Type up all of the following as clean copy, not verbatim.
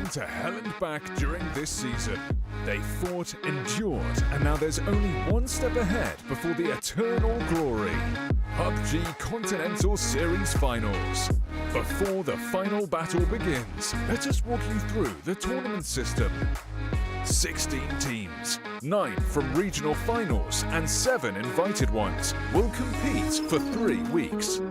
to hell and back during this season. They fought, endured, and now there's only one step ahead before the eternal glory. PUBG Continental Series Finals. Before the final battle begins, let us walk you through the tournament system. 16 teams, 9 from regional finals and 7 invited ones will compete for 3 weeks.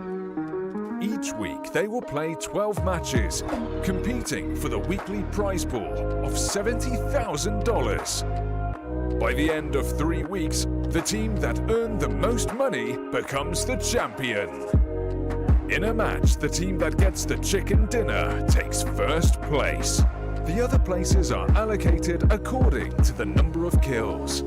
Each week they will play 12 matches, competing for the weekly prize pool of $70,000. By the end of 3 weeks, the team that earned the most money becomes the champion. In a match, the team that gets the chicken dinner takes first place. The other places are allocated according to the number of kills.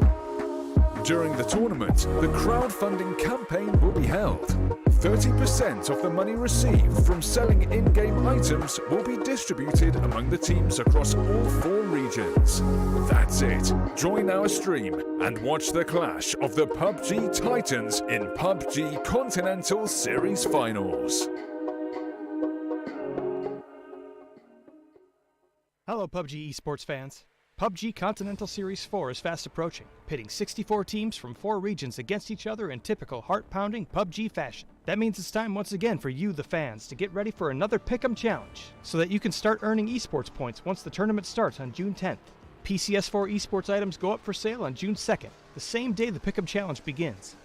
During the tournament, the crowdfunding campaign will be held. 30% of the money received from selling in-game items will be distributed among the teams across all 4 regions. That's it. Join our stream and watch the clash of the PUBG Titans in PUBG Continental Series Finals. Hello PUBG Esports fans. PUBG Continental Series 4 is fast approaching, pitting 64 teams from 4 regions against each other in typical heart-pounding PUBG fashion. That means it's time once again for you, the fans, to get ready for another Pick'em Challenge, so that you can start earning esports points once the tournament starts on June 10th. PCS4 esports items go up for sale on June 2nd, the same day the Pick'em Challenge begins.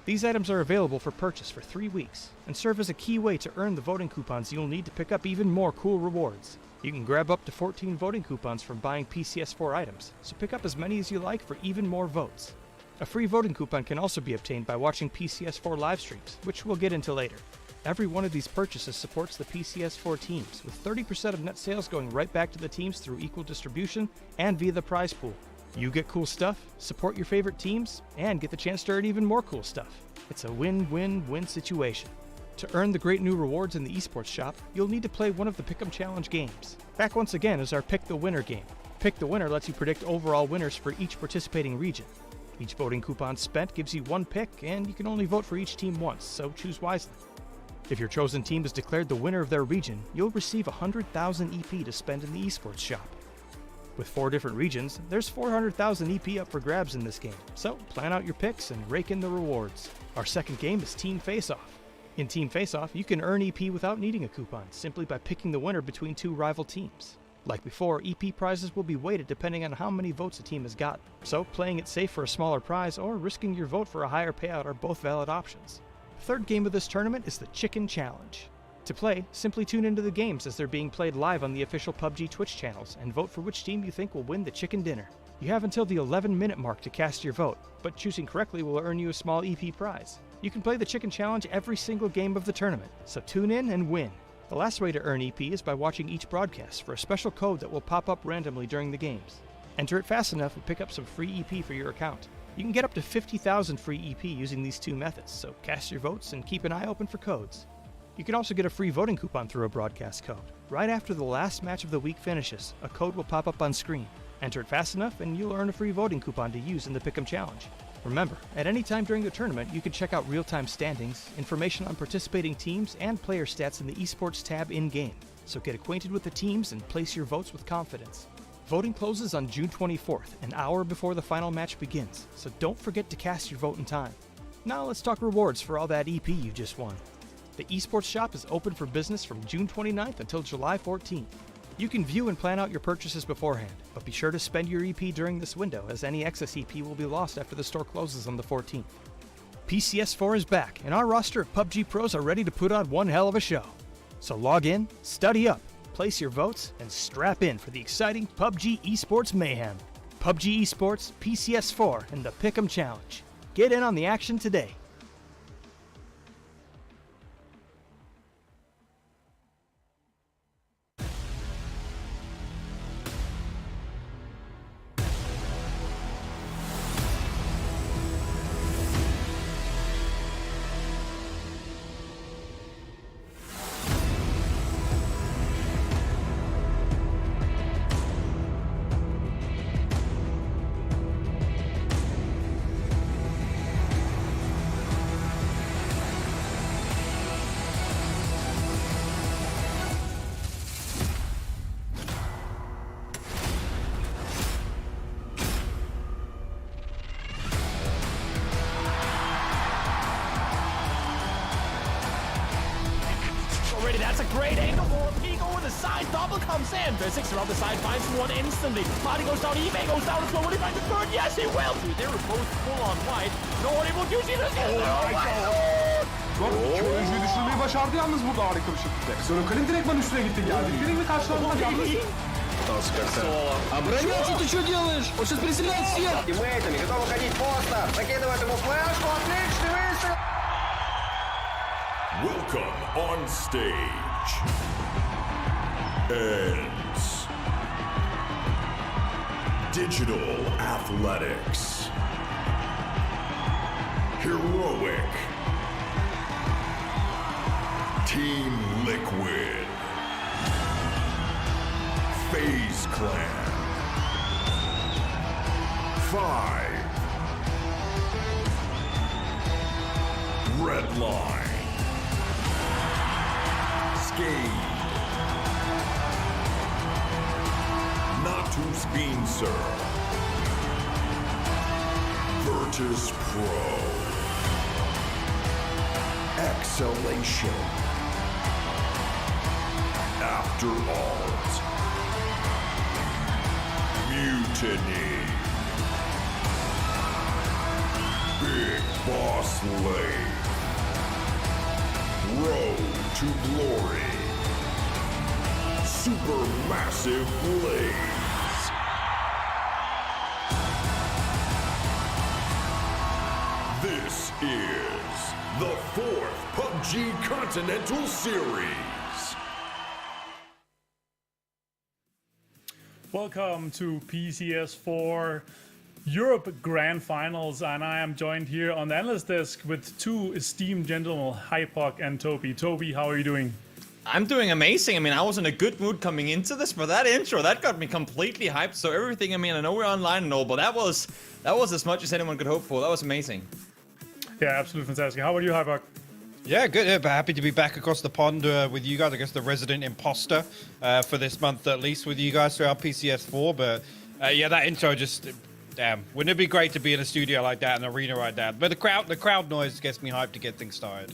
These items are available for purchase for 3 weeks, and serve as a key way to earn the voting coupons you'll need to pick up even more cool rewards. You can grab up to 14 voting coupons from buying PCS4 items, so pick up as many as you like for even more votes. A free voting coupon can also be obtained by watching PCS4 live streams, which we'll get into later. Every one of these purchases supports the PCS4 teams, with 30% of net sales going right back to the teams through equal distribution and via the prize pool. You get cool stuff, support your favorite teams, and get the chance to earn even more cool stuff. It's a win-win-win situation. To earn the great new rewards in the esports shop, you'll need to play one of the Pick'em Challenge games. Back once again is our Pick the Winner game. Pick the Winner lets you predict overall winners for each participating region. Each voting coupon spent gives you 1 pick, and you can only vote for each team once, so choose wisely. If your chosen team is declared the winner of their region, you'll receive 100,000 EP to spend in the esports shop. With 4 different regions, there's 400,000 EP up for grabs in this game, so plan out your picks and rake in the rewards. Our second game is Team Face-Off. In Team Face-Off, you can earn EP without needing a coupon, simply by picking the winner between 2 rival teams. Like before, EP prizes will be weighted depending on how many votes a team has gotten, so playing it safe for a smaller prize or risking your vote for a higher payout are both valid options. The third game of this tournament is the Chicken Challenge. To play, simply tune into the games as they're being played live on the official PUBG Twitch channels and vote for which team you think will win the chicken dinner. You have until the 11-minute mark to cast your vote, but choosing correctly will earn you a small EP prize. You can play the Chicken Challenge every single game of the tournament, so tune in and win. The last way to earn EP is by watching each broadcast for a special code that will pop up randomly during the games. Enter it fast enough and pick up some free EP for your account. You can get up to 50,000 free EP using these 2 methods, so cast your votes and keep an eye open for codes. You can also get a free voting coupon through a broadcast code. Right after the last match of the week finishes, a code will pop up on screen. Enter it fast enough and you'll earn a free voting coupon to use in the Pick'em Challenge. Remember, at any time during the tournament, you can check out real-time standings, information on participating teams, and player stats in the Esports tab in-game. So get acquainted with the teams and place your votes with confidence. Voting closes on June 24th, an hour before the final match begins, so don't forget to cast your vote in time. Now let's talk rewards for all that EP you just won. The Esports shop is open for business from June 29th until July 14th. You can view and plan out your purchases beforehand, but be sure to spend your EP during this window, as any excess EP will be lost after the store closes on the 14th. PCS4 is back, and our roster of PUBG pros are ready to put on one hell of a show. So log in, study up, place your votes, and strap in for the exciting PUBG Esports mayhem. PUBG Esports, PCS4, and the Pick'em Challenge. Get in on the action today. already. That's a great angle for him. He over the side. Double comes in. Physics around the side finds one instantly. Marty goes down. eBay goes down as well. Will he find the third? Yes, he will. They were both full on white. Nobody will use it. Oyuncuyu düşürmeyi başardı yalnız burada harika bir şekilde. Sorokal'in direktman üstüne gitti. Geldikleri mi karşılarına yalnız? А броняться ты что делаешь? Он сейчас переселяет всех! Тиммейтами, готов выходить поста. Закидывает ему флешку. Отличный выстрел. Welcome on stage. Ends. Digital Athletics. Heroic. Team Liquid. FaZe Clan. 5. Redline. Skate. Natus Beancer. Virtus Pro. Exhalation. After Alt. Mutiny. Big Boss Lake. Road to Glory. Supermassive Blaze. This is the 4th PUBG Continental Series. Welcome to PCS4 Europe Grand Finals, and I am joined here on the Analyst desk with two esteemed gentlemen, Hypoc and Toby. Toby, how are you doing? I'm doing amazing. I mean, I was in a good mood coming into this, but that intro, that got me completely hyped. So everything, I mean, I know we're online and all, but that was as much as anyone could hope for. That was amazing. Yeah, absolutely fantastic. How about you, Hypoc? Yeah, good. Yeah, happy to be back across the pond with you guys. I guess the resident imposter for this month, at least, with you guys throughout PCS4. But yeah, that intro just, damn, wouldn't it be great to be in a studio like that, an arena like that? But the crowd noise gets me hyped to get things started.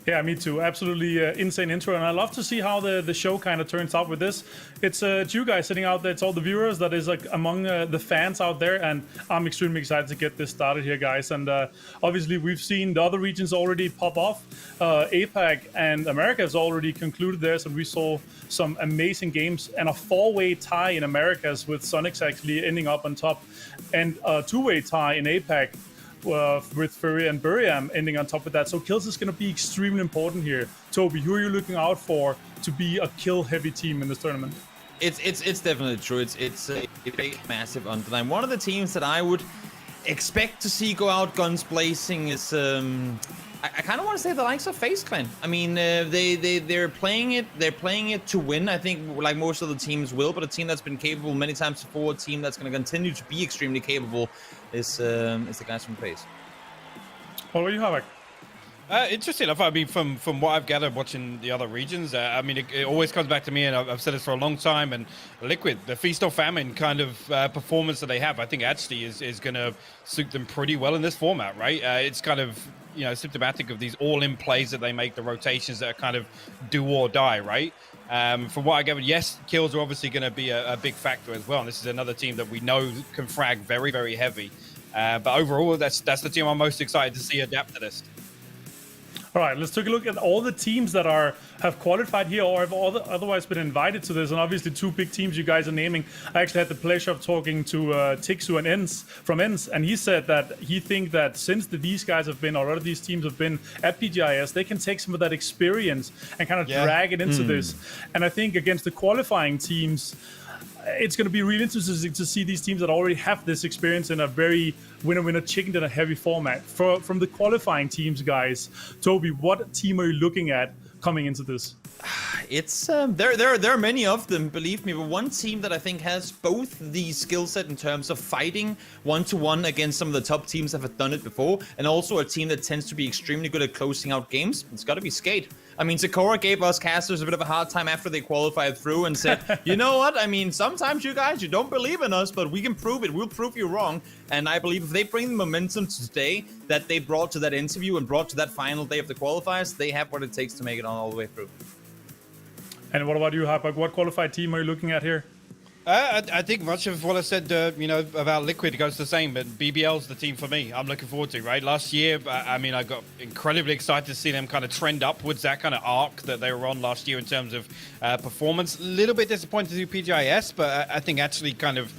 Yeah, me too. Absolutely insane intro, and I love to see how the show kind of turns out with this. It's you guys sitting out there. It's all the viewers that is like among the fans out there, and I'm extremely excited to get this started here, guys. And obviously, we've seen the other regions already pop off. APAC and America has already concluded theirs, and we saw some amazing games and a 4-way tie in Americas with Sonics actually ending up on top, and a 2-way tie in APAC. With Fury and Buriam ending on top of that. So kills is going to be extremely important here. Toby, who are you looking out for to be a kill-heavy team in this tournament? It's definitely true. It's a big, massive underline. One of the teams that I would expect to see go out guns blazing is I kind of want to say the likes of FaZe Clan. I mean, they're playing it. They're playing it to win. I think, like most of the teams will. But a team that's been capable many times before, a team that's going to continue to be extremely capable, is the guys from FaZe. What do you have? Interesting enough. I mean, from what I've gathered watching the other regions, I mean, it always comes back to me, and I've said this for a long time. And Liquid, the feast or famine kind of performance that they have, I think actually is going to suit them pretty well in this format, right? It's kind of, you know, symptomatic of these all-in plays that they make, the rotations that are kind of do or die, right? From what I gathered, yes, kills are obviously going to be a big factor as well. And this is another team that we know can frag very, very heavy. But overall, that's the team I'm most excited to see adapt to this. All right, let's take a look at all the teams that have qualified here or have otherwise been invited to this. And obviously, two big teams you guys are naming. I actually had the pleasure of talking to Tixu and Ens from Ens, and he said that he thinks that since these guys have been, or a lot of these teams have been at PGIS, they can take some of that experience and kind of drag it into this. And I think against the qualifying teams, it's going to be really interesting to see these teams that already have this experience in a very winner-winner chicken dinner heavy format. From the qualifying teams, guys, Toby, what team are you looking at coming into this? It's there are many of them, believe me, but one team that I think has both the skill set in terms of fighting one-to-one against some of the top teams that have done it before, and also a team that tends to be extremely good at closing out games. It's got to be Skate. I mean, Sakura gave us casters a bit of a hard time after they qualified through and said, you know what? I mean, sometimes you guys, you don't believe in us, but we can prove it. We'll prove you wrong. And I believe if they bring the momentum to today that they brought to that interview and brought to that final day of the qualifiers, they have what it takes to make it on all the way through. And what about you, Hyper? What qualified team are you looking at here? I think much of what I said, about Liquid goes the same, but BBL's the team for me. I'm looking forward to, right? Last year, I mean, I got incredibly excited to see them kind of trend upwards, that kind of arc that they were on last year in terms of performance. A little bit disappointed to do PGIS, but I think actually kind of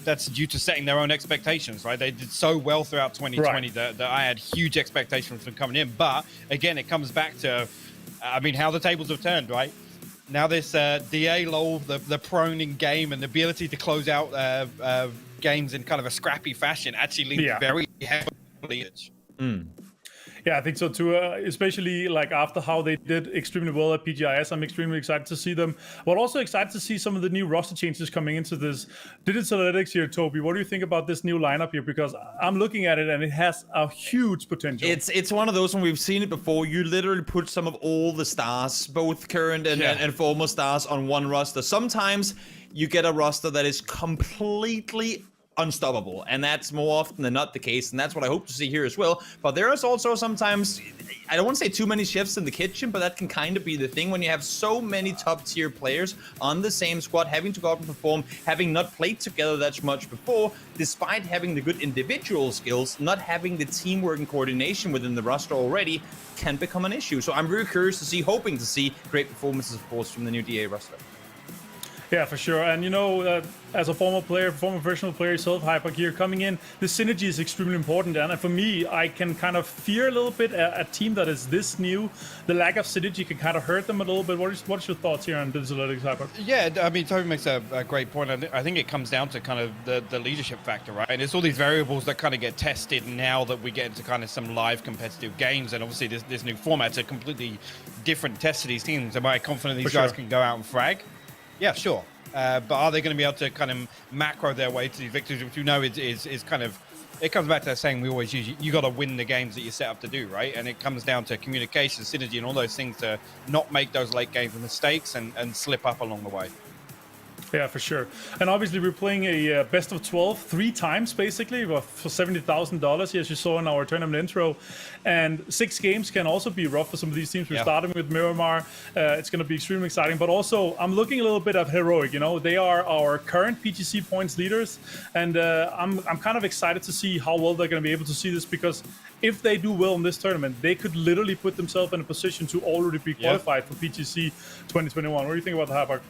that's due to setting their own expectations, right? They did so well throughout 2020 that I had huge expectations from coming in. But again, it comes back to, I mean, how the tables have turned, right? Now this DA LoL, the prone in game and the ability to close out games in kind of a scrappy fashion actually leads very heavily. Yeah, I think so too. Especially like after how they did extremely well at PGIS, I'm extremely excited to see them. But also excited to see some of the new roster changes coming into this. Digital Analytics here, Toby. What do you think about this new lineup here? Because I'm looking at it and it has a huge potential. It's one of those when we've seen it before. You literally put some of all the stars, both current and former stars, on one roster. Sometimes you get a roster that is completely unstoppable, and that's more often than not the case, and that's what I hope to see here as well. But there is also sometimes, I don't want to say too many chefs in the kitchen, but that can kind of be the thing when you have so many top tier players on the same squad, having to go out and perform, having not played together that much before, despite having the good individual skills, not having the teamwork and coordination within the roster already can become an issue. So I'm really curious to see, hoping to see great performances, of course, from the new DA roster. Yeah, for sure. And you know, as a former professional player yourself, Hyper here coming in, the synergy is extremely important. And for me, I can kind of fear a little bit a team that is this new. The lack of synergy can kind of hurt them a little bit. What's your thoughts here on Digital Analytics, Hyper? Yeah, I mean, Toby makes a great point. I think it comes down to kind of the leadership factor, right? And it's all these variables that kind of get tested now that we get into kind of some live competitive games. And obviously this new format's a completely different test to these teams. Am I confident these guys can go out and frag? Yeah, sure. But are they going to be able to kind of macro their way to these victories, which you know is kind of, it comes back to that saying we always use, you got to win the games that you're set up to do, right? And it comes down to communication, synergy, and all those things to not make those late game mistakes and slip up along the way. Yeah, for sure. And obviously we're playing a best of 12 3 times, basically, for $70,000, as you saw in our tournament intro. And 6 games can also be rough for some of these teams. We're starting with Miramar. It's going to be extremely exciting. But also, I'm looking a little bit at Heroic. You know, they are our current PGC points leaders. And I'm kind of excited to see how well they're going to be able to see this, because if they do well in this tournament, they could literally put themselves in a position to already be qualified for PGC 2021. What do you think about the Havoc?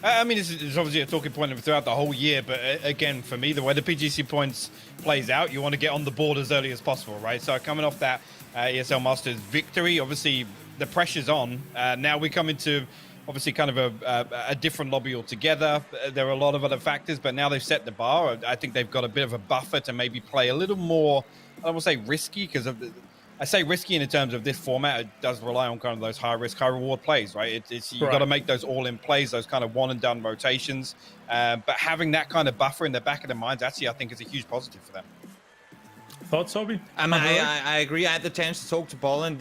I mean, it's obviously a talking point throughout the whole year, but again, for me, the way the PGC points plays out, you want to get on the board as early as possible, right? So coming off that ESL Masters victory, obviously the pressure's on. Now we come into obviously kind of a different lobby altogether. There are a lot of other factors, but now they've set the bar. I think they've got a bit of a buffer to maybe play a little more, I don't want to say risky, because I say risky in terms of this format. It does rely on kind of those high risk, high reward plays, right? You've got to make those all in plays, those kind of one and done rotations. But having that kind of buffer in the back of their minds, actually, I think is a huge positive for them. Thoughts, Sobi? I agree. I had the chance to talk to Bolin,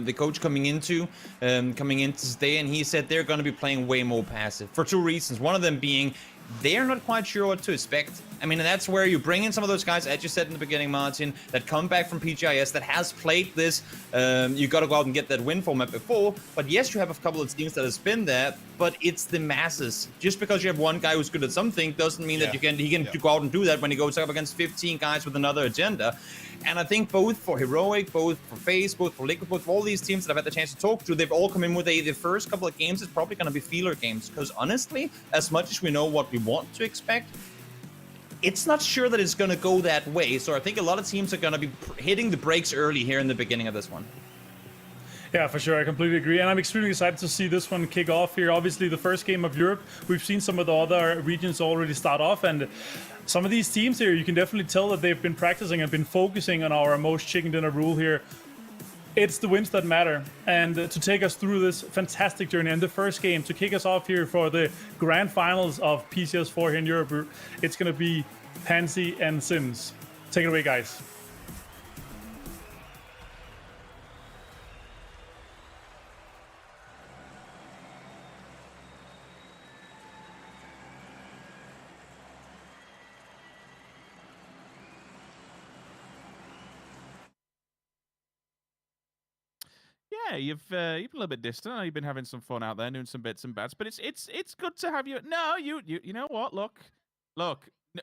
the coach coming into today, and he said they're going to be playing way more passive for 2 reasons. One of them being they're not quite sure what to expect. I mean, and that's where you bring in some of those guys, as you said in the beginning, Martin, that come back from PGIS, that has played this. You got to go out and get that win format before. But yes, you have a couple of teams that has been there, but it's the masses. Just because you have one guy who's good at something doesn't mean that he can go out and do that when he goes up against 15 guys with another agenda. And I think both for Heroic, both for FaZe, both for Liquid, both for all these teams that I've had the chance to talk to, they've all come in with the first couple of games is probably going to be feeler games. Because honestly, as much as we know what we want to expect, it's not sure that it's going to go that way. So I think a lot of teams are going to be hitting the brakes early here in the beginning of this one. Yeah, for sure. I completely agree. And I'm extremely excited to see this one kick off here. Obviously, the first game of Europe, we've seen some of the other regions already start off. And some of these teams here, you can definitely tell that they've been practicing and been focusing on our most chicken dinner rule here. It's the wins that matter. And to take us through this fantastic journey, and the first game to kick us off here for the grand finals of PCS4 here in Europe, it's going to be Pansy and Sims. Take it away, guys. Yeah, you've been a little bit distant. I know you've been having some fun out there, doing some bits and bats. But it's good to have you. No, you know what? Look.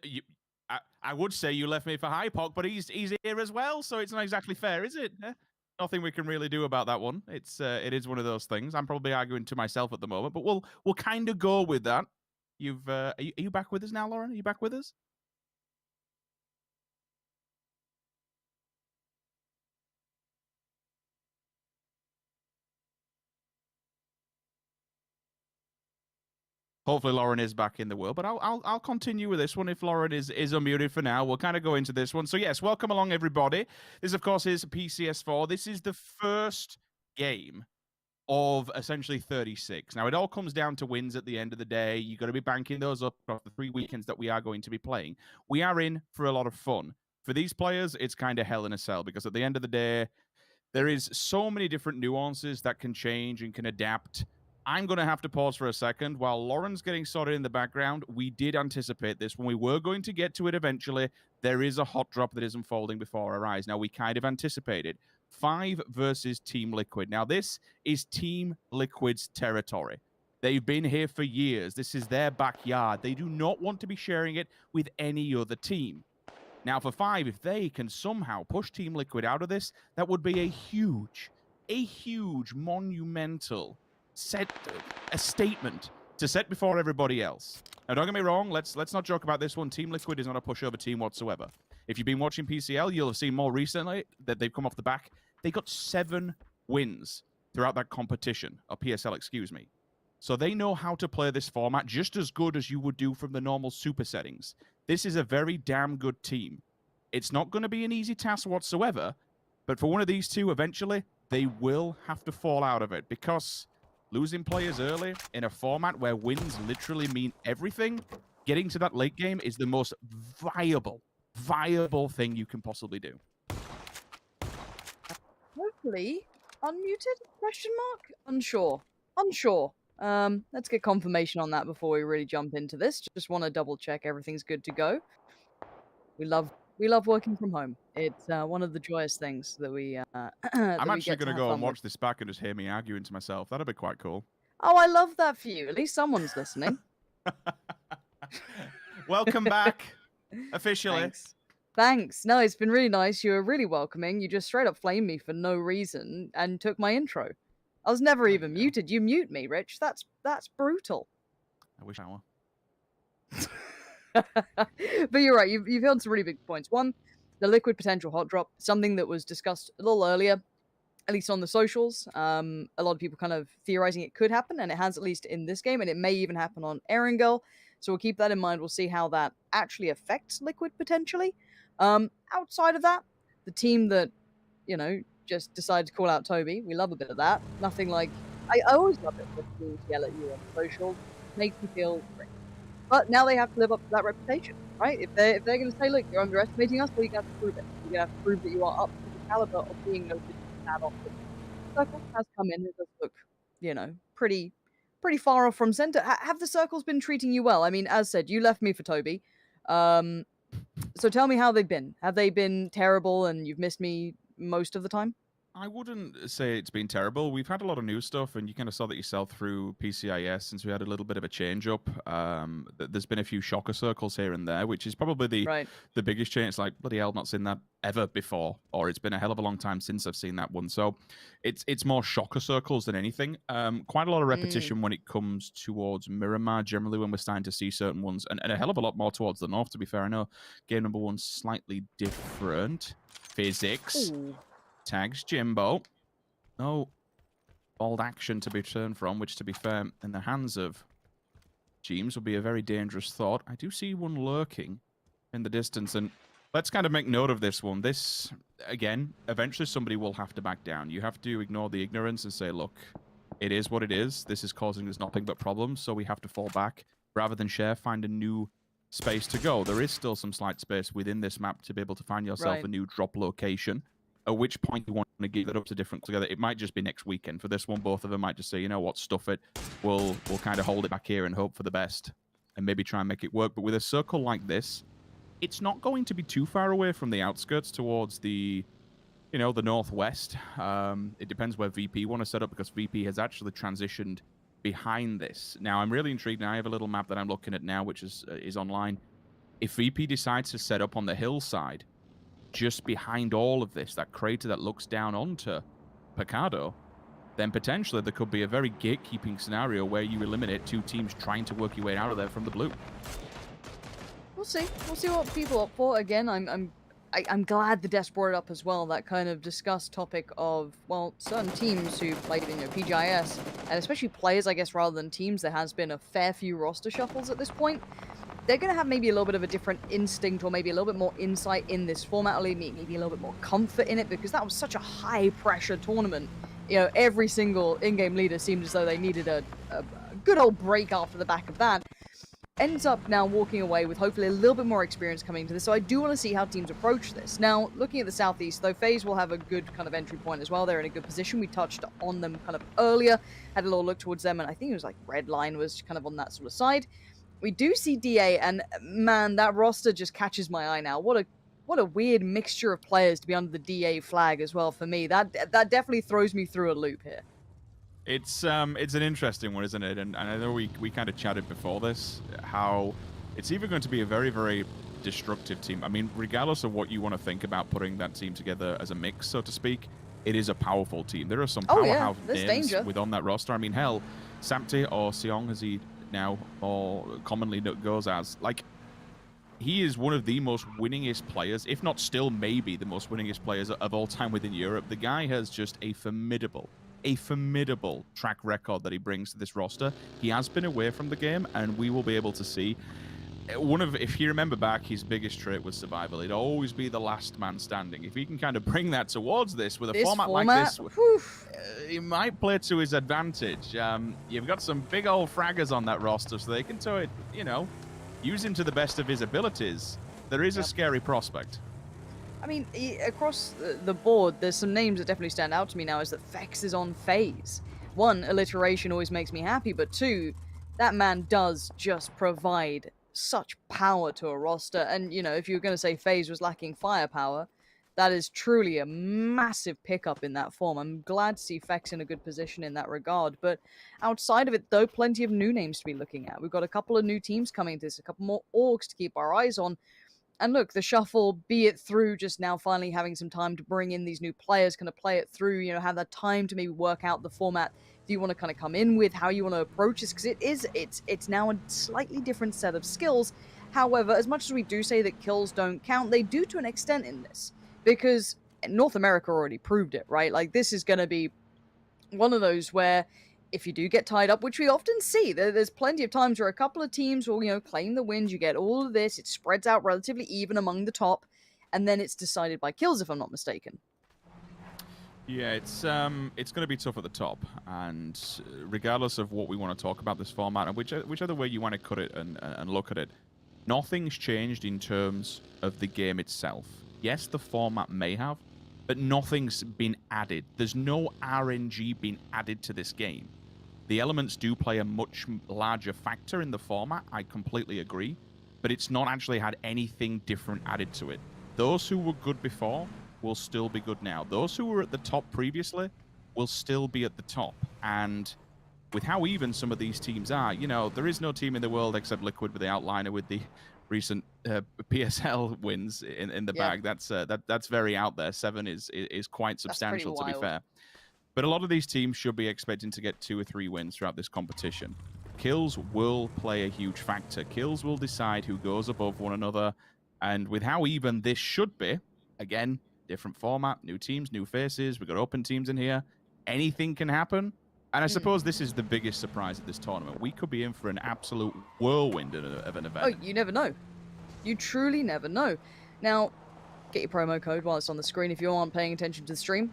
You. I would say you left me for Hypoc, but he's here as well, so it's not exactly fair, is it? Nothing we can really do about that one. It is one of those things. I'm probably arguing to myself at the moment, but we'll kind of go with that. You've are you back with us now, Lauren? Are you back with us? Hopefully Lauren is back in the world, but I'll continue with this one if Lauren is unmuted for now. We'll kind of go into this one. So yes, welcome along everybody. This of course is PCS4. This is the first game of essentially 36. Now it all comes down to wins at the end of the day. You got to be banking those up across the 3 weekends that we are going to be playing. We are in for a lot of fun. For these players, it's kind of hell in a cell because at the end of the day, there is so many different nuances that can change and can adapt. I'm going to have to pause for a second. While Lauren's getting sorted in the background, we did anticipate this. When we were going to get to it eventually, there is a hot drop that is unfolding before our eyes. Now, we kind of anticipated 5 versus Team Liquid. Now, this is Team Liquid's territory. They've been here for years. This is their backyard. They do not want to be sharing it with any other team. Now, for 5, if they can somehow push Team Liquid out of this, that would be a huge, monumental a statement to set before everybody else. Now, don't get me wrong. Let's not joke about this one. Team Liquid is not a pushover team whatsoever. If you've been watching PCL, you'll have seen more recently that they've come off the back. They got 7 wins throughout that competition, or PSL, excuse me. So they know how to play this format just as good as you would do from the normal super settings. This is a very damn good team. It's not going to be an easy task whatsoever, but for one of these two, eventually, they will have to fall out of it because losing players early in a format where wins literally mean everything, getting to that late game is the most viable thing you can possibly do. Hopefully, unmuted? Question mark? Unsure. Let's get confirmation on that before we really jump into this. Just want to double check everything's good to go. We love working from home. It's one of the joyous things that we. I'm actually going to go and watch this back and just hear me arguing to myself. That'd be quite cool. Oh, I love that for you. At least someone's listening. Welcome back, officially. Thanks. No, it's been really nice. You were really welcoming. You just straight up flamed me for no reason and took my intro. I was never even muted. You mute me, Rich. That's brutal. I wish I were. But you're right. You've held some really big points. One, the Liquid potential hot drop, something that was discussed a little earlier, at least on the socials. A lot of people kind of theorizing it could happen, and it has at least in this game, and it may even happen on Erangel. So we'll keep that in mind. We'll see how that actually affects Liquid potentially. Outside of that, the team that, just decided to call out Toby, we love a bit of that. Nothing like... I always love it when teams yell at you on socials. Makes me feel great. But now they have to live up to that reputation, right? If they're going to say, look, you're underestimating us, well, you're going to have to prove it. You're going to have to prove that you are up to the caliber of being noted that often. Circle has come in. It does look, pretty far off from center. Have the circles been treating you well? I mean, as said, you left me for Toby. So tell me how they've been. Have they been terrible and you've missed me most of the time? I wouldn't say it's been terrible. We've had a lot of new stuff, and you kind of saw that yourself through PCIS since we had a little bit of a change-up. There's been a few shocker circles here and there, which is probably the biggest change. It's like, bloody hell, not seen that ever before, or it's been a hell of a long time since I've seen that one. So it's more shocker circles than anything. Quite a lot of repetition when it comes towards Miramar, generally when we're starting to see certain ones, and a hell of a lot more towards the north, to be fair. I know game number 1's slightly different. Physics. Ooh. Tags Jimbo. No bold action to be turned from, which, to be fair, in the hands of James would be a very dangerous thought. I do see one lurking in the distance, and let's kind of make note of this one. This, again, eventually somebody will have to back down. You have to ignore the ignorance and say, look, it is what it is. This is causing us nothing but problems, so we have to fall back. Rather than share, find a new space to go. There is still some slight space within this map to be able to find yourself a new drop location. At which point you want to give it up to different together. It might just be next weekend. For this one, both of them might just say, you know what, stuff it. We'll kind of hold it back here and hope for the best. And maybe try and make it work. But with a circle like this, it's not going to be too far away from the outskirts towards the you know, the Northwest. It depends where VP want to set up, because VP has actually transitioned behind this. Now, I'm really intrigued, and I have a little map that I'm looking at now, which is online. If VP decides to set up on the hillside, just behind all of this, that crater that looks down onto Picado, then potentially there could be a very gatekeeping scenario where you eliminate two teams trying to work your way out of there from the blue. We'll see. We'll see what people opt for. Again, I'm glad the Des brought it up as well. That kind of discussed topic of, well, certain teams who played in, you know, PGIS, and especially players, I guess, rather than teams. There has been a fair few roster shuffles at this point. They're going to have maybe a little bit of a different instinct, or maybe a little bit more insight in this format, or maybe a little bit more comfort in it, because that was such a high-pressure tournament. You know, every single in-game leader seemed as though they needed a good old break after the back of that. Ends up now walking away with hopefully a little bit more experience coming into this, so I do want to see how teams approach this. Now, looking at the Southeast, though, FaZe will have a good kind of entry point as well. They're in a good position. We touched on them kind of earlier, had a little look towards them, and I think it was like Redline was kind of on that sort of side. We do see DA, and man, that roster just catches my eye now. What a weird mixture of players to be under the DA flag as well for me. That definitely throws me through a loop here. It's an interesting one, isn't it? And I know we kind of chatted before this, how it's either going to be a very, very destructive team. I mean, regardless of what you want to think about putting that team together as a mix, so to speak, it is a powerful team. There are some powerhouse names within that roster. I mean, hell, Samte or Seong, as he now or commonly goes as, like, he is one of the most winningest players, if not still maybe the most winningest players of all time within Europe. The guy has just a formidable track record that he brings to this roster. He has been away from the game, and we will be able to see if you remember back, his biggest trait was survival. It'd always be the last man standing. If he can kind of bring that towards this with a format like this, he might play to his advantage. You've got some big old fraggers on that roster, so they can use him to the best of his abilities. There is a scary prospect. I mean, across the board, there's some names that definitely stand out to me now, is that Fex is on FaZe. One, alliteration always makes me happy, but two, that man does just provide such power to a roster. And, you know, if you were going to say FaZe was lacking firepower, that is truly a massive pickup in that form. I'm glad to see Fex in a good position in that regard. But outside of it, though, plenty of new names to be looking at. We've got a couple of new teams coming to this, a couple more orgs to keep our eyes on. And look, the shuffle, be it through just now finally having some time to bring in these new players, kind of play it through, you know, have that time to maybe work out the format do you want to kind of come in with, how you want to approach this, because it's now a slightly different set of skills. However, as much as we do say that kills don't count, they do to an extent in this, because North America already proved it, right? Like, this is going to be one of those where if you do get tied up, which we often see, there's plenty of times where a couple of teams will, you know, claim the wins, you get all of this, it spreads out relatively even among the top, and then it's decided by kills, if I'm not mistaken. Yeah, it's going to be tough at the top, and regardless of what we want to talk about this format, and whichever way you want to cut it and look at it, nothing's changed in terms of the game itself. Yes, the format may have, but nothing's been added. There's no RNG being added to this game. The elements do play a much larger factor in the format, I completely agree, but it's not actually had anything different added to it. Those who were good before will still be good now. Those who were at the top previously will still be at the top. And with how even some of these teams are, you know, there is no team in the world except Liquid with the outliner with the recent PSL wins in the bag. That's very out there. 7 is quite substantial, to be fair. But a lot of these teams should be expecting to get 2 or 3 wins throughout this competition. Kills will play a huge factor. Kills will decide who goes above one another. And with how even this should be, again, different format, new teams, new faces, we've got open teams in here. Anything can happen. And I suppose this is the biggest surprise at this tournament. We could be in for an absolute whirlwind of an event. Oh, you never know. You truly never know. Now, get your promo code while it's on the screen if you aren't paying attention to the stream.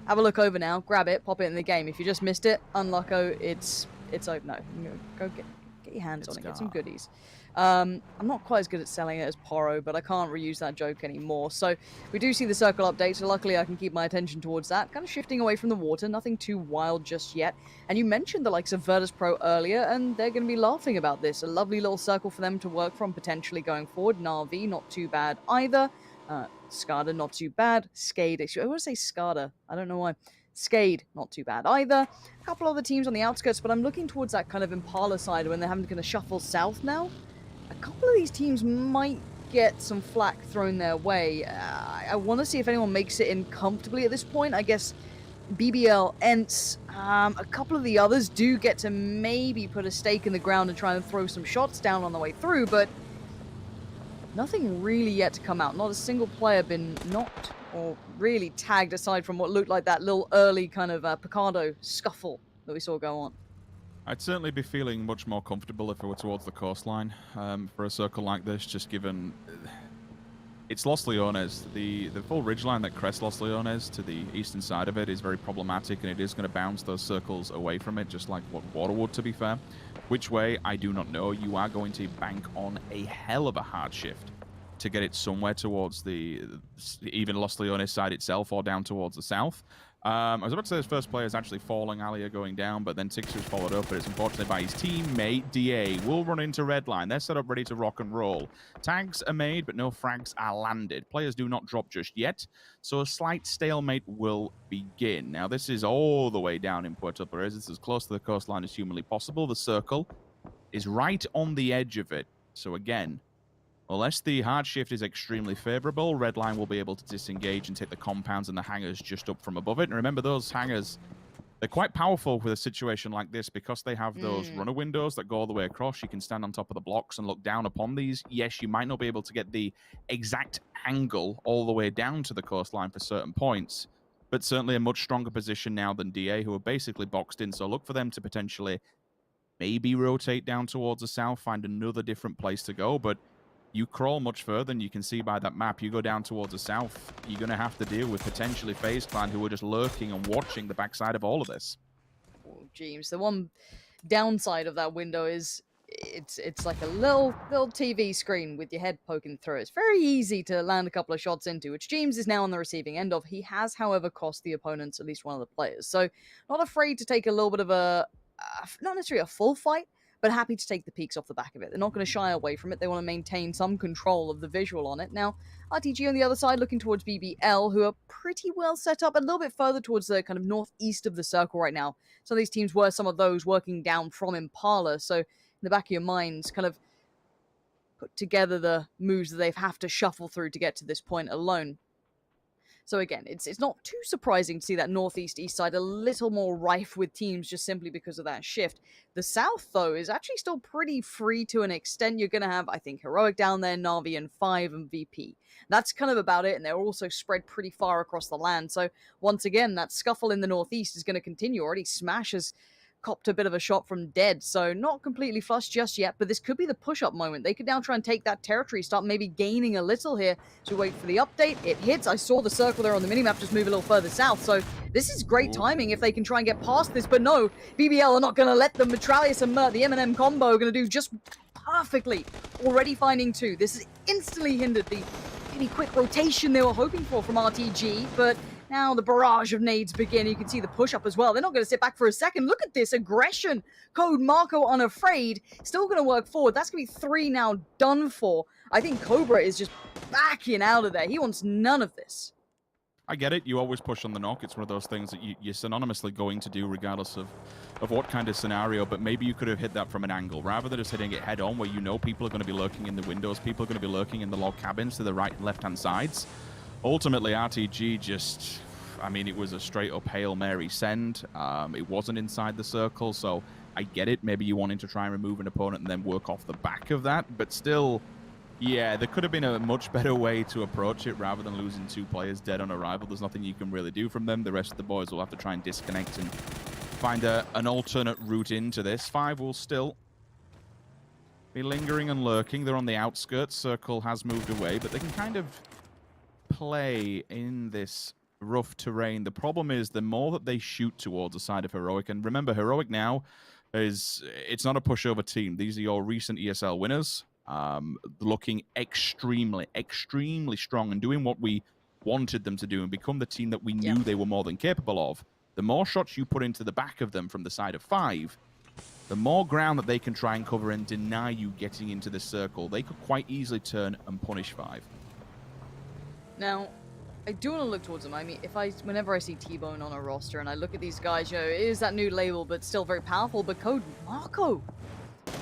Have a look over now, grab it, pop it in the game. If you just missed it, unlocko, it's open. No, go get your hands on it, get some goodies. I'm not quite as good at selling it as Poro, but I can't reuse that joke anymore. So we do see the circle update, so luckily I can keep my attention towards that. Kind of shifting away from the water, nothing too wild just yet. And you mentioned the likes of Virtus Pro earlier, and they're going to be laughing about this. A lovely little circle for them to work from potentially going forward. Na'Vi, not too bad either. Skada, not too bad. Skade, I want to say Skada. I don't know why. Skade, not too bad either. A couple other teams on the outskirts, but I'm looking towards that kind of Impala side when they're having to kind of shuffle south now. A couple of these teams might get some flack thrown their way. I want to see if anyone makes it in comfortably at this point. I guess BBL, ENTS, a couple of the others do get to maybe put a stake in the ground and try and throw some shots down on the way through, but nothing really yet to come out. Not a single player been knocked or really tagged aside from what looked like that little early kind of Picardo scuffle that we saw go on. I'd certainly be feeling much more comfortable if I were towards the coastline for a circle like this, just given it's Los Leones. The full ridgeline that crests Los Leones to the eastern side of it is very problematic, and it is going to bounce those circles away from it, just like what water would, to be fair. Which way, I do not know. You are going to bank on a hell of a hard shift to get it somewhere towards the even Los Leones side itself or down towards the south. I was about to say his first player is actually falling, Alia going down, but then Tixer's followed up, but it's unfortunately by his teammate, DA. Will run into redline. They're set up ready to rock and roll. Tags are made, but no frags are landed. Players do not drop just yet, so a slight stalemate will begin. Now, this is all the way down in Puerto Perez. It's as close to the coastline as humanly possible. The circle is right on the edge of it. So again, unless the hard shift is extremely favorable, Redline will be able to disengage and take the compounds and the hangars just up from above it. And remember, those hangars, they're quite powerful with a situation like this because they have those runner windows that go all the way across. You can stand on top of the blocks and look down upon these. Yes, you might not be able to get the exact angle all the way down to the coastline for certain points, but certainly a much stronger position now than DA, who are basically boxed in. So look for them to potentially maybe rotate down towards the south, find another different place to go, but you crawl much further, and you can see by that map, you go down towards the south, you're going to have to deal with potentially FaZe Clan, who are just lurking and watching the backside of all of this. Oh, James, the one downside of that window is it's like a little TV screen with your head poking through. It's very easy to land a couple of shots into, which James is now on the receiving end of. He has, however, cost the opponents at least one of the players. So not afraid to take a little bit of a, not necessarily a full fight, but happy to take the peaks off the back of it. They're not going to shy away from it. They want to maintain some control of the visual on it. Now, RTG on the other side looking towards BBL, who are pretty well set up a little bit further towards the kind of northeast of the circle right now. Some of these teams were some of those working down from Impala, so in the back of your minds, kind of put together the moves that they have to shuffle through to get to this point alone. So again, it's not too surprising to see that northeast-east side a little more rife with teams just simply because of that shift. The south, though, is actually still pretty free to an extent. You're going to have, I think, Heroic down there, Na'Vi, and 5 and VP. That's kind of about it, and they're also spread pretty far across the land. So once again, that scuffle in the northeast is going to continue. Already Smash has copped a bit of a shot from Dead, so not completely flushed just yet, but this could be the push-up moment. They could now try and take that territory, start maybe gaining a little here. So wait for the update. It hits. I saw the circle there on the minimap just move a little further south, so this is great timing if they can try and get past this, but no, BBL are not going to let them. Metralius and Mert, the M&M combo, are going to do just perfectly. Already finding 2. This has instantly hindered the really quick rotation they were hoping for from RTG, but now the barrage of nades begin. You can see the push-up as well. They're not going to sit back for a second. Look at this aggression. Code Marco Unafraid. Still going to work forward. That's going to be 3 now done for. I think Cobra is just backing out of there. He wants none of this. I get it. You always push on the knock. It's one of those things that you're synonymously going to do regardless of what kind of scenario, but maybe you could have hit that from an angle rather than just hitting it head on where you know people are going to be lurking in the windows, people are going to be lurking in the log cabins to the right and left-hand sides. Ultimately, RTG just, I mean, it was a straight-up Hail Mary send. It wasn't inside the circle, so I get it. Maybe you wanted to try and remove an opponent and then work off the back of that, but still, yeah, there could have been a much better way to approach it rather than losing 2 players dead on arrival. There's nothing you can really do from them. The rest of the boys will have to try and disconnect and find an alternate route into this. 5 will still be lingering and lurking. They're on the outskirts. Circle has moved away, but they can kind of play in this rough terrain. The problem is the more that they shoot towards the side of Heroic, and remember, Heroic now it's not a pushover team. These are your recent ESL winners, looking extremely strong and doing what we wanted them to do and become the team that we knew they were more than capable of. The more shots you put into the back of them from the side of 5, the more ground that they can try and cover and deny you getting into the circle. They could quite easily turn and punish 5. Now, I do want to look towards them. I mean, whenever I see T-Bone on a roster and I look at these guys, it is that new label, but still very powerful. But Code Marco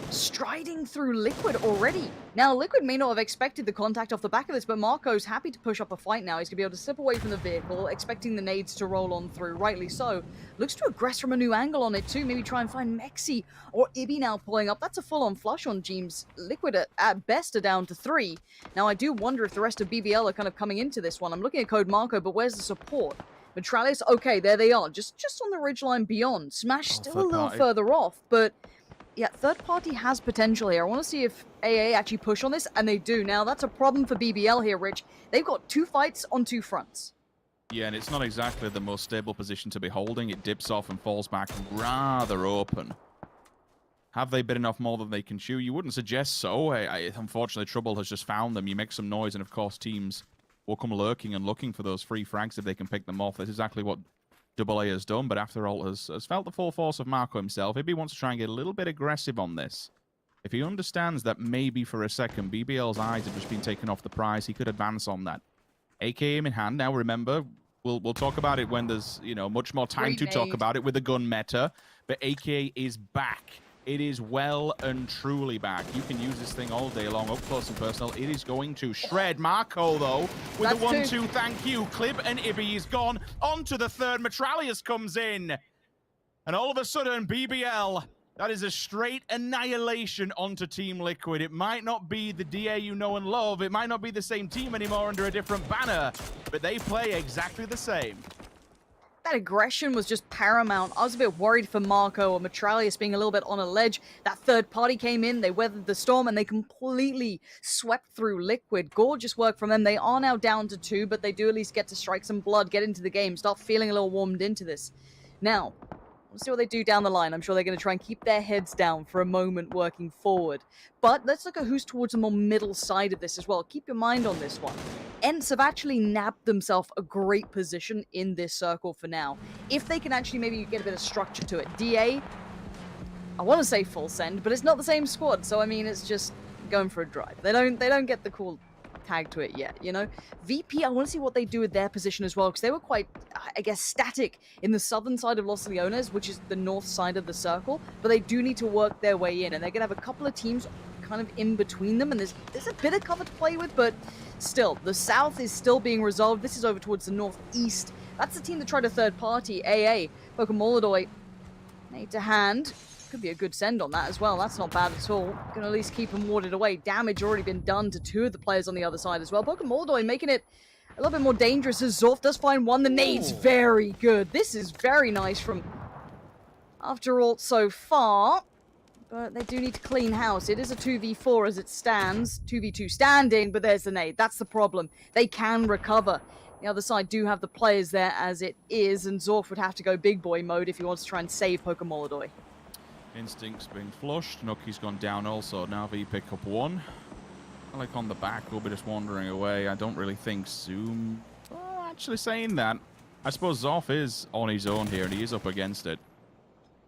striding through Liquid already. Now, Liquid may not have expected the contact off the back of this, but Marco's happy to push up a fight now. He's going to be able to slip away from the vehicle, expecting the nades to roll on through, rightly so. Looks to aggress from a new angle on it too, maybe try and find Mexi or Ibby now pulling up. That's a full-on flush on Jeems. Liquid at best are down to 3. Now, I do wonder if the rest of BBL are kind of coming into this one. I'm looking at Code Marco, but where's the support? Metralis, okay, there they are, just on the ridgeline beyond. Smash still a little further off, but yeah, third party has potential here. I want to see if AA actually push on this, and they do. Now, that's a problem for BBL here, Rich. They've got 2 fights on 2 fronts. Yeah, and it's not exactly the most stable position to be holding. It dips off and falls back rather open. Have they bitten off more than they can chew? You wouldn't suggest so. Unfortunately, Trouble has just found them. You make some noise, and of course, teams will come lurking and looking for those free frags if they can pick them off. That's exactly what AA has done, but after all, has felt the full force of Marco himself. If he wants to try and get a little bit aggressive on this, if he understands that maybe for a second BBL's eyes have just been taken off the prize, he could advance on that. AKM in hand. Now, remember, we'll talk about it when there's, much more time to talk about it with the gun meta, but AK is back. It is well and truly back. You can use this thing all day long, up close and personal. It is going to shred Marco, though, with the 1-2, thank you. Clib and Ibby is gone. On to the third. Metralius comes in. And all of a sudden, BBL, that is a straight annihilation onto Team Liquid. It might not be the DA you know and love. It might not be the same team anymore under a different banner, but they play exactly the same. That aggression was just paramount. I was a bit worried for Marco or Metralius being a little bit on a ledge. That third party came in, they weathered the storm, and they completely swept through Liquid. Gorgeous work from them. They are now down to 2, but they do at least get to strike some blood, get into the game, start feeling a little warmed into this. Now, we'll see what they do down the line. I'm sure they're going to try and keep their heads down for a moment working forward. But let's look at who's towards the more middle side of this as well. Keep your mind on this one. Ents have actually nabbed themselves a great position in this circle for now. If they can actually maybe get a bit of structure to it. DA, I want to say full send, but it's not the same squad, so I mean it's just going for a drive. They don't get the cool tag to it yet, VP, I want to see what they do with their position as well, because they were quite, I guess, static in the southern side of Los Leones, which is the north side of the circle, but they do need to work their way in, and they're going to have a couple of teams kind of in between them, and there's a bit of cover to play with, but still, the south is still being resolved. This is over towards the northeast. That's the team that tried a third party, AA. Pokemolodoy, made to hand. Could be a good send on that as well. That's not bad at all. Can at least keep him warded away. Damage already been done to 2 of the players on the other side as well. Pokemolodoy making it a little bit more dangerous as Zorf does find one. The nade's very good. This is very nice from After all so far. But they do need to clean house. It is a 2v4 as it stands. 2v2 standing, but there's the nade. That's the problem. They can recover. The other side do have the players there as it is, and Zorf would have to go big boy mode if he wants to try and save Pokemolodoy. Instinct's been flushed. Nucky's gone down also. Now V pick up 1. Like on the back, will be just wandering away. I don't really think Zoom... Oh, actually saying that, I suppose Zorf is on his own here, and he is up against it.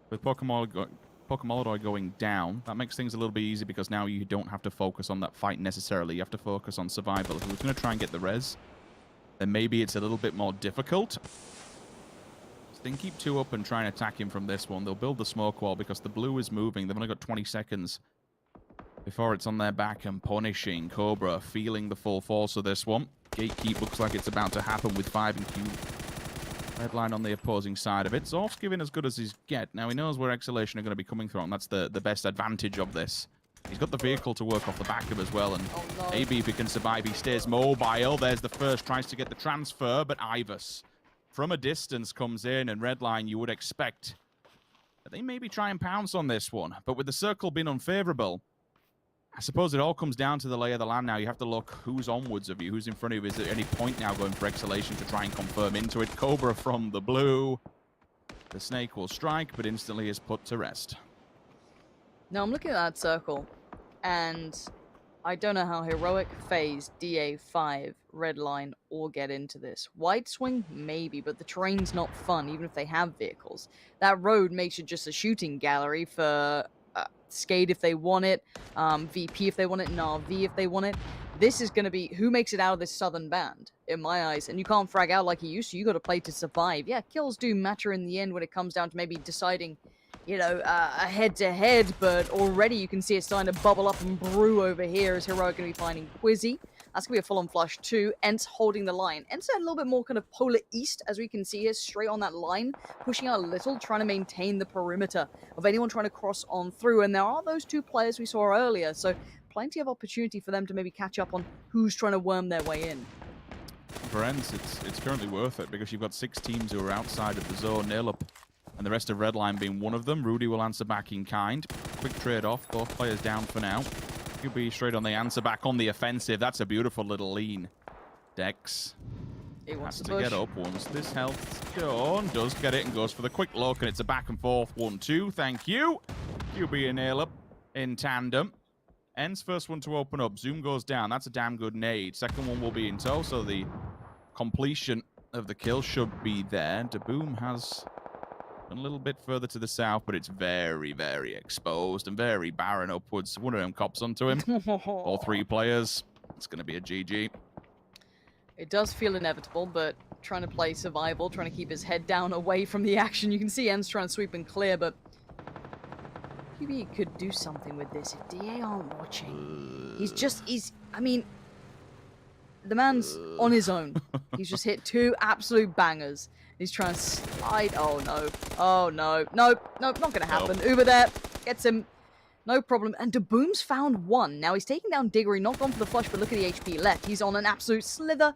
With Pokemolodoy going down, that makes things a little bit easy because now you don't have to focus on that fight necessarily. You have to focus on survival. If he was going to try and get the res, then maybe it's a little bit more difficult. Then keep 2 up and try and attack him from this one. They'll build the smoke wall because the blue is moving. They've only got 20 seconds before it's on their back and punishing. Cobra feeling the full force of this one. Gatekeep looks like it's about to happen with 5 and Q. Red line on the opposing side of it. Zorf's giving as good as he's get. Now he knows where Exhalation are going to be coming from. That's the best advantage of this. He's got the vehicle to work off the back of as well, and maybe if he can survive, he stays mobile. There's the first, tries to get the transfer, but Ivus from a distance comes in, and Redline, you would expect that they maybe try and pounce on this one. But with the circle being unfavorable, I suppose it all comes down to the lay of the land now. You have to look who's onwards of you, who's in front of you. Is there any point now going for Exhalation to try and confirm into it? Cobra from the blue. The snake will strike, but instantly is put to rest. Now I'm looking at that circle, and I don't know how Heroic, FaZe, DA5, Redline all get into this. Wide swing, maybe, but the terrain's not fun, even if they have vehicles. That road makes it just a shooting gallery for Skate if they want it, VP if they want it, Na'Vi if they want it. this is going to be who makes it out of this southern band, in my eyes. And you can't frag out like you used to. You got to play to survive. Yeah, kills do matter in the end when it comes down to maybe deciding, you know, a head-to-head, but already you can see it starting to bubble up and brew over here as Heroic going to be finding Quizzy. That's going to be a full-on flush too. Ents holding the line. Ents a little bit more kind of polar east, as we can see here, straight on that line, pushing out a little, trying to maintain the perimeter of anyone trying to cross on through. And there are those two players we saw earlier, so plenty of opportunity for them to maybe catch up on who's trying to worm their way in. For Ents, it's currently worth it because you've got 6 teams who are outside of the zone, nail up, and the rest of Redline being one of them. Rudy will answer back in kind. Quick trade off, both players down for now. He'll be straight on the answer back on the offensive. That's a beautiful little lean. Dex has to get up once this health's gone. Does get it and goes for the quick look, and it's a back and forth 1-2. Thank you. QB and nail up in tandem. Ends first one to open up. Zoom goes down. That's a damn good nade. Second one will be in tow, so the completion of the kill should be there. Daboom has a little bit further to the south, but it's very, very exposed and very barren upwards. One of them cops onto him. All 3 players. It's going to be a GG. It does feel inevitable, but trying to play survival, trying to keep his head down away from the action. You can see Ends trying to sweep and clear, but QB could do something with this if DA aren't watching. I mean, the man's on his own. He's just hit 2 absolute bangers. He's trying to slide. Oh, no. Oh, no. Nope. Nope, not going to happen. Uber there. Gets him. No problem. And Daboom's found 1. Now, he's taking down Diggory. Not gone for the flush, but look at the HP left. He's on an absolute slither.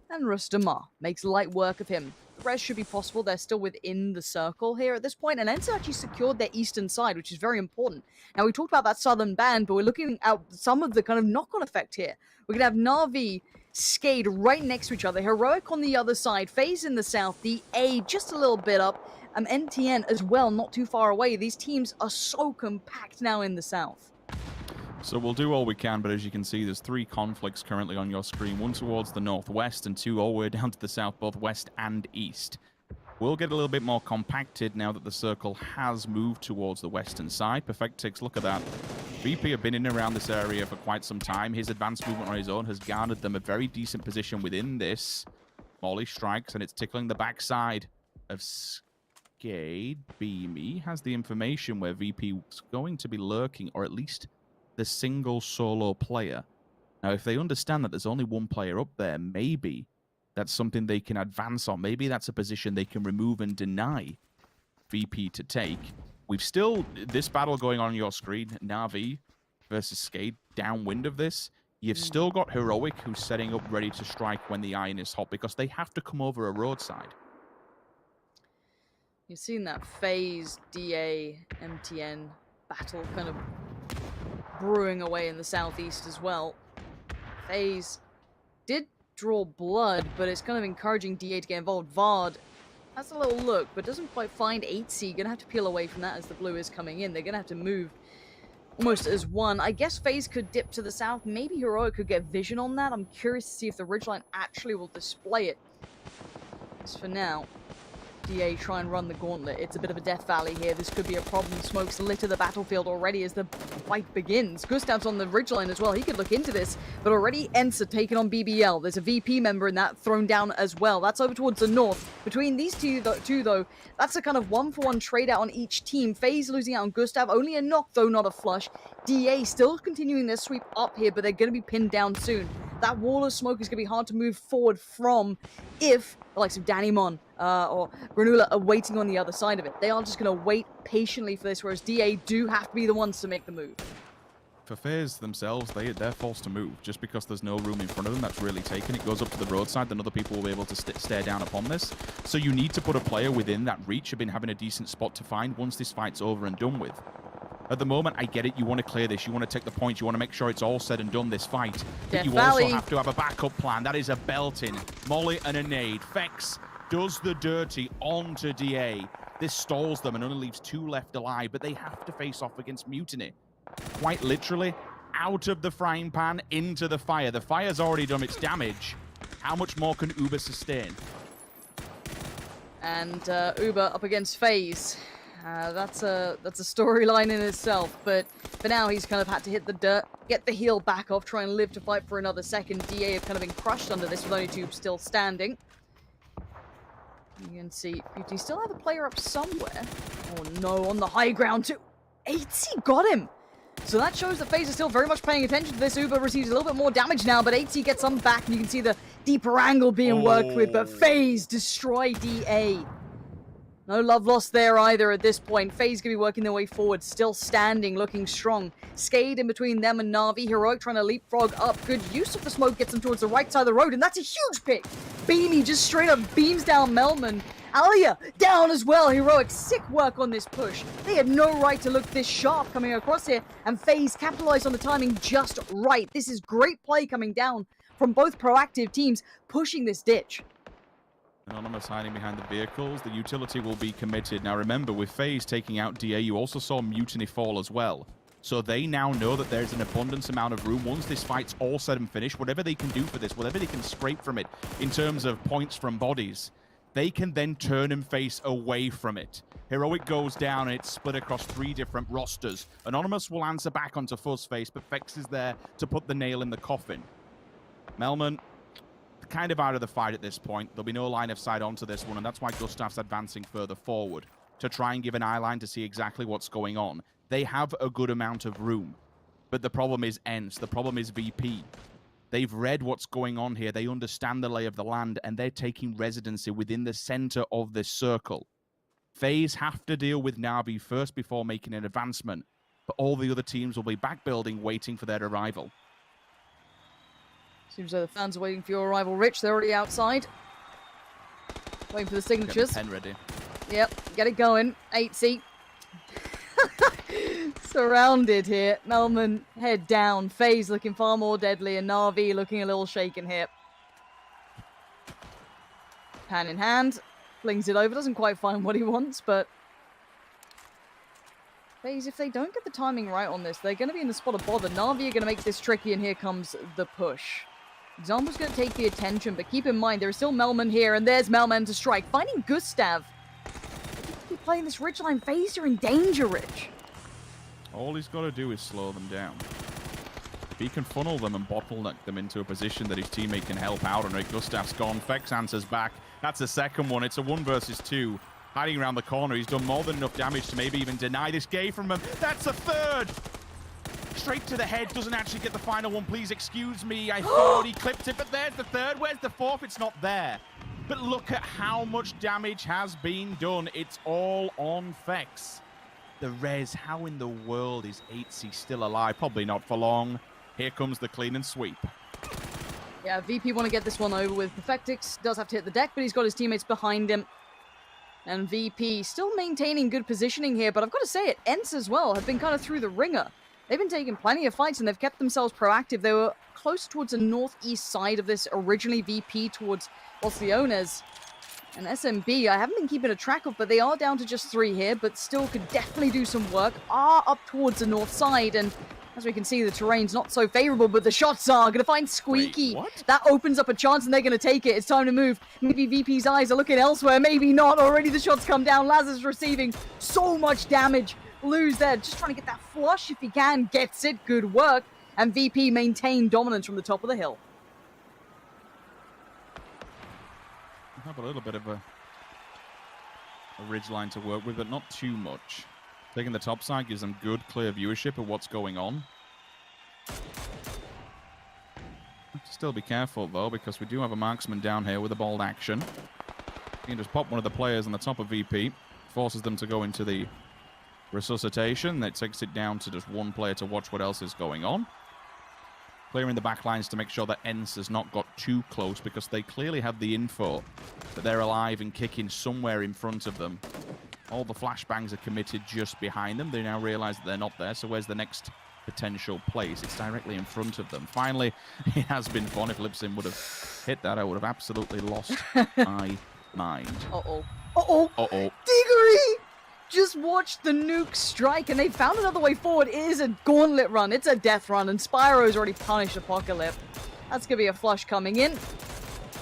And Rustamar makes light work of him. The rest should be possible. They're still within the circle here at this point. And Ents actually secured their eastern side, which is very important. Now, we talked about that southern band, but we're looking at some of the kind of knock-on effect here. We're going to have Na'Vi, Skade right next to each other. Heroic on the other side. FaZe in the south. The A just a little bit up. NTN as well, not too far away. These teams are so compact now in the south. So we'll do all we can, but as you can see, there's 3 conflicts currently on your screen. 1 towards the northwest and 2 all the way down to the south, both west and east. We'll get a little bit more compacted now that the circle has moved towards the western side. Perfectix, look at that. VP have been in and around this area for quite some time. His advanced movement on his own has garnered them a very decent position within this. Molly strikes, and it's tickling the backside of Skade. Beamy has the information where VP is going to be lurking, or at least the single solo player. Now, if they understand that there's only 1 player up there, maybe that's something they can advance on. Maybe that's a position they can remove and deny VP to take. We've still, this battle going on your screen, Na'Vi versus Skade, downwind of this. You've still got Heroic who's setting up ready to strike when the iron is hot because they have to come over a roadside. You've seen that FaZe, DA, MTN battle kind of brewing away in the southeast as well. FaZe did draw blood, but it's kind of encouraging DA to get involved. Vard has a little look, but doesn't quite find 8C. Gonna have to peel away from that as the blue is coming in. They're gonna have to move almost as one. I guess FaZe could dip to the south. Maybe Heroic could get vision on that. I'm curious to see if the ridgeline actually will display it. As for now, DA try and run the gauntlet. It's a bit of a death valley here. This could be a problem. Smokes litter the battlefield already as the fight begins. Gustav's on the ridgeline as well. He could look into this, but already Ents are taking on BBL. There's a VP member in that thrown down as well. That's over towards the north. Between these two though, that's a kind of 1-for-1 trade out on each team. FaZe losing out on Gustav. Only a knock though, not a flush. DA still continuing their sweep up here, but they're going to be pinned down soon. That wall of smoke is going to be hard to move forward from if the likes of Danny Mon or Granula are waiting on the other side of it. They are just going to wait patiently for this, whereas DA do have to be the ones to make the move. For FaZe themselves, they're forced to move just because there's no room in front of them that's really taken. It goes up to the roadside, then other people will be able to stare down upon this. So you need to put a player within that reach of been having a decent spot to find once this fight's over and done with. At the moment, I get it. You want to clear this. You want to take the point. You want to make sure it's all said and done, this fight. But you also have to have a backup plan. That is a belting. Molly and a nade. Fex does the dirty onto DA. This stalls them and only leaves 2 left alive, but they have to face off against Mutiny. Quite literally, out of the frying pan, into the fire. The fire's already done its damage. How much more can Uber sustain? And Uber up against FaZe. That's a storyline in itself, but for now he's kind of had to hit the dirt get the heal back off, try and live to fight for another second. DA have kind of been crushed under this with only 2 still standing. You can see, do you still have a player up somewhere? Oh no, on the high ground too. 8C got him! So that shows that FaZe is still very much paying attention to this. Uber receives a little bit more damage now, but 8C gets some back, and you can see the deeper angle being worked with, but FaZe destroy DA. No love lost there either at this point. FaZe gonna be working their way forward, still standing, looking strong. Skade in between them and Na'Vi. Heroic trying to leapfrog up. Good use of the smoke gets them towards the right side of the road, and that's a huge pick. Beanie just straight up beams down Melman. Alia down as well. Heroic, sick work on this push. They had no right to look this sharp coming across here, and FaZe capitalized on the timing just right. This is great play coming down from both proactive teams pushing this ditch. Anonymous hiding behind the vehicles. The utility will be committed. Now remember, with FaZe taking out DA, you also saw Mutiny fall as well. So they now know that there's an abundance amount of room. Once this fight's all said and finished, whatever they can do for this, whatever they can scrape from it in terms of points from bodies, they can then turn and face away from it. Heroic goes down and it's split across 3 different rosters. Anonymous will answer back onto Fuzzface, but Fex is there to put the nail in the coffin. Melman kind of out of the fight at this point. There'll be no line of sight onto this one, and that's why Gustav's advancing further forward to try and give an eye line to see exactly what's going on. They have a good amount of room, but the problem is ENCE. The problem is VP. They've read what's going on here. They understand the lay of the land, and they're taking residency within the center of this circle. FaZe have to deal with Na'Vi first before making an advancement, but all the other teams will be back building, waiting for their arrival. Seems like the fans are waiting for your arrival, Rich. They're already outside. Waiting for the signatures. Get the pen ready. Yep, get it going. 8C. Surrounded here. Melman head down. FaZe looking far more deadly, and Na'Vi looking a little shaken here. Pan in hand. Flings it over. Doesn't quite find what he wants, but FaZe, if they don't get the timing right on this, they're going to be in the spot of bother. Na'Vi are going to make this tricky, and here comes the push. Example's going to take the attention, but keep in mind, there is still Melman here, and there's Melman to strike. Finding Gustav. Keep playing this ridgeline. FaZe are in danger, Rich. All he's got to do is slow them down. If he can funnel them and bottleneck them into a position that his teammate can help out on it, Gustav's gone. Fex answers back. That's the second one. It's a 1 versus 2. Hiding around the corner. He's done more than enough damage to maybe even deny this gay from him. That's a third! Straight to the head. Doesn't actually get the final one. Please excuse me. I thought he clipped it, but there's the third. Where's the fourth? It's not there. But look at how much damage has been done. It's all on Fex. The res. How in the world is 8C still alive? Probably not for long. Here comes the clean and sweep. Yeah, VP want to get this one over with. Perfectix does have to hit the deck, but he's got his teammates behind him. And VP still maintaining good positioning here, but I've got to say it, ENCE as well have been kind of through the ringer. They've been taking plenty of fights, and they've kept themselves proactive. They were close towards the northeast side of this, originally VP towards Los Leones. And SMB, I haven't been keeping a track of, but they are down to just 3 here, but still could definitely do some work. Are up towards the north side, and as we can see, the terrain's not so favorable, but the shots are going to find Squeaky. Wait, what? That opens up a chance, and they're going to take it. It's time to move. Maybe VP's eyes are looking elsewhere. Maybe not. Already the shots come down. Lazarus receiving so much damage. Lose there. Just trying to get that flush if he can. Gets it. Good work. And VP maintain dominance from the top of the hill. Have a little bit of a ridge line to work with, but not too much. Taking the top side gives them good, clear viewership of what's going on. Have to still be careful, though, because we do have a marksman down here with a bold action. You can just pop one of the players on the top of VP. Forces them to go into the resuscitation. That takes it down to just 1 player to watch what else is going on. Clearing the back lines to make sure that ENCE has not got too close, because they clearly have the info that they're alive and kicking somewhere in front of them. All the flashbangs are committed just behind them. They now realize that they're not there, so where's the next potential place? It's directly in front of them. Finally, it has been fun. If Lipsin would have hit that, I would have absolutely lost my mind. Uh-oh. Uh-oh. Uh-oh. Diggory! Just watch the nuke strike, and they found another way forward. It is a gauntlet run. It's a death run, and Spyro's already punished Apocalypse. That's going to be a flush coming in.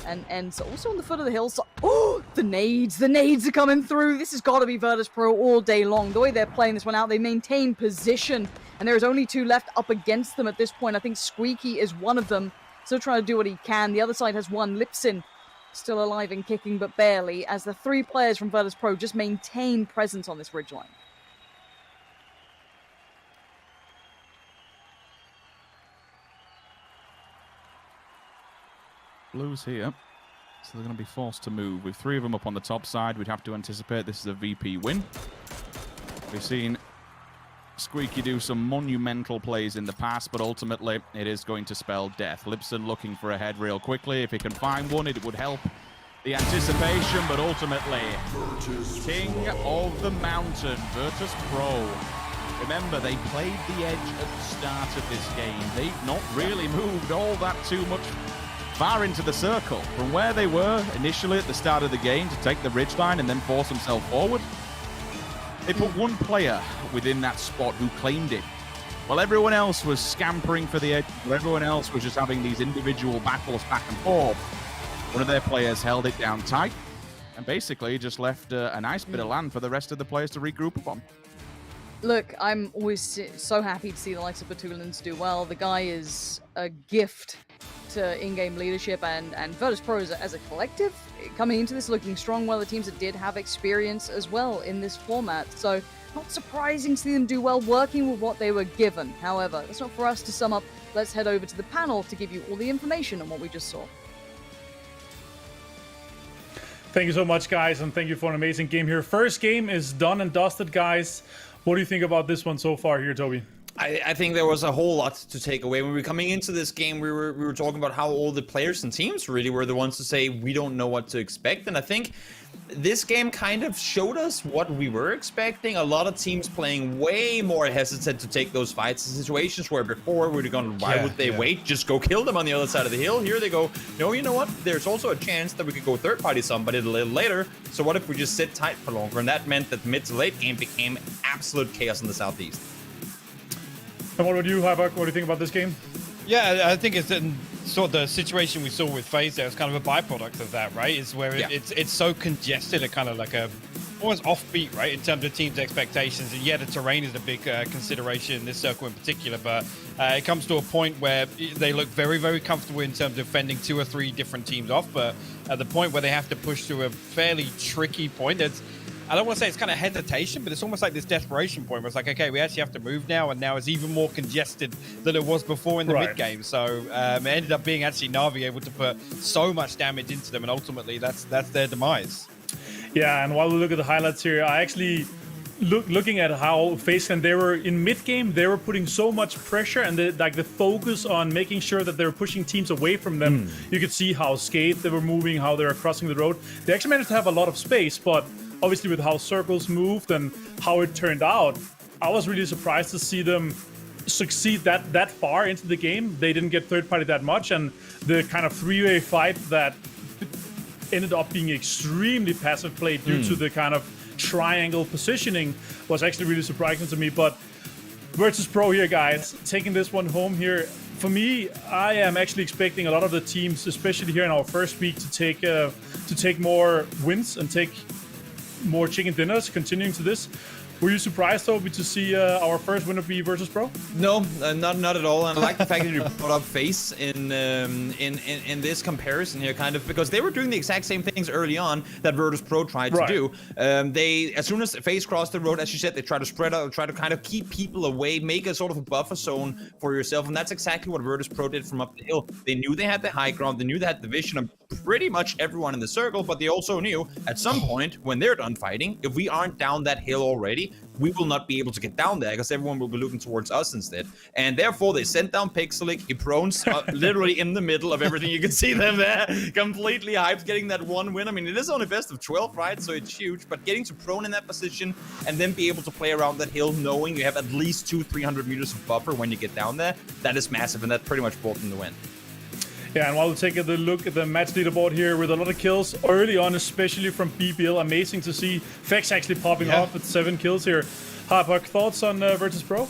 And so also on the foot of the hill. So, oh, the nades are coming through. This has got to be Virtus Pro all day long. The way they're playing this one out, they maintain position. and there's only 2 left up against them at this point. I think Squeaky is one of them, still trying to do what he can. The other side has 1, Lipsin, still alive and kicking, but barely, as the 3 players from Virtus Pro just maintain presence on this ridgeline. Blues here, so they're going to be forced to move. With 3 of them up on the top side, we'd have to anticipate this is a VP win. We've seen Squeaky do some monumental plays in the past, but ultimately it is going to spell death. Lipson looking for a head real quickly. If he can find one, it would help the anticipation, but ultimately, King of the Mountain, Virtus Pro. Remember, they played the edge at the start of this game. They've not really moved all that too much far into the circle from where they were initially at the start of the game to take the ridgeline and then force themselves forward. They put 1 player within that spot who claimed it, while everyone else was scampering for the edge, while everyone else was just having these individual battles back and forth. One of their players held it down tight and basically just left a nice bit of land for the rest of the players to regroup upon. Look, I'm always so happy to see the likes of Batulins do well. The guy is a gift to in-game leadership, and Virtus Pro as a collective, coming into this looking strong, while the teams that did have experience as well in this format. So not surprising to see them do well working with what they were given. However, that's not for us to sum up. Let's head over to the panel to give you all the information on what we just saw. Thank you so much, guys, and thank you for an amazing game here. First game is done and dusted, guys. What do you think about this one so far here, Toby? I think there was a whole lot to take away. When we were coming into this game, we were talking about how all the players and teams really were the ones to say we don't know what to expect. And I think this game kind of showed us what we were expecting. A lot of teams playing way more hesitant to take those fights in situations where before we'd have gone, why would they wait? Just go kill them on the other side of the hill. Here they go, no, you know what? There's also a chance that we could go third party somebody a little later. So what if we just sit tight for longer? And that meant that the mid to late game became absolute chaos in the Southeast. And what about you, Hybuk? What do you think about this game? Yeah, I think it's sort of the situation we saw with FaZe there. It's kind of a byproduct of that, right? It's where it's so congested, a kind of like a almost offbeat, right, in terms of teams' expectations. And yeah, the terrain is a big consideration in this circle in particular, but it comes to a point where they look very, very comfortable in terms of fending 2 or 3 different teams off. But at the point where they have to push through a fairly tricky point, I don't want to say it's kind of hesitation, but it's almost like this desperation point where it's like, okay, we actually have to move now, and now it's even more congested than it was before in the mid-game. So it ended up being actually Na'Vi able to put so much damage into them, and ultimately that's their demise. Yeah, and while we look at the highlights here, I actually looking at how FaZe, and they were in mid-game, they were putting so much pressure, and the focus on making sure that they were pushing teams away from them. You could see how Skate they were moving, how they were crossing the road. They actually managed to have a lot of space, but obviously with how circles moved and how it turned out, I was really surprised to see them succeed that far into the game. They didn't get third party that much, and the kind of 3-way fight that ended up being extremely passive play due to the kind of triangle positioning was actually really surprising to me. But Virtus Pro here, guys, taking this one home here. For me, I am actually expecting a lot of the teams, especially here in our first week, to take more wins and take more chicken dinners continuing to this. Were you surprised, Toby, to see our first winner be Virtus Pro? No, not at all. And I like the fact that you brought up FaZe in this comparison here, kind of, because they were doing the exact same things early on that Virtus Pro tried to do. They, as soon as FaZe crossed the road, as you said, they try to spread out, try to kind of keep people away, make a sort of a buffer zone for yourself, and that's exactly what Virtus Pro did from up the hill. They knew they had the high ground, they knew they had the vision of pretty much everyone in the circle, but they also knew at some point when they're done fighting, if we aren't down that hill already, we will not be able to get down there because everyone will be looking towards us instead. And therefore, they sent down Pixelic. He prones literally in the middle of everything. You can see them there, completely hyped, getting that one win. I mean, it is only best of 12, right? So it's huge. But getting to prone in that position and then be able to play around that hill, knowing you have at least 200-300 meters of buffer when you get down there, that is massive. And that pretty much brought them the win. Yeah, and while we take a look at the match leaderboard here with a lot of kills early on, especially from BBL, amazing to see Fex actually popping off with 7 kills here. Hybuk, thoughts on Virtus Pro?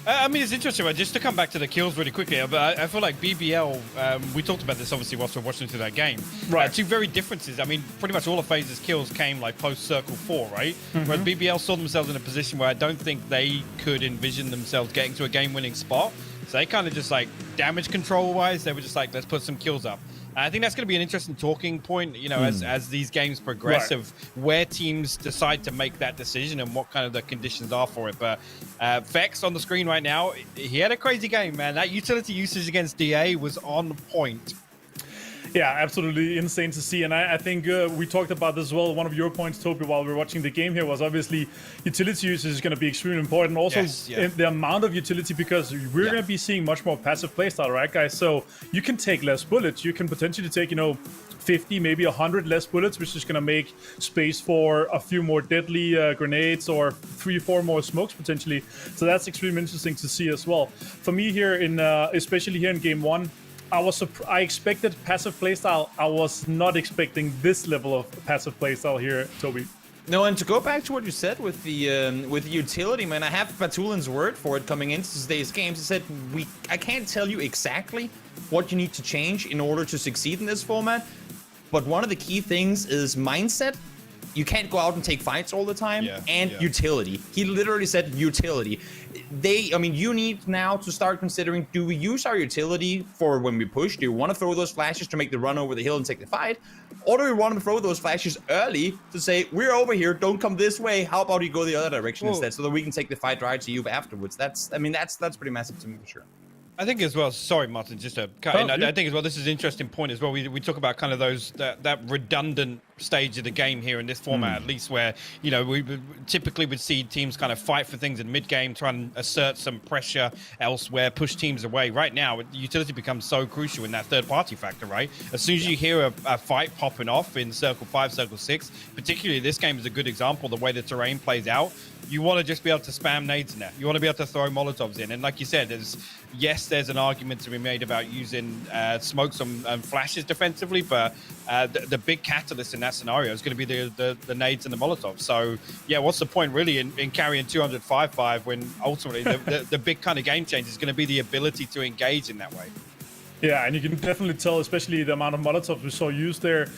I mean, it's interesting, right? Just to come back to the kills really quickly, but I feel like BBL, we talked about this obviously whilst we're watching through that game. Right. Two very differences. I mean, pretty much all of FaZe's kills came like post Circle 4, right? Whereas BBL saw themselves in a position where I don't think they could envision themselves getting to a game-winning spot. So they kind of just like damage control-wise, they were just like, let's put some kills up. I think that's going to be an interesting talking point, you know, as these games progress, of where teams decide to make that decision and what kind of the conditions are for it. But Vex on the screen right now, he had a crazy game, man. That utility usage against DA was on point. Yeah, absolutely insane to see. And I think we talked about this as well. One of your points, Toby, while we were watching the game here was obviously utility usage is going to be extremely important. Also, the amount of utility, because we're going to be seeing much more passive playstyle, right, guys? So you can take less bullets. You can potentially take, 50, maybe 100 less bullets, which is going to make space for a few more deadly grenades or 3-4 more smokes potentially. So that's extremely interesting to see as well. For me here, especially here in game one, I expected passive playstyle. I was not expecting this level of passive playstyle here, Toby. No, and to go back to what you said with the utility, man, I have Batulin's word for it coming into today's games. He said, I can't tell you exactly what you need to change in order to succeed in this format, but one of the key things is mindset. You can't go out and take fights all the time, utility. He literally said utility. You need now to start considering, do we use our utility for when we push? Do you want to throw those flashes to make the run over the hill and take the fight? Or do we want to throw those flashes early to say, we're over here, don't come this way, how about you go the other direction instead, so that we can take the fight right to you afterwards? That's pretty massive to me for sure. I think as well, sorry, Martin, just to cut in. I think as well, this is an interesting point as well. We talk about kind of that redundant stage of the game here in this format, at least, where, we typically would see teams kind of fight for things in mid-game, try and assert some pressure elsewhere, push teams away. Right now, utility becomes so crucial in that third-party factor, right? As soon as you hear a fight popping off in Circle 5, Circle 6, particularly this game is a good example, the way the terrain plays out, you want to just be able to spam nades in there. You want to be able to throw Molotovs in. And like you said, there's an argument to be made about using smokes and flashes defensively, but the big catalyst in that scenario is going to be the nades and the Molotovs. So, yeah, what's the point really in carrying 205-5 when ultimately the big kind of game change is going to be the ability to engage in that way? Yeah, and you can definitely tell, especially the amount of Molotovs we saw used there.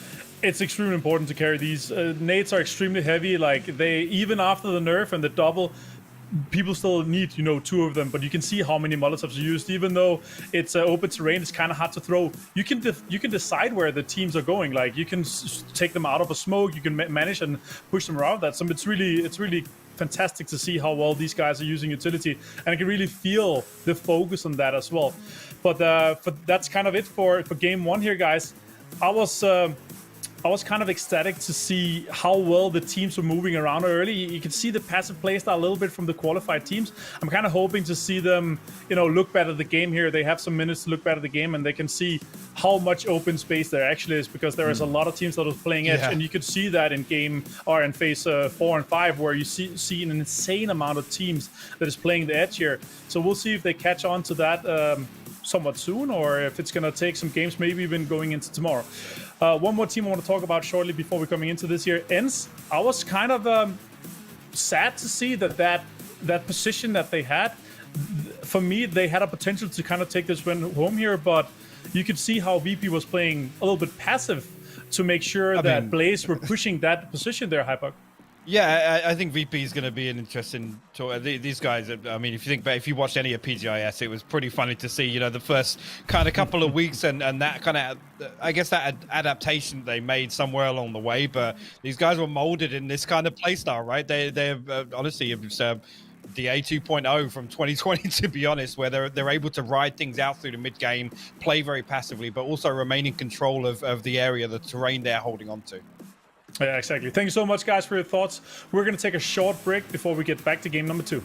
It's extremely important to carry these. Nades are extremely heavy. Like, even after the nerf and the double, people still need, 2 of them, but you can see how many Molotovs are used. Even though it's open terrain, it's kind of hard to throw. You can decide where the teams are going. Like, you can take them out of a smoke. You can manage and push them around that. So it's really fantastic to see how well these guys are using utility, and I can really feel the focus on that as well. But that's kind of it for game one here, guys. I was kind of ecstatic to see how well the teams were moving around early. You can see the passive playstyle a little bit from the qualified teams. I'm kind of hoping to see them, look better at the game here. They have some minutes to look better at the game, and they can see how much open space there actually is, because there is a lot of teams that are playing edge, and you could see that in phase 4 and 5, where you see an insane amount of teams that is playing the edge here. So we'll see if they catch on to that somewhat soon, or if it's going to take some games, maybe even going into tomorrow. One more team I want to talk about shortly before we're coming into this here. ENCE. I was kind of sad to see that position that they had. For me, they had a potential to kind of take this win home here, but you could see how VP was playing a little bit passive to make sure that Blaze were pushing that position there, Hypok. Yeah, I think VP is going to be an interesting tour. These guys, I mean, if you watched any of PGIS, it was pretty funny to see, the first kind of couple of weeks and that kind of, I guess, that adaptation they made somewhere along the way. But these guys were molded in this kind of playstyle, right? They're honestly, it's the A 2.0 from 2020, to be honest, where they're able to ride things out through the mid game, play very passively, but also remain in control of the area, the terrain they're holding on to. Yeah, exactly. Thank you so much, guys, for your thoughts. We're going to take a short break before we get back to game number 2.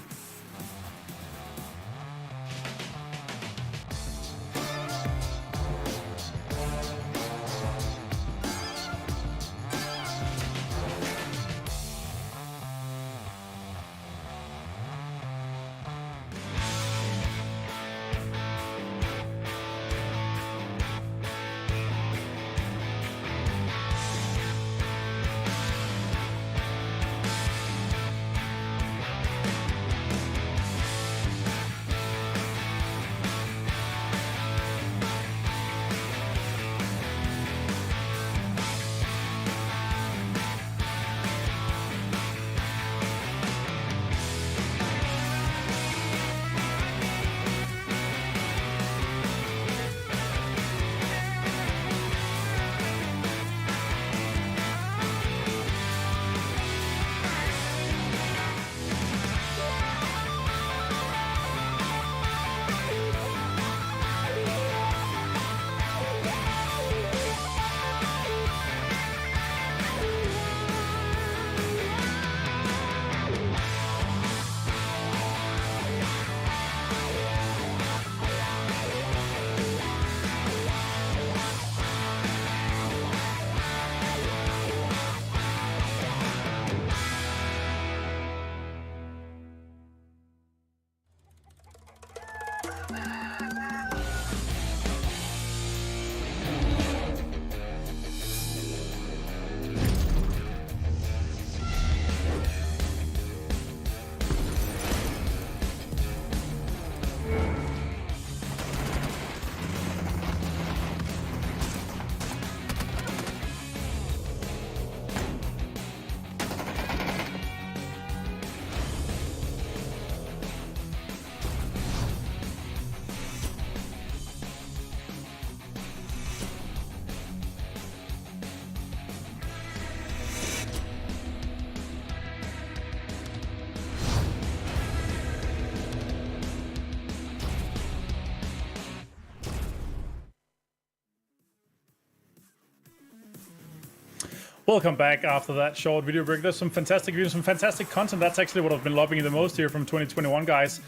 Welcome back after that short video break. There's some fantastic videos, some fantastic content. That's actually what I've been loving the most here from 2021, guys.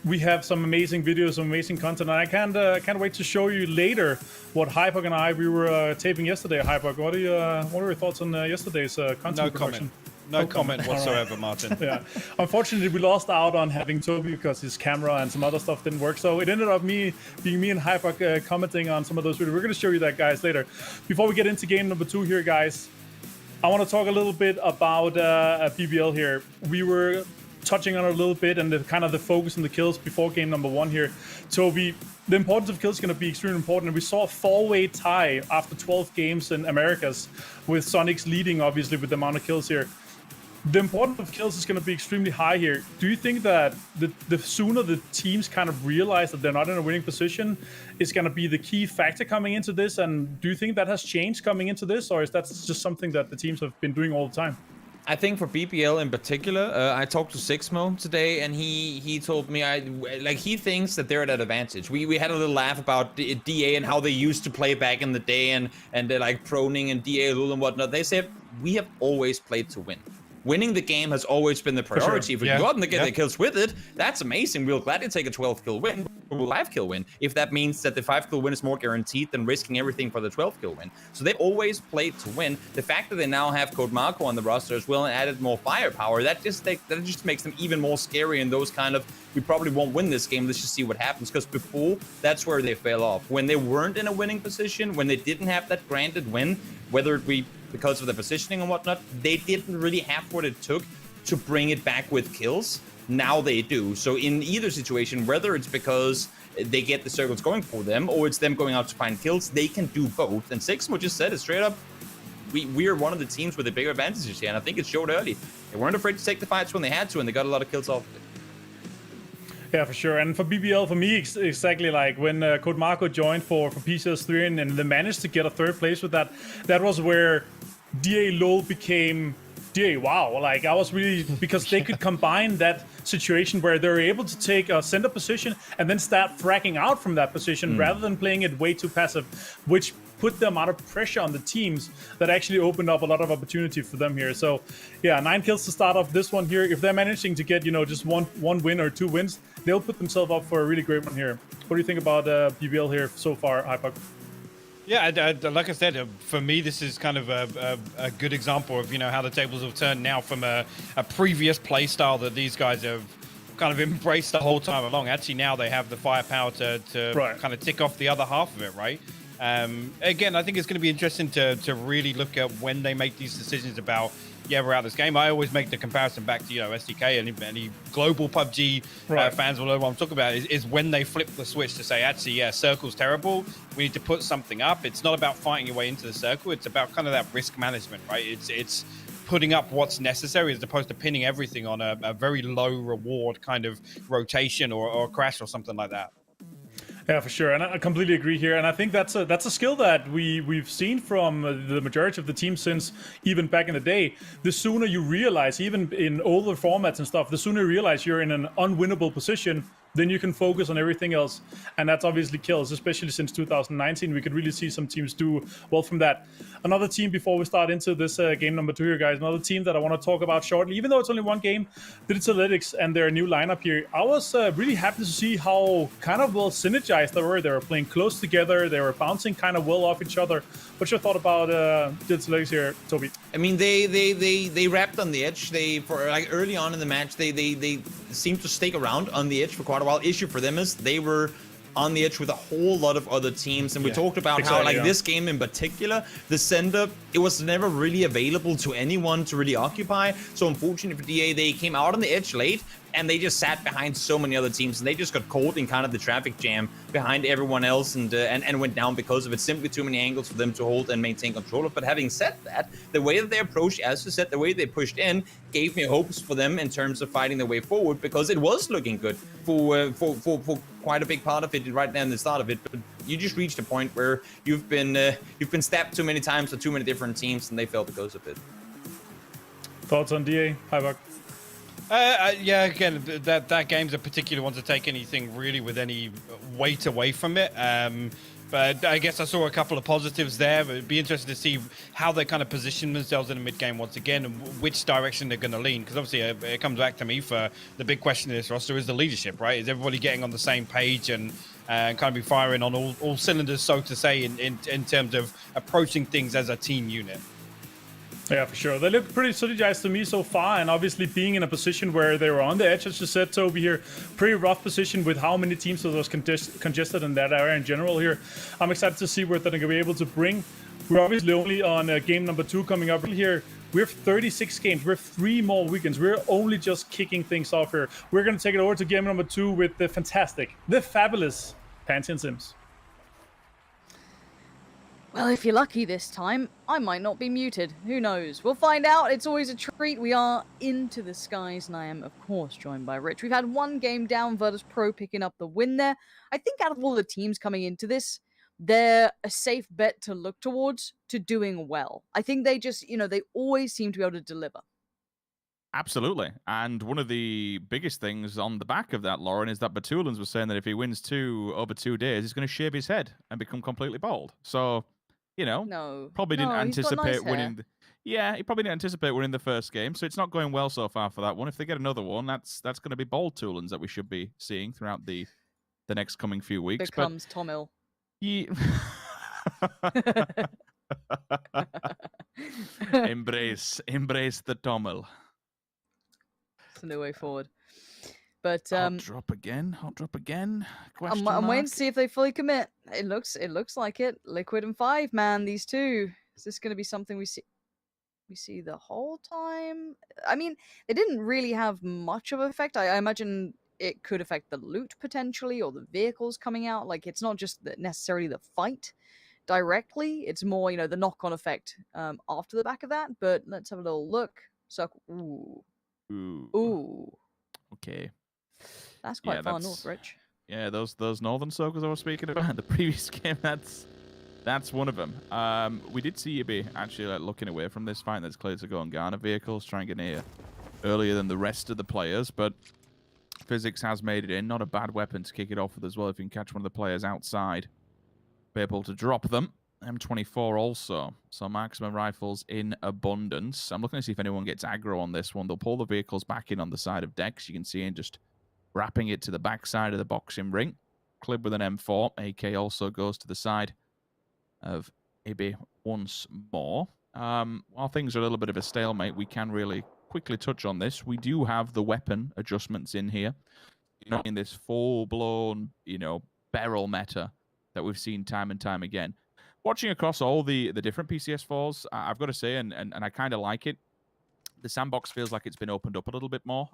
We have some amazing videos, some amazing content, and I can't wait to show you later what Hypok and I, we were taping yesterday. Hypok, what are your thoughts on yesterday's content production? No comment whatsoever, Martin. Yeah. Unfortunately, we lost out on having Toby because his camera and some other stuff didn't work. So it ended up being me and Hypok commenting on some of those videos. We're going to show you that, guys, later. Before we get into game number 2 here, guys, I want to talk a little bit about BBL here. We were touching on it a little bit and the kind of the focus on the kills before game number 1 here. Toby, the importance of kills is going to be extremely important. And we saw a 4-way tie after 12 games in Americas with Sonics leading, obviously, with the amount of kills here. The importance of kills is going to be extremely high here. Do you think that the sooner the teams kind of realize that they're not in a winning position is going to be the key factor coming into this? And do you think that has changed coming into this, or is that just something that the teams have been doing all the time? I think for BPL in particular, I talked to Sixmo today, and he told me he thinks that they're at an advantage. We had a little laugh about DA and how they used to play back in the day, and they're like proning and DA Lul and whatnot. They said we have always played to win. Winning the game has always been the priority. If we go out and get the kills with it, that's amazing. We'll gladly take a 12-kill win or a 5-kill win if that means that the 5-kill win is more guaranteed than risking everything for the 12-kill win. So they always played to win. The fact that they now have Code Marco on the roster as well and added more firepower, that just makes them even more scary and those kind of, we probably won't win this game, let's just see what happens. Because before, that's where they fell off. When they weren't in a winning position, when they didn't have that granted win, whether it be because of the positioning and whatnot, they didn't really have what it took to bring it back with kills. Now they do. So in either situation, whether it's because they get the circles going for them or it's them going out to find kills, they can do both. And Sixmo just said it straight up. We are one of the teams with the bigger advantages here, and I think it showed early. They weren't afraid to take the fights when they had to, and they got a lot of kills off of it. Yeah, for sure. And for BBL, for me, exactly like when Code Marco joined for PCS4 and they managed to get a 3rd place with that, that was where DA LOL became DA WoW. Like, I was really, because they could combine that situation where they're able to take a center position and then start fracking out from that position rather than playing it way too passive, which put them out of pressure on the teams that actually opened up a lot of opportunity for them here. So yeah, 9 kills to start off this one here. If they're managing to get, just one win or 2 wins, they'll put themselves up for a really great one here. What do you think about BBL here so far, Hypok? Yeah, like I said, for me, this is kind of a good example of, how the tables have turned now from a previous play style that these guys have kind of embraced the whole time along. Actually, now they have the firepower to kind of tick off the other half of it, right? Again, I think it's going to be interesting to really look at when they make these decisions about, we're out of this game. I always make the comparison back to, SDK and any global PUBG fans will know what I'm talking about is when they flip the switch to say, actually, circle's terrible. We need to put something up. It's not about fighting your way into the circle. It's about kind of that risk management, right? It's putting up what's necessary as opposed to pinning everything on a very low reward kind of rotation or crash or something like that. Yeah, for sure, and I completely agree here. And I think that's a skill that we've seen from the majority of the teams since even back in the day. The sooner you realize, even in older formats and stuff, the sooner you realize you're in an unwinnable position, then you can focus on everything else. And that's obviously kills, especially since 2019. We could really see some teams do well from that. Another team, before we start into this game number 2 here, guys, another team that I want to talk about shortly, even though it's only one game, Digitalytics and their new lineup here. I was really happy to see how kind of well synergized they were. They were playing close together. They were bouncing kind of well off each other. What's your thought about Digitalytics here, Toby? I mean, they wrapped on the edge. For early on in the match, they seemed to stick around on the edge for quite a while. Issue for them is they were on the edge with a whole lot of other teams, and we talked about how this game in particular, the center, it was never really available to anyone to really occupy. So unfortunately for DA, they came out on the edge late and they just sat behind so many other teams, and they just got caught in kind of the traffic jam behind everyone else and went down because of it. Simply too many angles for them to hold and maintain control of. But having said that, the way that they approached, as you said, the way they pushed in gave me hopes for them in terms of fighting their way forward, because it was looking good for quite a big part of it right now in the start of it. But you just reached a point where you've been stabbed too many times by too many different teams, and they fell because of it. Thoughts on DA, Hypok? Yeah, again, that game's a particular one to take anything really with any weight away from it. But I guess I saw a couple of positives there. It'd be interesting to see how they kind of position themselves in the mid game once again, and which direction they're going to lean. Because obviously, it comes back to me for the big question in this roster is the leadership, right? Is everybody getting on the same page and kind of be firing on all cylinders, so to say, in terms of approaching things as a team unit? Yeah, for sure. They look pretty synergized to me so far, and obviously being in a position where they were on the edge, as you said, Toby, here, pretty rough position with how many teams that was congested in that area in general here. I'm excited to see what they're going to be able to bring. We're obviously only on game number 2 coming up here. We have 36 games. We have 3 more weekends. We're only just kicking things off here. We're going to take it over to game number 2 with the fantastic, the fabulous Pantheon Sims. Well, if you're lucky this time, I might not be muted. Who knows? We'll find out. It's always a treat. We are into the skies, and I am, of course, joined by Rich. We've had one game down, Virtus Pro picking up the win there. I think out of all the teams coming into this, they're a safe bet to look towards to doing well. I think they just, they always seem to be able to deliver. Absolutely. And one of the biggest things on the back of that, Lauren, is that Batulans was saying that if he wins 2 over 2 days, he's going to shave his head and become completely bald. So, probably didn't anticipate winning. Yeah, he probably didn't anticipate winning the first game, so it's not going well so far for that one. If they get another one, that's going to be bald Tulans that we should be seeing throughout the next coming few weeks. Becomes Tom Hill. Yeah. embrace the Tommel. It's the new way forward. But hot drop again. I'm waiting to see if they fully commit. It looks like it. Liquid and 5, man. These two. Is this going to be something we see the whole time? I mean, it didn't really have much of an effect. I imagine it could affect the loot potentially, or the vehicles coming out. Like, it's not just necessarily the fight directly. It's more, the knock-on effect after the back of that. But let's have a little look. So, ooh. Okay. That's quite far north, Rich. Yeah, those northern circles I was speaking about in the previous game, that's one of them. We did see Ibi actually looking away from this fight. That's clear to go on Garner vehicles, trying to get near earlier than the rest of the players, but Physics has made it in. Not a bad weapon to kick it off with as well if you can catch one of the players outside. Be able to drop them. M24 also. So marksman rifles in abundance. I'm looking to see if anyone gets aggro on this one. They'll pull the vehicles back in on the side of decks. You can see him just wrapping it to the back side of the boxing ring. Clib with an M4. AK also goes to the side of Ibi once more. While things are a little bit of a stalemate, we can really quickly touch on this. We do have the weapon adjustments in here. In this full-blown, barrel meta that we've seen time and time again. Watching across all the different PCS4s, I've got to say, and I kind of like it, the sandbox feels like it's been opened up a little bit more.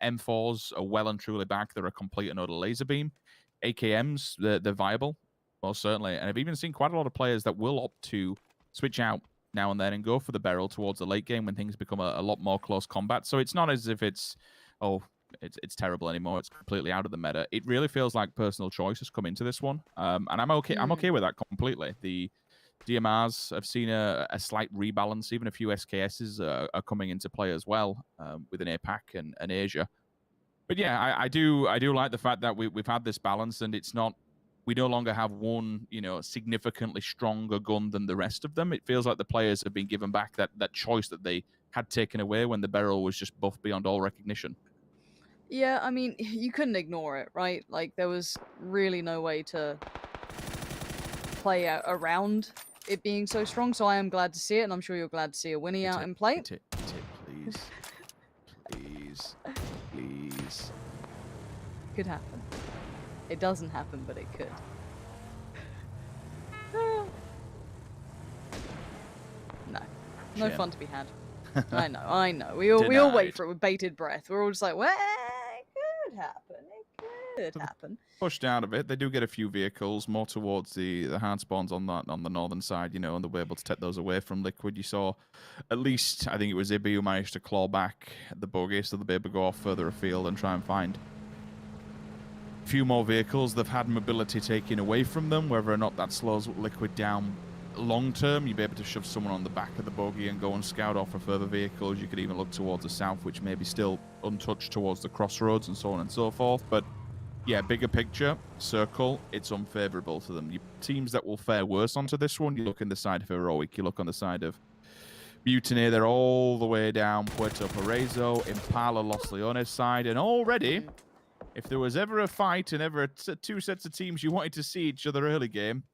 M4s are well and truly back. They're a complete and utter laser beam. AKMs, they're viable, most certainly. And I've even seen quite a lot of players that will opt to switch out now and then and go for the barrel towards the late game when things become a lot more close combat. So it's not as if it's terrible anymore. It's completely out of the meta. It really feels like personal choice has come into this one, and I'm okay. I'm okay with that completely. The DMRs have seen a slight rebalance. Even a few SKSs are coming into play as well, with an APAC and an Asia. But yeah, I do like the fact that we've had this balance, and it's not. We no longer have one, significantly stronger gun than the rest of them. It feels like the players have been given back that choice that they had taken away when the barrel was just buffed beyond all recognition. Yeah, I mean, you couldn't ignore it, right? Like, there was really no way to play around it being so strong, so I am glad to see it, and I'm sure you're glad to see a Winnie out in play. Please. Please. Could happen. It doesn't happen, but it could. No fun to be had. I know. We all wait for it with bated breath. We're all just like, well, it could happen. Pushed out of it. They do get a few vehicles more towards the hard spawns on the northern side, and they'll be able to take those away from Liquid. You saw, at least, I think it was Ibi who managed to claw back the buggy, so they'll be able to go off further afield and try and find a few more vehicles. They've had mobility taken away from them. Whether or not that slows Liquid down long term, you'll be able to shove someone on the back of the buggy and go and scout off for further vehicles. You could even look towards the south, which may be still untouched towards the crossroads and so on and so forth. But yeah, bigger picture, Circle, it's unfavorable to them. Teams that will fare worse onto this one, you look on the side of Heroic, you look on the side of Mutiny, they're all the way down Puerto Paraiso, Impala, Los Leones side, and already, if there was ever a fight and ever two sets of teams you wanted to see each other early game,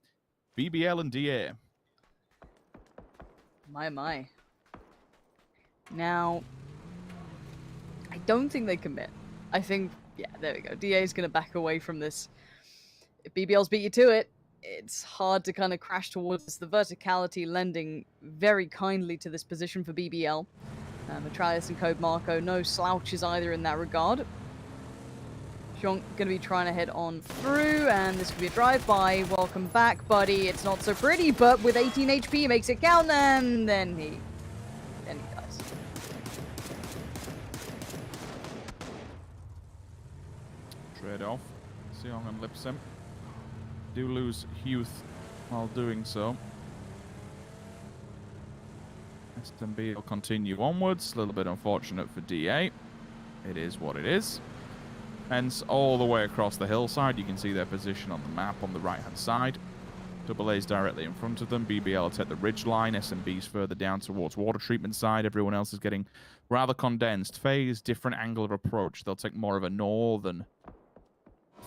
BBL and DA. My. Now, I don't think they commit. I think, yeah, there we go. DA is going to back away from this. If BBL's beat you to it, it's hard to kind of crash towards this. The verticality lending very kindly to this position for BBL. Metralius and Code Marco, no slouches either in that regard. Shonk going to be trying to head on through, and this could be a drive-by. Welcome back, buddy. It's not so pretty, but with 18 HP, he makes it count, and then he dies. Trade off. Seong and Lipsim do lose Youth while doing so. SMB will continue onwards. A little bit unfortunate for DA. It is what it is. Hence, all the way across the hillside, you can see their position on the map on the right-hand side. Double A's directly in front of them. BBL will take the ridge line. SMB's further down towards water treatment side. Everyone else is getting rather condensed. FaZe, different angle of approach. They'll take more of a northern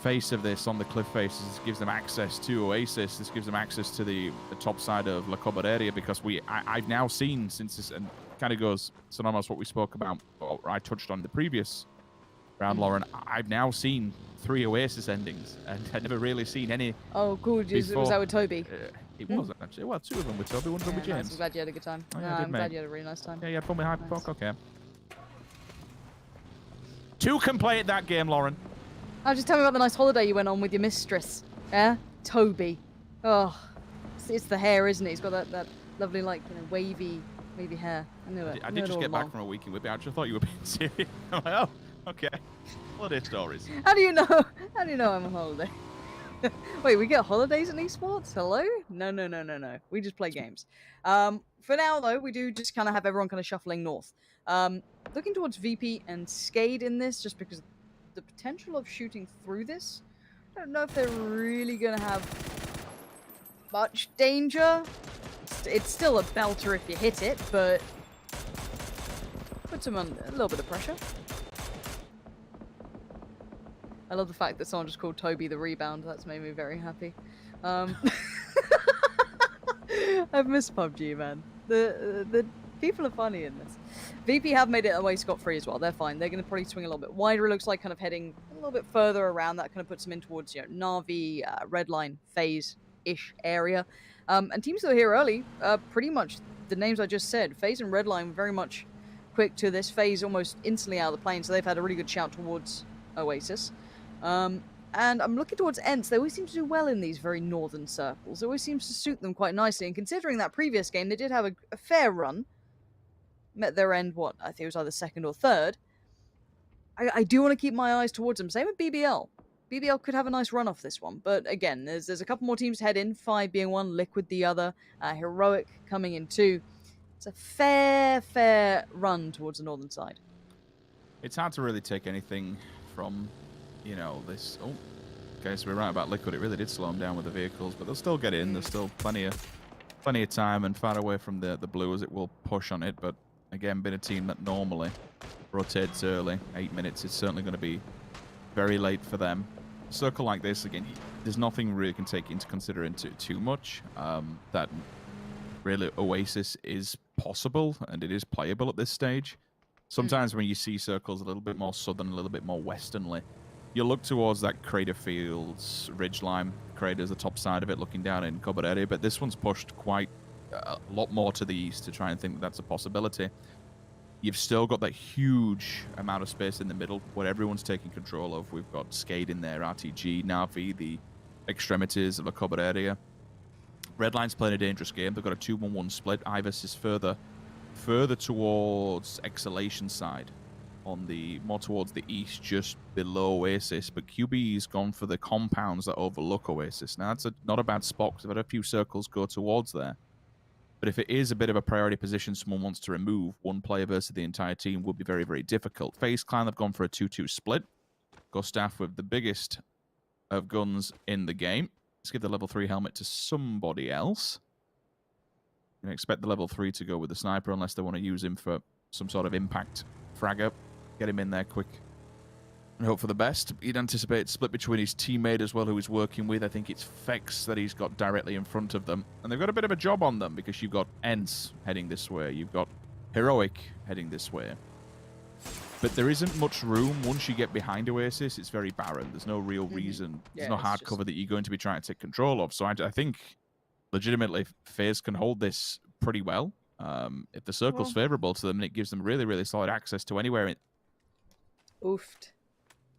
face of this on the cliff faces. This gives them access to Oasis. This gives them access to the top side of La Cobarreria, because I've now seen, since this, and kind of goes synonymous what we spoke about, or I touched on the previous round, Lauren. I've now seen 3 Oasis endings, and I'd never really seen any. Oh, cool. Was that with Toby? It wasn't, actually. Well, 2 of them with Toby, one of them with James. Nice. I'm glad you had a good time. Oh, No, yeah, I'm glad you had a really nice time. Yeah, put me high. Nice. Okay. 2 can play at that game, Lauren. Oh, just tell me about the nice holiday you went on with your mistress. Yeah? Toby. Oh, it's the hair, isn't it? He's got that lovely, like, wavy hair. I knew it. I did just get back from a week in Whitby. I just thought you were being serious. I'm like, oh, okay. Holiday stories. How do you know? How do you know I'm on holiday? Wait, we get holidays in esports? Hello? No. We just play games. For now, though, we do just kind of have everyone kind of shuffling north. Looking towards VP and Skade in this, just because the potential of shooting through this, I don't know if they're really going to have much danger. It's still a belter if you hit it, but puts them on a little bit of pressure. I love the fact that someone just called Toby the rebound. That's made me very happy. I've missed PUBG, man. The people are funny in this. VP have made it away scot-free as well. They're fine. They're going to probably swing a little bit wider, it looks like, kind of heading a little bit further around. That kind of puts them in towards, Na'Vi, Redline, FaZe-ish area. And teams that are here early, pretty much the names I just said. FaZe and Redline very much quick to this. FaZe almost instantly out of the plane, so they've had a really good shout towards Oasis. And I'm looking towards Ents. They always seem to do well in these very northern circles. It always seems to suit them quite nicely. And considering that previous game, they did have a fair run. Met their end, I think it was either 2nd or 3rd. I do want to keep my eyes towards them. Same with BBL. BBL could have a nice run off this one. But again, there's a couple more teams to head in. 5 being one, Liquid the other, Heroic coming in 2. It's a fair run towards the northern side. It's hard to really take anything from, this. Oh, okay, so we're right about Liquid. It really did slow them down with the vehicles, but they'll still get in. There's still plenty of time, and far away from the blue as it will push on it. But again, being a team that normally rotates early, 8 minutes, it's certainly going to be very late for them. A circle like this, again, there's nothing really can take into consideration too much. That really Oasis is possible, and it is playable at this stage. Sometimes when you see circles a little bit more southern, a little bit more westernly, you look towards that Crater Fields ridgeline. Crater's the top side of it, looking down in Cobarreria, but this one's pushed quite a lot more to the east to try and think that's a possibility. You've still got that huge amount of space in the middle where everyone's taking control of. We've got Skade in there, RTG, Na'Vi, the extremities of the Cobarreria. Redline's playing a dangerous game. They've got a 2-1-1 split. Ivers is further towards Exhalation side, more towards the east, just below Oasis. But QB's gone for the compounds that overlook Oasis. Now, that's not a bad spot, because I've had a few circles go towards there. But if it is a bit of a priority position someone wants to remove, one player versus the entire team would be very, very difficult. FaZe Clan have gone for a 2-2 split. Gustav with the biggest of guns in the game. Let's give the level 3 helmet to somebody else. You expect the level 3 to go with the sniper unless they want to use him for some sort of impact fragger. Get him in there quick and hope for the best. You'd anticipate split between his teammate as well, who he's working with. I think it's Fex that he's got directly in front of them. And they've got a bit of a job on them because you've got Ents heading this way. You've got Heroic heading this way. But there isn't much room. Once you get behind Oasis, it's very barren. There's no real reason. There's no hard cover that you're going to be trying to take control of. So I think, legitimately, FaZe can hold this pretty well. If the circle's favorable to them, and it gives them really, really solid access to anywhere. Oofed.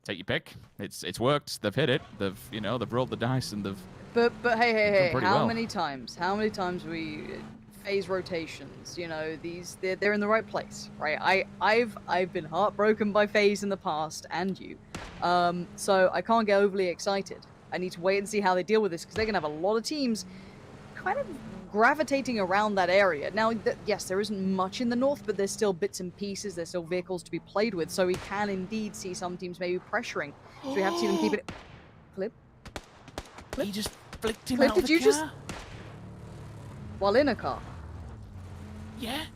Take your pick. It's worked. They've hit it. They've rolled the dice and they've. But hey, how well. many times? How many times we phase rotations? You know, they're in the right place, right? I've been heartbroken by FaZe in the past, and you. So I can't get overly excited. I need to wait and see how they deal with this because they're gonna have a lot of teams kind of gravitating around that area. Now, yes, there isn't much in the north, but there's still bits and pieces. There's still vehicles to be played with, so we can indeed see some teams maybe pressuring. So we have to see them keep it. Clip. He just flicked him Clip, out did of the you car. just while in a car? Yeah.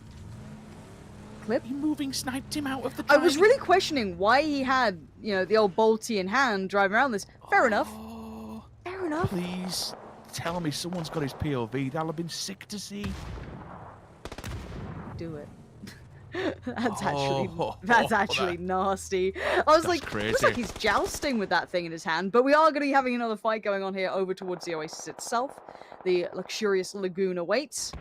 Clip. He moving sniped him out of the car. I was really questioning why he had, the old bolty in hand driving around this. Fair enough. Fair enough. Please tell me someone's got his POV. That'll have been sick to see. Do it. That's actually nasty. I was like, crazy. looks like he's jousting with that thing in his hand. But we are going to be having another fight going on here over towards the Oasis itself. The luxurious lagoon awaits.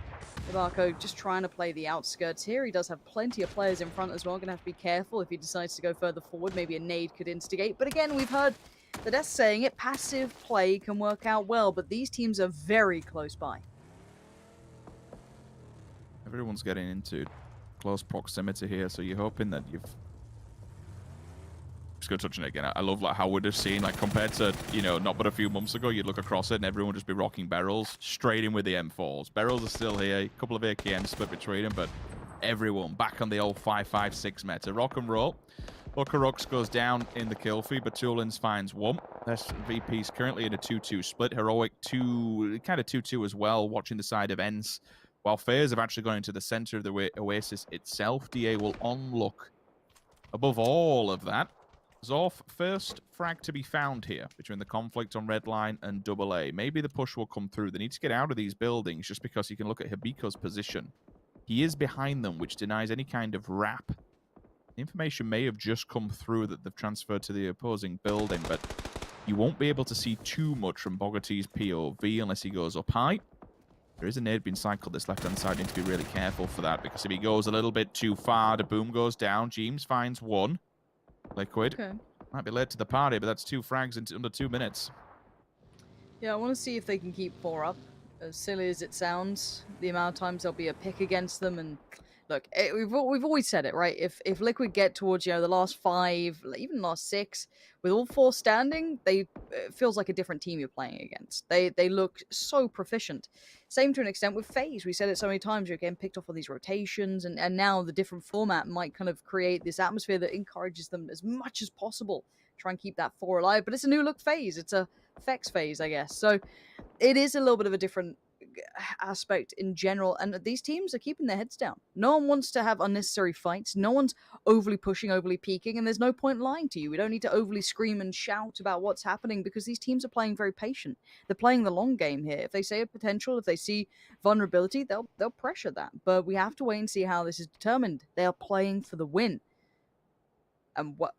Ibarco just trying to play the outskirts here. He does have plenty of players in front as well. Going to have to be careful if he decides to go further forward. Maybe a nade could instigate. But again, we've heard the desk saying it. Passive play can work out well, but these teams are very close by. Everyone's getting into close proximity here, so you're hoping that you've. Just going to touch on it again. I love how we're just seeing, compared to, not but a few months ago, you'd look across it and everyone would just be rocking barrels straight in with the M4s. Barrels are still here, a couple of AKMs split between them, but everyone back on the old 5.56 meta. Rock and roll. Buckarox goes down in the kill feed, but Tulins finds one. VP's currently in a 2-2 split. Heroic 2, kind of 2-2 as well, watching the side of Ents. While FaZe have actually gone into the center of the Oasis itself, DA will unlock above all of that. Zorf, first frag to be found here between the conflict on red line and AA. Maybe the push will come through. They need to get out of these buildings just because you can look at Hibiko's position. He is behind them, which denies any kind of wrap. Information may have just come through that they've transferred to the opposing building, but you won't be able to see too much from Bogarty's POV unless he goes up high. There is a nade being cycled this left-hand side. Need to be really careful for that, because if he goes a little bit too far, the boom goes down. James finds one. Liquid. Okay. Might be late to the party, but that's 2 frags in under 2 minutes. Yeah, I want to see if they can keep 4 up. As silly as it sounds, the amount of times there'll be a pick against them, and look, we've always said it, right? If Liquid get towards the last 5, even last 6, with all 4 standing, it feels like a different team you're playing against. They look so proficient. Same to an extent with FaZe. We said it so many times. You're getting picked off on these rotations, and now the different format might kind of create this atmosphere that encourages them as much as possible. Try and keep that 4 alive. But it's a new look FaZe. It's a Fex phase, I guess. So it is a little bit of a different aspect in general, and these teams are keeping their heads down. No one wants to have unnecessary fights. No one's overly pushing, overly peaking, and there's no point lying to you. We don't need to overly scream and shout about what's happening because these teams are playing very patient. They're playing the long game here. If they see a potential, if they see vulnerability, they'll pressure that. But we have to wait and see how this is determined. They are playing for the win. And what?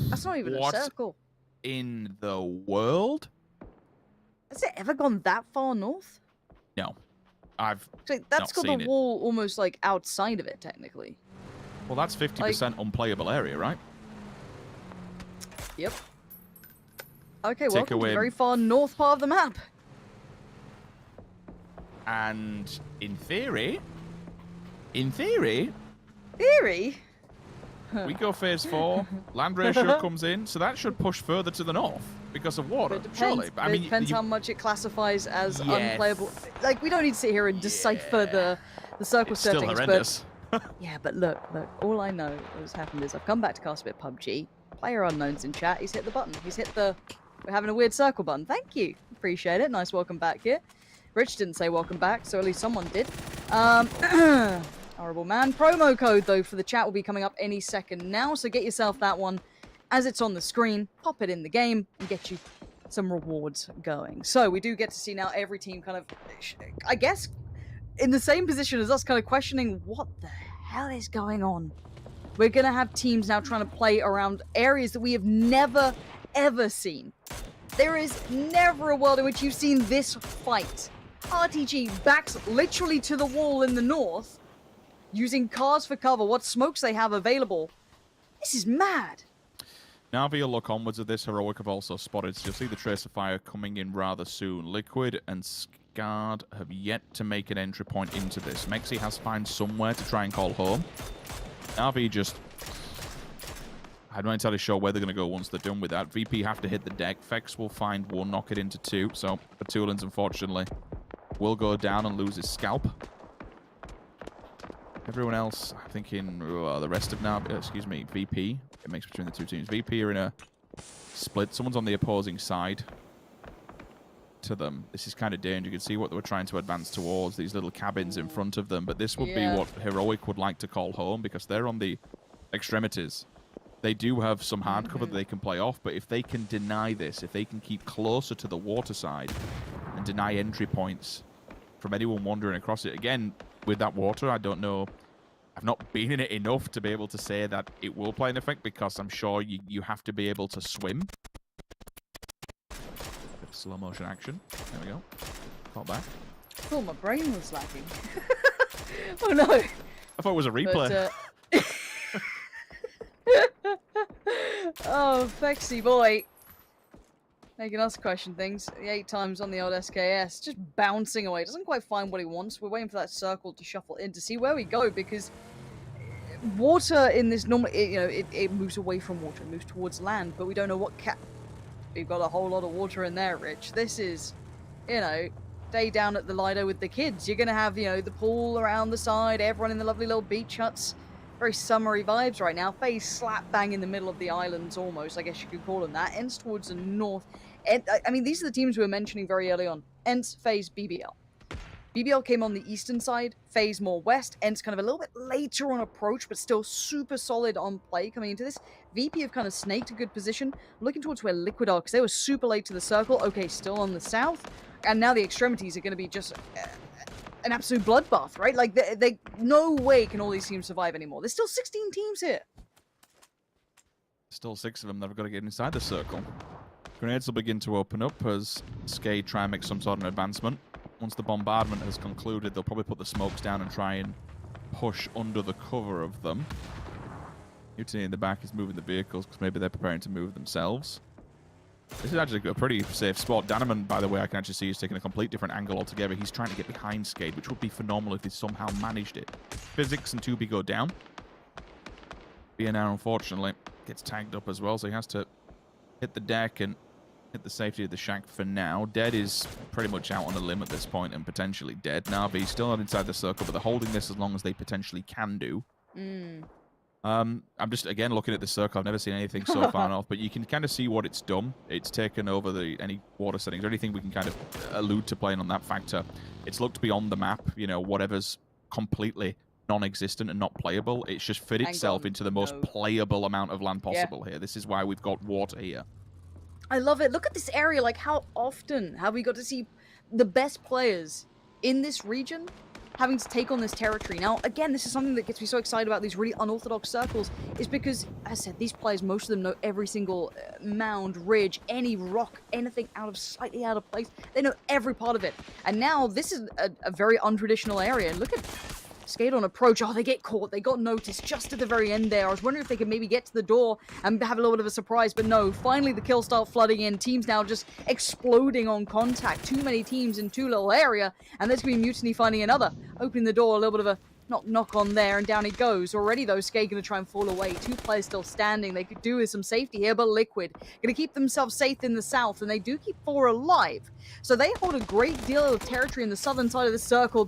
That's not even a circle. In the world? Has it ever gone that far north? No. That's got the wall almost outside of it, technically. Well, that's 50% unplayable area, right? Yep. Okay, welcome to the very far north part of the map. And in theory, we go phase 4, land ratio comes in, so that should push further to the north because of water, surely. I mean, it depends how much it classifies as unplayable. We don't need to sit here and decipher the circle settings. Still horrendous. But yeah, but look, all I know what's happened is I've come back to cast a bit of PUBG. Player unknown's in chat. He's hit the button. He's hit the We're having a weird circle button. Thank you. Appreciate it. Nice welcome back here. Rich didn't say welcome back, so at least someone did. Horrible man. Promo code, though, for the chat will be coming up any second now, so get yourself that one as it's on the screen. Pop it in the game and get you some rewards going. So we do get to see now every team kind of, I guess, in the same position as us, kind of questioning what the hell is going on. We're going to have teams now trying to play around areas that we have never, ever seen. There is never a world in which you've seen this fight. RTG backs literally to the wall in the north, using cars for cover, what smokes they have available. This is mad. Na'Vi will look onwards of this. Heroic have also spotted, so you'll see the trace of fire coming in rather soon. Liquid and Scarred have yet to make an entry point into this. Mexi has to find somewhere to try and call home. Na'Vi just... I'm not entirely sure where they're going to go once they're done with that. VP have to hit the deck. Fex will find one, knock it into two. So, Batulins, unfortunately, will go down and lose his scalp. Everyone else, I'm thinking the rest of Na'Vi, excuse me, VP. It makes between the two teams. VP are in a split. Someone's on the opposing side to them. This is kind of dangerous. You can see what they were trying to advance towards, these little cabins in front of them. But this would be what Heroic would like to call home, because they're on the extremities. They do have some hard cover that they can play off, but if they can deny this, if they can keep closer to the water side and deny entry points from anyone wandering across it, again, with that water, I don't know. I've not been in it enough to be able to say that it will play an effect, because I'm sure you have to be able to swim. Bit of slow motion action. There we go. Caught back. I thought my brain was lagging. Oh no. I thought it was a replay. But, oh, Fexy boy. Making us question things. 8 times on the old SKS. Just bouncing away. Doesn't quite find what he wants. We're waiting for that circle to shuffle in to see where we go, because water in this normal, it moves away from water. It moves towards land, but we don't know what We've got a whole lot of water in there, Rich. This is, day down at the Lido with the kids. You're going to have, the pool around the side, everyone in the lovely little beach huts. Very summery vibes right now. FaZe slap bang in the middle of the islands almost, I guess you could call them that. Ents towards the north. I mean, these are the teams we were mentioning very early on. Ents, FaZe, BBL. BBL came on the eastern side, FaZe more west. Ents kind of a little bit later on approach, but still super solid on play coming into this. VP have kind of snaked a good position. Looking towards where Liquid are, because they were super late to the circle. Okay, still on the south. And now the extremities are going to be just... an absolute bloodbath, right? Like, they no way can all these teams survive anymore. There's still 16 teams here. Still 6 of them that have got to get inside the circle. Grenades will begin to open up as Skade try and make some sort of an advancement. Once the bombardment has concluded, they'll probably put the smokes down and try and push under the cover of them. Mutiny in the back is moving the vehicles, because maybe they're preparing to move themselves. This is actually a pretty safe spot. Danaman, by the way, I can actually see he's taking a complete different angle altogether. He's trying to get behind Skade, which would be phenomenal if he somehow managed it. Physics and 2B go down. BNR, unfortunately, gets tagged up as well, so he has to hit the deck and hit the safety of the shack for now. Dead is pretty much out on a limb at this point and potentially dead. Na'Vi still not inside the circle, but they're holding this as long as they potentially can do. I'm just, again, looking at the circle. I've never seen anything so far off, but you can kind of see what it's done. It's taken over any water settings or anything we can kind of allude to playing on that factor. It's looked beyond the map, whatever's completely non-existent and not playable. It's just fit itself into the most playable amount of land possible here. This is why we've got water here. I love it. Look at this area. Like, how often have we got to see the best players in this region having to take on this territory? Now, again, this is something that gets me so excited about these really unorthodox circles, is because, as I said, these players, most of them know every single mound, ridge, any rock, anything slightly out of place. They know every part of it. And now, this is a very untraditional area. And look at Skade on approach. Oh, they get caught. They got noticed just at the very end there. I was wondering if they could maybe get to the door and have a little bit of a surprise, but no. Finally, the kills start flooding in. Teams now just exploding on contact. Too many teams in too little area, and there's going to be Mutiny finding another. Opening the door, a little bit of a knock on there, and down he goes. Already, though, Skade going to try and fall away. 2 players still standing. They could do with some safety here, but Liquid going to keep themselves safe in the south, and they do keep 4 alive. So they hold a great deal of territory in the southern side of the circle,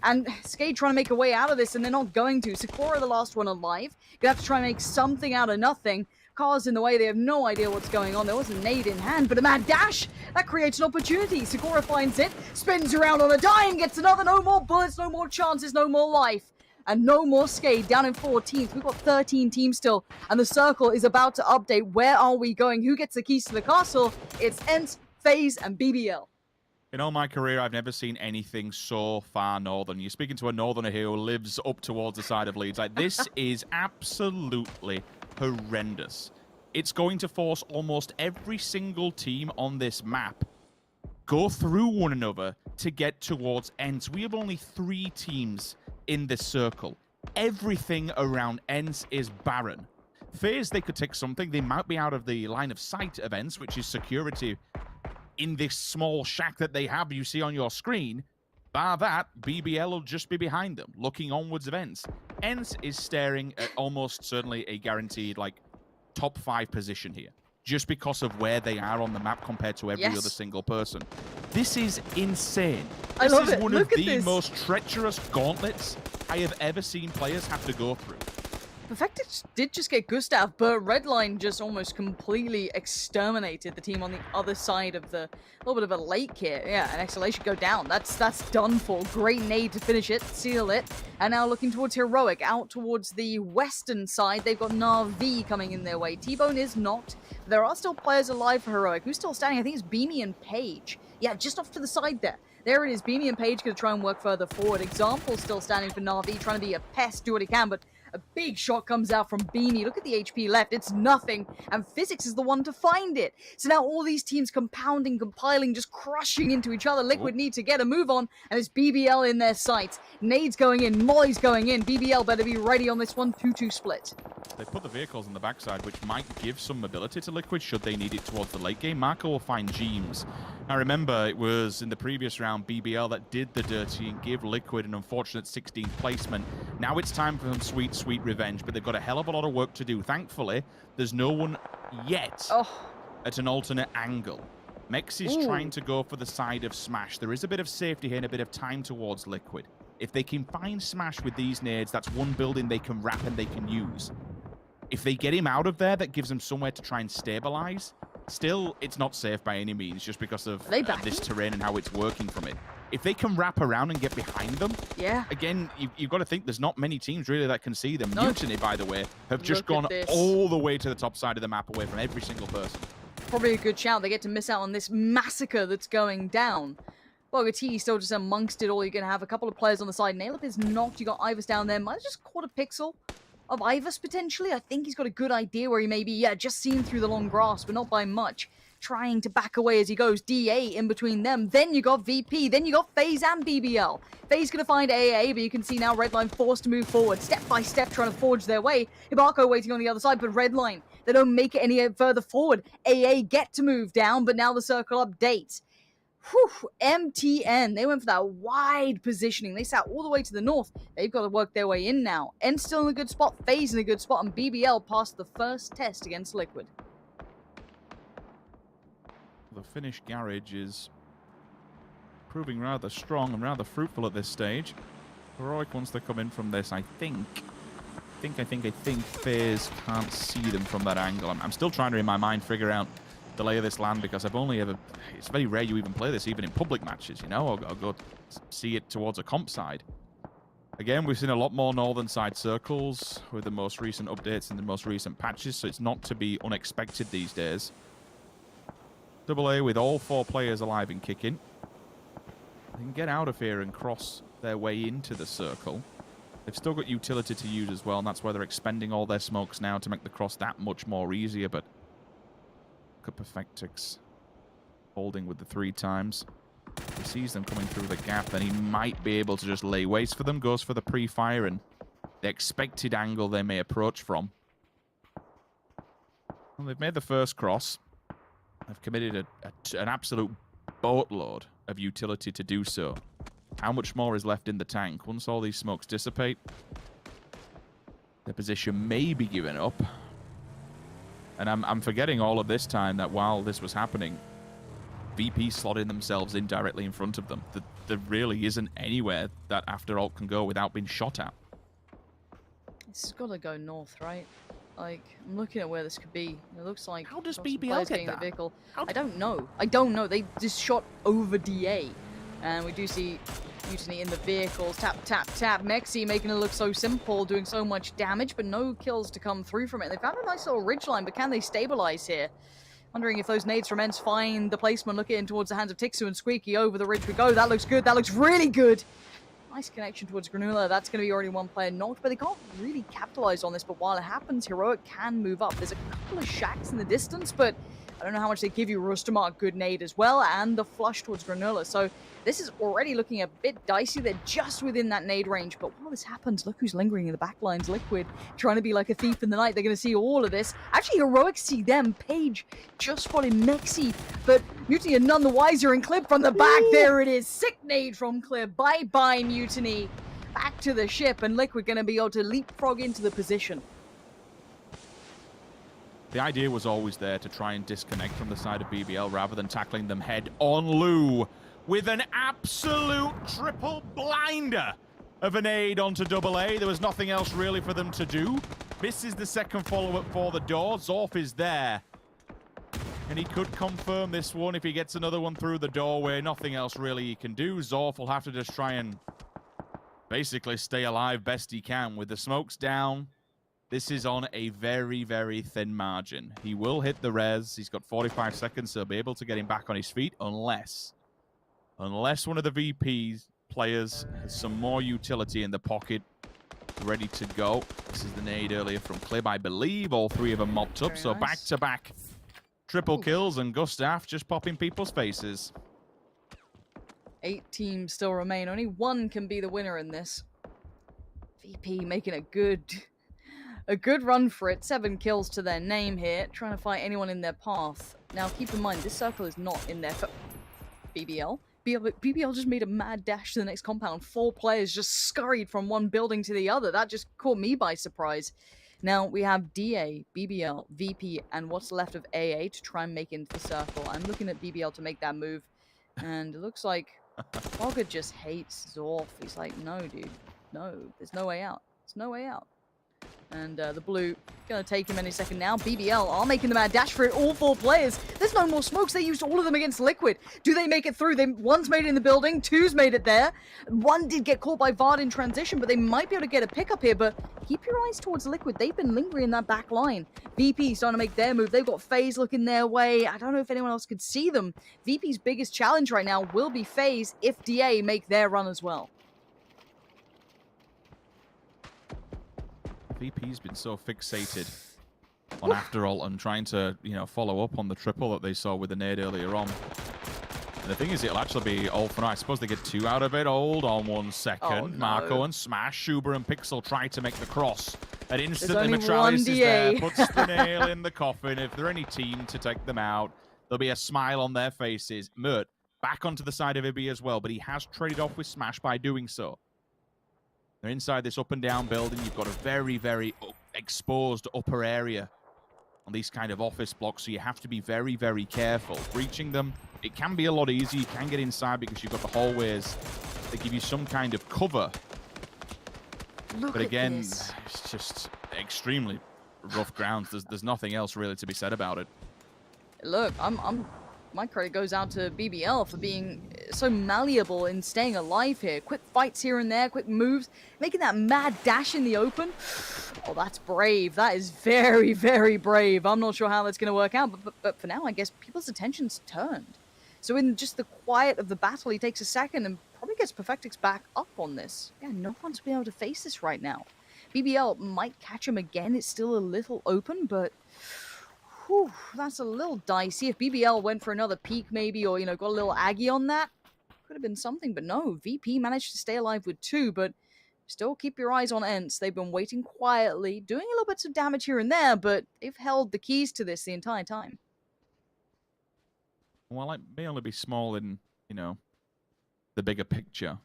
and Skade trying to make a way out of this, and they're not going to. Sakura, the last one alive, gonna have to try and make something out of nothing. Cars in the way, they have no idea what's going on. There was a nade in hand, but a mad dash! That creates an opportunity. Sakura finds it, spins around on a dime, gets another, no more bullets, no more chances, no more life. And no more Skade, down in 14th. We've got 13 teams still, and the circle is about to update. Where are we going? Who gets the keys to the castle? It's ENCE, FaZe, and BBL. In all my career, I've never seen anything so far northern. You're speaking to a northerner here who lives up towards the side of Leeds. Like, this is absolutely horrendous. It's going to force almost every single team on this map go through one another to get towards ENCE. We have only 3 teams in this circle. Everything around ENCE is barren. FaZe, they could take something. They might be out of the line of sight of ENCE, which is security in this small shack that they have you see on your screen. Bar that, BBL will just be behind them, looking onwards of ENCE. ENCE is staring at almost certainly a guaranteed, like, top 5 position here, just because of where they are on the map compared to every other single person. This is insane. I love This it. is one Look of at the this. most treacherous gauntlets I have ever seen players have to go through. Perfected did just get Gustav, but Redline just almost completely exterminated the team on the other side of the little bit of a lake here. Yeah, and Exhalation go down. That's done for. Great nade to finish it, seal it. And now looking towards Heroic, out towards the western side. They've got Na'Vi coming in their way. T-Bone is not. There are still players alive for Heroic. Who's still standing? I think it's Beamy and Page. Yeah, just off to the side there. There it is. Beamy and Page going to try and work further forward. Example still standing for Na'Vi, trying to be a pest, do what he can, but a big shot comes out from Beanie. Look at the HP left. It's nothing. And Physics is the one to find it. So now all these teams compounding, compiling, just crushing into each other. Liquid need to get a move on. And it's BBL in their sights. Nade's going in. Molly's going in. BBL better be ready on this one. 2-2 split. They put the vehicles on the backside, which might give some mobility to Liquid should they need it towards the late game. Marco will find Jeems. Now remember, it was in the previous round BBL that did the dirty and give Liquid an unfortunate 16th placement. Now it's time for some sweet, sweet revenge, but they've got a hell of a lot of work to do. Thankfully, there's no one yet at an alternate angle. Mex is trying to go for the side of Smash. There is a bit of safety here and a bit of time towards Liquid. If they can find Smash with these nades, that's one building they can wrap and they can use. If they get him out of there, that gives them somewhere to try and stabilize. Still, it's not safe by any means, just because of this terrain and how it's working from it. If they can wrap around and get behind them, again, you've got to think there's not many teams really that can see them. Mutiny, by the way, have just gone all the way to the top side of the map away from every single person. Probably a good shout. They get to miss out on this massacre that's going down. Bogatini still just amongst it all. You're going to have a couple of players on the side. Nailip is knocked. You got Ivers down there. Might have just caught a pixel of Ivers potentially. I think he's got a good idea where he may be, just seen through the long grass, but not by much. Trying to back away as he goes. DA in between them. Then you got VP. Then you got FaZe and BBL. FaZe going to find AA, but you can see now Redline forced to move forward. Step by step trying to forge their way. Hibako waiting on the other side, but Redline, they don't make it any further forward. AA get to move down, but now the circle updates. Whew, MTN, they went for that wide positioning. They sat all the way to the north. They've got to work their way in now. N still in a good spot, FaZe in a good spot, and BBL passed the first test against Liquid. The Finnish garage is proving rather strong and rather fruitful at this stage. Heroic wants to come in from this, I think FaZe can't see them from that angle. I'm still trying to, in my mind, figure out the lay of this land, because I've only ever... It's very rare you even play this, even in public matches, you know? I'll go see it towards a comp side. Again, we've seen a lot more northern side circles with the most recent updates and the most recent patches, so it's not to be unexpected these days. AA with all 4 players alive and kicking. They can get out of here and cross their way into the circle. They've still got utility to use as well, and that's why they're expending all their smokes now to make the cross that much more easier, but look at Perfectix holding with the 3 times. If he sees them coming through the gap, then he might be able to just lay waste for them. Goes for the pre-fire and the expected angle they may approach from. Well, they've made the first cross. They've committed an absolute boatload of utility to do so. How much more is left in the tank? Once all these smokes dissipate, their position may be given up. And I'm forgetting all of this time that while this was happening, VP slotting themselves in directly in front of them. There really isn't anywhere that After Alt can go without being shot at. This has got to go north, right? Like, I'm looking at where this could be. It looks like... How does got some BBL players get getting in that? The vehicle. How I don't know. They just shot over DA. And we do see Mutiny in the vehicles. Tap, tap, tap. Mexi making it look so simple, doing so much damage, but no kills to come through from it. They found a nice little ridgeline, but can they stabilize here? Wondering if those nades from Ents find the placement. Looking in towards the hands of Tixu and Squeaky. Over the ridge we go. That looks good. That looks really good. Nice connection towards Granula. That's going to be already one player knocked, but they can't really capitalize on this. But while it happens, Heroic can move up. There's a couple of shacks in the distance, but I don't know how much they give you. Rustamark, good nade as well, and the flush towards Granula. So this is already looking a bit dicey. They're just within that nade range, but while this happens, look who's lingering in the back lines. Liquid, trying to be like a thief in the night. They're going to see all of this. Actually, Heroic see them. Page just spotted Mexi, but Mutiny are none the wiser, and Clip from the back. Ooh. There it is. Sick nade from Clip. Bye-bye, Mutiny. Back to the ship, and Liquid going to be able to leapfrog into the position. The idea was always there to try and disconnect from the side of BBL rather than tackling them head on. Lou with an absolute triple blinder of an aid onto AA. There was nothing else really for them to do. Misses the second follow-up for the door. Zorf is there. And he could confirm this one if he gets another one through the doorway. Nothing else really he can do. Zorf will have to just try and basically stay alive best he can. With the smokes down, this is on a very, very thin margin. He will hit the res. He's got 45 seconds, so he'll be able to get him back on his feet unless one of the VP's players has some more utility in the pocket ready to go. This is the nade earlier from Clib, I believe. All three of them mopped up, Very so nice. back-to-back triple kills, and Gustav just popping people's faces. 8 teams still remain. Only one can be the winner in this. VP making a good run for it. 7 kills to their name here, trying to fight anyone in their path. Now, keep in mind, this circle is not in there for BBL. BBL just made a mad dash to the next compound. 4 players just scurried from one building to the other. That just caught me by surprise. Now, we have DA, BBL, VP, and what's left of AA to try and make it into the circle. I'm looking at BBL to make that move, and it looks like Fogger just hates Zorf. He's like, no, dude, no, there's no way out. There's no way out. And the blue gonna take him any second now. BBL are making the mad dash for it. All 4 players. There's no more smokes. They used all of them against Liquid. Do they make it through? One's made it in the building. 2's made it there. 1 did get caught by Vard in transition, but they might be able to get a pickup here. But keep your eyes towards Liquid. They've been lingering in that back line. VP starting to make their move. They've got FaZe looking their way. I don't know if anyone else could see them. VP's biggest challenge right now will be FaZe if DA make their run as well. VP's been so fixated on After All and trying to, follow up on the triple that they saw with the nade earlier on. And the thing is, it'll actually be all for now. I suppose they get 2 out of it. Hold on 1 second. Oh, no. Marco and Smash, Schuber and Pixel try to make the cross. And instantly only Metralis one is DA. there, puts the nail in the coffin. If they're any team to take them out, there'll be a smile on their faces. Mert back onto the side of Ibby as well, but he has traded off with Smash by doing so. They're inside this up and down building. You've got a very, very exposed upper area on these kind of office blocks, so you have to be very, very careful. Breaching them, it can be a lot easier. You can get inside because you've got the hallways that give you some kind of cover. Look But again, at this. it's just extremely rough grounds. There's nothing else really to be said about it. Look, my credit goes out to BBL for being so malleable in staying alive here. Quick fights here and there, quick moves, making that mad dash in the open. Oh, that's brave. That is very, very brave. I'm not sure how that's going to work out, but for now, I guess people's attention's turned. So in just the quiet of the battle, he takes a second and probably gets Perfectix back up on this. Yeah, no one's been able to face this right now. BBL might catch him again. It's still a little open, but whew, that's a little dicey. If BBL went for another peek maybe, or, got a little Aggie on that, could have been something. But no, VP managed to stay alive with 2, but still keep your eyes on Ents. They've been waiting quietly, doing a little bit of damage here and there, but they've held the keys to this the entire time. While it may only be small in, the bigger picture,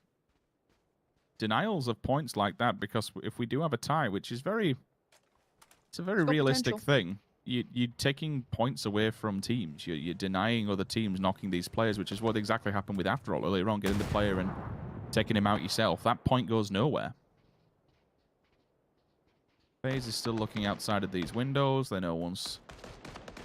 denials of points like that, because if we do have a tie, which is it's a very realistic potential. thing, you're taking points away from teams. You're denying other teams knocking these players, which is what exactly happened with After All earlier on, getting the player and taking him out yourself. That point goes nowhere. FaZe is still looking outside of these windows. They know once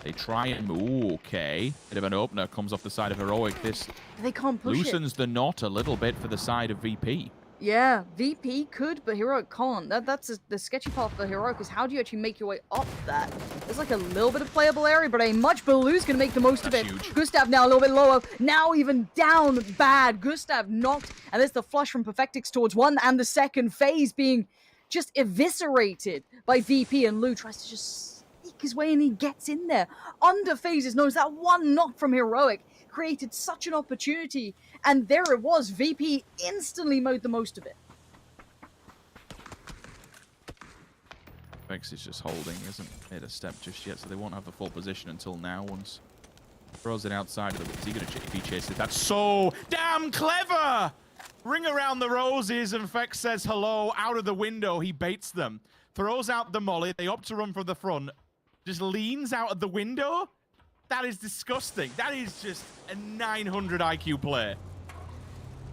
they try and... Ooh, okay. Bit of an opener comes off the side of Heroic. This They can't push loosens the knot a little bit for the side of VP. Yeah, VP could, but Heroic can't. That's the sketchy part for Heroic is how do you actually make your way up that? There's like a little bit of playable area, but a much Baloo's going to make the most of it. Huge. Gustav now a little bit lower. Now even down bad. Gustav knocked, and there's the flush from Perfectix towards one and the second phase being just eviscerated by VP, and Lou tries to just sneak his way and he gets in there. Under phases knows that one knock from Heroic created such an opportunity, and there it was. VP instantly made the most of it. Vex is just holding, hasn't made a step just yet, so they won't have the full position until now. Once throws it outside of the... Is he going to if he chases it? That's so damn clever! Ring around the roses, and Vex says hello out of the window. He baits them, throws out the molly. They opt to run from the front, just leans out of the window. That is disgusting. That is just a 900 IQ play.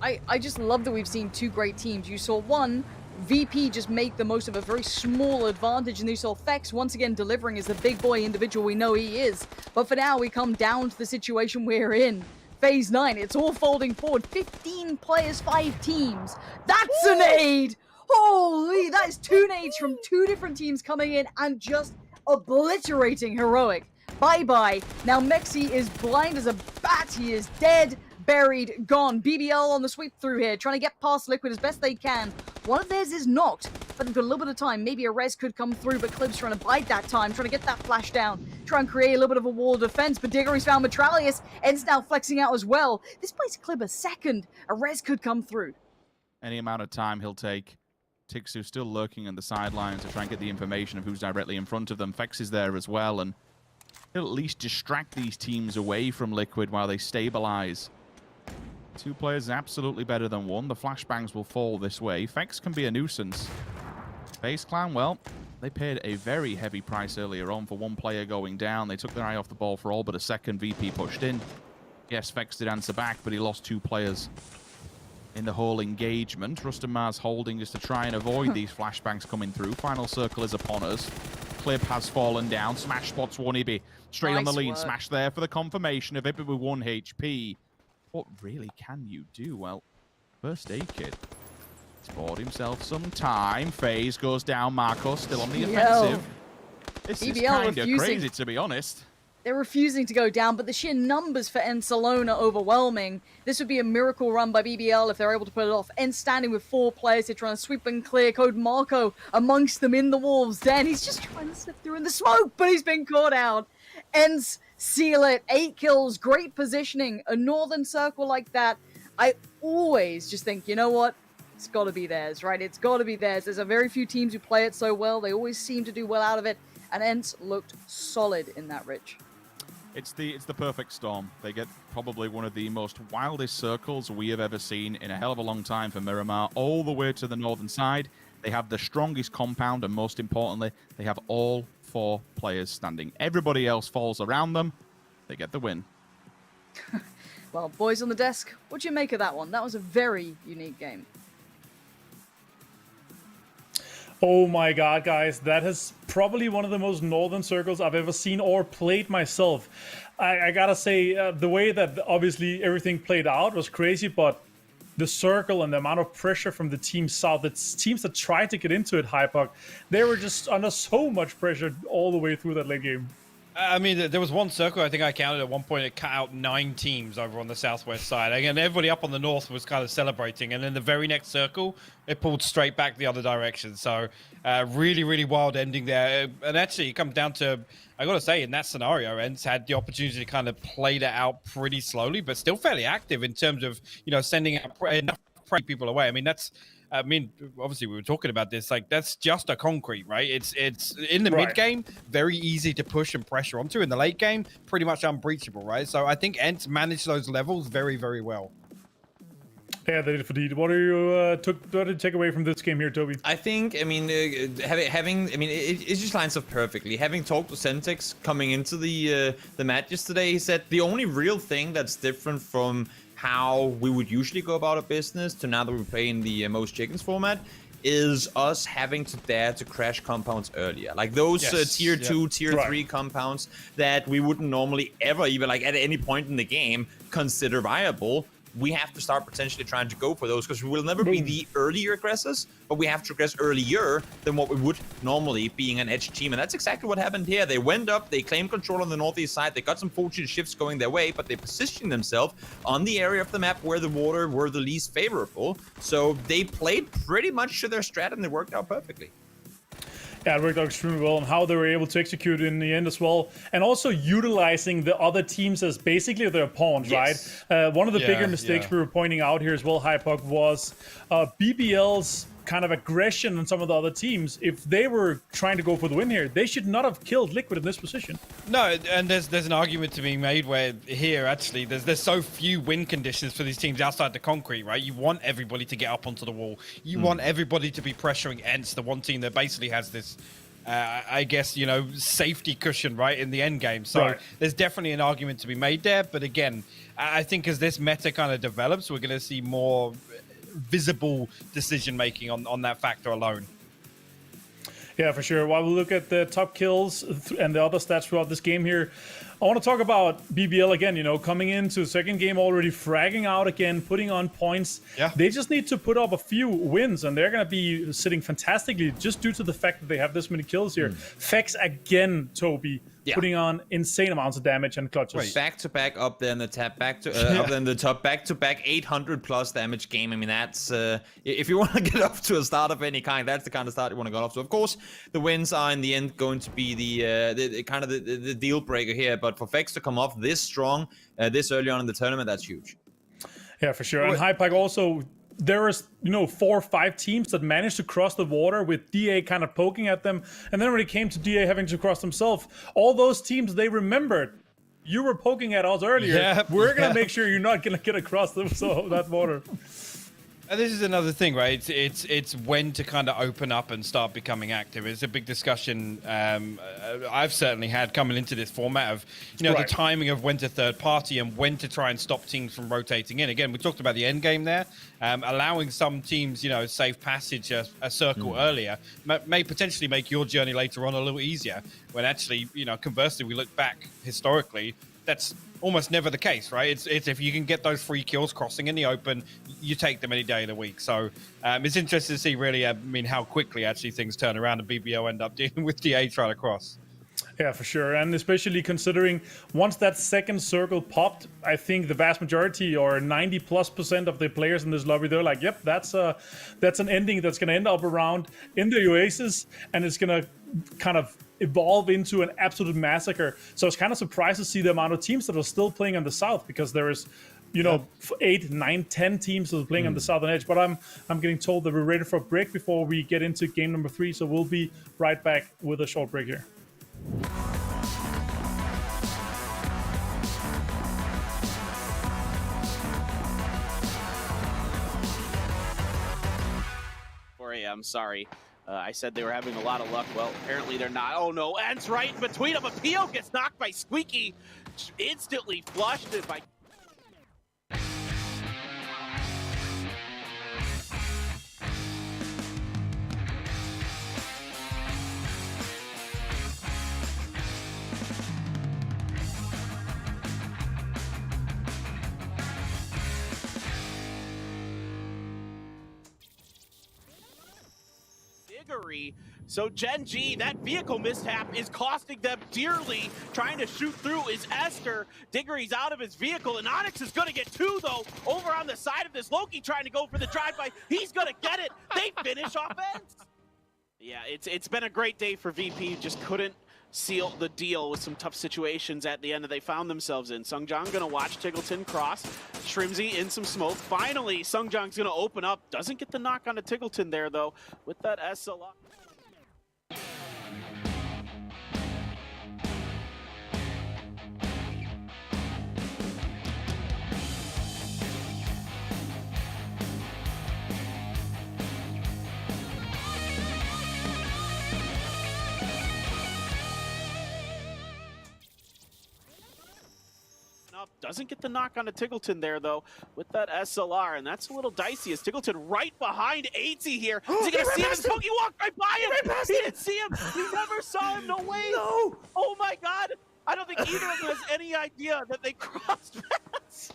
I just love that we've seen two great teams. You saw one, VP just make the most of a very small advantage, and you saw Fex once again delivering as the big boy individual we know he is. But for now, we come down to the situation we're in. Phase 9, it's all folding forward. 15 players, 5 teams. That's an aid! Holy, that is 2 nades from 2 different teams coming in and just obliterating Heroic. Bye-bye. Now Mexi is blind as a bat. He is dead, buried, gone. BBL on the sweep through here, trying to get past Liquid as best they can. One of theirs is knocked, but they've got a little bit of time. Maybe a res could come through, but Clib's trying to bide that time, trying to get that flash down, try and create a little bit of a wall of defense. But Diggory's found Metralius, Ed's now flexing out as well. This plays Clib a second. A res could come through. Any amount of time he'll take. Tixu still lurking on the sidelines to try and get the information of who's directly in front of them. Fex is there as well, and he'll at least distract these teams away from Liquid while they stabilize. 2 players is absolutely better than 1. The flashbangs will fall this way. Fex can be a nuisance. FaZe Clan, well, they paid a very heavy price earlier on for 1 player going down. They took their eye off the ball for all but a second. VP pushed in. Yes, Fex did answer back, but he lost 2 players in the whole engagement. Rustin Mars holding just to try and avoid these flashbangs coming through. Final circle is upon us. Clip has fallen down. Smash spots 1EB. Straight on the lean. Smash there for the confirmation of it, but with 1 HP. What really can you do? Well, first aid kit. He's bought himself some time. FaZe goes down. Marcos still on the offensive. This is kind of crazy, to be honest. They're refusing to go down, but the sheer numbers for Ensalone are overwhelming. This would be a miracle run by BBL if they're able to pull it off. End standing with 4 players. They're trying to sweep and clear. Code Marco amongst them in the Wolves' Den. He's just trying to slip through in the smoke, but he's been caught out. Ends seal it. 8 kills. Great positioning. A northern circle like that. I always just think, you know what? It's got to be theirs, right? It's got to be theirs. There's a very few teams who play it so well. They always seem to do well out of it. And Ents looked solid in that Rich. It's the perfect storm. They get probably one of the most wildest circles we have ever seen in a hell of a long time for Miramar, all the way to the northern side. They have the strongest compound, and most importantly, they have all 4 players standing. Everybody else falls around them. They get the win. Well, boys on the desk, what do you make of that one? That was a very unique game. Oh my god, guys, that is probably one of the most northern circles I've ever seen or played myself. I gotta say, the way that obviously everything played out was crazy, but the circle and the amount of pressure from the team south, the teams that tried to get into it, Hypuck, they were just under so much pressure all the way through that late game. I mean, there was one circle, I think I counted at one point, it cut out 9 teams over on the southwest side. Again, everybody up on the north was kind of celebrating. And then the very next circle, it pulled straight back the other direction. So really, really wild ending there. And actually, it comes down to, I got to say, in that scenario, Ents had the opportunity to kind of play that out pretty slowly, but still fairly active in terms of, you know, sending out enough people away. I mean, obviously we were talking about this, like that's just a concrete, right? It's in the mid game, very easy to push and pressure onto. In the late game, pretty much unbreachable, right? So I think Ents managed those levels very, very well. Yeah, they did for Deed. What do you take away from this game here, Toby? I think, I mean, it just lines up perfectly. Having talked to Centex coming into the match yesterday, he said the only real thing that's different from how we would usually go about a business to now that we're playing the Most Chickens format is us having to dare to crash compounds earlier. Like those tier 2, tier 3 compounds that we wouldn't normally ever even like at any point in the game consider viable. We have to start potentially trying to go for those because we will never be the earlier aggressors, but we have to aggress earlier than what we would normally being an edge team. And that's exactly what happened here. They went up, they claimed control on the northeast side, they got some fortune shifts going their way, but they positioned themselves on the area of the map where the water were the least favorable. So they played pretty much to their strat and they worked out perfectly. Yeah, it worked out extremely well, and how they were able to execute in the end as well, and also utilizing the other teams as basically their pawns, right? One of the bigger mistakes we were pointing out here as well, Hypuck, was BBL's kind of aggression on some of the other teams. If they were trying to go for the win here, they should not have killed Liquid in this position. No, and there's an argument to be made where here actually there's so few win conditions for these teams outside the concrete, right? You want everybody to get up onto the wall. You want everybody to be pressuring Ents, the one team that basically has this I guess, you know, safety cushion, right, in the end game. So there's definitely an argument to be made there. But again, I think as this meta kind of develops, we're going to see more visible decision making on that factor alone. Yeah, for sure. While we look at the top kills and the other stats throughout this game here, I want to talk about BBL again, you know, coming into the second game already, fragging out again, putting on points. Yeah. They just need to put up a few wins, and they're going to be sitting fantastically just due to the fact that they have this many kills here. Fex again, Toby, putting on insane amounts of damage and clutches. Back to back up there in the top, back to up there in the top, back to back 800 plus damage game. I mean, that's if you want to get off to a start of any kind, that's the kind of start you want to get off to. Of course, the wins are in the end going to be the kind of the deal breaker here, but for Fex to come off this strong this early on in the tournament, that's huge. Yeah, for sure. And Hypuck also, there is, you know, 4 or 5 teams that managed to cross the water with DA kind of poking at them. And then when it came to DA having to cross themselves, all those teams, they remembered, you were poking at us earlier. Yeah, we're going to make sure you're not going to get across that water. And this is another thing, right? It's when to kind of open up and start becoming active. It's a big discussion I've certainly had coming into this format of, you know, the timing of when to third party and when to try and stop teams from rotating in. Again, we talked about the end game there, allowing some teams, you know, safe passage a circle earlier may potentially make your journey later on a little easier. When actually, you know, conversely, we look back historically, that's almost never the case, right? It's if you can get those free kills crossing in the open, you take them any day of the week. So it's interesting to see really, I mean, how quickly actually things turn around and BBO end up dealing with DA trying to cross. Yeah, for sure. And especially considering once that second circle popped, I think the vast majority or 90+% of the players in this lobby, they're like, yep, that's an ending that's going to end up around in the Oasis, and it's going to kind of evolve into an absolute massacre. So it's kind of surprised to see the amount of teams that are still playing on the south, because there is, you know, 8, 9, 10 teams that are playing on the southern edge. But I'm getting told that we're ready for a break before we get into game number 3. So we'll be right back with a short break here. I'm sorry. I said they were having a lot of luck. Well, apparently they're not. Oh no, Ents right in between them. A PO gets knocked by Squeaky. Instantly flushed it by... So Gen G, that vehicle mishap is costing them dearly. Trying to shoot through is Esther. Diggory's out of his vehicle, and Onyx is going to get 2, though, over on the side of this. Loki trying to go for the drive-by. He's going to get it. They finish offense. Yeah, it's been a great day for VP. Just couldn't seal the deal with some tough situations at the end that they found themselves in. Sungjan gonna watch Tiggleton cross. Shrimzy in some smoke. Finally, Sungjan's gonna open up. Doesn't get the knock on to Tiggleton there, though, with that SLR. up. Doesn't get the knock on to Tiggleton there, though, with that SLR, and that's a little dicey as Tiggleton right behind 80 here. Is he going to see him? Pokey walked right by him. He didn't see him. He never saw him. No way. No. Oh, my God. I don't think either of them has any idea that they crossed paths.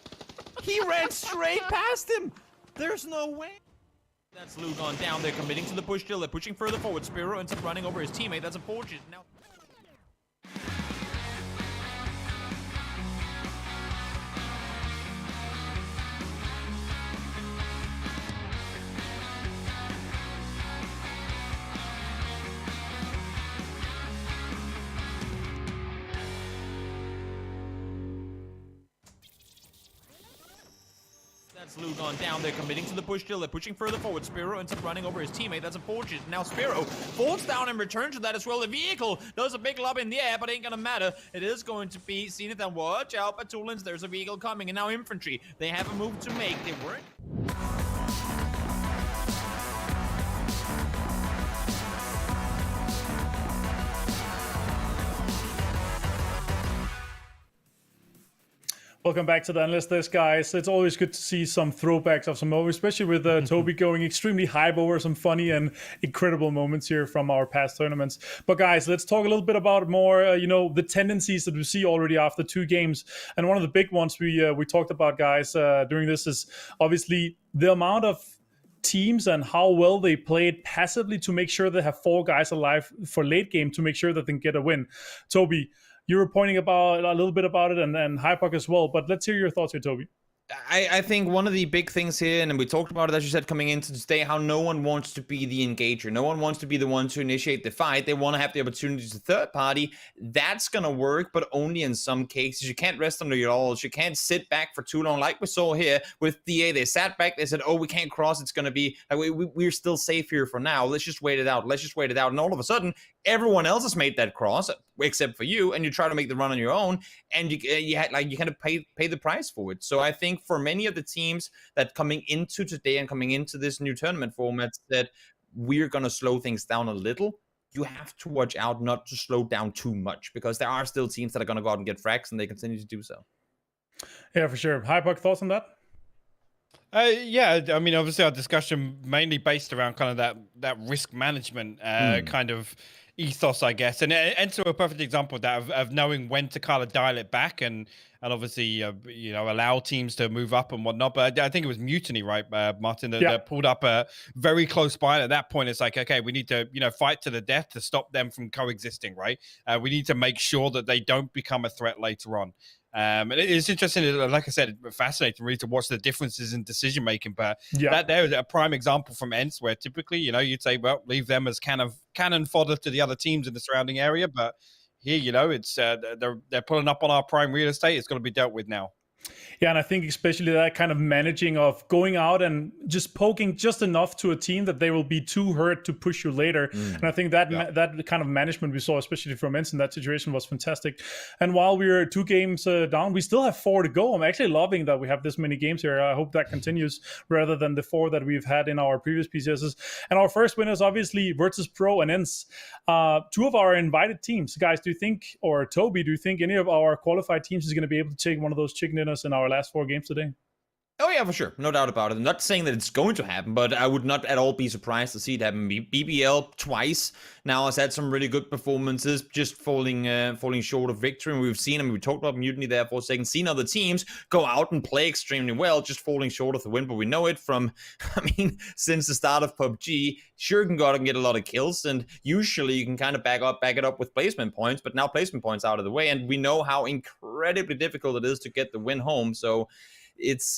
He ran straight past him. There's no way. That's Lou gone down. They're committing to the push still. They're pushing further forward. Spiro ends up running over his teammate. That's unfortunate. Now. That's Lou gone down. They're committing to the push still. They're pushing further forward. Spiro ends up running over his teammate. That's unfortunate. Now Spiro falls down and returns to that as well. The vehicle does a big lob in the air, but ain't gonna matter. It is going to be seen it. Then watch out, Patulins. There's a vehicle coming. And now infantry. They have a move to make. They weren't. Welcome back to the Analyst, guys. It's always good to see some throwbacks of some moments, especially with Toby going extremely hype over some funny and incredible moments here from our past tournaments. But guys, let's talk a little bit about more, the tendencies that we see already after 2 games. And one of the big ones we talked about, guys, during this is obviously the amount of teams and how well they played passively to make sure they have 4 guys alive for late game to make sure that they can get a win. Toby, you were pointing about a little bit about it, and Hypuck as well. But let's hear your thoughts here, Toby. I think one of the big things here, and we talked about it, as you said, coming into today, how no one wants to be the engager. No one wants to be the one to initiate the fight. They want to have the opportunity to third party. That's going to work, but only in some cases. You can't rest under your laurels. You can't sit back for too long. Like we saw here with DA, they sat back. They said, oh, we can't cross. It's going to be, we're still safe here for now. Let's just wait it out. Let's just wait it out. And all of a sudden, everyone else has made that cross except for you, and you try to make the run on your own, and you kind of pay the price for it. So I think for many of the teams that coming into today and coming into this new tournament format that we're going to slow things down a little, you have to watch out not to slow down too much, because there are still teams that are going to go out and get frags, and they continue to do so. Yeah, for sure. Hypuck, thoughts on that? Yeah, I mean, obviously our discussion mainly based around kind of that risk management kind of ethos, I guess, and to a perfect example of that of knowing when to kind of dial it back and obviously allow teams to move up and whatnot. But I think it was Mutiny, right, Martin, that pulled up very close by. And at that point, it's like, okay, we need to fight to the death to stop them from coexisting, right? We need to make sure that they don't become a threat later on. And it's interesting, like I said, fascinating really to watch the differences in decision making. But that there is a prime example from ENCE where typically, you'd say, well, leave them as cannon fodder to the other teams in the surrounding area. But here, it's they're pulling up on our prime real estate. It's going to be dealt with now. Yeah, and I think especially that kind of managing of going out and just poking just enough to a team that they will be too hurt to push you later. And I think that that kind of management we saw, especially from ENCE in that situation, was fantastic. And while we were 2 games down, we still have 4 to go. I'm actually loving that we have this many games here. I hope that continues rather than the 4 that we've had in our previous PCSs. And our first winners, obviously, Virtus Pro and ENCE. 2 of our invited teams. Guys, do you think, or Toby, do you think any of our qualified teams is going to be able to take one of those chicken dinners in our last 4 games today? Oh yeah, for sure. No doubt about it. I'm not saying that it's going to happen, but I would not at all be surprised to see it happen. BBL twice now has had some really good performances, just falling short of victory. And we've seen, we talked about Mutiny there for a second, seen other teams go out and play extremely well, just falling short of the win. But we know it from, since the start of PUBG, sure you can go out and get a lot of kills, and usually you can kind of back it up with placement points, but now placement points out of the way, and we know how incredibly difficult it is to get the win home. So it's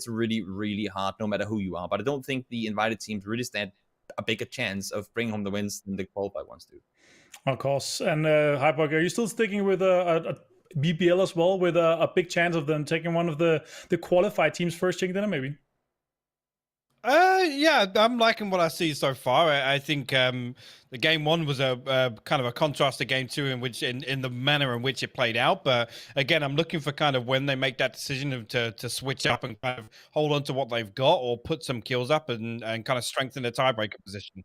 really, really hard no matter who you are. But I don't think the invited teams really stand a bigger chance of bringing home the wins than the qualified ones do. Of course. And Hypuck, are you still sticking with a BBL as well, with a big chance of them taking one of the qualified teams first chicken dinner, maybe? Yeah, I'm liking what I see so far. I think the game 1 was a kind of a contrast to game 2 in which in the manner in which it played out. But again, I'm looking for kind of when they make that decision to switch up and kind of hold on to what they've got or put some kills up and kind of strengthen the tiebreaker position.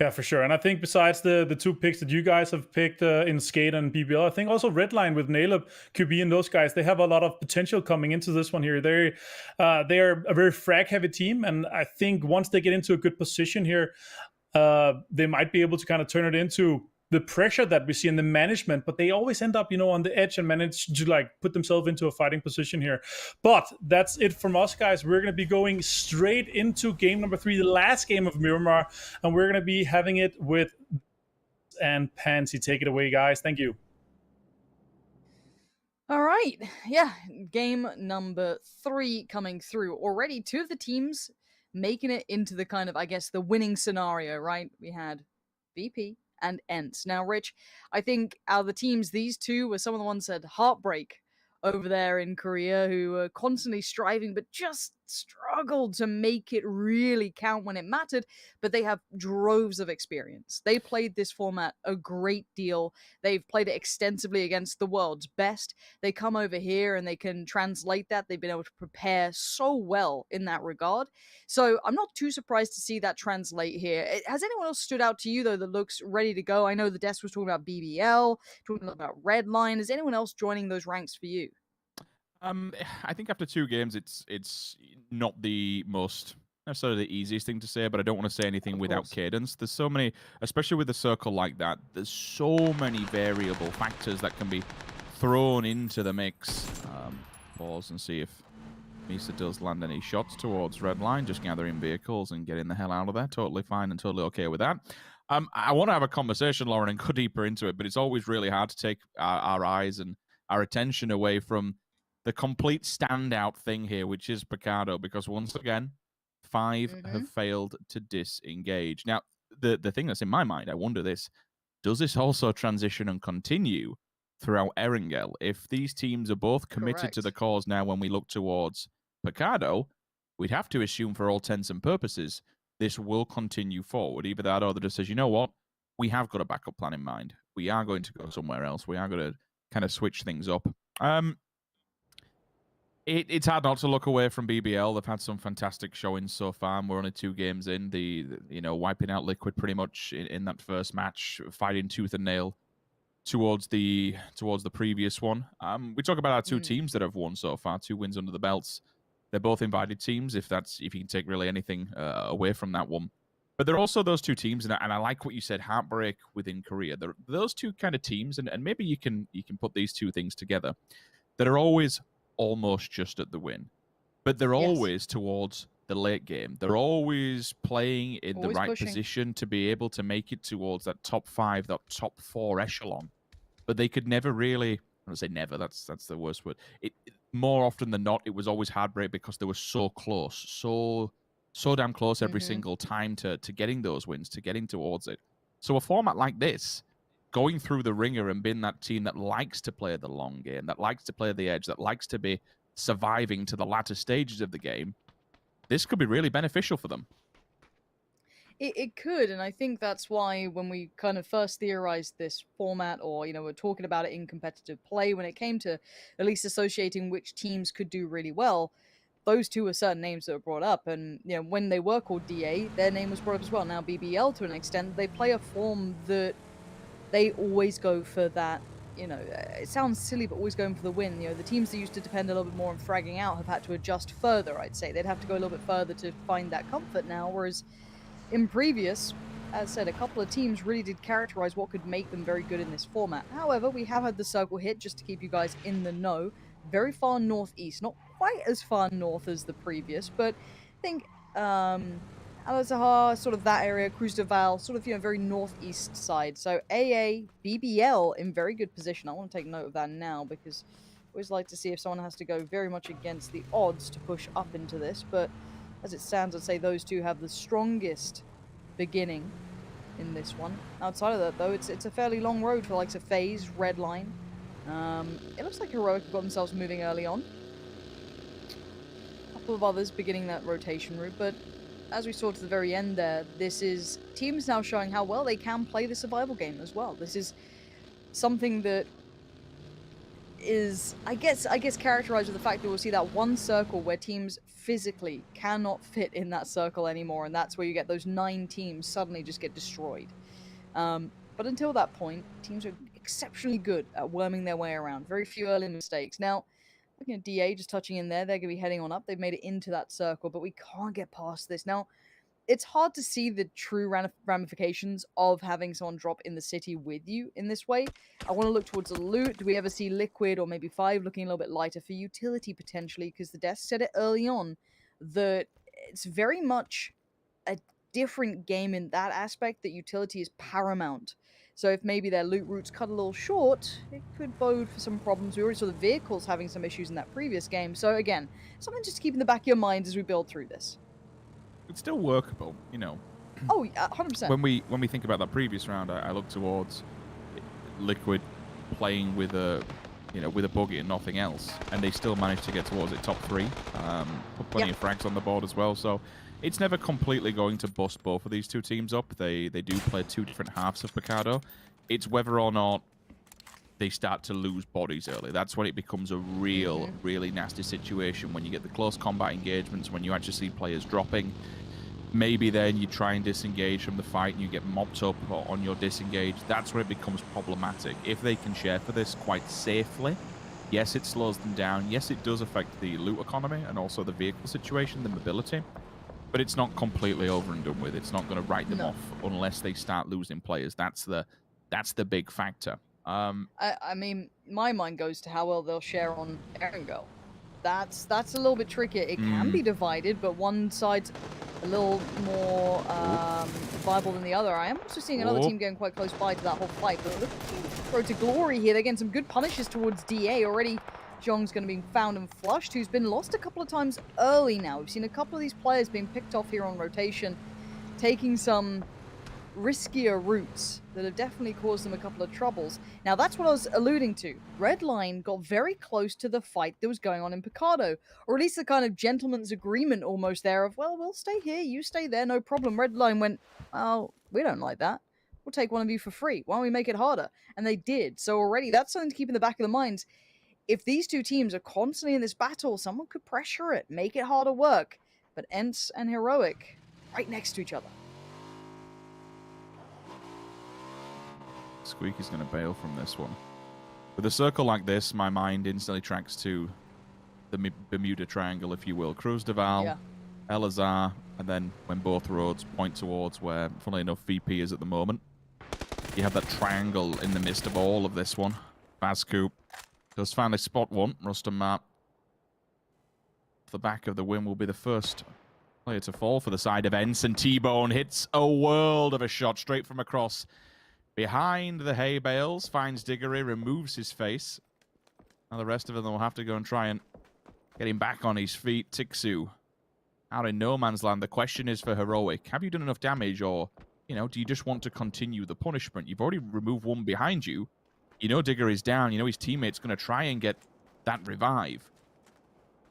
Yeah, for sure. And I think besides the two picks that you guys have picked in Skate and BBL, I think also Redline with Naleb, QB, and those guys, they have a lot of potential coming into this one here. They are a very frag heavy team, and I think once they get into a good position here, they might be able to kind of turn it into the pressure that we see in the management, but they always end up, on the edge and manage to like put themselves into a fighting position here. But that's it from us, guys. We're going to be going straight into game number 3, the last game of Miramar, and we're going to be having it with and Pansy. Take it away, guys. Thank you. All right. Yeah, game number 3 coming through. Already 2 of the teams making it into the kind of, I guess, the winning scenario, right? We had VP and ENT. Now, Rich, I think out of the teams, these 2 were some of the ones that had heartbreak over there in Korea, who were constantly striving but just struggled to make it really count when it mattered. But they have droves of experience. They played this format a great deal. They've played it extensively against the world's best. They come over here and they can translate that. They've been able to prepare so well in that regard. So I'm not too surprised to see that translate here. Has anyone else stood out to you, though, that looks ready to go? I know the desk was talking about BBL, talking about Redline. Is anyone else joining those ranks for you? I think after 2 games, it's not the most necessarily the easiest thing to say, but I don't want to say anything without cadence. There's so many, especially with a circle like that, there's so many variable factors that can be thrown into the mix. Pause and see if Misa does land any shots towards Redline, just gathering vehicles and getting the hell out of there. Totally fine and totally okay with that. I want to have a conversation, Lauren, and go deeper into it, but it's always really hard to take our eyes and our attention away from the complete standout thing here, which is Picado, because once again, 5 have failed to disengage. Now, the thing that's in my mind, I wonder this, does this also transition and continue throughout Erangel? If these teams are both committed to the cause now when we look towards Picado, we'd have to assume for all intents and purposes, this will continue forward. Either that or that just says, you know what, we have got a backup plan in mind. We are going to go somewhere else. We are going to kind of switch things up. It's hard not to look away from BBL. They've had some fantastic showings so far, and we're only 2 games in. The wiping out Liquid pretty much in that first match, fighting tooth and nail towards the previous one. We talk about our 2 teams that have won so far, 2 wins under the belts. They're both invited teams, if you can take really anything away from that one. But they're also those 2 teams, and I like what you said, heartbreak within Korea. They're those 2 kind of teams, and maybe you can put these 2 things together, that are always almost just at the win, but they're always towards the late game. They're always playing in the right position to be able to make it towards that top 5, that top 4 echelon. But they could never really, I don't say never, that's the worst word. More often than not, it was always heartbreak because they were so close, so damn close every single time to getting those wins, to getting towards it. So a format like this, going through the ringer and being that team that likes to play the long game, that likes to play the edge, that likes to be surviving to the latter stages of the game, this could be really beneficial for them. It could, and I think that's why when we kind of first theorized this format, or, we're talking about it in competitive play, when it came to at least associating which teams could do really well, those 2 are certain names that were brought up. And, when they were called DA, their name was brought up as well. Now, BBL, to an extent, they play a form that they always go for that, it sounds silly, but always going for the win. The teams that used to depend a little bit more on fragging out have had to adjust further, I'd say. They'd have to go a little bit further to find that comfort now, whereas in previous, as I said, a couple of teams really did characterize what could make them very good in this format. However, we have had the circle hit, just to keep you guys in the know, very far northeast. Not quite as far north as the previous, but I think Al-Azhar, sort of that area, Cruz de Val, sort of, very northeast side. So AA, BBL in very good position. I want to take note of that now, because I always like to see if someone has to go very much against the odds to push up into this. But as it stands, I'd say those 2 have the strongest beginning in this one. Outside of that, though, it's a fairly long road for the likes of FaZe, Redline. It looks like Heroic got themselves moving early on. A couple of others beginning that rotation route, but as we saw to the very end there, this is teams now showing how well they can play the survival game as well. This is something that is, I guess characterized with the fact that we'll see that one circle where teams physically cannot fit in that circle anymore, and that's where you get those 9 teams suddenly just get destroyed. But until that point, teams are exceptionally good at worming their way around. Very few early mistakes. Now, looking at DA just touching in there, they're going to be heading on up. They've made it into that circle, but we can't get past this. Now, it's hard to see the true ramifications of having someone drop in the city with you in this way. I want to look towards the loot. Do we ever see Liquid or maybe 5 looking a little bit lighter for utility potentially? Because the desk said it early on that it's very much a different game in that aspect, that utility is paramount. So if maybe their loot routes cut a little short, it could bode for some problems. We already saw the vehicles having some issues in that previous game. So again, something just to keep in the back of your minds as we build through this. It's still workable, you know. Oh, yeah, 100%. When we think about that previous round, I look towards Liquid playing with a buggy and nothing else, and they still managed to get towards it top 3. Put plenty of frags on the board as well, so it's never completely going to bust both of these two teams up. They do play 2 different halves of Picado. It's whether or not they start to lose bodies early. That's when it becomes a really nasty situation, when you get the close combat engagements, when you actually see players dropping. Maybe then you try and disengage from the fight and you get mopped up on your disengage. That's where it becomes problematic. If they can share for this quite safely, yes, it slows them down. Yes, it does affect the loot economy and also the vehicle situation, the mobility. But it's not completely over and done with. It's not going to write them off unless they start losing players. That's the big factor. I mean, my mind goes to how well they'll share on Erangel. That's a little bit trickier. It can be divided, but one side's a little more viable than the other. I am also seeing another team getting quite close by to that whole fight. But look at Road to Glory here. They're getting some good punishes towards DA. Already, Zhong's going to be found and flushed, who's been lost a couple of times early now. We've seen a couple of these players being picked off here on rotation, taking some riskier routes that have definitely caused them a couple of troubles. Now, that's what I was alluding to. Redline got very close to the fight that was going on in Picado, or at least the kind of gentleman's agreement almost there of, well, we'll stay here, you stay there, no problem. Redline went, well, we don't like that. We'll take one of you for free. Why don't we make it harder? And they did. So already, that's something to keep in the back of the minds. If these two teams are constantly in this battle, someone could pressure it, make it harder work. But Ents and Heroic, right next to each other. Squeaky's going to bail from this one. With a circle like this, my mind instantly tracks to the Bermuda Triangle, if you will. Cruz de Val, Elazar, and then when both roads point towards where, funnily enough, VP is at the moment. You have that triangle in the midst of all of this one. Bazcoop does finally spot one. Rustam Map. The back of the win will be the first player to fall for the side of Ents, and T-Bone hits a world of a shot straight from across behind the hay bales, finds Diggory, removes his face. Now the rest of them will have to go and try and get him back on his feet. Tixu out in no man's land. The question is for Heroic. Have you done enough damage, or, you know, do you just want to continue the punishment? You've already removed one behind you. You know Diggory's down. You know his teammate's going to try and get that revive.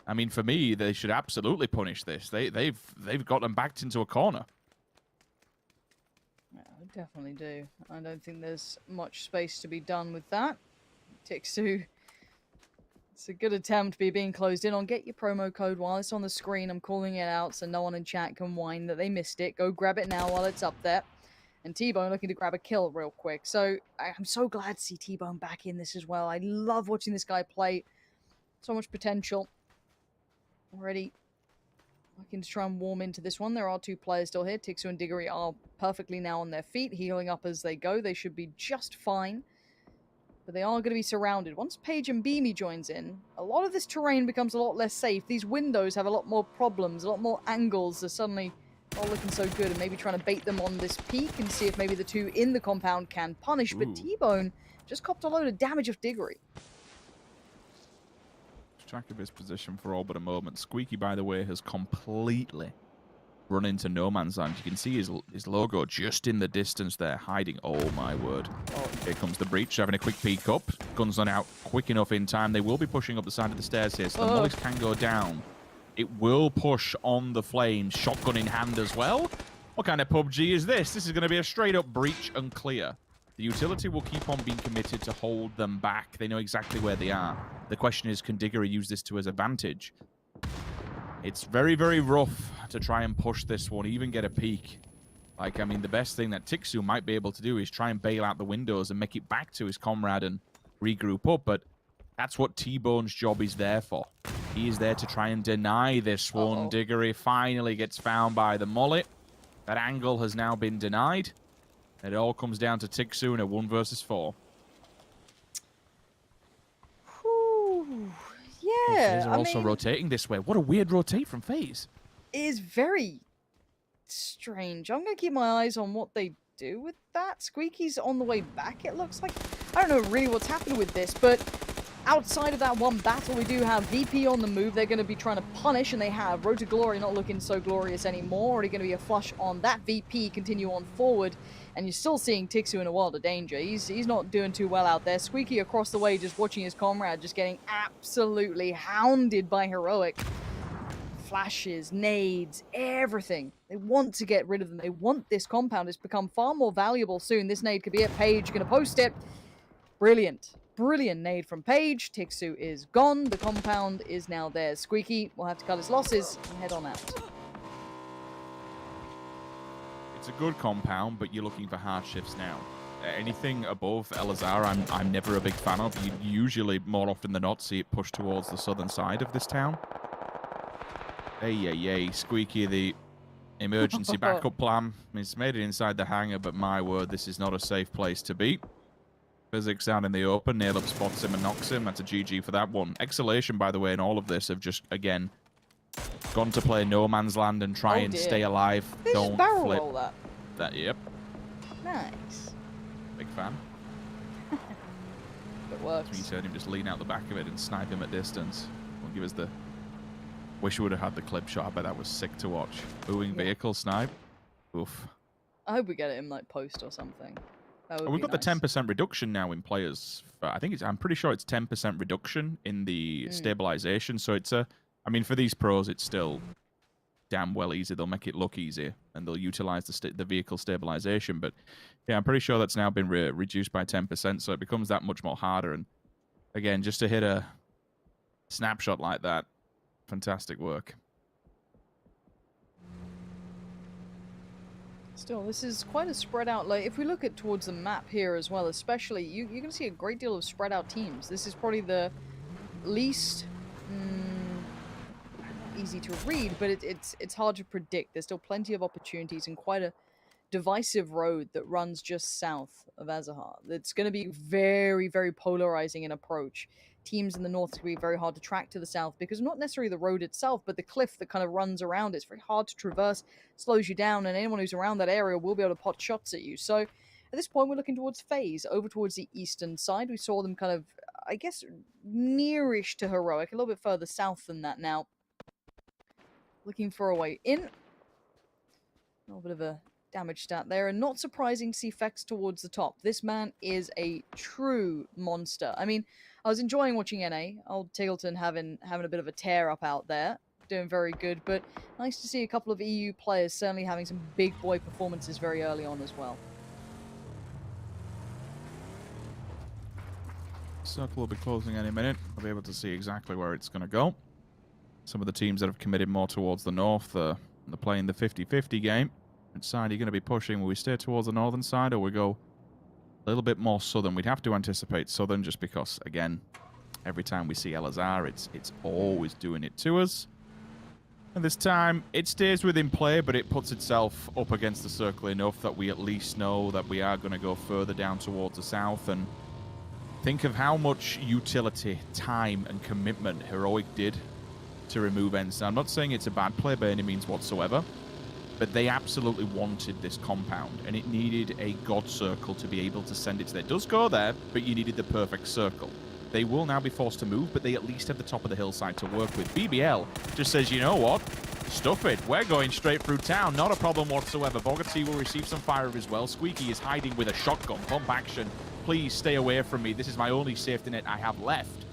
I mean, for me, they should absolutely punish this. They've got them backed into a corner. Definitely do. I don't think there's much space to be done with that. Tixu, it's a good attempt to be being closed in on. Get your promo code while it's on the screen. I'm calling it out so no one in chat can whine that they missed it. Go grab it now while it's up there. And T-Bone looking to grab a kill real quick. So I'm so glad to see T-Bone back in this as well. I love watching this guy play. So much potential. Already looking to try and warm into this one. There are 2 players still here. Tixu and Diggory are perfectly now on their feet, healing up as they go. They should be just fine. But they are going to be surrounded. Once Paige and Beamy joins in, a lot of this terrain becomes a lot less safe. These windows have a lot more problems, a lot more angles. They're suddenly not looking so good, and maybe trying to bait them on this peak and see if maybe the 2 in the compound can punish. Ooh. But T-Bone just copped a load of damage off Diggory. Track of his position for all but a moment. Squeaky, by the way, has completely run into no man's land. You can see his logo just in the distance there, hiding. Oh my word. Here comes the breach, having a quick peek up. Guns not out quick enough in time. They will be pushing up the side of the stairs here, so the mollies can go down. It will push on the flames. Shotgun in hand as well. What kind of PUBG is this? This is going to be a straight up breach and clear. The utility will keep on being committed to hold them back. They know exactly where they are. The question is, can Diggory use this to his advantage? It's very, very rough to try and push this one, even get a peek. Like, I mean, the best thing that Tixu might be able to do is try and bail out the windows and make it back to his comrade and regroup up, but that's what T-Bone's job is there for. He is there to try and deny this one. Diggory finally gets found by the mullet. That angle has now been denied. It all comes down to Tixu in a 1 versus 4. Whew. Yeah, FaZe are also rotating this way. What a weird rotate from FaZe. It is very strange. I'm going to keep my eyes on what they do with that. Squeaky's on the way back, it looks like. I don't know really what's happened with this, but outside of that one battle, we do have VP on the move. They're going to be trying to punish, and they have. Road to Glory not looking so glorious anymore. Already going to be a flush on that VP. Continue on forward, and you're still seeing Tixu in a world of danger. He's not doing too well out there. Squeaky across the way, just watching his comrade, just getting absolutely hounded by Heroic. Flashes, nades, everything. They want to get rid of them. They want this compound. It's become far more valuable soon. This nade could be at Page. Going to post it. Brilliant. Brilliant nade from Page. Tixu is gone. The compound is now theirs. Squeaky will have to cut his losses and head on out. It's a good compound, but you're looking for hardships now. Anything above Elazar, I'm never a big fan of. You usually, more often than not, see it push towards the southern side of this town. Hey, Squeaky, the emergency backup plan. He's made it inside the hangar, but my word, this is not a safe place to be. Physics down in the open. Nail up spots him and knocks him. That's a GG for that one. Exhalation, by the way, in all of this have just, again, gone to play no man's land and try and stay alive. Don't barrel flip. roll that. Yep. Nice. Big fan. It works. We turn him, just lean out the back of it and snipe him at distance. Will give us the... Wish we would have had the clip shot. I bet that was sick to watch. Booing vehicle snipe. Oof. I hope we get it in like post or something. We've got the 10% reduction now in players. I think I'm pretty sure it's 10% reduction in the stabilization. So it's a, I mean, for these pros, it's still damn well easy. They'll make it look easier and they'll utilize the vehicle stabilization. But yeah, I'm pretty sure that's now been reduced by 10%. So it becomes that much more harder. And again, just to hit a snapshot like that, fantastic work. Still, this is quite a spread out. Like, if we look at towards the map here as well, especially, you're going to see a great deal of spread out teams. This is probably the least easy to read, but it's hard to predict. There's still plenty of opportunities and quite a divisive road that runs just south of Azahar. It's going to be very, very polarizing in approach. Teams in the north will be very hard to track to the south because not necessarily the road itself, but the cliff that kind of runs around it's very hard to traverse, slows you down, and anyone who's around that area will be able to pot shots at you. So at this point, we're looking towards FaZe, over towards the eastern side. We saw them kind of, I guess, nearish to Heroic, a little bit further south than that now. Looking for a way in. A little bit of a damage stat there, and not surprising, see Fex towards the top. This man is a true monster. I mean, I was enjoying watching NA. Old Tiggleton having a bit of a tear up out there. Doing very good, but nice to see a couple of EU players certainly having some big boy performances very early on as well. Circle will be closing any minute. I'll be able to see exactly where it's going to go. Some of the teams that have committed more towards the north, they're playing the 50-50 game. Which side are you going to be pushing? Will we stay towards the northern side or we go a little bit more southern? We'd have to anticipate southern just because, again, every time we see Elazar, it's always doing it to us. And this time, it stays within play, but it puts itself up against the circle enough that we at least know that we are going to go further down towards the south. And think of how much utility, time, and commitment Heroic did to remove Ensign. I'm not saying it's a bad play by any means whatsoever, but they absolutely wanted this compound, and it needed a god circle to be able to send it to there. It does go there, but you needed the perfect circle. They will now be forced to move, but they at least have the top of the hillside to work with. BBL just says, you know what? Stuff it. We're going straight through town. Not a problem whatsoever. Bogarty will receive some fire as well. Squeaky is hiding with a shotgun. Pump action. Please stay away from me. This is my only safety net I have left.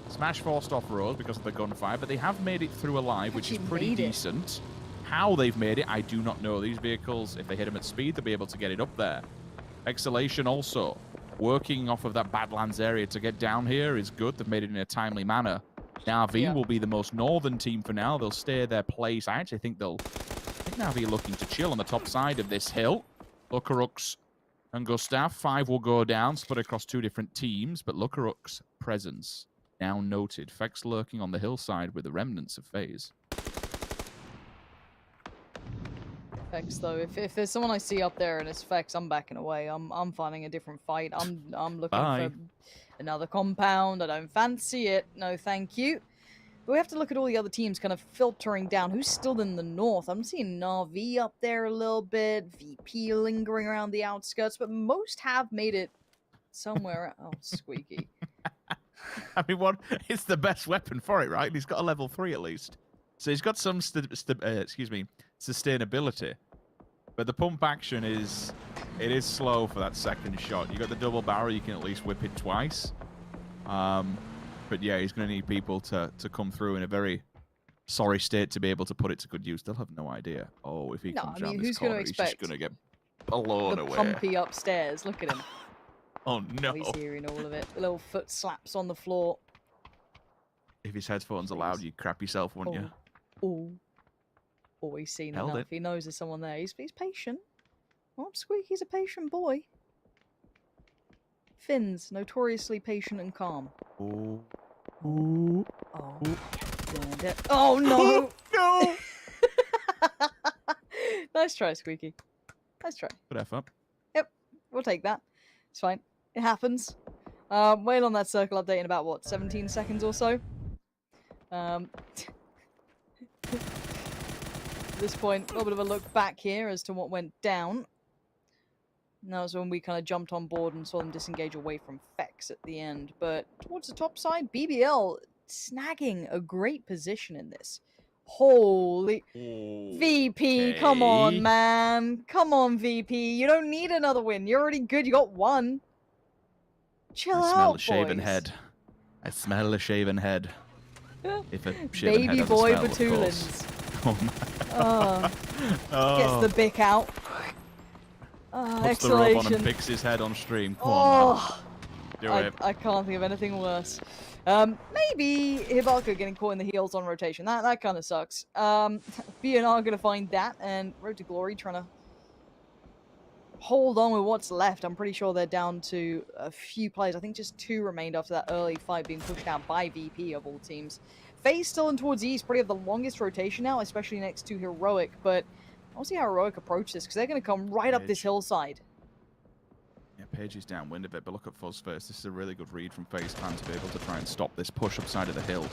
Smash forced off road because of the gunfire, but they have made it through alive, which is pretty decent. How they've made it, I do not know. These vehicles, if they hit them at speed, they'll be able to get it up there. Exhalation also working off of that Badlands area to get down here is good. They've made it in a timely manner. Na'Vi will be the most northern team for now. They'll stay their place. I actually think Na'Vi are looking to chill on the top side of this hill. Lukaruk's and Gustav, 5 will go down, split across 2 different teams, but Lukaruk's presence now noted. Fex lurking on the hillside with the remnants of FaZe. Fex, though, if there's someone I see up there and it's Fex, I'm backing away. I'm finding a different fight. I'm looking for another compound. I don't fancy it. No, thank you. But we have to look at all the other teams kind of filtering down. Who's still in the north? I'm seeing Na'Vi up there a little bit, VP lingering around the outskirts, but most have made it somewhere. Oh, squeaky. I mean, what? It's the best weapon for it, right? He's got a level 3 at least. So he's got some sustainability. But the pump action is slow for that second shot. You got the double barrel, you can at least whip it twice. But yeah, he's going to need people to come through in a very sorry state to be able to put it to good use. They'll have no idea. Oh, if he comes around this corner, he's just going to get blown away. Pumpy upstairs. Look at him. Oh no! He's hearing all of it. The little foot slaps on the floor. If his headphones are loud, you'd crap yourself, wouldn't you? Oh. He's seen enough. He knows there's someone there. He's patient. Oh, Squeaky's a patient boy. Finn's notoriously patient and calm. Oh. Oh no! No! Nice try, Squeaky. Nice try. Good effort. Yep, we'll take that. It's fine. It happens. Wait on that circle update in about, what, 17 seconds or so? At this point, a little bit of a look back here as to what went down. And that was when we kind of jumped on board and saw them disengage away from Fex at the end. But towards the top side, BBL snagging a great position in this. Holy... VP, come on, man. Come on, VP. You don't need another win. You're already good. You got one. Chill out, I smell a boys. shaven head. I smell a shaven head. If a shaven Baby head boy smell, Batulins. Oh, Gets the bic out. puts the robe on and picks his head on stream. Come on, man. Do it. I can't think of anything worse. Maybe Hibaka getting caught in the heels on rotation. That kind of sucks. BNR gonna find that, and Road to Glory trying to hold on with what's left. I'm pretty sure they're down to a few players. I think just 2 remained after that early fight being pushed out by VP of all teams. FaZe still in towards the east, probably have the longest rotation now, especially next to Heroic, but I'll see how Heroic approach this, because they're going to come right up this hillside. Yeah, Page is downwind of it, but look at Fuzz first. This is a really good read from FaZe Clan to be able to try and stop this push up side of the hill.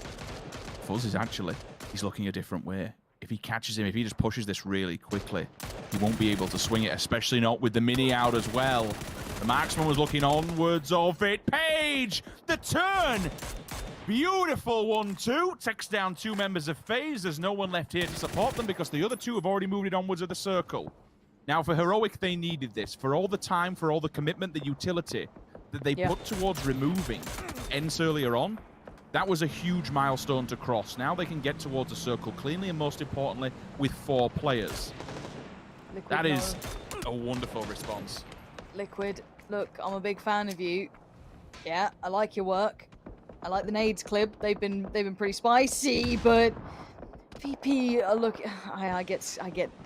Fuzz is actually, he's looking a different way. If he catches him, if he just pushes this really quickly, he won't be able to swing it, especially not with the mini out as well. The marksman was looking onwards of it. Page, the turn! Beautiful 1-2. Takes down 2 members of FaZe. There's no one left here to support them because the other 2 have already moved it onwards of the circle. Now, for Heroic, they needed this. For all the time, for all the commitment, the utility that they put towards removing Ents earlier on, that was a huge milestone to cross. Now they can get towards a circle cleanly and, most importantly, with 4 players. Liquid, that is a wonderful response. Liquid, look, I'm a big fan of you. Yeah, I like your work. I like the nades clip. They've been pretty spicy, but VP, look, I get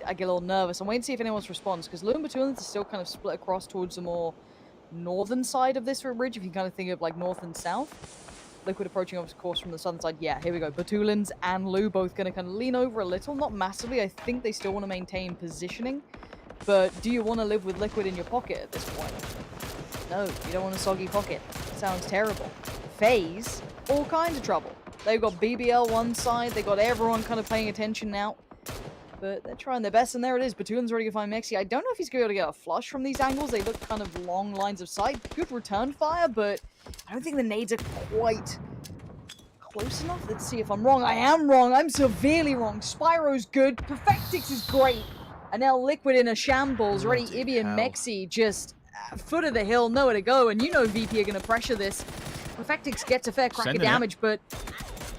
a little nervous. I'm waiting to see if anyone else responds, because Lou and Batulins is still kind of split across towards the more northern side of this ridge, if you kind of think of like north and south. Liquid approaching, of course, from the southern side. Yeah, here we go. Batulins and Lou both going to kind of lean over a little, not massively. I think they still want to maintain positioning, but do you want to live with Liquid in your pocket at this point? No, you don't want a soggy pocket. Sounds terrible. FaZe, all kinds of trouble. They've got BBL one side, they got everyone kind of paying attention now. But they're trying their best, and there it is. Batulin's ready to find Mexi. I don't know if he's going to be able to get a flush from these angles. They look kind of long lines of sight. Good return fire, but I don't think the nades are quite close enough. Let's see if I'm wrong. I am wrong. I'm severely wrong. Spyro's good. Perfectix is great. And now Liquid in a shambles. Ready, Ibby and Mexi just foot of the hill, nowhere to go. And you know VP are going to pressure this. Perfectix gets a fair crack of damage, but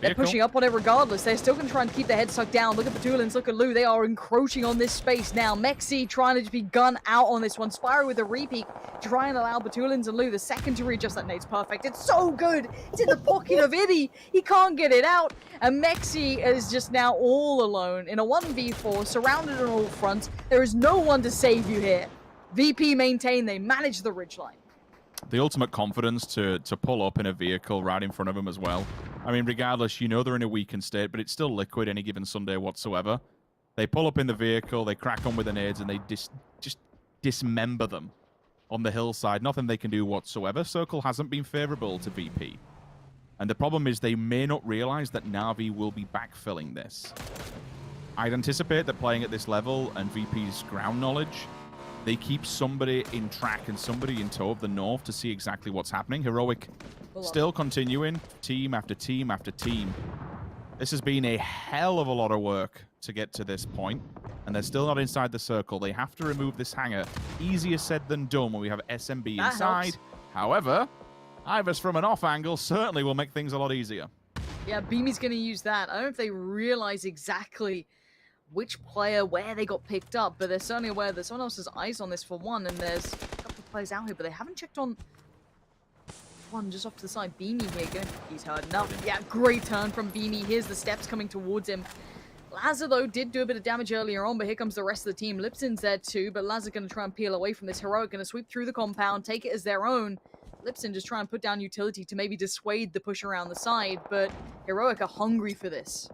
They're pushing up on it regardless. They're still going to try and keep their heads sucked down. Look at Batulins, look at Lou. They are encroaching on this space now. Mexi trying to just be gun out on this one. Spyro with a repeat, try and allow Batulins and Lou the second to readjust. That nade's perfect. It's so good. It's in the pocket of Iddy. He can't get it out. And Mexi is just now all alone in a 1v4, surrounded on all fronts. There is no one to save you here. VP maintain. They manage the ridgeline. The ultimate confidence to pull up in a vehicle right in front of them as well. I mean, regardless, you know they're in a weakened state, but it's still Liquid any given Sunday whatsoever. They pull up in the vehicle, they crack on with the nades, and they just dismember them on the hillside. Nothing they can do whatsoever. Circle hasn't been favorable to VP. And the problem is they may not realize that Na'Vi will be backfilling this. I'd anticipate that playing at this level and VP's ground knowledge, they keep somebody in track and somebody in tow of the north to see exactly what's happening. Heroic still continuing, team after team after team. This has been a hell of a lot of work to get to this point, and they're still not inside the circle. They have to remove this hangar. Easier said than done when we have SMB inside. Helps. However, Ivers from an off angle certainly will make things a lot easier. Yeah, Beamy's going to use that. I don't know if they realize exactly which player, where they got picked up, but they're certainly aware that someone else has eyes on this for one, and there's a couple of players out here, but they haven't checked on one just off to the side. Beamy here, he's heard enough. Yeah, great turn from Beamy. Here's the steps coming towards him. Lazar, though, did do a bit of damage earlier on, but here comes the rest of the team. Lipson's there too, but Lazar going to try and peel away from this. Heroic going to sweep through the compound, take it as their own. Lipson just try and put down utility to maybe dissuade the push around the side, but Heroic are hungry for this.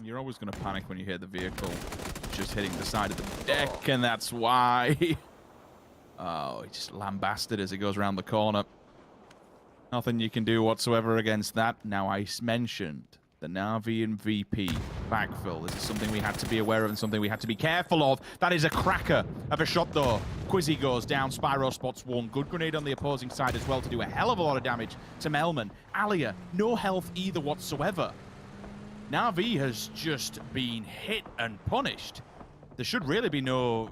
You're always going to panic when you hear the vehicle just hitting the side of the deck, and that's why. Oh, he just lambasted as it goes around the corner. Nothing you can do whatsoever against that. Now, I mentioned the Na'Vi and VP backfill. This is something we had to be aware of and something we had to be careful of. That is a cracker of a shot, though. Quizzy goes down. Spyro spots one. Good grenade on the opposing side as well to do a hell of a lot of damage to Melman. Alia, no health either whatsoever. Na'Vi has just been hit and punished. There should really be no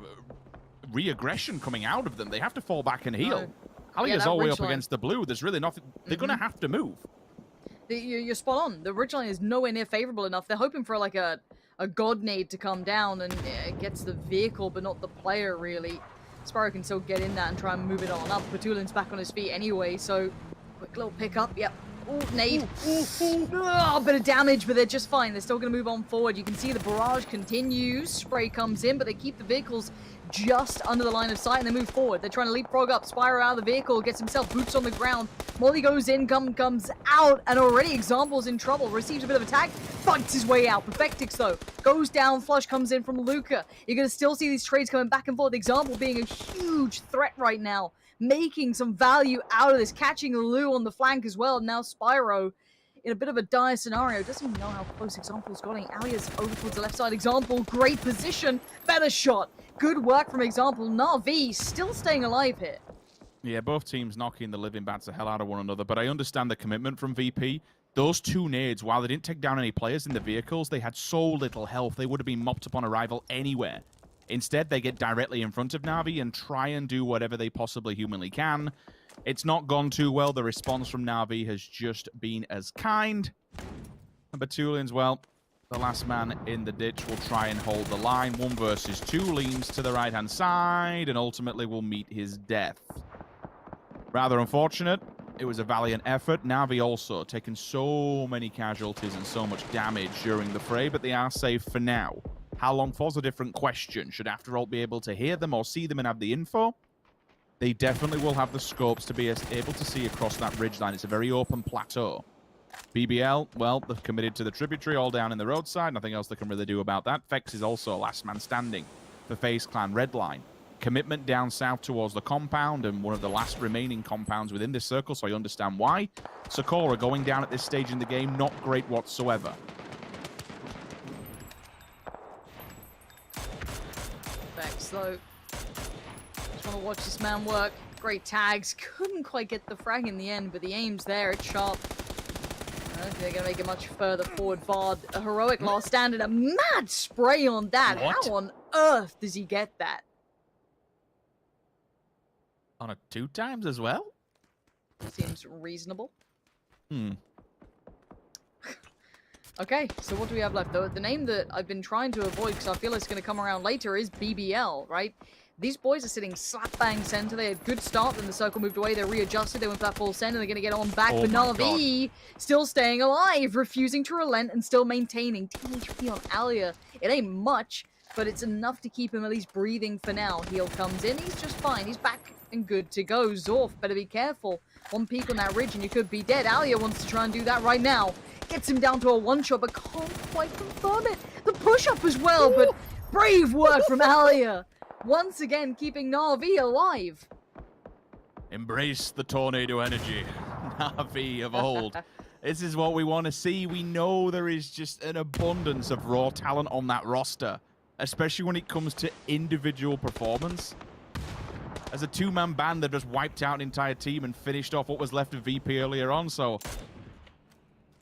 re-aggression coming out of them. They have to fall back and heal. Alia's all the way up against the blue. There's really nothing. They're going to have to move. You're spot on. The ridgeline is nowhere near favorable enough. They're hoping for like a god nade to come down and it gets the vehicle, but not the player, really. Spyro can still get in that and try and move it on up. Batulin's back on his feet anyway, so quick little pickup. Yep. Ooh, nade. A bit of damage, but they're just fine. They're still going to move on forward. You can see the barrage continues. Spray comes in, but they keep the vehicles just under the line of sight, and they move forward. They're trying to leapfrog up. Spyro out of the vehicle, gets himself boots on the ground. Molly goes in, comes out, and already Example's in trouble. Receives a bit of attack, fights his way out. Perfectix, though, goes down. Flush comes in from Luca. You're going to still see these trades coming back and forth. Example being a huge threat right now, making some value out of this, catching Lou on the flank as well. Now Spyro in a bit of a dire scenario. Doesn't even know how close Example's getting. Alia's over towards the left side. Example, great position, better shot. Good work from Example. Na'Vi still staying alive here. Yeah, both teams knocking the living bats the hell out of one another, but I understand the commitment from VP. Those two nades, while they didn't take down any players in the vehicles, they had so little health, they would have been mopped upon arrival anywhere. Instead, they get directly in front of Na'Vi and try and do whatever they possibly humanly can. It's not gone too well. The response from Na'Vi has just been as kind. And Batulin's, well, the last man in the ditch will try and hold the line. 1 versus 2, leans to the right-hand side, and ultimately will meet his death. Rather unfortunate. It was a valiant effort. Na'Vi also taken so many casualties and so much damage during the fray, but they are safe for now. How long for's a different question. Should After All be able to hear them or see them and have the info? They definitely will have the scopes to be able to see across that ridgeline. It's a very open plateau. BBL, well, they've committed to the tributary all down in the roadside. Nothing else they can really do about that. Fex is also last man standing for FaZe Clan Redline. Commitment down south towards the compound and one of the last remaining compounds within this circle, so I understand why. Sakura going down at this stage in the game, not great whatsoever. Slow. Just want to watch this man work. Great tags. Couldn't quite get the frag in the end, but the aim's there. It's sharp. I don't think they're going to make it much further forward. Vard, a heroic last stand and a mad spray on that. What? How on earth does he get that? On a 2 times as well? Seems reasonable. Okay, so what do we have left? The name that I've been trying to avoid because I feel it's going to come around later is BBL, right? These boys are sitting slap bang center. They had a good start, then the circle moved away. They readjusted. They went for that full send, and they're going to get on back. But Na'Vi still staying alive, refusing to relent and still maintaining 10 HP on Alia. It ain't much, but it's enough to keep him at least breathing for now. Heal comes in. He's just fine. He's back and good to go. Zorf, better be careful. One peek on that ridge, and you could be dead. Alia wants to try and do that right now. Gets him down to a one-shot, but can't quite confirm it. The push-up as well, but brave work from Alia. Once again, keeping Na'Vi alive. Embrace the tornado energy, Na'Vi of old. This is what we want to see. We know there is just an abundance of raw talent on that roster, especially when it comes to individual performance. As a two-man band, they've just wiped out an entire team and finished off what was left of VP earlier on, so...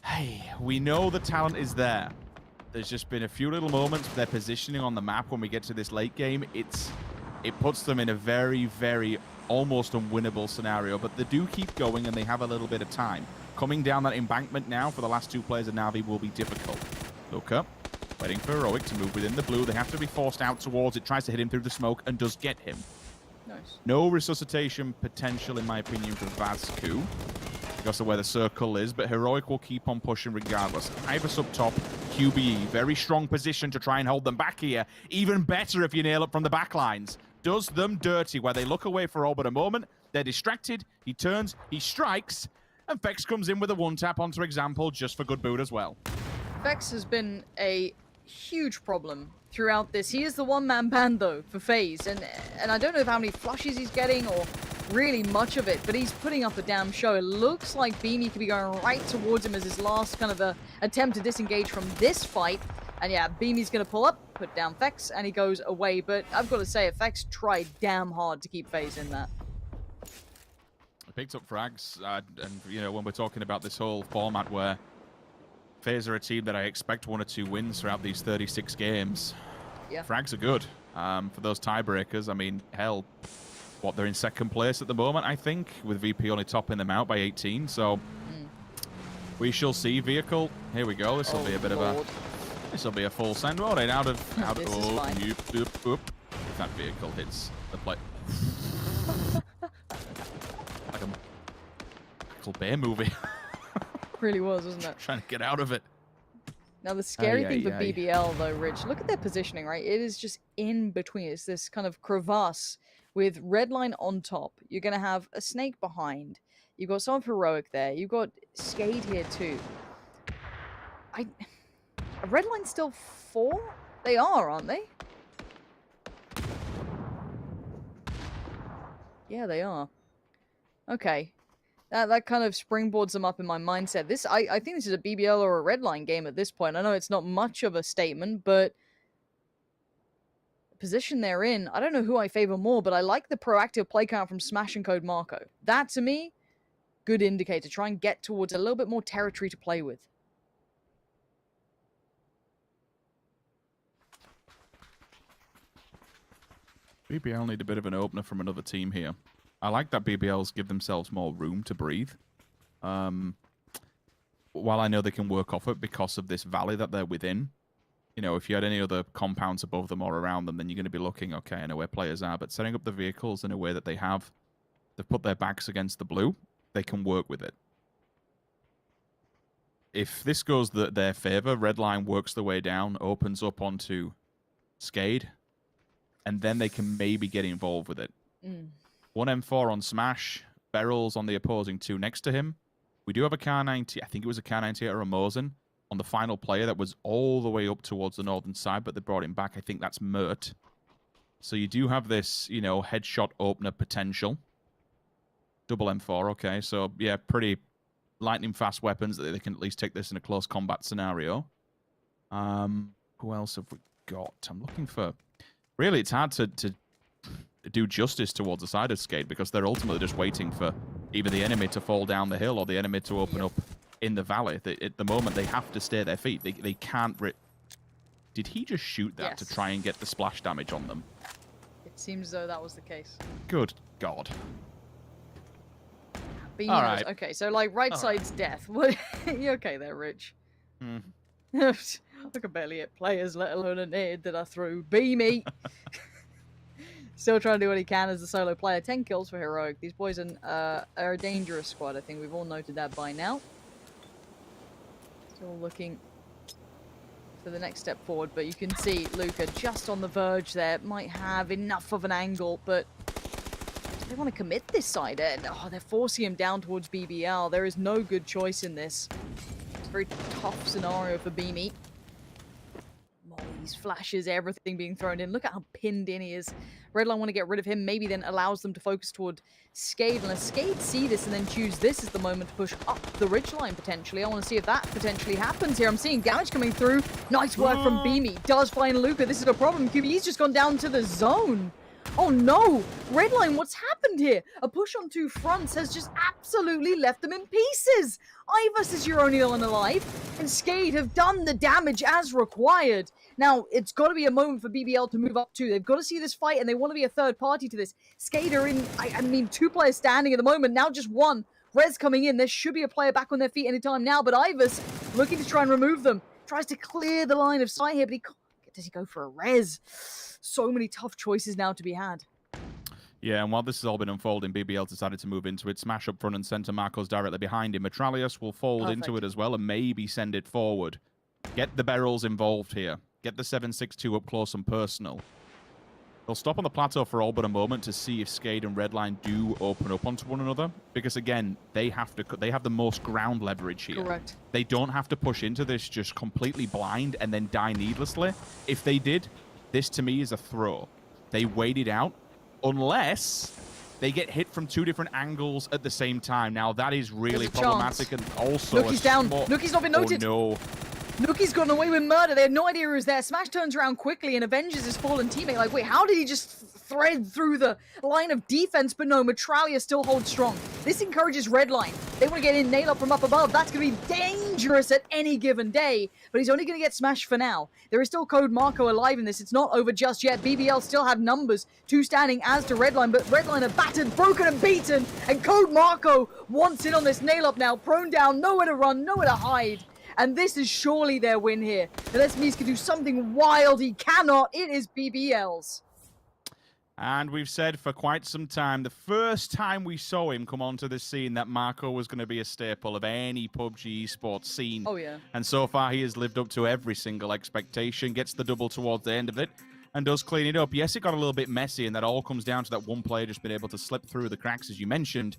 Hey, we know the talent is there. There's just been a few little moments with their positioning on the map when we get to this late game. It puts them in a very, very almost unwinnable scenario, but they do keep going and they have a little bit of time. Coming down that embankment now for the last two players of Na'Vi will be difficult. Look up, waiting for Heroic to move within the blue. They have to be forced out towards it, tries to hit him through the smoke and does get him. Nice. No resuscitation potential, in my opinion, for Vazku, because of where the circle is, but Heroic will keep on pushing regardless. Ibis up top, QBE, very strong position to try and hold them back here. Even better if you nail it from the back lines. Does them dirty, where they look away for all but a moment. They're distracted, he turns, he strikes, and Vex comes in with a one-tap onto Example just for good boot as well. Vex has been a huge problem throughout this. He is the one-man band, though, for FaZe, and I don't know how many flushes he's getting or really much of it, but he's putting up a damn show. It looks like Beanie could be going right towards him as his last kind of attempt to disengage from this fight. And yeah, Beanie's going to pull up, put down Vex, and he goes away. But I've got to say, Vex tried damn hard to keep FaZe in that. I picked up frags, and you know, when we're talking about this whole format where FaZe are a team that I expect 1 or 2 wins throughout these 36 games, yeah, frags are good. For those tiebreakers, I mean, hell, they're in second place at the moment, I think, with VP only topping them out by 18, so we shall see. Vehicle, here we go. This will be a bit of a... This will be a full send. Oh, right, out of... If that vehicle hits the plate... like a Michael Bay movie. Really was, wasn't it? Trying to get out of it. Now, the scary thing for BBL, though, Rich, look at their positioning, right? It is just in between. It's this kind of crevasse with Redline on top. You're going to have a Snake behind. You've got someone Heroic there. You've got Skade here, too. Redline's still 4? They are, aren't they? Yeah, they are. Okay. That kind of springboards them up in my mindset. I think this is a BBL or a Redline game at this point. I know it's not much of a statement, but the position they're in, I don't know who I favor more, but I like the proactive play count from Smash and Code Marco. That, to me, good indicator. Try and get towards a little bit more territory to play with. BBL need a bit of an opener from another team here. I like that BBLs give themselves more room to breathe. While I know they can work off it because of this valley that they're within. You know, if you had any other compounds above them or around them, then you're going to be looking, okay, I know where players are. But setting up the vehicles in a way that they've put their backs against the blue, they can work with it. If this goes their favor, Redline works the way down, opens up onto Skade, and then they can maybe get involved with it. 1 M4 on Smash, Beryl's on the opposing 2 next to him. We do have a Kar90, I think it was a Kar98 or a Mosin on the final player that was all the way up towards the northern side, but they brought him back. I think that's Mert. So you do have this, you know, headshot opener potential. Double M4, okay. So, yeah, pretty lightning fast weapons that they can at least take this in a close combat scenario. Who else have we got? I'm looking for... Really, it's hard to do justice towards the side of Skate because they're ultimately just waiting for either the enemy to fall down the hill or the enemy to open up in the valley. At the moment, they have to stay their feet. They can't... Did he just shoot that to try and get the splash damage on them? It seems though that was the case. Good God. All right. Okay, so like right side's death. What? You okay there, Rich? I could barely hit players, let alone a nade that I threw. Beamy! Still trying to do what he can as a solo player. 10 kills for Heroic. These boys are a dangerous squad, I think. We've all noted that by now. Still looking for the next step forward, but you can see Luca just on the verge there. Might have enough of an angle, but do they want to commit this side? Oh, they're forcing him down towards BBL. There is no good choice in this. It's a very tough scenario for Beamy. Mollies, flashes, everything being thrown in. Look at how pinned in he is. Redline want to get rid of him, maybe then allows them to focus toward Skade. Unless Skade see this and then choose this as the moment to push up the ridgeline potentially. I want to see if that potentially happens here. I'm seeing damage coming through. Nice work from Beamy. Does find Luca. This is a problem. QBE's just gone down to the zone. Oh no! Redline, what's happened here? A push on 2 fronts has just absolutely left them in pieces! Ivers is your only one alive, and Skade have done the damage as required. Now, it's got to be a moment for BBL to move up too. They've got to see this fight, and they want to be a third party to this. Skade are in, I mean, 2 players standing at the moment, now just 1. Rez coming in, there should be a player back on their feet anytime now, but Ivers looking to try and remove them. Tries to clear the line of sight here, but he can't. Does he go for a Rez? So many tough choices now to be had. Yeah, and while this has all been unfolding, BBL decided to move into it. Smash up front and center. Marco's directly behind him. Metralius will fold into it as well and maybe send it forward. Get the barrels involved here. Get the 7.62 up close and personal. They'll stop on the plateau for all but a moment to see if Skade and Redline do open up onto one another. Because again, they have the most ground leverage here. Correct. They don't have to push into this just completely blind and then die needlessly. If they did, this to me is a throw. They waited out. Unless they get hit from 2 different angles at the same time. Now, that is really problematic. And also Nuki's down. Nuki's not been noted. Oh, no. Nuki's gotten away with murder. They had no idea he was there. Smash turns around quickly and avenges his fallen teammate. Like, wait, how did he just thread through the line of defense? But no, Metralia still holds strong. This encourages Redline. They want to get in, nail up from up above. That's going to be dangerous at any given day. But he's only going to get smashed for now. There is still Code Marco alive in this. It's not over just yet. BBL still have numbers. 2 standing as to Redline. But Redline are battered, broken, and beaten. And Code Marco wants in on this nail up now. Prone down, nowhere to run, nowhere to hide. And this is surely their win here. Unless Mies can do something wild, he cannot. It is BBL's. And we've said for quite some time, the first time we saw him come onto the scene, that Marco was going to be a staple of any PUBG esports scene. Oh, yeah. And so far, he has lived up to every single expectation, gets the double towards the end of it, and does clean it up. Yes, it got a little bit messy, and that all comes down to that one player just being able to slip through the cracks, as you mentioned.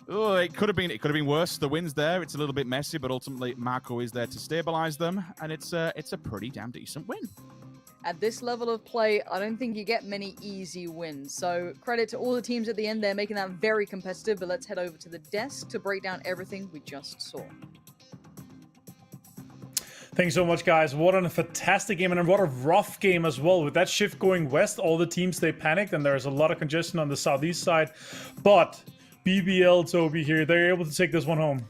Oh, it could have been worse. The win's there. It's a little bit messy, but ultimately Marco is there to stabilize them, and it's a pretty damn decent win. At this level of play, I don't think you get many easy wins. So credit to all the teams at the end there, making that very competitive. But let's head over to the desk to break down everything we just saw. Thanks so much, guys. What a fantastic game, and what a rough game as well. With that shift going west, all the teams, they panicked, and there's a lot of congestion on the southeast side. But BBL, Toby here, they're able to take this one home.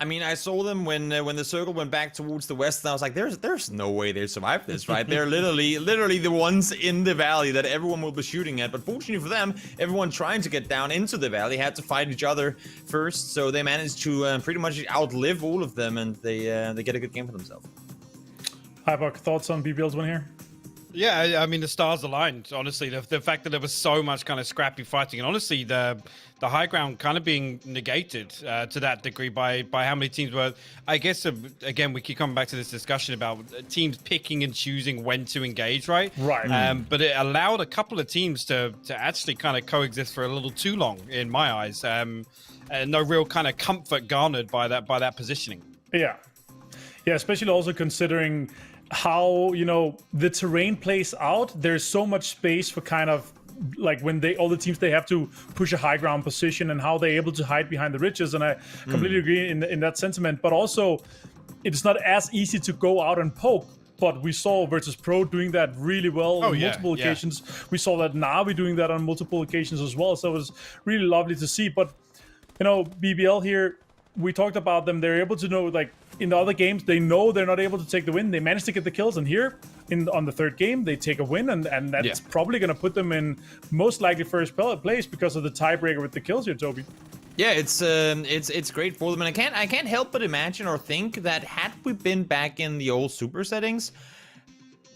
I mean, I saw them when the circle went back towards the west, and I was like, there's no way they survive this, right? They're literally the ones in the valley that everyone will be shooting at. But fortunately for them, everyone trying to get down into the valley had to fight each other first, so they managed to pretty much outlive all of them, and they get a good game for themselves. Hi, Buck. Thoughts on BBL's win here? Yeah, I mean, the stars aligned, honestly. The fact that there was so much kind of scrappy fighting, and honestly, the high ground kind of being negated to that degree by how many teams were. I guess, again, we keep coming back to this discussion about teams picking and choosing when to engage, right? Right. But it allowed a couple of teams to actually kind of coexist for a little too long, in my eyes. And no real kind of comfort garnered by that positioning. Yeah, especially also considering how, the terrain plays out. There's so much space for kind of like when all the teams, they have to push a high ground position, and how they're able to hide behind the ridges. And I completely agree in that sentiment. But also, it's not as easy to go out and poke. But we saw Virtus Pro doing that really well on multiple occasions. We saw that Navi doing that on multiple occasions as well. So it was really lovely to see. But, BBL here, we talked about them. They're able to know, like, in the other games, they know they're not able to take the win. They managed to get the kills, and here, on the third game, they take a win, and that's probably going to put them in most likely first place because of the tiebreaker with the kills here, Toby. Yeah, it's great for them, and I can't help but imagine or think that had we been back in the old super settings,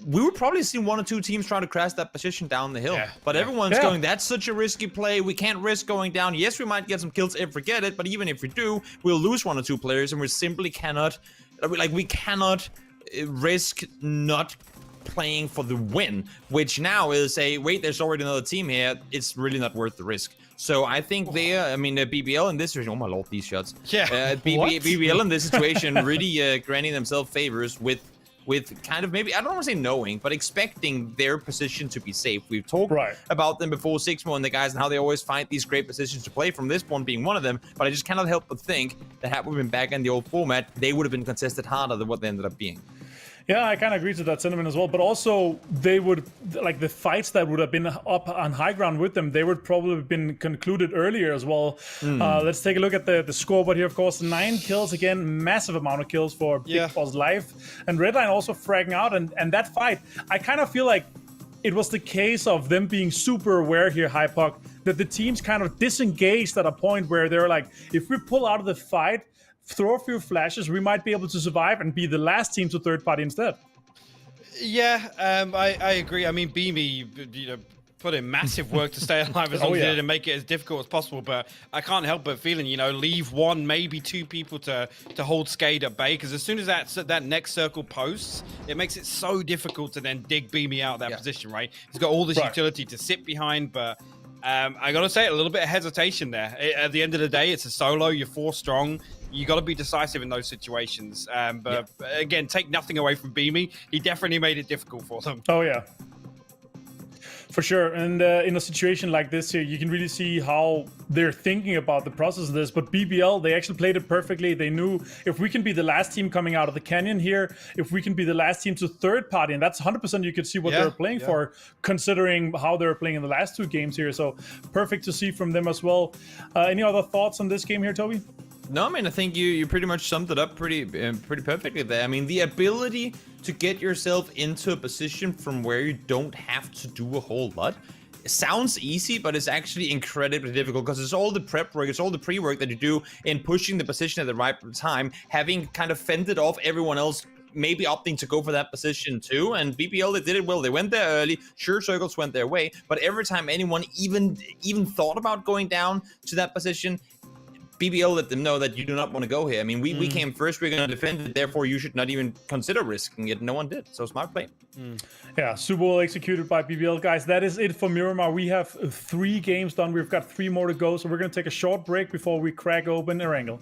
we would probably see 1 or 2 teams trying to crash that position down the hill. But everyone's going, that's such a risky play. We can't risk going down. Yes, we might get some kills if we get it, but even if we do, we'll lose 1 or 2 players, and we simply cannot, we cannot risk not playing for the win, which now is wait, there's already another team here. It's really not worth the risk. So I think BBL in this situation, oh my lord, these shots. Yeah. BBL in this situation really granting themselves favors with kind of maybe, I don't want to say knowing, but expecting their position to be safe. We've talked about them before, Sixmo and the guys, and how they always find these great positions to play, from this one being one of them, but I just cannot help but think that had we been back in the old format, they would have been contested harder than what they ended up being. Yeah, I kind of agree to that sentiment as well. But also, they would, like, the fights that would have been up on high ground with them, they would probably have been concluded earlier as well. Let's take a look at the scoreboard here, of course. 9 kills, again, massive amount of kills for Big Boss Life. And Redline also fragging out. And that fight, I kind of feel like it was the case of them being super aware here, Hypuck, that the teams kind of disengaged at a point where they're like, if we pull out of the fight, throw a few flashes, we might be able to survive and be the last team to third party instead. Yeah, I agree. I mean, Beamy, put in massive work to stay alive as long as he did and make it as difficult as possible. But I can't help but feeling, leave 1, maybe 2 people to hold Skade at bay. Because as soon as that next circle posts, it makes it so difficult to then dig Beamy out of that position, right? He's got all this utility to sit behind, but I got to say, a little bit of hesitation there. At the end of the day, it's a solo. You're 4 strong. You got to be decisive in those situations. But again, take nothing away from Beamy. He definitely made it difficult for them. Oh, yeah. For sure. And in a situation like this here, you can really see how they're thinking about the process of this. But BBL, they actually played it perfectly. They knew if we can be the last team coming out of the canyon here, if we can be the last team to third party, and that's 100% you could see what they're playing for, considering how they were playing in the last 2 games here. So perfect to see from them as well. Any other thoughts on this game here, Toby? No, I mean, I think you pretty much summed it up pretty perfectly there. I mean, the ability to get yourself into a position from where you don't have to do a whole lot. It sounds easy, but it's actually incredibly difficult because it's all the prep work, it's all the pre-work that you do in pushing the position at the right time, having kind of fended off everyone else maybe opting to go for that position too. And BBL, they did it well. They went there early. Sure, circles went their way, but every time anyone even thought about going down to that position, BBL let them know that you do not want to go here. I mean, we came first, we're going to defend it, therefore you should not even consider risking it. No one did, so smart play. Yeah, super well executed by BBL. Guys, that is it for Miramar. We have 3 games done. We've got 3 more to go, so we're going to take a short break before we crack open Erangel.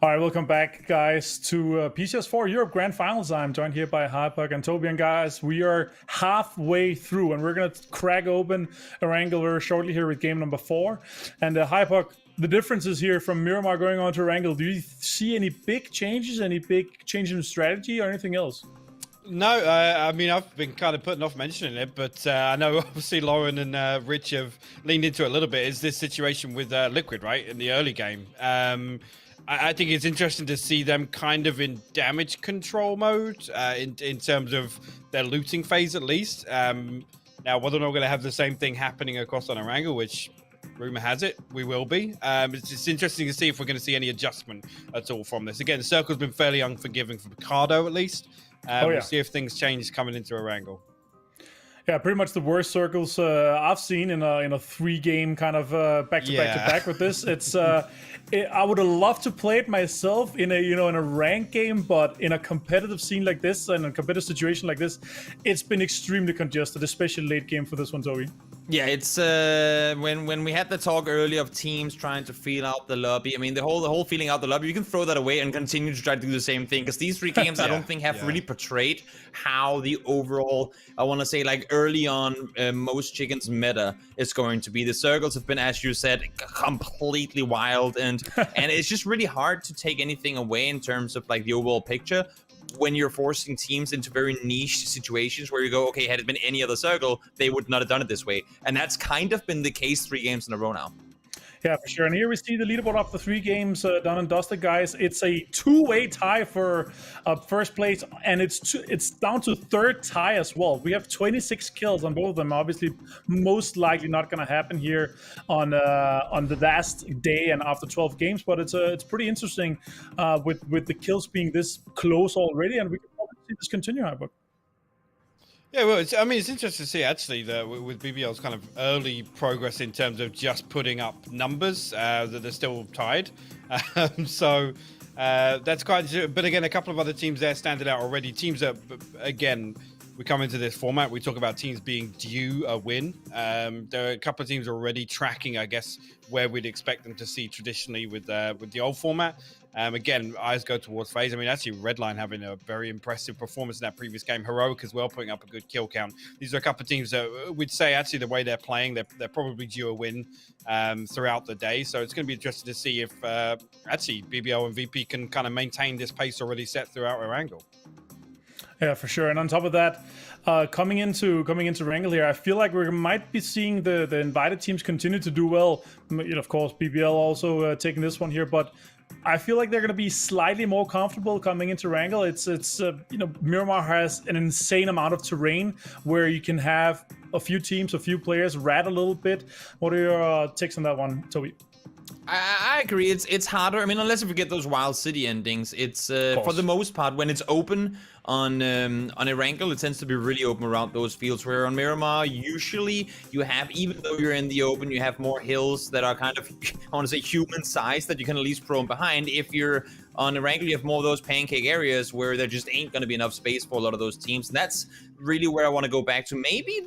All right, welcome back, guys, to PCS4 Europe Grand Finals. I'm joined here by Hypuck and Toby. And guys, we are halfway through, and we're going to crack open Erangel very shortly here with game number 4. And Hypuck, the differences here from Miramar going on to Erangel, do you see any big changes, any big change in strategy or anything else? No, I mean, I've been kind of putting off mentioning it, but I know obviously Lauren and Rich have leaned into it a little bit. Is this situation with Liquid, right, in the early game? I think it's interesting to see them kind of in damage control mode in terms of their looting phase, at least. Now, whether or not we're going to have the same thing happening across on Erangel, which rumor has it we will be. It's just interesting to see if we're going to see any adjustment at all from this. Again, Circle's been fairly unforgiving for Picardo, at least. We'll see if things change coming into Erangel. Yeah, pretty much the worst Circles I've seen in a 3-game kind of back-to-back with this. It's I would have loved to play it myself in a ranked game, but in a competitive scene like this and a competitive situation like this, it's been extremely congested, especially late game for this one, Toby. Yeah, it's when we had the talk earlier of teams trying to feel out the lobby. I mean, the whole feeling out the lobby, you can throw that away and continue to try to do the same thing, because these 3 games I don't think have really portrayed how the overall, I want to say, like early on, most chickens meta is going to be. The Circles have been, as you said, completely wild, and it's just really hard to take anything away in terms of like the overall picture when you're forcing teams into very niche situations where you go, okay, had it been any other Circle, they would not have done it this way. And that's kind of been the case 3 games in a row now. Yeah, for sure. And here we see the leaderboard after 3 games done and dusted, guys. It's a 2-way tie for first place, and it's down to 3rd tie as well. We have 26 kills on both of them. Obviously, most likely not going to happen here on the last day and after 12 games, but it's pretty interesting with the kills being this close already, and we can probably see this continue, Hypuck. Yeah, well, it's interesting to see actually with BBL's kind of early progress in terms of just putting up numbers that they're still tied. So that's quite. But again, a couple of other teams there standing out already. Teams that, again, we come into this format, we talk about teams being due a win. There are a couple of teams already tracking, I guess, where we'd expect them to see traditionally with the old format. Again, eyes go towards FaZe. I mean, actually, Redline having a very impressive performance in that previous game. Heroic as well, putting up a good kill count. These are a couple of teams that we'd say, actually, the way they're playing, they're probably due a win throughout the day. So it's going to be interesting to see if, actually, BBL and VP can kind of maintain this pace already set throughout Erangel. Yeah, for sure. And on top of that, coming into Erangel here, I feel like we might be seeing the invited teams continue to do well. Of course, BBL also taking this one here, but I feel like they're going to be slightly more comfortable coming into Erangel. It's Miramar has an insane amount of terrain where you can have a few teams, a few players rat a little bit. What are your takes on that one, Toby? I agree. It's harder. I mean, unless if we get those Wild City endings, it's for the most part when it's open on Erangel, it tends to be really open around those fields. Where on Miramar, usually you have, even though you're in the open, you have more hills that are kind of, I want to say, human size that you can at least throw them behind. If you're on Erangel, you have more of those pancake areas where there just ain't going to be enough space for a lot of those teams. And that's really where I want to go back to. Maybe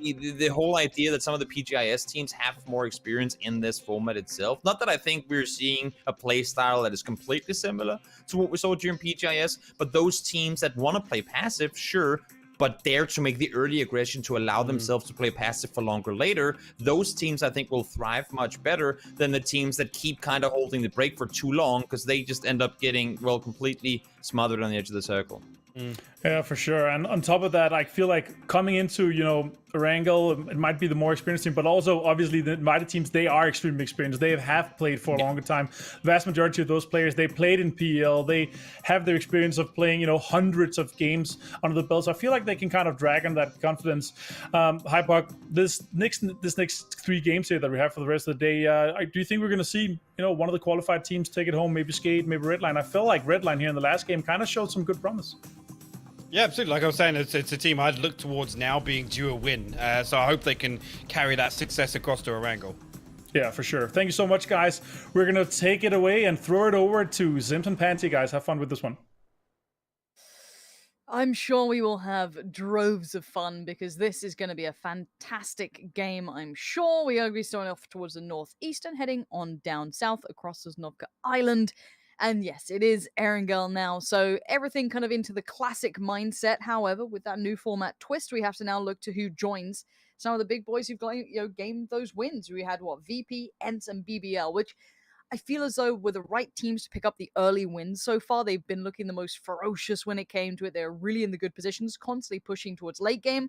the whole idea that some of the PGIS teams have more experience in this format itself. Not that I think we're seeing a play style that is completely similar to what we saw during PGIS, but those teams that want to play passive, sure, but dare to make the early aggression to allow themselves to play passive for longer later, those teams I think will thrive much better than the teams that keep kind of holding the break for too long, because they just end up getting, well, completely smothered on the edge of the circle. Yeah, for sure. And on top of that, I feel like coming into, Erangel, it might be the more experienced team, but also obviously the invited teams, they are extremely experienced. They have played for a longer time. Vast majority of those players, they played in PEL. They have their experience of playing, hundreds of games under the belt. So I feel like they can kind of drag on that confidence. Hypuck, this next 3 games here that we have for the rest of the day, do you think we're going to see, one of the qualified teams take it home, maybe Skate, maybe Redline? I felt like Redline here in the last game kind of showed some good promise. Yeah, absolutely. Like I was saying, it's a team I'd look towards now being due a win. So I hope they can carry that success across to Erangel. Yeah, for sure. Thank you so much, guys. We're going to take it away and throw it over to Zims and Panty, guys. Have fun with this one. I'm sure we will have droves of fun because this is going to be a fantastic game, I'm sure. We are going to be starting off towards the northeast and heading on down south across Sosnovka Island. And yes, it is Erangel now, so everything kind of into the classic mindset. However, with that new format twist, we have to now look to who joins some of the big boys who've got, gained those wins. We had, VP, ENT, and BBL, which I feel as though were the right teams to pick up the early wins so far. They've been looking the most ferocious when it came to it. They're really in the good positions, constantly pushing towards late game.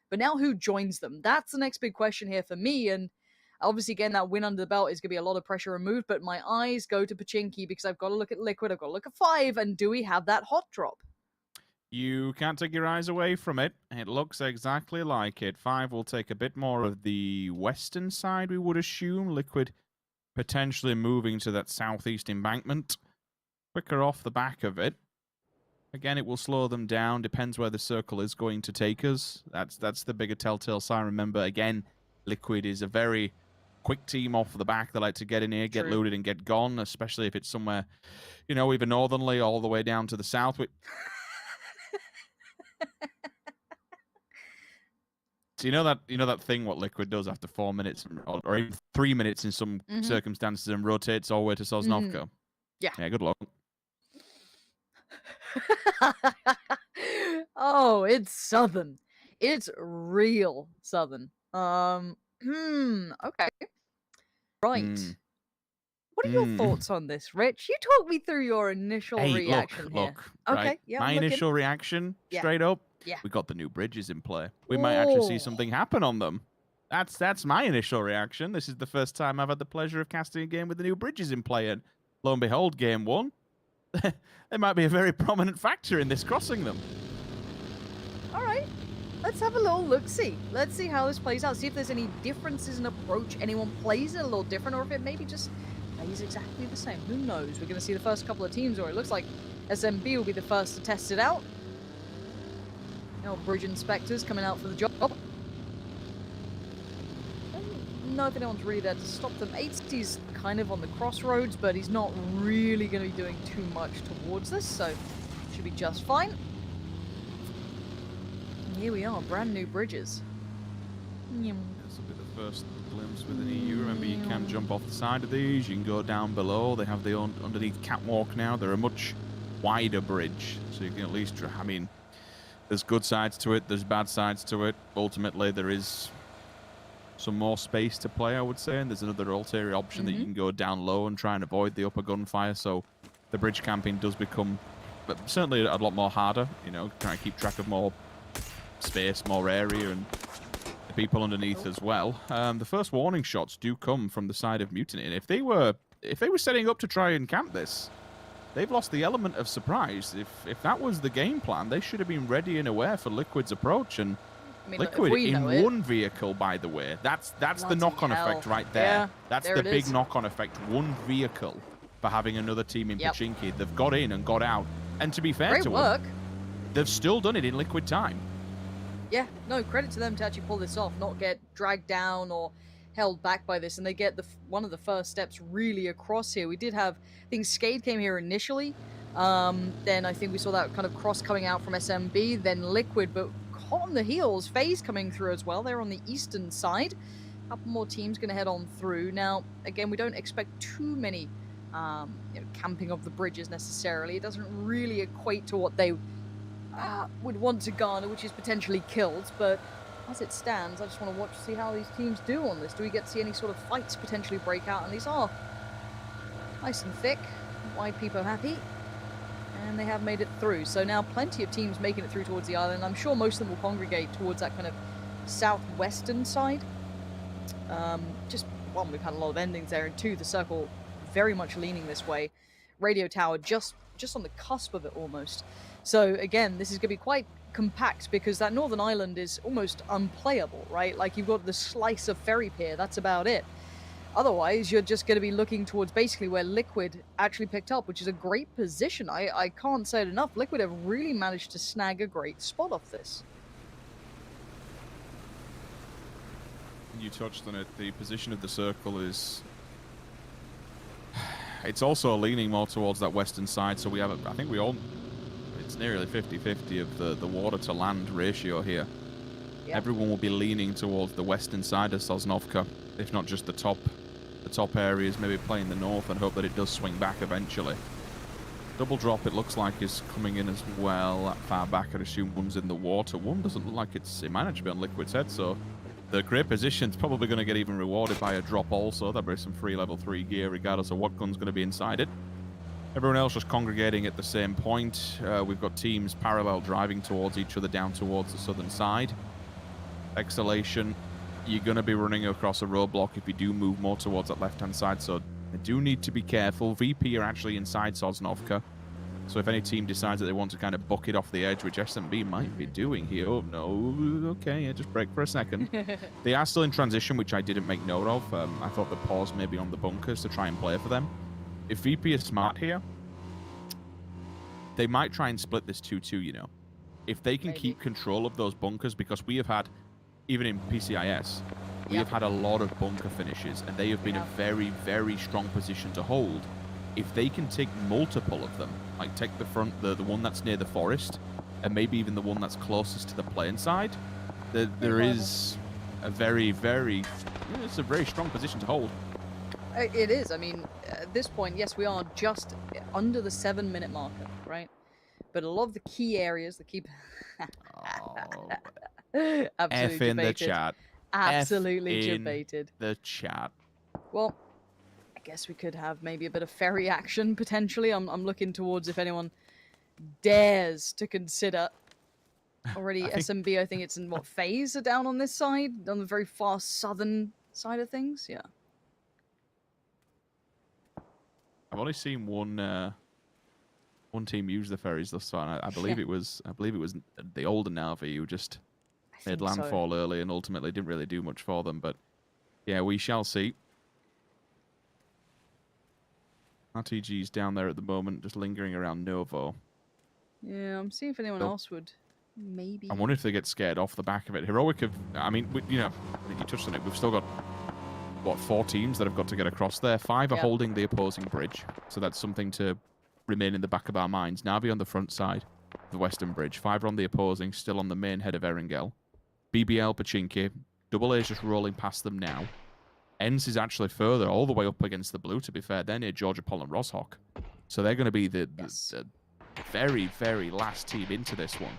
But now who joins them? That's the next big question here for me. And obviously getting that win under the belt is going to be a lot of pressure removed. But my eyes go to Pachinki because I've got to look at Liquid. I've got to look at 5. And do we have that hot drop? You can't take your eyes away from it. It looks exactly like it. 5 will take a bit more of the western side, we would assume. Liquid potentially moving to that southeast embankment. Quicker off the back of it. Again, it will slow them down. Depends where the circle is going to take us. That's the bigger telltale sign. Remember, again, Liquid is a very quick team off the back. They like to get in here, get looted, and get gone, especially if it's somewhere, either northernly all the way down to the south. So you know that thing what Liquid does after 4 minutes or even 3 minutes in some circumstances and rotates all the way to Sosnovka? Yeah. Yeah, good luck. Oh, it's southern. It's real southern. Okay. Right. What are your thoughts on this, Rich? You talk me through your initial reaction here. Look. Okay, right? yeah. My initial reaction, straight up, we got the new bridges in play. We might actually see something happen on them. That's my initial reaction. This is the first time I've had the pleasure of casting a game with the new bridges in play, and lo and behold, game 1, they might be a very prominent factor in this crossing them. All right. Let's have a little look-see. Let's see how this plays out. See if there's any differences in approach. Anyone plays it a little different, or if it maybe just plays exactly the same. Who knows? We're going to see the first couple of teams, or it looks like SMB will be the first to test it out. Bridge inspectors coming out for the job. Don't know if anyone's really there to stop them. 80's kind of on the crossroads, but he's not really going to be doing too much towards this, so should be just fine. And here we are, brand new bridges. This will be the first glimpse with an EU. Remember, you can jump off the side of these. You can go down below. They have the underneath catwalk now. They're a much wider bridge, so you can at least, there's good sides to it, there's bad sides to it. Ultimately, there is some more space to play, I would say, and there's another ulterior option that you can go down low and try and avoid the upper gunfire, so the bridge camping does become certainly a lot more harder, trying to keep track of more space, more area, and the people underneath as well. The first warning shots do come from the side of Mutiny, and if they were setting up to try and camp this, they've lost the element of surprise. If that was the game plan, they should have been ready and aware for Liquid's approach. And Liquid in one vehicle, by the way. That's the knock-on effect right there. Yeah, that's the big knock-on effect. One vehicle for having another team in Pachinki. They've got in and got out. And to be fair to them, they've still done it in Liquid time. Yeah, no, credit to them to actually pull this off, not get dragged down or held back by this, and they get one of the first steps really across here. We did have, I think Skade came here initially, then I think we saw that kind of cross coming out from SMB, then Liquid, but hot on the heels, FaZe coming through as well. They're on the eastern side. A couple more teams going to head on through. Now, again, we don't expect too many camping of the bridges necessarily. It doesn't really equate to what they would want to garner, which is potentially kills, but as it stands, I just want to watch to see how these teams do on this. Do we get to see any sort of fights potentially break out? And these are nice and thick, wide people happy, and they have made it through. So now plenty of teams making it through towards the island. I'm sure most of them will congregate towards that kind of southwestern side. Just one, we've had a lot of endings there, and two, the circle very much leaning this way. Radio tower just on the cusp of it almost. So again, this is going to be quite compact because that northern island is almost unplayable, right? Like, you've got the slice of ferry pier, that's about it. Otherwise, you're just going to be looking towards basically where Liquid actually picked up, which is a great position. I can't say it enough. Liquid have really managed to snag a great spot off this. You touched on it. The position of the circle is... It's also leaning more towards that western side, so we have, I think we all... It's nearly 50-50 of the water to land ratio here. Yeah. Everyone will be leaning towards the western side of Sosnovka, if not just the top areas, maybe playing the north and hope that it does swing back eventually. Double drop, it looks like, is coming in as well. That far back, I'd assume one's in the water. One doesn't look like it might actually be on Liquid's head, so the great position's probably going to get even rewarded by a drop also. There'll be some free level 3 gear, regardless of what gun's going to be inside it. Everyone else just congregating at the same point. We've got teams parallel driving towards each other down towards the southern side. Exhalation, you're going to be running across a roadblock if you do move more towards that left-hand side, so I do need to be careful. VP are actually inside Sosnovka, so if any team decides that they want to kind of book it off the edge, which SMB might be doing here. Oh, no. Okay, yeah, just break for a second. They are still in transition, which I didn't make note of. I thought the pause maybe on the bunkers to try and play for them. If VP is smart here, they might try and split this 2-2, you know. If they can keep control of those bunkers, because we have had, even in PCIS, we have had a lot of bunker finishes, and they have been a very, very strong position to hold. If they can take multiple of them, like take the front, the one that's near the forest, and maybe even the one that's closest to the plain side, there is a very, very, it's a very strong position to hold. It is. I mean, at this point, yes, we are just under the 7-minute marker, right? But a lot of the key areas, the key... Absolutely F in debated. the chat. Absolutely F in debated. the chat. Well, I guess we could have maybe a bit of ferry action, potentially. I'm looking towards if anyone dares to consider. Already, SMB, I think it's in, what, phase are down on this side? On the very far southern side of things? Yeah. I've only seen one team use the ferries thus far. I believe it was the older Navi who just made landfall early and ultimately didn't really do much for them. But yeah, we shall see. RTG's down there at the moment, just lingering around Novo. Yeah, I'm seeing if anyone else would maybe. I wonder if they get scared off the back of it. Heroic have, I mean, you know, I think you touched on it. We've still got, what, 4 teams that have got to get across there. 5 are holding the opposing bridge, so that's something to remain in the back of our minds. Navi on the front side of the western bridge. 5 are on the opposing, still on the main head of Erengel. BBL, Pachinki, Double A's just rolling past them now. ENS is actually further, all the way up against the blue, to be fair. They're near Georgia Paul and Roshawk. So they're going to be the very, very last team into this one.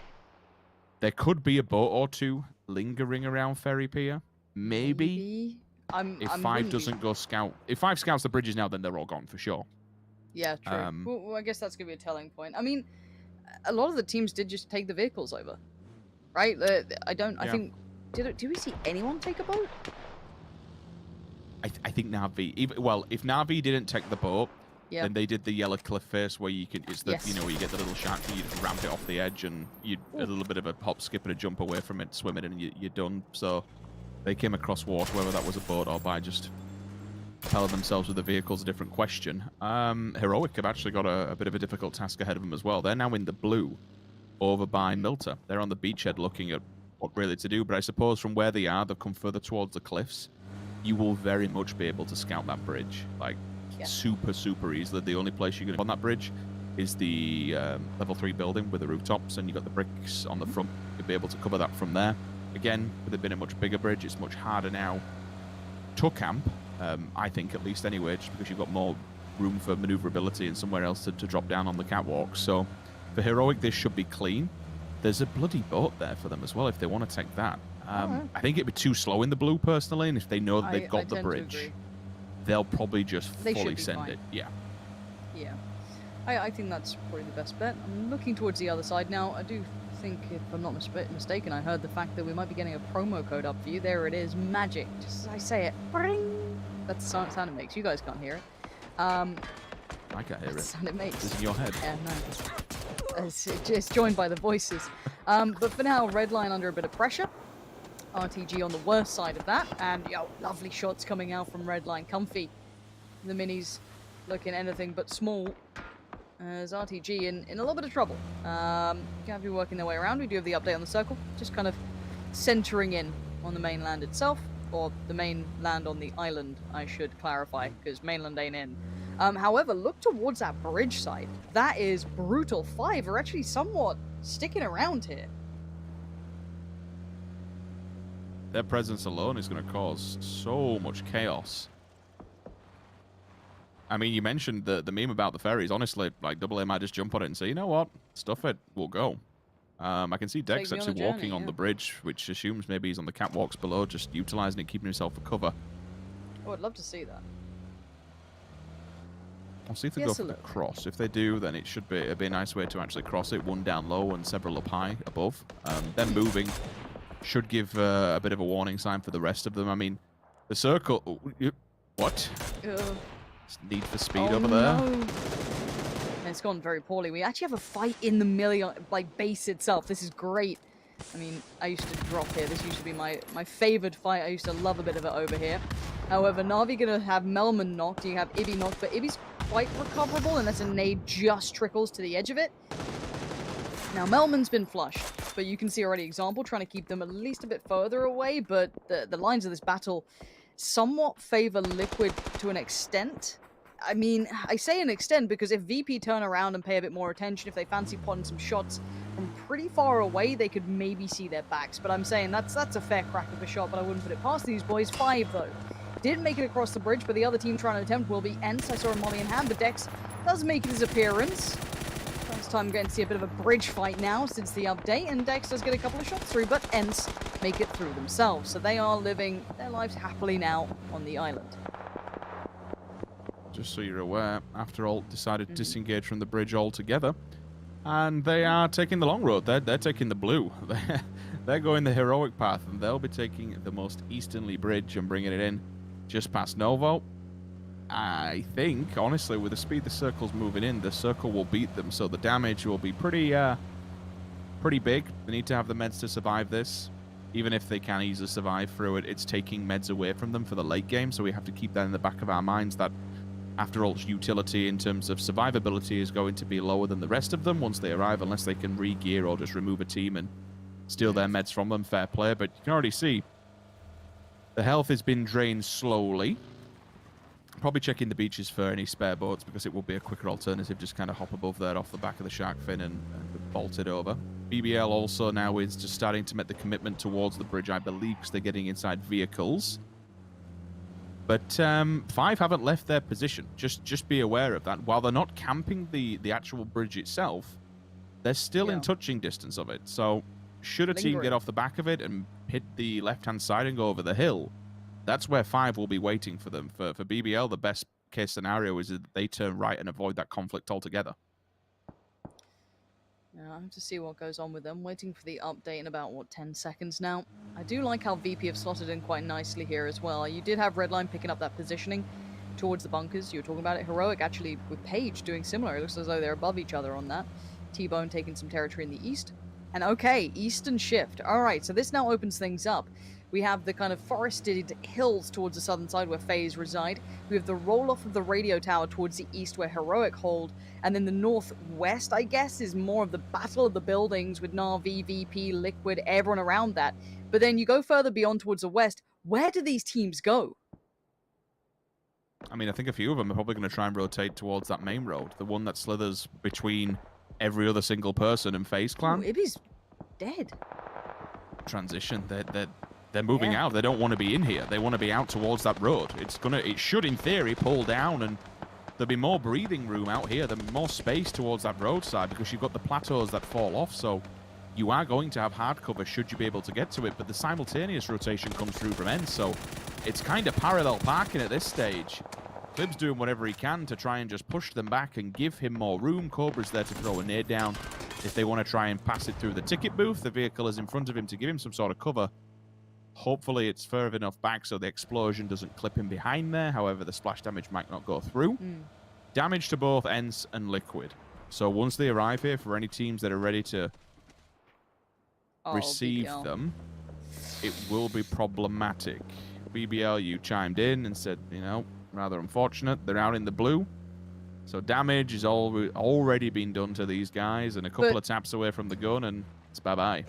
There could be a boat or 2 lingering around Ferry Pier. Maybe. If 5 doesn't go scout. If 5 scouts the bridges now, then they're all gone for sure. Yeah, true. Well, I guess that's going to be a telling point. I mean, a lot of the teams did just take the vehicles over. Right? I think... Did we see anyone take a boat? I think Navi... if Navi didn't take the boat, then they did the yellow cliff face where you can... It's the, you know, where you get the little shark and you just ramp it off the edge and you a little bit of a hop, skip, and a jump away from it, swim it, and you're done. So they came across water, whether that was a boat or by just propelling themselves with the vehicles, a different question. Heroic have actually got a bit of a difficult task ahead of them as well. They're now in the blue over by Milta. They're on the beachhead looking at what really to do, but I suppose from where they are, they've come further towards the cliffs. You will very much be able to scout that bridge, like super, super easily. The only place you're going to on that bridge is the level 3 building with the rooftops, and you've got the bricks on the front. You'll be able to cover that from there. Again, with it being a much bigger bridge, it's much harder now to camp, I think, at least anyway, just because you've got more room for maneuverability and somewhere else to drop down on the catwalk. So for Heroic, this should be clean. There's a bloody boat there for them as well if they want to take that. I think it'd be too slow in the blue, personally, and if they know that they've got the bridge, they'll probably just fully send it. Yeah. Yeah. I think that's probably the best bet. I'm looking towards the other side now. I do think, if I'm not mistaken, I heard the fact that we might be getting a promo code up for you. There it is. Magic. Just as I say it. Bring! That's the sound it makes. You guys can't hear it. I can't hear it. That's the sound it makes. It's in your head. Yeah, no. It's joined by the voices. But for now, Redline under a bit of pressure. RTG on the worst side of that, and lovely shots coming out from Redline. Comfy. The minis looking anything but small. As RTG in a little bit of trouble. Going to be working their way around. We do have the update on the circle, just kind of centering in on the mainland itself, or the mainland on the island, I should clarify, because mainland ain't in. However, look towards that bridge side. That is brutal. 5 are actually somewhat sticking around here. Their presence alone is going to cause so much chaos. I mean, you mentioned the meme about the ferries. Honestly, like, AA might just jump on it and say, you know what? Stuff it. We'll go. I can see Dex actually walking on the bridge, which assumes maybe he's on the catwalks below, just utilizing it, keeping himself for cover. Oh, I'd love to see that. I'll see if they go for the cross. If they do, then it'd be a nice way to actually cross it. One down low and several up high above. Them moving should give a bit of a warning sign for the rest of them. I mean, the circle... What? Need for speed over there. No. It's gone very poorly. We actually have a fight in the middle, like, base itself. This is great. I mean, I used to drop here. This used to be my favorite fight. I used to love a bit of it over here. However, Na'Vi gonna have Melman knocked. You have Ibby knocked, but Ibby's quite recoverable unless a nade just trickles to the edge of it. Now, Melman's been flushed, but you can see already example trying to keep them at least a bit further away, but the lines of this battle somewhat favor Liquid to an extent. I mean, I say an extent because if VP turn around and pay a bit more attention, if they fancy potting some shots from pretty far away, they could maybe see their backs. But I'm saying that's a fair crack of a shot, but I wouldn't put it past these boys. 5, though. Didn't make it across the bridge, but the other team trying to attempt will be Ents. I saw a Molly in hand, but Dex does make his appearance. First time getting to see a bit of a bridge fight now since the update, and Dex does get a couple of shots through, but Ents make it through themselves. So they are living their lives happily now on the island. Just so you're aware, After All decided to disengage from the bridge altogether. And they are taking the long road. They're taking the blue. They're going the heroic path, and they'll be taking the most easternly bridge and bringing it in just past Novo. I think, honestly, with the speed the circle's moving in, the circle will beat them, so the damage will be pretty big. They need to have the meds to survive this. Even if they can easily survive through it, it's taking meds away from them for the late game, so we have to keep that in the back of our minds that After All's utility in terms of survivability is going to be lower than the rest of them once they arrive, unless they can re-gear or just remove a team and steal their meds from them. Fair play, but you can already see the health has been drained slowly. Probably checking the beaches for any spare boats because it will be a quicker alternative. Just kind of hop above there off the back of the shark fin and bolt it over. BBL also now is just starting to make the commitment towards the bridge, I believe, because they're getting inside vehicles. But 5 haven't left their position. Just be aware of that. While they're not camping the actual bridge itself, they're still in touching distance of it. So should a team get off the back of it and hit the left-hand side and go over the hill, that's where 5 will be waiting for them. For BBL, the best case scenario is that they turn right and avoid that conflict altogether. Yeah, I have to see what goes on with them. Waiting for the update in about, 10 seconds now. I do like how VP have slotted in quite nicely here as well. You did have Redline picking up that positioning towards the bunkers. You were talking about it. Heroic actually with Page doing similar. It looks as though they're above each other on that. T-Bone taking some territory in the east. And okay, Eastern Shift. Alright, so this now opens things up. We have the kind of forested hills towards the southern side where FaZe reside. We have the roll-off of the radio tower towards the east where Heroic hold. And then the northwest, I guess, is more of the battle of the buildings with Na'Vi, VP, Liquid, everyone around that. But then you go further beyond towards the west. Where do these teams go? I mean, I think a few of them are probably going to try and rotate towards that main road. The one that slithers between every other single person and FaZe Clan. Ooh, Ibby's dead. Transition. They're moving out. They don't want to be in here. They want to be out towards that road. It should, in theory, pull down, and there'll be more breathing room out here. There'll be more space towards that roadside because you've got the plateaus that fall off, so you are going to have hard cover should you be able to get to it, but the simultaneous rotation comes through from end, so it's kind of parallel parking at this stage. Clib's doing whatever he can to try and just push them back and give him more room. Cobra's there to throw a nade down if they want to try and pass it through the ticket booth. The vehicle is in front of him to give him some sort of cover. Hopefully it's further enough back so the explosion doesn't clip him behind there. However, the splash damage might not go through. Damage to both Ents and Liquid. So once they arrive here, for any teams that are ready to receive them, it will be problematic. BBL, you chimed in and said, you know, rather unfortunate. They're out in the blue. So damage is already been done to these guys, and a couple of taps away from the gun, and it's bye-bye.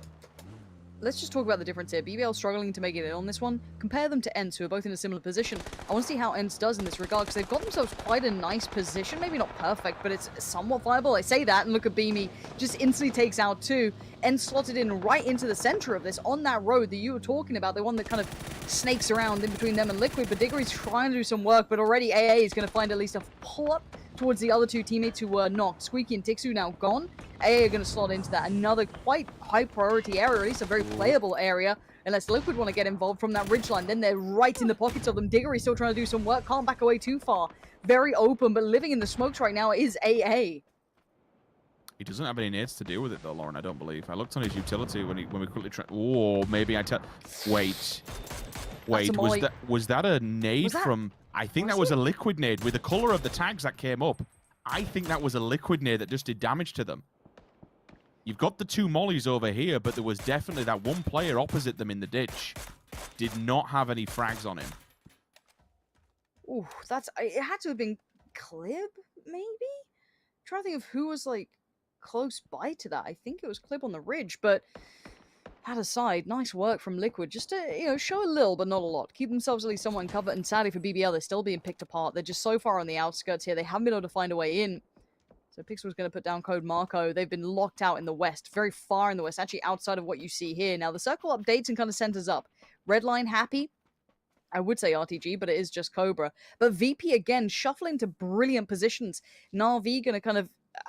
let's just talk about the difference here. BBL struggling to make it in on this one. Compare them to ENCE, who are both in a similar position. I want to see how ENCE does in this regard, because they've got themselves quite a nice position. Maybe not perfect, but it's somewhat viable. I say that, and look at Beamy. Just instantly takes out 2. ENCE slotted in right into the center of this, on that road that you were talking about, the one that kind of snakes around in between them and Liquid. But Diggory's trying to do some work, but already AA is going to find at least a pull-up towards the other 2 teammates who were knocked. Squeaky and Tixu now gone. AA are going to slot into that. Another quite high priority area, or at least a very playable area, unless Liquid want to get involved from that ridgeline. Then they're right in the pockets of them. Diggory still trying to do some work, can't back away too far. Very open, but living in the smokes right now is AA. He doesn't have any nades to deal with it though, Lauren, I don't believe. I looked on his utility when we quickly tried. Oh, maybe I tell. Wait, was that a nade from? I think that was a Liquid nade with the color of the tags that came up. I think that was a Liquid nade that just did damage to them. You've got the 2 mollies over here, but there was definitely that one player opposite them in the ditch. Did not have any frags on him. Ooh, it had to have been Clib, maybe? I'm trying to think of who was like close by to that. I think it was Clib on the ridge, but that aside, nice work from Liquid, just to, show a little, but not a lot. Keep themselves at least somewhat in cover, and sadly for BBL, they're still being picked apart. They're just so far on the outskirts here, they haven't been able to find a way in. So Pixel's going to put down code Marco. They've been locked out in the west, very far in the west, actually outside of what you see here. Now, the circle updates and kind of centers up. Redline happy. I would say RTG, but it is just Cobra. But VP, again, shuffling to brilliant positions. Na'Vi going to kind of,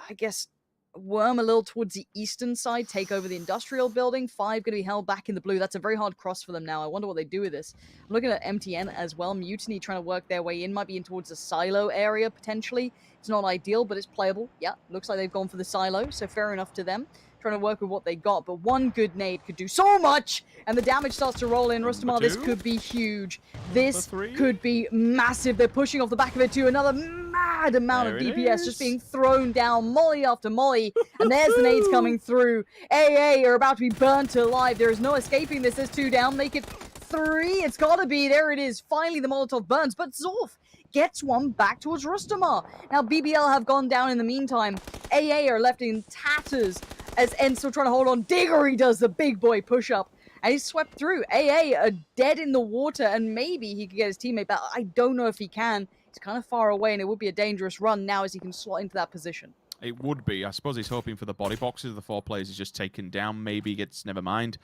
I guess, worm a little towards the eastern side, take over the industrial building. 5 going to be held back in the blue. That's a very hard cross for them now. I wonder what they do with this. I'm looking at MTN as well. Mutiny trying to work their way in. Might be in towards the silo area, potentially. It's not ideal, but it's playable. Yeah, looks like they've gone for the silo, so fair enough to them. Trying to work with what they got, but one good nade could do so much, and the damage starts to roll in. Rustamar, this could be huge. This could be massive. They're pushing off the back of it too. Another mad amount of DPS just being thrown down, molly after molly, and there's the nades coming through. AA are about to be burnt alive. There is no escaping this. There's 2 down. Make it 3. It's gotta be. There it is. Finally, the Molotov burns, but Zorf gets one back towards Rustamar. Now, BBL have gone down in the meantime. AA are left in tatters as ENCE still trying to hold on. Diggory does the big boy push-up, and he's swept through. AA are dead in the water, and maybe he could get his teammate back. I don't know if he can. He's kind of far away, and it would be a dangerous run now as he can slot into that position. It would be. I suppose he's hoping for the body boxes. The 4 players he's just taken down. Maybe he gets... Never mind.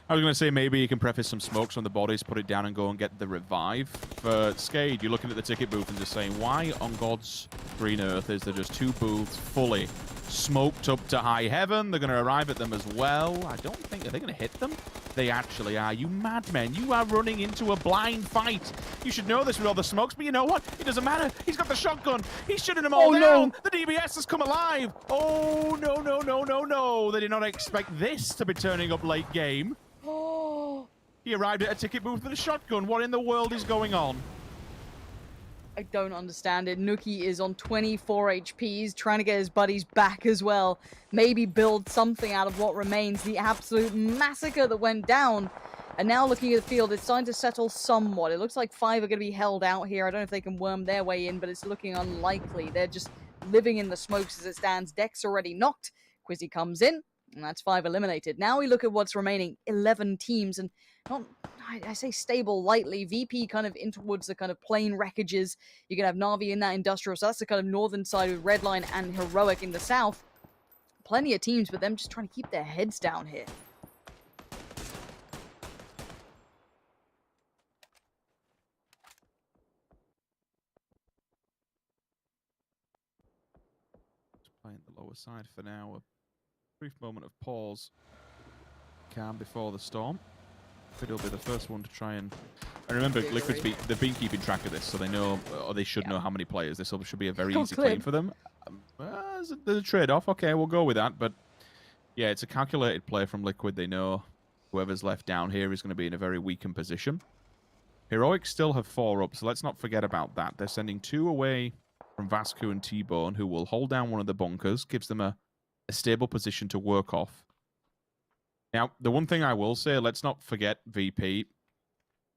I was going to say maybe he can preface some smokes on the bodies, put it down and go and get the revive. For Skade, you're looking at the ticket booth and just saying, why on God's green earth is there just 2 booths fully smoked up to high heaven? They're going to arrive at them as well. I don't think... Are they going to hit them? They actually are. You madmen. You are running into a blind fight. You should know this with all the smokes, but you know what? It doesn't matter. He's got the shotgun. He's shooting them all down. No. The DBS has come alive. Oh, no, no, no, no, no. They did not expect this to be turning up late game. Oh. He arrived at a ticket booth with a shotgun. What in the world is going on? I don't understand it. Nuki is on 24 HPs, trying to get his buddies back as well. Maybe build something out of what remains. The absolute massacre that went down. And now looking at the field, it's starting to settle somewhat. It looks like 5 are going to be held out here. I don't know if they can worm their way in, but it's looking unlikely. They're just living in the smokes as it stands. Deck's already knocked. Quizzy comes in, and that's 5 eliminated. Now we look at what's remaining. 11 teams, and not... I say stable lightly. VP kind of in towards the kind of plain wreckages. You're going to have Na'Vi in that industrial, so that's the kind of northern side with Redline and Heroic in the south. Plenty of teams, but them just trying to keep their heads down here. Playing the lower side for now. A brief moment of pause. Calm before the storm. It'll be the first one to try and remember, Liquid's they've been keeping track of this, so they know, or they should know how many players. This should be a very easy claim for them. There's a trade-off. Okay, we'll go with that. But yeah, it's a calculated play from Liquid. They know whoever's left down here is going to be in a very weakened position. Heroic still have 4 up, so let's not forget about that. They're sending 2 away from Vasco and T-Bone, who will hold down one of the bunkers, gives them a stable position to work off. Now, the one thing I will say, let's not forget VP.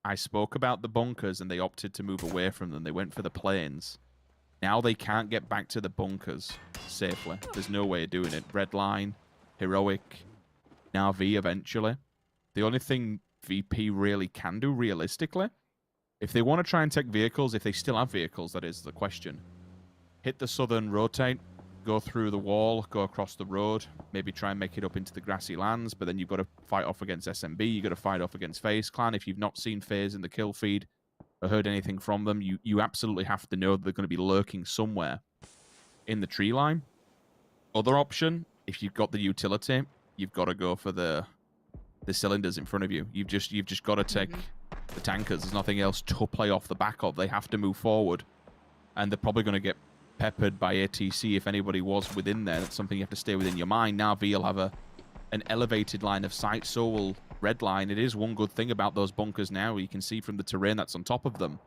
I spoke about the bunkers and they opted to move away from them. They went for the planes. Now they can't get back to the bunkers safely. There's no way of doing it. Redline, Heroic, Na'Vi eventually. The only thing VP really can do realistically, if they want to try and take vehicles, if they still have vehicles, that is the question. Hit the southern rotate, go through the wall, go across the road, maybe try and make it up into the grassy lands, but then you've got to fight off against SMB, you've got to fight off against FaZe Clan. If you've not seen FaZe in the kill feed or heard anything from them, you absolutely have to know that they're going to be lurking somewhere in the tree line. Other option, if you've got the utility, you've got to go for the cylinders in front of you. You've just got to take the tankers. There's nothing else to play off the back of. They have to move forward, and they're probably going to get peppered by ATC if anybody was within there. That's something you have to stay within your mind. Now V will have an elevated line of sight, so will Redline. It is one good thing about those bunkers now. You can see from the terrain that's on top of them.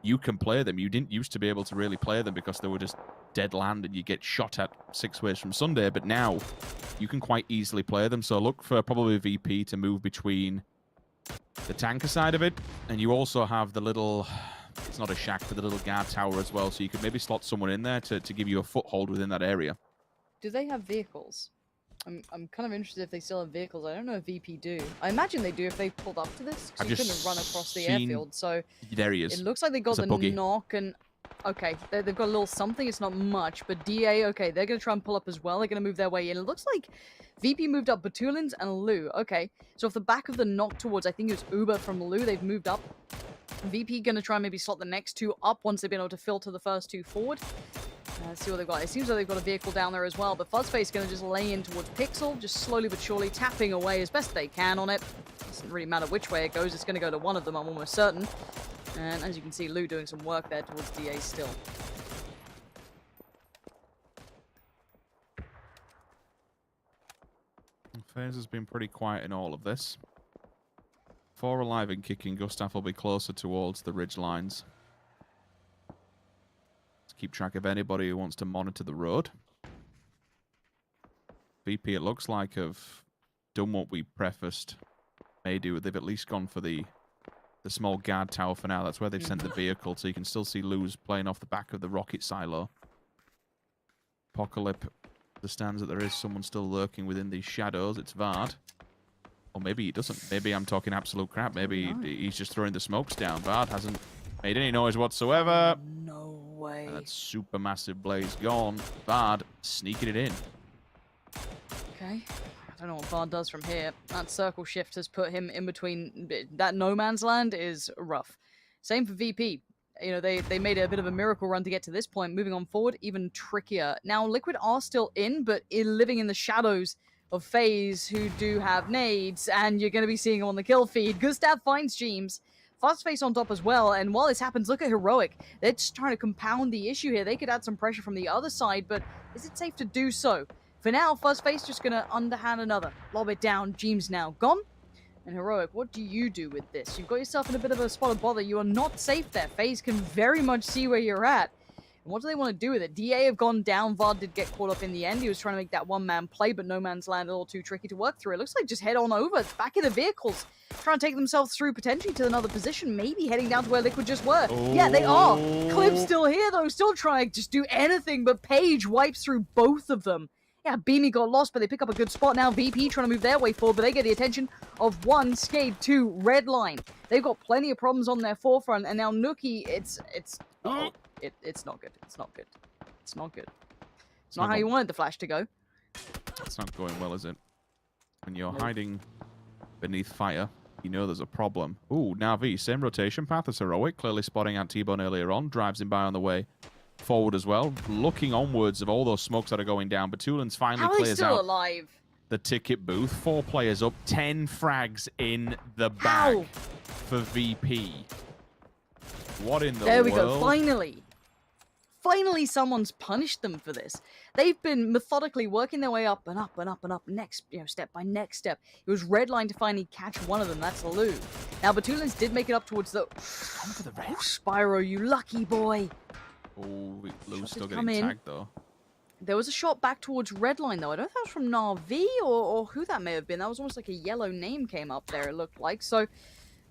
You can play them. You didn't used to be able to really play them because they were just dead land and you get shot at 6 ways from Sunday, but now you can quite easily play them. So look for probably VP to move between the tanker side of it, and you also have the little, it's not a shack, but the little guard tower as well, so you could maybe slot someone in there to give you a foothold within that area. Do they have vehicles? I'm kind of interested if they still have vehicles. I don't know if VP do. I imagine they do if they pulled up to this, because you couldn't run across the airfield. So there he is. It looks like they got the knock and... Okay, they've got a little something. It's not much, but DA, okay, they're going to try and pull up as well. They're going to move their way in. It looks like VP moved up Batulins and Lou. Okay, so off the back of the knock towards, I think it was Uber from Lou, they've moved up. VP going to try and maybe slot the next two up once they've been able to filter the first two forward. Let's see what they've got. It seems like they've got a vehicle down there as well, but Fuzzface going to just lay in towards Pixel, just slowly but surely tapping away as best they can on it. Doesn't really matter which way it goes. It's going to go to one of them, I'm almost certain. And as you can see, Lou doing some work there towards DA still. FaZe has been pretty quiet in all of this. 4 alive and kicking. Gustav will be closer towards the ridge lines. Let's keep track of anybody who wants to monitor the road. VP, it looks like, have done what we prefaced may do. They've at least gone for the small guard tower for now. That's where they've sent the vehicle, so you can still see Lou's playing off the back of the rocket silo. Apocalypse understands that there is someone still lurking within these shadows. It's Vard. Or maybe he doesn't. Maybe I'm talking absolute crap. Maybe he's just throwing the smokes down. Vard hasn't made any noise whatsoever. No way. And that super massive blaze gone. Vard sneaking it in. Okay. I don't know what Vard does from here. That circle shift has put him in between. That no man's land is rough. Same for VP. You know, they made a bit of a miracle run to get to this point. Moving on forward, even trickier. Now, Liquid are still in, but living in the shadows of FaZe, who do have nades, and you're going to be seeing them on the kill feed. Gustav finds James. Fuzzface on top as well, and while this happens, look at Heroic. They're just trying to compound the issue here. They could add some pressure from the other side, but is it safe to do so? For now, Fuzzface just going to underhand another. Lob it down. James now gone. And Heroic, what do you do with this? You've got yourself in a bit of a spot of bother. You are not safe there. FaZe can very much see where you're at. And what do they want to do with it? DA have gone down. Vard did get caught up in the end. He was trying to make that one-man play, but no man's land a little too tricky to work through. It looks like just head on over. It's back in the vehicles. Trying to take themselves through potentially to another position. Maybe heading down to where Liquid just were. Yeah, they are. Clip's still here, though. Still trying to just do anything, but Page wipes through both of them. Yeah, Beamy got lost, but they pick up a good spot now. VP trying to move their way forward, but they get the attention of 1, Skade 2, Redline. They've got plenty of problems on their forefront, and now Nookie, it's not good. It's not good. It's not good. It's not how you wanted the flash to go. It's not going well, is it? When you're hiding beneath fire, you know there's a problem. Ooh, now V, same rotation path as Heroic, clearly spotting out T-Bone earlier on, drives him by on the way forward as well, looking onwards of all those smokes that are going down. Batulins finally clears out alive? The ticket booth. 4 players up, 10 frags in the bag for VP. What in the world? There we go, finally. Finally someone's punished them for this. They've been methodically working their way up and up and up and up, next, step by next step. It was Redline to finally catch one of them, that's Lou. Now Batulins did make it up towards the... for the red. Spyro, you lucky boy. Oh, Lou's still getting tagged, though. There was a shot back towards Redline, though. I don't know if that was from Na'Vi or who that may have been. That was almost like a yellow name came up there, it looked like. So,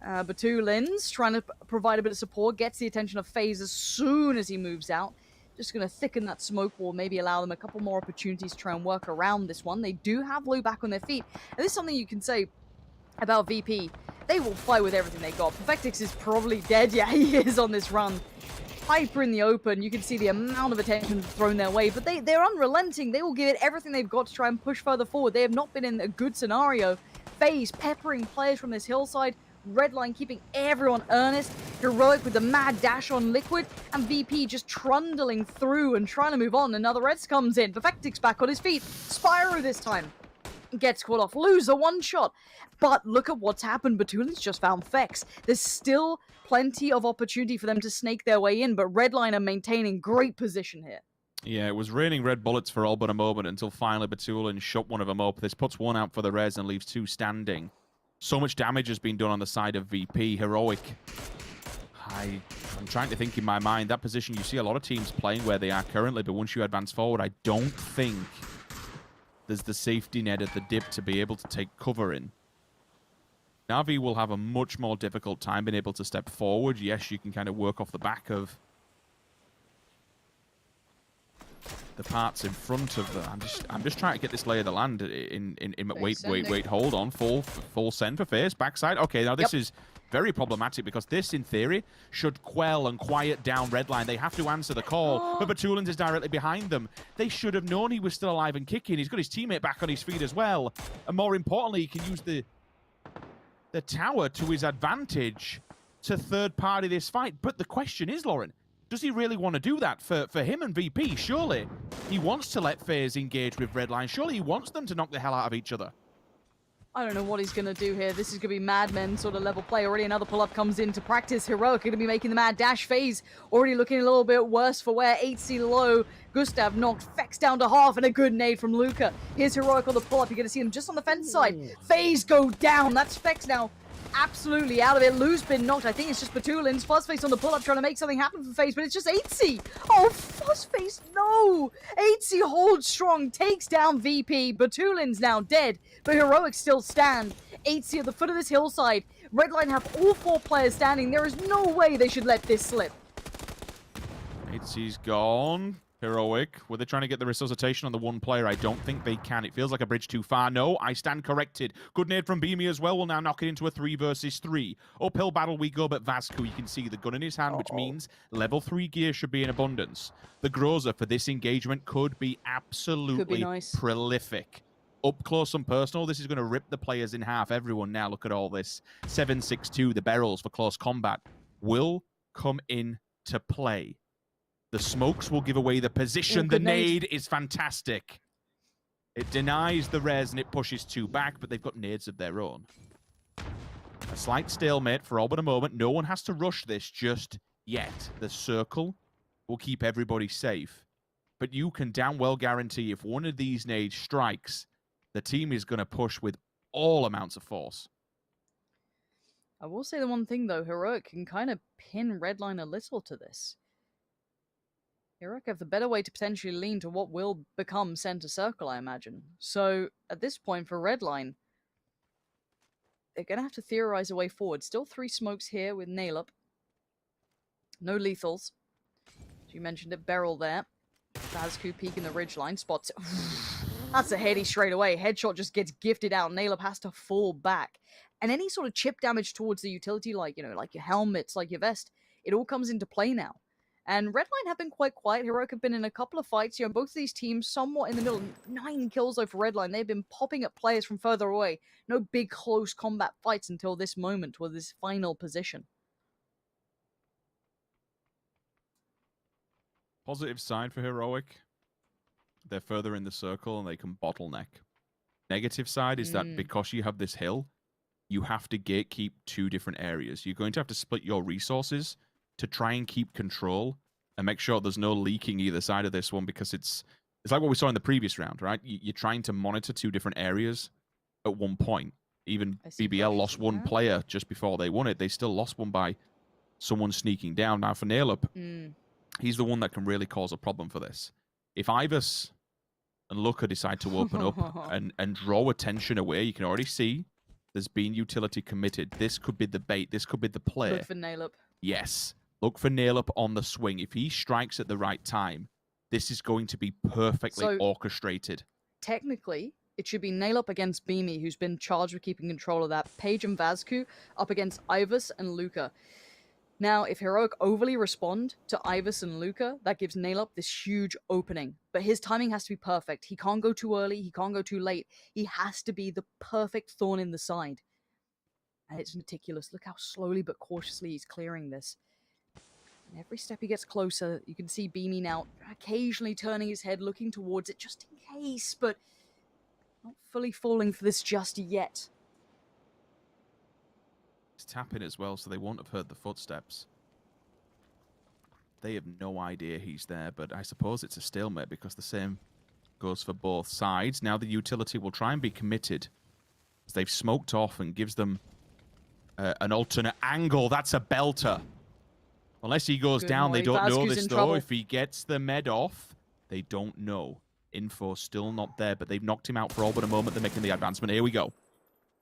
Batulins trying to provide a bit of support, gets the attention of FaZe as soon as he moves out. Just going to thicken that smoke wall, maybe allow them a couple more opportunities to try and work around this one. They do have Lou back on their feet. And this is something you can say, about VP. They will fight with everything they got. Perfectix is probably dead. Yeah, he is on this run. Hyper in the open. You can see the amount of attention thrown their way, but they're unrelenting. They will give it everything they've got to try and push further forward. They have not been in a good scenario. FaZe peppering players from this hillside. Redline keeping everyone earnest. Heroic with the mad dash on Liquid. And VP just trundling through and trying to move on. Another Reds comes in. Perfectix back on his feet. Spyro this time. Gets caught off. Loser one shot. But look at what's happened. Batulin's just found Fex. There's still plenty of opportunity for them to snake their way in, but Redline are maintaining great position here. Yeah, it was raining red bullets for all but a moment until finally Batulin shot one of them up. This puts one out for the Res and leaves two standing. So much damage has been done on the side of VP. Heroic. I'm trying to think in my mind. That position, you see a lot of teams playing where they are currently, but once you advance forward, I don't think there's the safety net at the dip to be able to take cover in. Na'Vi will have a much more difficult time being able to step forward. Yes, you can kind of work off the back of the parts in front of the... I'm just trying to get this lay of the land wait, hold on. Full send for FaZe. Backside. Okay, now this is very problematic because this, in theory, should quell and quiet down Redline. They have to answer the call, but Batulins is directly behind them. They should have known he was still alive and kicking. He's got his teammate back on his feet as well. And more importantly, he can use the tower to his advantage to third-party this fight. But the question is, Lauren, does he really want to do that for him and VP? Surely he wants to let FaZe engage with Redline. Surely he wants them to knock the hell out of each other. I don't know what he's going to do here. This is going to be Mad Men sort of level play. Already another pull-up comes into practice. Heroic going to be making the mad dash. FaZe already looking a little bit worse for wear. 8C low. Gustav knocked Fex down to half and a good nade from Luca. Here's Heroic on the pull-up. You're going to see him just on the fence side. FaZe go down. That's Fex now. Absolutely out of it. Lou's been knocked. I think it's just Batulin's. Fuzzface on the pull-up trying to make something happen for FaZe, but it's just 8C. Oh, Fuzzface, no! 8C holds strong, takes down VP. Batulin's now dead, but Heroic still stand. 8C at the foot of this hillside. Redline have all four players standing. There is no way they should let this slip. 8C's gone. Heroic. Were they trying to get the resuscitation on the one player? I don't think they can. It feels like a bridge too far. No, I stand corrected. Good nade from Beamy as well. Will now knock it into a 3 versus 3. Uphill battle we go, but Vasco, you can see the gun in his hand, which means level 3 gear should be in abundance. The Groza for this engagement could be absolutely prolific. Up close and personal, this is going to rip the players in half. Everyone now, look at all this. 7.62, the barrels for close combat, will come in to play. The smokes will give away the position. The nade is fantastic. It denies the res and it pushes 2 back, but they've got nades of their own. A slight stalemate for all but a moment. No one has to rush this just yet. The circle will keep everybody safe. But you can damn well guarantee if one of these nades strikes, the team is going to push with all amounts of force. I will say the one thing, though. Heroic can kind of pin Redline a little to this. Heroic have the better way to potentially lean to what will become center circle, I imagine. So, at this point for Redline, they're going to have to theorize a way forward. Still 3 smokes here with Nail Up. No lethals. As you mentioned it, Beryl there. Vasco peeking the ridgeline. Spots. That's a heady straight away. Headshot just gets gifted out. Nail Up has to fall back. And any sort of chip damage towards the utility, like, you know, like your helmets, like your vest, it all comes into play now. And Redline have been quite quiet. Heroic have been in a couple of fights. You know, both of these teams somewhat in the middle. 9 kills, though, for Redline. They've been popping at players from further away. No big, close combat fights until this moment, with this final position. Positive side for Heroic. They're further in the circle and they can bottleneck. Negative side is that because you have this hill, you have to gatekeep 2 different areas. You're going to have to split your resources to try and keep control and make sure there's no leaking either side of this one, because it's like what we saw in the previous round, right? You're trying to monitor 2 different areas at one point. Even BBL lost 1 player just before they won it. They still lost 1 by someone sneaking down. Now for Nailup, he's the one that can really cause a problem for this. If Ivers and Luca decide to open up and draw attention away, you can already see there's been utility committed. This could be the bait. This could be the play. Look for Nailup. Yes. Look for Nailup on the swing. If he strikes at the right time, this is going to be perfectly orchestrated. Technically, it should be Nail Up against Beamy, who's been charged with keeping control of that. Paige and Vazku up against Ivus and Luca. Now, if Heroic overly respond to Ivus and Luca, that gives Nail Up this huge opening. But his timing has to be perfect. He can't go too early. He can't go too late. He has to be the perfect thorn in the side. And it's meticulous. Look how slowly but cautiously he's clearing this. And every step he gets closer, you can see Beamy now occasionally turning his head, looking towards it just in case, but not fully falling for this just yet. He's tapping as well, so they won't have heard the footsteps. They have no idea he's there, but I suppose it's a stalemate because the same goes for both sides. Now the utility will try and be committed as they've smoked off and gives them an alternate angle. That's a belter. Unless he goes down, they don't know this, though. Trouble. If he gets the med off, they don't know. Info still not there, but they've knocked him out for all but a moment. They're making the advancement. Here we go.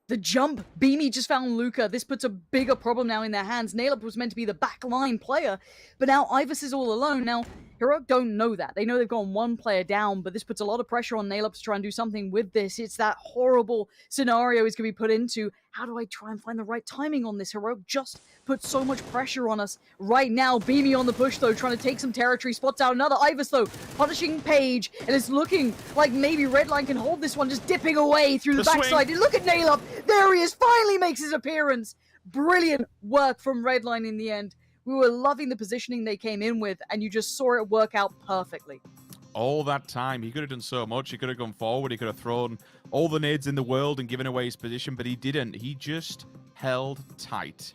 The jump. Beamy just found Luca. This puts a bigger problem now in their hands. Naileup was meant to be the backline player, but now Ivus is all alone. Now, Heroic don't know that. They know they've gone one player down, but this puts a lot of pressure on Naileup to try and do something with this. It's that horrible scenario he's going to be put into. How do I try and find the right timing on this? Heroic just put so much pressure on us right now. Beamy on the push, though, trying to take some territory. Spots out another Ivus, though, punishing Paige, and it's looking like maybe Redline can hold this one, just dipping away through the backside. And look at Naileup. There he is, finally makes his appearance. Brilliant work from Redline in the end. We were loving the positioning they came in with, and you just saw it work out perfectly. All that time, he could have done so much. He could have gone forward. He could have thrown all the nades in the world and given away his position, but he didn't. He just held tight.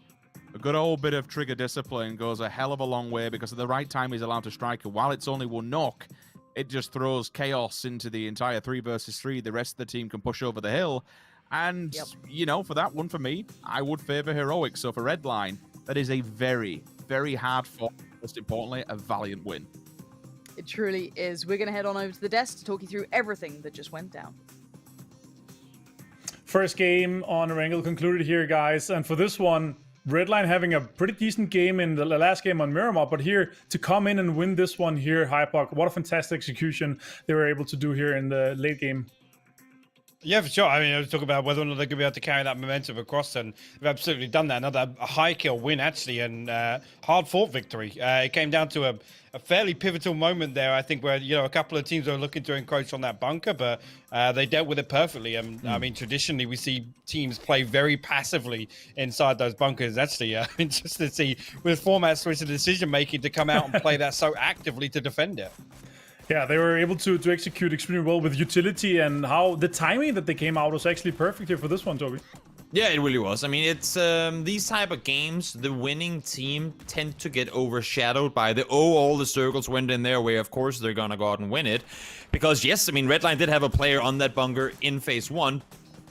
A good old bit of trigger discipline goes a hell of a long way because at the right time he's allowed to strike. And while it's only one knock, it just throws chaos into the entire 3 versus 3. The rest of the team can push over the hill. And, you know, for that one, for me, I would favor Heroic. So for Redline, that is a very, very hard fought, most importantly, a valiant win. It truly is. We're going to head on over to the desk to talk you through everything that just went down. First game on Erangel concluded here, guys. And for this one, Redline having a pretty decent game in the last game on Miramar, but here to come in and win this one here, Hypoc, what a fantastic execution they were able to do here in the late game. Yeah, for sure. I mean, I was talking about whether or not they're going to be able to carry that momentum across, and they've absolutely done that. Another high kill win, actually, and hard-fought victory. It came down to a fairly pivotal moment there, I think, where, you know, a couple of teams were looking to encroach on that bunker, but they dealt with it perfectly. And I mean, traditionally, we see teams play very passively inside those bunkers. Actually, just to see with format switch and decision-making to come out and play that so actively to defend it. Yeah, they were able to execute extremely well with utility, and how the timing that they came out was actually perfect here for this one, Toby. Yeah, it really was. I mean, it's these type of games, the winning team tend to get overshadowed by all the circles went in their way. Of course, they're gonna go out and win it. Because, yes, I mean, Redline did have a player on that bunker in phase 1,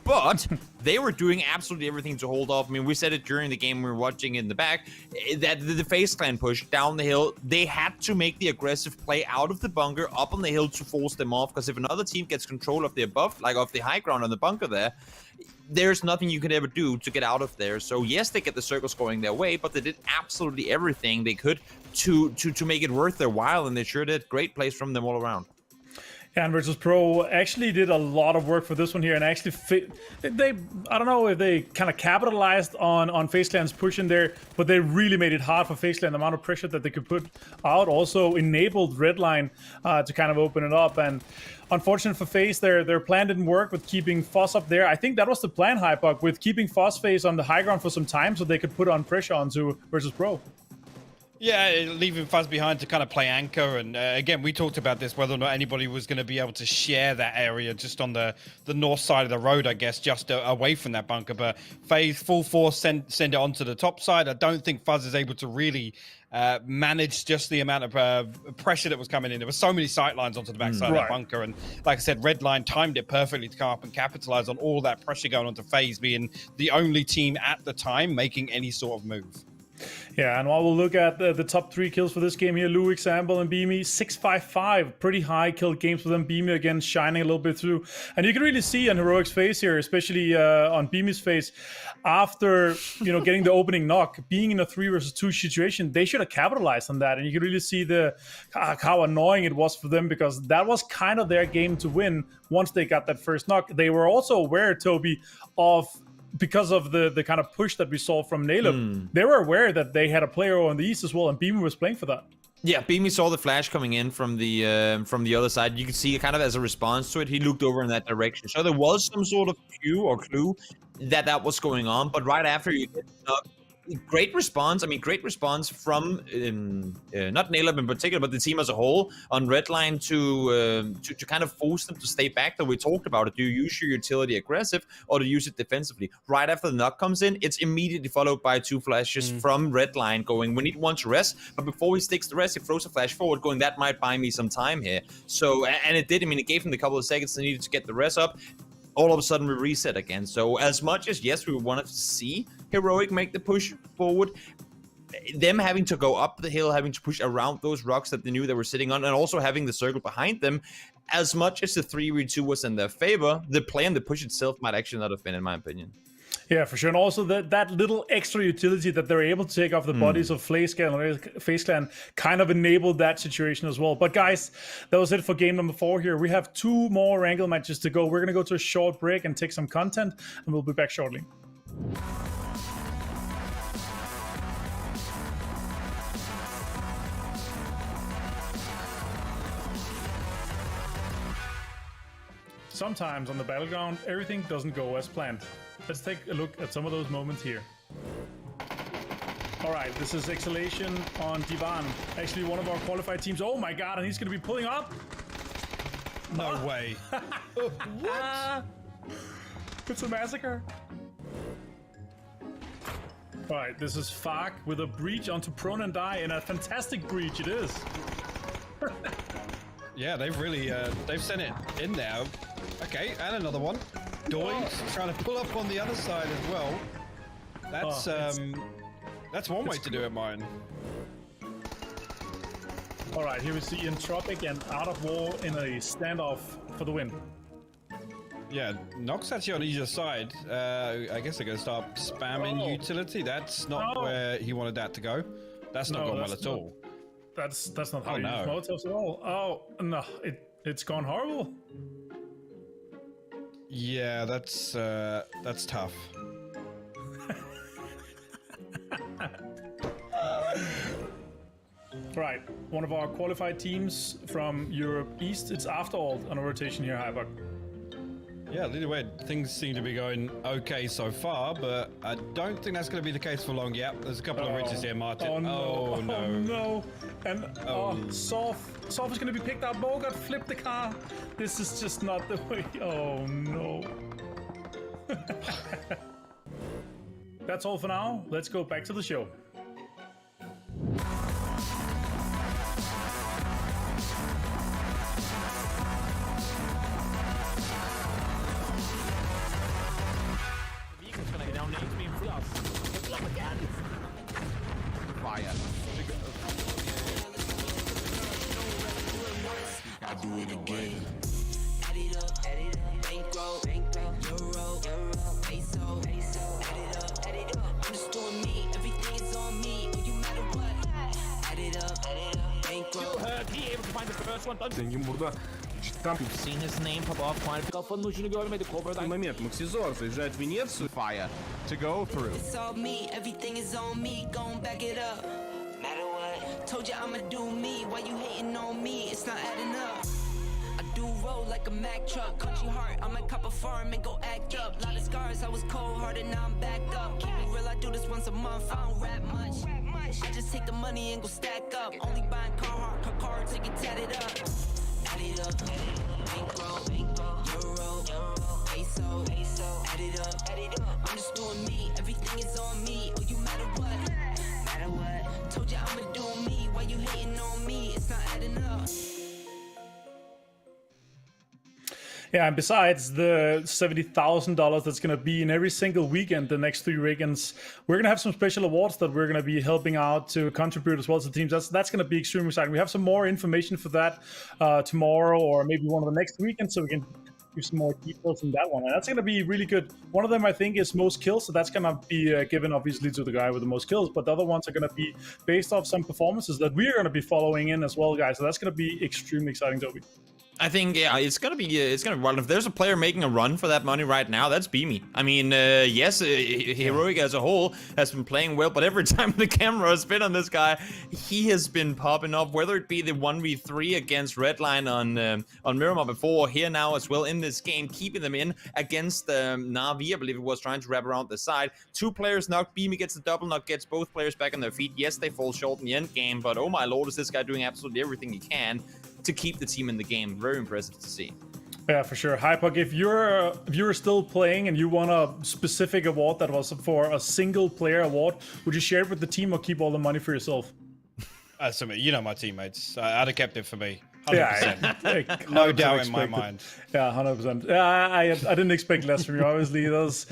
but they were doing absolutely everything to hold off. I mean, we said it during the game we were watching in the back, that the FaZe Clan push down the hill, they had to make the aggressive play out of the bunker up on the hill to force them off, because if another team gets control of the above, like of the high ground on the bunker there, there's nothing you could ever do to get out of there. So yes, they get the circles going their way, but they did absolutely everything they could to make it worth their while, and they sure did. Great plays from them all around. And Virtus Pro actually did a lot of work for this one here, and actually I don't know if they kind of capitalized on FaZe Clan's push in there, but they really made it hard for FaZe Clan. The amount of pressure that they could put out also enabled Redline to kind of open it up. And unfortunate for FaZe, their plan didn't work with keeping Foss up there. I think that was the plan, Hypoc, with keeping Foss FaZe on the high ground for some time so they could put on pressure onto Virtus Pro. Yeah, leaving Fuzz behind to kind of play anchor. And again, we talked about this, whether or not anybody was going to be able to share that area just on the north side of the road, I guess, just away from that bunker. But FaZe full force send it onto the top side. I don't think Fuzz is able to really manage just the amount of pressure that was coming in. There were so many sight lines onto the backside of that bunker. And like I said, Redline timed it perfectly to come up and capitalize on all that pressure going onto FaZe, being the only team at the time making any sort of move. Yeah, and while we'll look at the top 3 kills for this game here, Lou, Example, and Beamy, 655, pretty high kill games for them. Beamy again shining a little bit through. And you can really see on Heroic's face here, especially on Beamy's face, after getting the opening knock, being in a 3 versus 2 situation, they should have capitalized on that. And you can really see how annoying it was for them, because that was kind of their game to win once they got that first knock. They were also aware, Toby, because of the kind of push that we saw from Naleb, they were aware that they had a player on the east as well, and Beamy was playing for that. Yeah, Beamy saw the flash coming in from the other side. You could see kind of as a response to it, he looked over in that direction. So there was some sort of cue or clue that was going on. But right after you get knocked, great response. I mean, great response from not Naleb in particular, but the team as a whole on Redline to kind of force them to stay back. That we talked about it. Do you use your utility aggressive or do you use it defensively? Right after the knock comes in, it's immediately followed by 2 flashes from Redline going, we need one to rest, but before he sticks the rest, he throws a flash forward going, that might buy me some time here. So, and it did. I mean, it gave him the couple of seconds they needed to get the rest up. All of a sudden we reset again. So as much as, yes, we wanted to see Heroic make the push forward, them having to go up the hill, having to push around those rocks that they knew they were sitting on, and also having the circle behind them, as much as the 3v2 was in their favor, the play and the push itself might actually not have been, in my opinion. Yeah, for sure. And also that little extra utility that they're able to take off the bodies of FaZe Clan kind of enabled that situation as well. But guys, that was it for game number 4 here. We have 2 more Wrangle matches to go. We're going to go to a short break and take some content, and we'll be back shortly. Sometimes on the battleground, everything doesn't go as planned. Let's take a look at some of those moments here. All right, this is Exhalation on Divan. Actually, one of our qualified teams. Oh my god, and he's going to be pulling up. No way. What? It's a massacre. All right, this is Fark with a breach onto Prone and Die, and a fantastic breach it is. Yeah, they've really they've sent it in there. Okay, and another one. Doinks trying to pull up on the other side as well. That's one way to do it, mine. All right, here we see Entropic and Out of War in a standoff for the win. Yeah, Nox actually on either side. I guess they're going to start spamming utility. That's not where he wanted that to go. That's not going well at all. That's not how you use Molotovs at all. Oh no, it's gone horrible. Yeah, that's tough. Right, one of our qualified teams from Europe East. It's After All on a rotation here, Hyberg. Yeah, either way, things seem to be going okay so far, but I don't think that's going to be the case for long. Yeah, there's a couple of ridges here, Martin. Oh no. And Soft is going to be picked up. Bogart flipped the car. This is just not the way. Oh no. That's all for now. Let's go back to the show. Fire. I do it again. I'm just doing me. Everything is on me. You matter what. Add it up. Bankroll. He able to find the first one. Zengin burada cidden You've seen his name pop off. Kafanın ucunu görmedi. Cover'dan. момент. Максизор заезжает в Венецию. Fire. To go through. It's all me. Everything is on me. Gon' back it up. Matter what. Told you I'ma do me. Why you hating on me? It's not adding up. I do roll like a Mack truck. Country heart, I might cop a farm and go act up. Lot of scars, I was cold-hearted, now I'm backed up. Keep it real, I do this once a month, I don't rap much. I just take the money and go stack up. Only buying car to get tatted up. Add it up, bankroll, euro, peso, add it up. I'm just doing me, everything is on me. Oh, you matter what, told you I'ma do me. Why you hating on me? It's not adding up. Yeah, and besides the $70,000 that's going to be in every single weekend, the next 3 weekends, we're going to have some special awards that we're going to be helping out to contribute as well to the teams. That's going to be extremely exciting. We have some more information for that tomorrow or maybe one of the next weekends, so we can give some more details in that one. And that's going to be really good. One of them, I think, is most kills, so that's going to be given, obviously, to the guy with the most kills, but the other ones are going to be based off some performances that we're going to be following in as well, guys. So that's going to be extremely exciting, Toby. I think it's gonna be well. If there's a player making a run for that money right now, that's Beamy. I mean, yes, Heroic as a whole has been playing well, but every time the camera has been on this guy, he has been popping up. Whether it be the 1v3 against Redline on Miramar before, or here now as well in this game, keeping them in against Na'Vi, I believe it was, trying to wrap around the side. 2 players knocked. Beamy gets the double knock, gets both players back on their feet. Yes, they fall short in the end game, but oh my lord, is this guy doing absolutely everything he can to keep the team in the game. Very impressive to see. Yeah, for sure. Hypuck, if you're still playing and you want a specific award that was for a single player award, would you share it with the team or keep all the money for yourself? You know my teammates. I'd have kept it for me. 100%. Yeah, no doubt in my mind. Yeah, 100%. I didn't expect less from you. Obviously, those,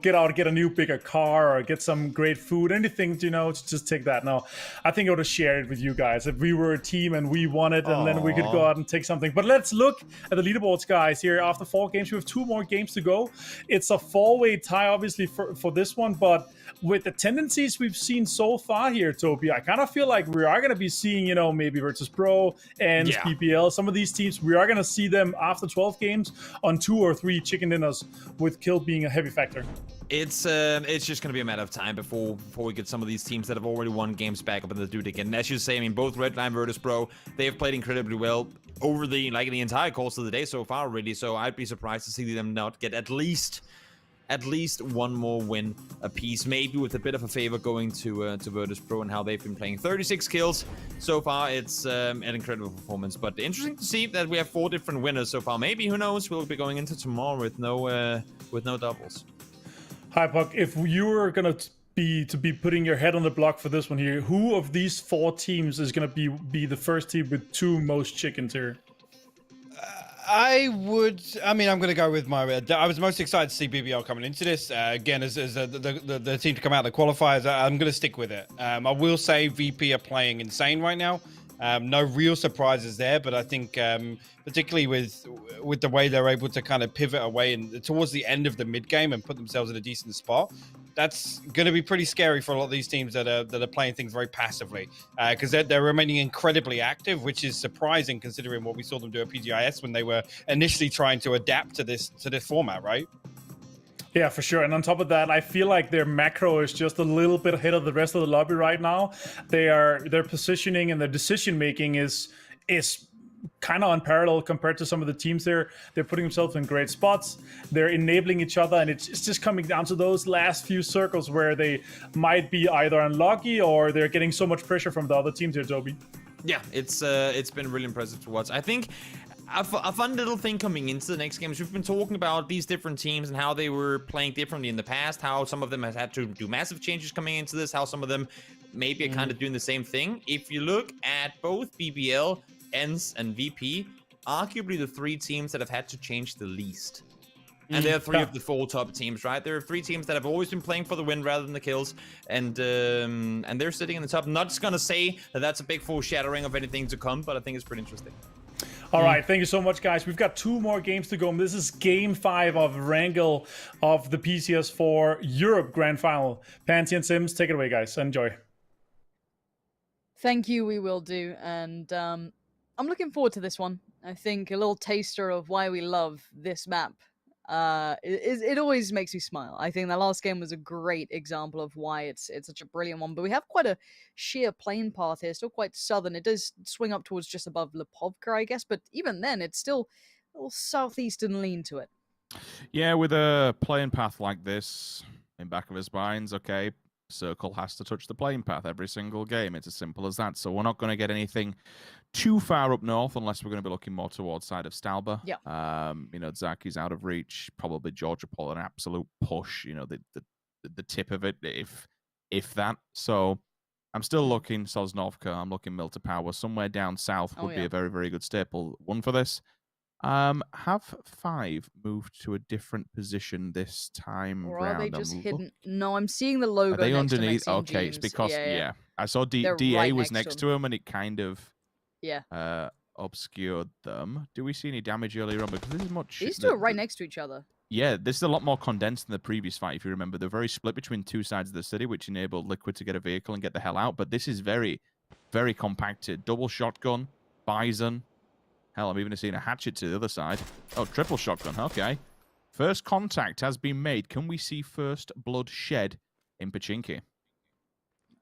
get out, get a new bigger car, or get some great food, anything, to just take that. No, I think I would have shared it with you guys if we were a team and we won it, and then we could go out and take something. But let's look at the leaderboards, guys. Here, after 4 games, we have 2 more games to go. It's a 4-way tie, obviously, for this one, but with the tendencies we've seen so far here, Toby, I kind of feel like we are going to be seeing, maybe Virtus Pro and PPL. Some of these teams, we are going to see them after 12 games on 2 or 3 chicken dinners, with kill being a heavy factor. It's just going to be a matter of time before we get some of these teams that have already won games back up and they do it again. And as you say, I mean, both Redline and Virtus Pro, they have played incredibly well over the entire course of the day so far already. So I'd be surprised to see them not get at least 1 more win apiece, maybe with a bit of a favor going to Virtus Pro and how they've been playing. 36 kills so far. It's an incredible performance, but interesting to see that we have 4 different winners so far. Maybe, who knows, we'll be going into tomorrow with no doubles. Hi, Puck. If you were gonna be putting your head on the block for this one here, who of these 4 teams is gonna be the first team with 2 most chickens here? I'm going to go with my... I was most excited to see BBL coming into this. Again, as the team to come out of the qualifiers, I'm going to stick with it. I will say VP are playing insane right now. No real surprises there, but I think particularly with the way they're able to kind of pivot away and towards the end of the mid game and put themselves in a decent spot, that's going to be pretty scary for a lot of these teams that are playing things very passively, because they're remaining incredibly active, which is surprising considering what we saw them do at PGIS when they were initially trying to adapt to this format, right? Yeah, for sure. And on top of that, I feel like their macro is just a little bit ahead of the rest of the lobby right now. Their positioning and their decision making is kind of unparalleled compared to some of the teams there. They're putting themselves in great spots. They're enabling each other, and it's just coming down to those last few circles where they might be either unlucky or they're getting so much pressure from the other teams here, Toby. Yeah, it's been really impressive to watch. I think a fun little thing coming into the next games, we've been talking about these different teams and how they were playing differently in the past, how some of them have had to do massive changes coming into this, how some of them maybe are kind of doing the same thing. If you look at both BBL, ENCE, and VP, arguably the 3 teams that have had to change the least. And they're 3 of the 4 top teams, right? There are 3 teams that have always been playing for the win rather than the kills, and they're sitting in the top. Not just gonna say that that's a big foreshadowing of anything to come, but I think it's pretty interesting. All right, thank you so much, guys. We've got 2 more games to go. This is Game 5 of Wrangle of the PCS4 Europe Grand Final. Pansy and Sims, take it away, guys. Enjoy. Thank you, we will do. And I'm looking forward to this one. I think a little taster of why we love this map. It always makes me smile. I think the last game was a great example of why it's such a brilliant one. But we have quite a sheer plane path here, still quite southern. It does swing up towards just above Lipovka, I guess, but even then, it's still a little southeastern lean to it. Yeah, with a plane path like this in back of his minds, okay, Circle has to touch the plane path every single game. It's as simple as that. So we're not going to get anything too far up north unless we're going to be looking more towards side of Stalba. Yeah. Zaki's out of reach. Probably Georgia Paul an absolute push. The tip of it, if that. So I'm still looking Sosnovka. I'm looking Milta Power. Somewhere down south would be a very, very good staple one for this. Have 5 moved to a different position this time Or are round? they just I'm hidden? No, I'm seeing the logo Are they next underneath? to Mexi and Okay, it's Jeans. because Yeah. I saw They're DA right was next next to to him, and it kind of Yeah. obscured them. Do we see any damage earlier on? Because this is much. These two are right next to each other. Yeah, this is a lot more condensed than the previous fight. If you remember, they're very split between two sides of the city, which enabled Liquid to get a vehicle and get the hell out. But this is very, very compacted. Double shotgun, Bison. Hell, I'm even seeing a hatchet to the other side. Oh, triple shotgun. Okay. First contact has been made. Can we see first blood shed in Pachinki?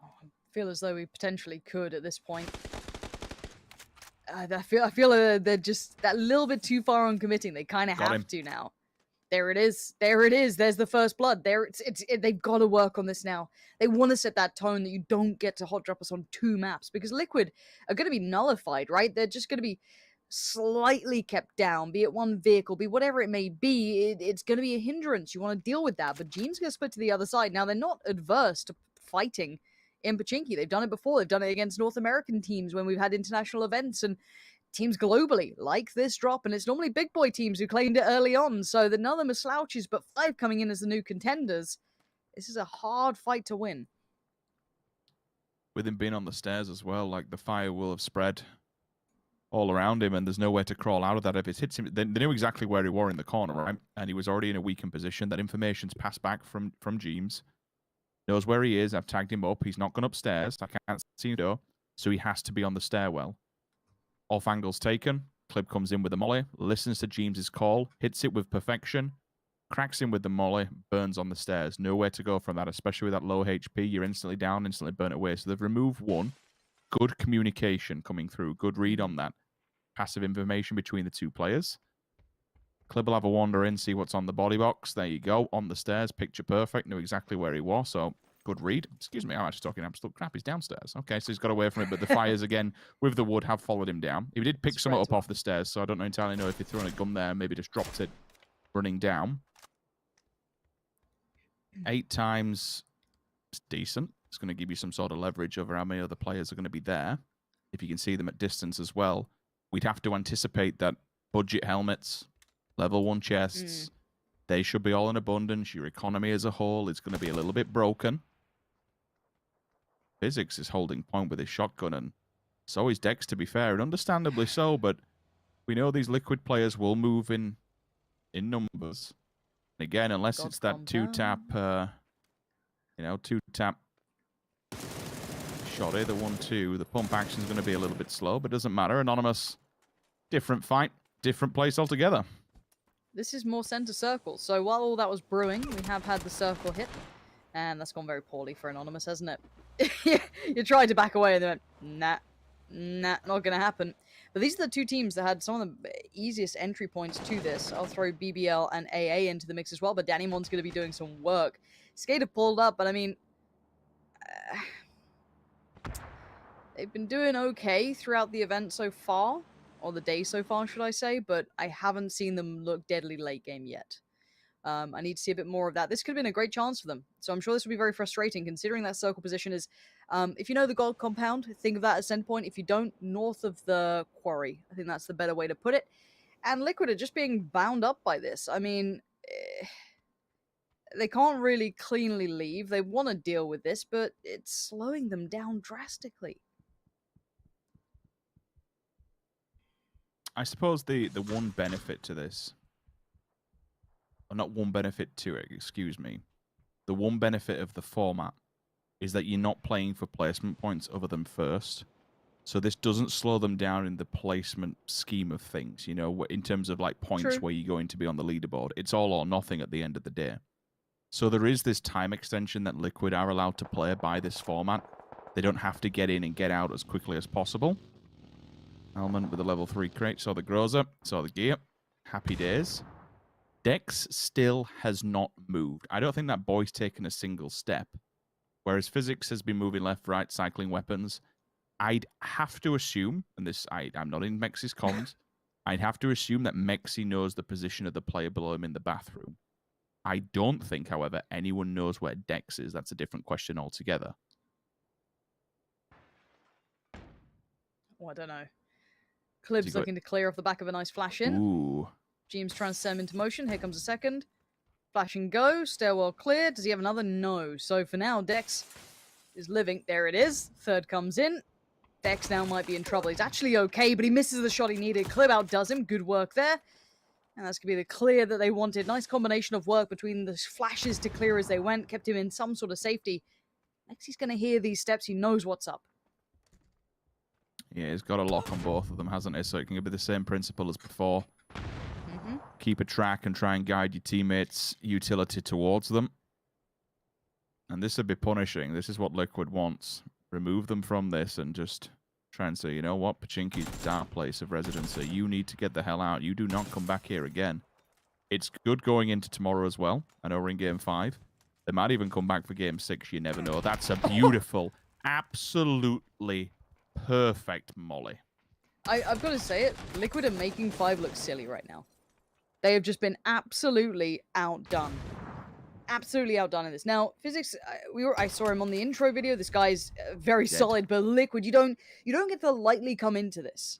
I feel as though we potentially could at this point. I feel they're just that little bit too far on committing. They kind of have to now. There it is. There it is. There's the first blood. They've got to work on this now. They want to set that tone that you don't get to hot drop us on 2 maps because Liquid are going to be nullified, right? They're just going to be slightly kept down, be it one vehicle, be whatever it may be. It's going to be a hindrance. You want to deal with that. But Gene's going to split to the other side. Now, they're not adverse to fighting in Pachinki. They've done it before. They've done it against North American teams when we've had international events and teams globally like this drop, and it's normally big boy teams who claimed it early on, so that none of them are slouches, but 5 coming in as the new contenders. This is a hard fight to win. With him being on the stairs as well, like the fire will have spread all around him, and there's nowhere to crawl out of that. If it hits him, they knew exactly where he was in the corner, right? And he was already in a weakened position. That information's passed back from James. Knows where he is. I've tagged him up. He's not gone upstairs. I can't see him though, so he has to be on the stairwell. Off angles taken. Clib comes in with the molly, listens to James's call, hits it with perfection, cracks him with the molly, burns on the stairs. Nowhere to go from that, especially with that low HP. You're instantly down, instantly burn it away. So they've removed 1. Good communication coming through. Good read on that. Passive information between the 2 players. Clib will have a wander in, see what's on the body box. There you go. On the stairs, picture perfect. Knew exactly where he was, so good read. Excuse me, I'm actually talking absolute crap. He's downstairs. Okay, so he's got away from it, but the fires, again, with the wood, have followed him down. He did pick some up off the stairs, so I don't entirely know if he threw a gun there, maybe just dropped it running down. 8 times, it's decent. It's going to give you some sort of leverage over how many other players are going to be there. If you can see them at distance as well. We'd have to anticipate that budget helmets, level 1 chests, they should be all in abundance. Your economy as a whole is going to be a little bit broken. Physics is holding point with his shotgun, and so is Dex, to be fair, and understandably so, but we know these Liquid players will move in numbers. And again, unless it's that 2-tap, 2-tap shotty, the 1-2, the pump action is going to be a little bit slow, but it doesn't matter. Anonymous, different fight, different place altogether. This is more center circle, so while all that was brewing, we have had the circle hit, and that's gone very poorly for Anonymous, hasn't it? You tried to back away and they went, nah, not gonna happen. But these are the 2 teams that had some of the easiest entry points to this. I'll throw BBL and AA into the mix as well, but Dannymon's gonna be doing some work. Skater pulled up, but I mean, they've been doing okay throughout the event so far, or the day so far, should I say, but I haven't seen them look deadly late game yet. I need to see a bit more of that. This could have been a great chance for them. So I'm sure this will be very frustrating, considering that circle position is, if you know the gold compound, think of that as send point. If you don't, north of the quarry. I think that's the better way to put it. And Liquid are just being bound up by this. I mean, they can't really cleanly leave. They want to deal with this, but it's slowing them down drastically. I suppose the one benefit to this, or not one benefit to it, excuse me, the one benefit of the format is that you're not playing for placement points other than first. So this doesn't slow them down in the placement scheme of things, you know, in terms of like points where you're going to be on the leaderboard. It's all or nothing at the end of the day. So there is this time extension that Liquid are allowed to play by this format. They don't have to get in and get out as quickly as possible. Element with a level 3 crate, saw the Groza, saw the gear. Happy days. Dex still has not moved. I don't think that boy's taken a single step. Whereas Physics has been moving left, right, cycling weapons. I'd have to assume, and this I'm not in Mexi's comms, I'd have to assume that Mexi knows the position of the player below him in the bathroom. I don't think, however, anyone knows where Dex is. That's a different question altogether. Oh, I don't know. Clib's looking to clear off the back of a nice flash in. Ooh. James trying to set him into motion. Here comes a second. Flash and go. Stairwell clear. Does he have another? No. So for now, Dex is living. There it is. Third comes in. Dex now might be in trouble. He's actually okay, but he misses the shot he needed. Clib outdoes him. Good work there. And that's going to be the clear that they wanted. Nice combination of work between the flashes to clear as they went. Kept him in some sort of safety. Next, he's going to hear these steps. He knows what's up. Yeah, he's got a lock on both of them, hasn't he? So it can be the same principle as before. Keep a track and try and guide your teammates' utility towards them. And this would be punishing. This is what Liquid wants. Remove them from this and just try and say, you know what, Pachinki's dark place of residency. You need to get the hell out. You do not come back here again. It's good going into tomorrow as well. I know we're in Game 5. They might even come back for Game 6. You never know. That's a beautiful, absolutely perfect molly. I've got to say it. Liquid are making 5 look silly right now. They have just been absolutely outdone. Absolutely outdone in this. Now, Physics, I saw him on the intro video. This guy's very solid, but Liquid, you don't get to lightly come into this.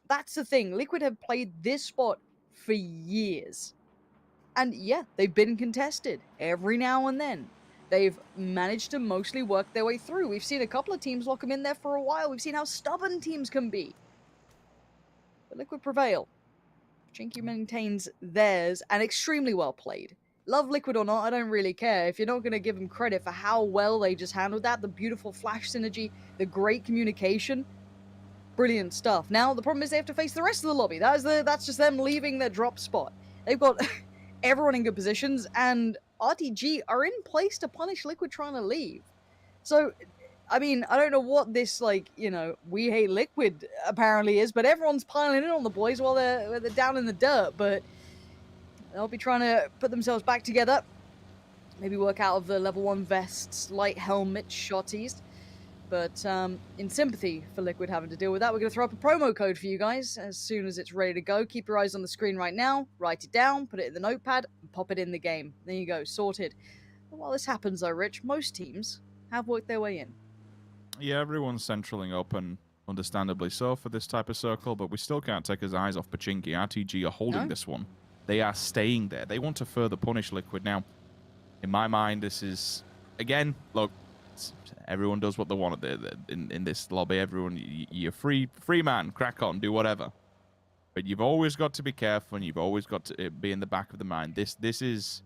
That's the thing. Liquid have played this spot for years. And yeah, they've been contested every now and then. They've managed to mostly work their way through. We've seen a couple of teams lock them in there for a while. We've seen how stubborn teams can be. But Liquid prevail. Chinky maintains theirs, and extremely well played. Love Liquid or not, I don't really care. If you're not going to give them credit for how well they just handled that, the beautiful flash synergy, the great communication, brilliant stuff. Now, the problem is they have to face the rest of the lobby. That's just them leaving their drop spot. They've got everyone in good positions, and RTG are in place to punish Liquid trying to leave. So, I mean, I don't know what this, like, you know, we hate Liquid apparently is, but everyone's piling in on the boys while they're down in the dirt, but they'll be trying to put themselves back together. Maybe work out of the level 1 vests, light helmet, shotties. But in sympathy for Liquid having to deal with that, we're going to throw up a promo code for you guys as soon as it's ready to go. Keep your eyes on the screen right now. Write it down, put it in the notepad, and pop it in the game. There you go, sorted. But while this happens though, Rich, most teams have worked their way in. Yeah, everyone's centraling up, and understandably so for this type of circle, but we still can't take our eyes off Pachinki. RTG are holding this one. They are staying there. They want to further punish Liquid. Now, in my mind, this is, again, look, everyone does what they want in this lobby. Everyone, you're free man, crack on, do whatever. But you've always got to be careful, and you've always got to be in the back of the mind. This is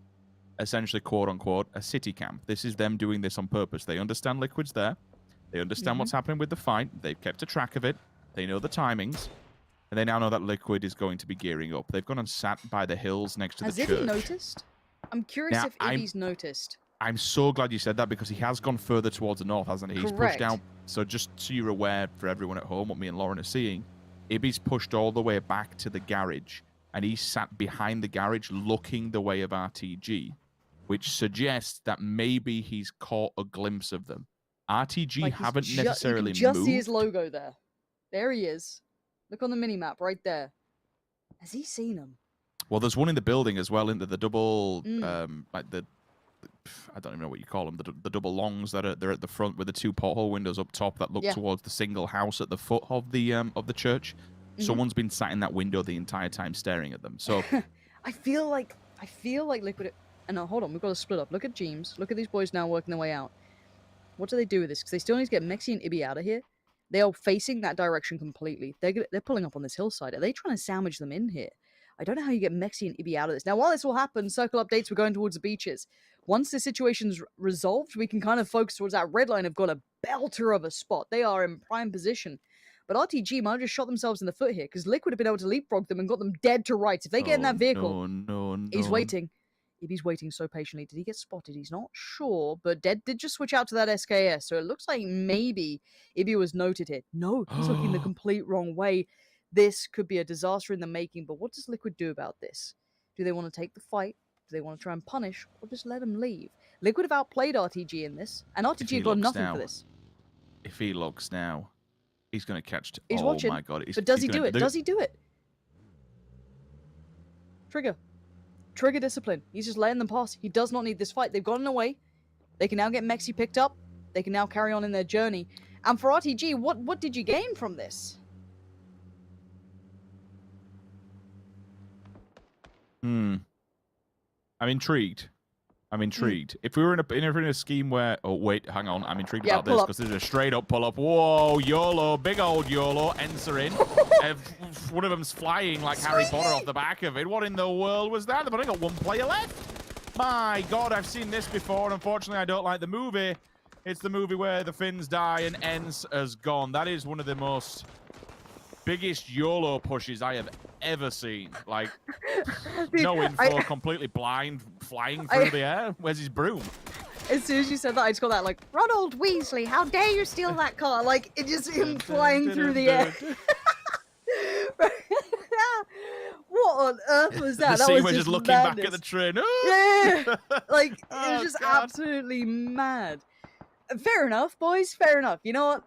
essentially, quote-unquote, a city camp. This is them doing this on purpose. They understand Liquid's there. They understand what's happening with the fight. They've kept a track of it. They know the timings. And they now know that Liquid is going to be gearing up. They've gone and sat by the hills next to the church. Has Ibby noticed? I'm curious now, if Ibby's noticed. I'm so glad you said that, because he has gone further towards the north, hasn't he? He's pushed out. So just so you're aware, for everyone at home, what me and Lauren are seeing, Ibby's pushed all the way back to the garage, and he's sat behind the garage looking the way of RTG, which suggests that maybe he's caught a glimpse of them. RTG like haven't necessarily moved. You can just see his logo there. There he is. Look on the mini-map right there. Has he seen him? Well, there's one in the building as well, into the double, like the, I don't even know what you call them, the double longs that they're at the front with the 2 porthole windows up top that look towards the single house at the foot of the church. Someone's been sat in that window the entire time staring at them. So I feel like Liquid. And no, hold on, we've got to split up. Look at James. Look at these boys now working their way out. What do they do with this? Because they still need to get Mexi and Ibby out of here. They are facing that direction completely. They're pulling up on this hillside. Are they trying to sandwich them in here? I don't know how you get Mexi and Ibby out of this. Now, while this will happen, circle updates, we're going towards the beaches. Once the situation's resolved, we can kind of focus towards that red line. Have got a belter of a spot. They are in prime position. But RTG might have just shot themselves in the foot here, because Liquid have been able to leapfrog them and got them dead to rights. If they get in that vehicle, he's waiting. Ibby's waiting so patiently. Did he get spotted? He's not sure, but Dead did just switch out to that SKS, so it looks like maybe Ibby was noted here. No, he's looking the complete wrong way. This could be a disaster in the making, but what does Liquid do about this? Do they want to take the fight? Do they want to try and punish, or just let him leave? Liquid have outplayed RTG in this, and RTG have got nothing for this. If he looks now, he's going to catch... He's watching. My God. But does he do it? Does he do it? Trigger discipline. He's just letting them pass. He does not need this fight. They've gotten away. They can now get Mexi picked up. They can now carry on in their journey. And for RTG, what did you gain from this? I'm intrigued. If we were in a scheme where... Oh, wait, hang on. I'm intrigued about this because this is a straight-up pull-up. Whoa, YOLO, big old YOLO, entering. One of them's flying like Harry Potter off the back of it. What in the world was that? They've only got one player left. My God, I've seen this before, and unfortunately, I don't like the movie. It's the movie where the Finns die and Ents has gone. That is one of the most biggest YOLO pushes I have ever seen. Like, Dude, no info, completely blind, flying through the air. Where's his broom? As soon as you said that, I just got that, like, Ronald Weasley, how dare you steal that car? Like, it just him flying through the air. What on earth was that? The That was scene just looking madness. back at the train. Yeah, like, it Oh, was just God. absolutely mad. Fair enough, boys, fair enough. You know what?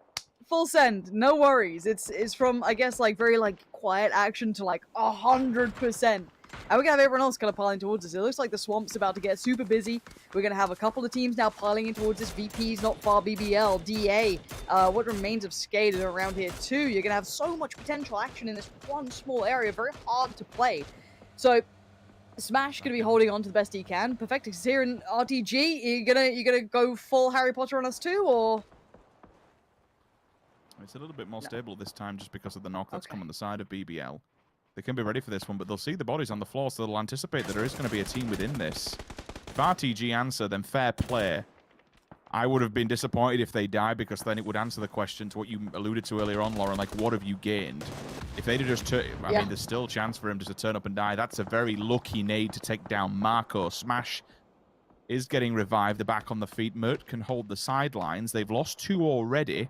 Full send, no worries. It's from, I guess, like, very, like, quiet action to, like, 100%. And we're gonna have everyone else kind of piling towards us. It looks like the swamp's about to get super busy. We're gonna have a couple of teams now piling in towards us. VP's not far, BBL, DA, what remains of Skate are around here too. You're gonna have so much potential action in this one small area, very hard to play. So Smash gonna be holding on to the best he can. Perfectix is here in RTG. You gonna go full Harry Potter on us too, or? It's a little bit more stable this time just because of the knock that's come on the side of BBL. They can be ready for this one, but they'll see the bodies on the floor, so they'll anticipate that there is going to be a team within this. If RTG answer, then fair play. I would have been disappointed if they die, because then it would answer the question to what you alluded to earlier on, Lauren, like, what have you gained? If they'd have just I mean, there's still a chance for him just to turn up and die. That's a very lucky nade to take down Marco. Smash is getting revived. They're back on the feet. Mert can hold the sidelines. They've lost 2 already.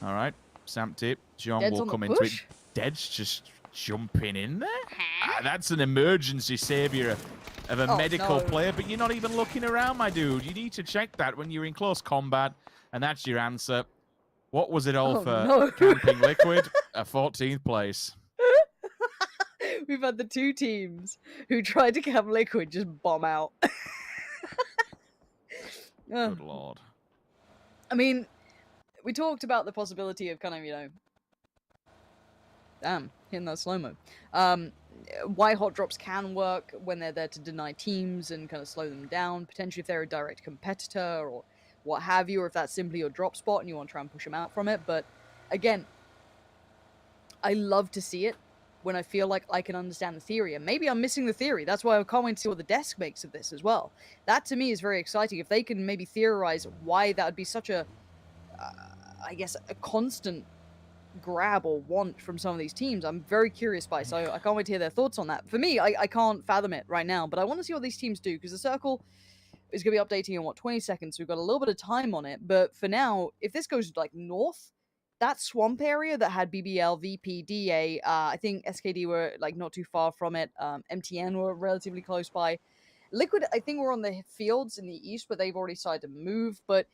All right, Samptip. John Dead's will on come the into it. push? Dead's just jumping in there. That's an emergency savior of a medical player, but you're not even looking around, my dude. You need to check that when you're in close combat, and that's your answer. What was it all for? Camping Liquid, a 14th place. We've had the 2 teams who tried to camp Liquid just bomb out. Good lord. I mean, we talked about the possibility of kind of, you know, damn, hitting that slow-mo. Why hot drops can work when they're there to deny teams and kind of slow them down, potentially if they're a direct competitor or what have you, or if that's simply your drop spot and you want to try and push them out from it. But again, I love to see it when I feel like I can understand the theory, and maybe I'm missing the theory. That's why I can't wait to see what the desk makes of this as well. That to me is very exciting. If they can maybe theorize why that would be such a I guess, a constant grab or want from some of these teams, I'm very curious by, so I can't wait to hear their thoughts on that. For me, I can't fathom it right now, but I want to see what these teams do, because the circle is going to be updating in, what, 20 seconds, so we've got a little bit of time on it, but for now, if this goes, like, north, that swamp area that had BBL, VP, DA, I think SKD were, like, not too far from it, MTN were relatively close by. Liquid, I think, were on the fields in the east, but they've already decided to move, but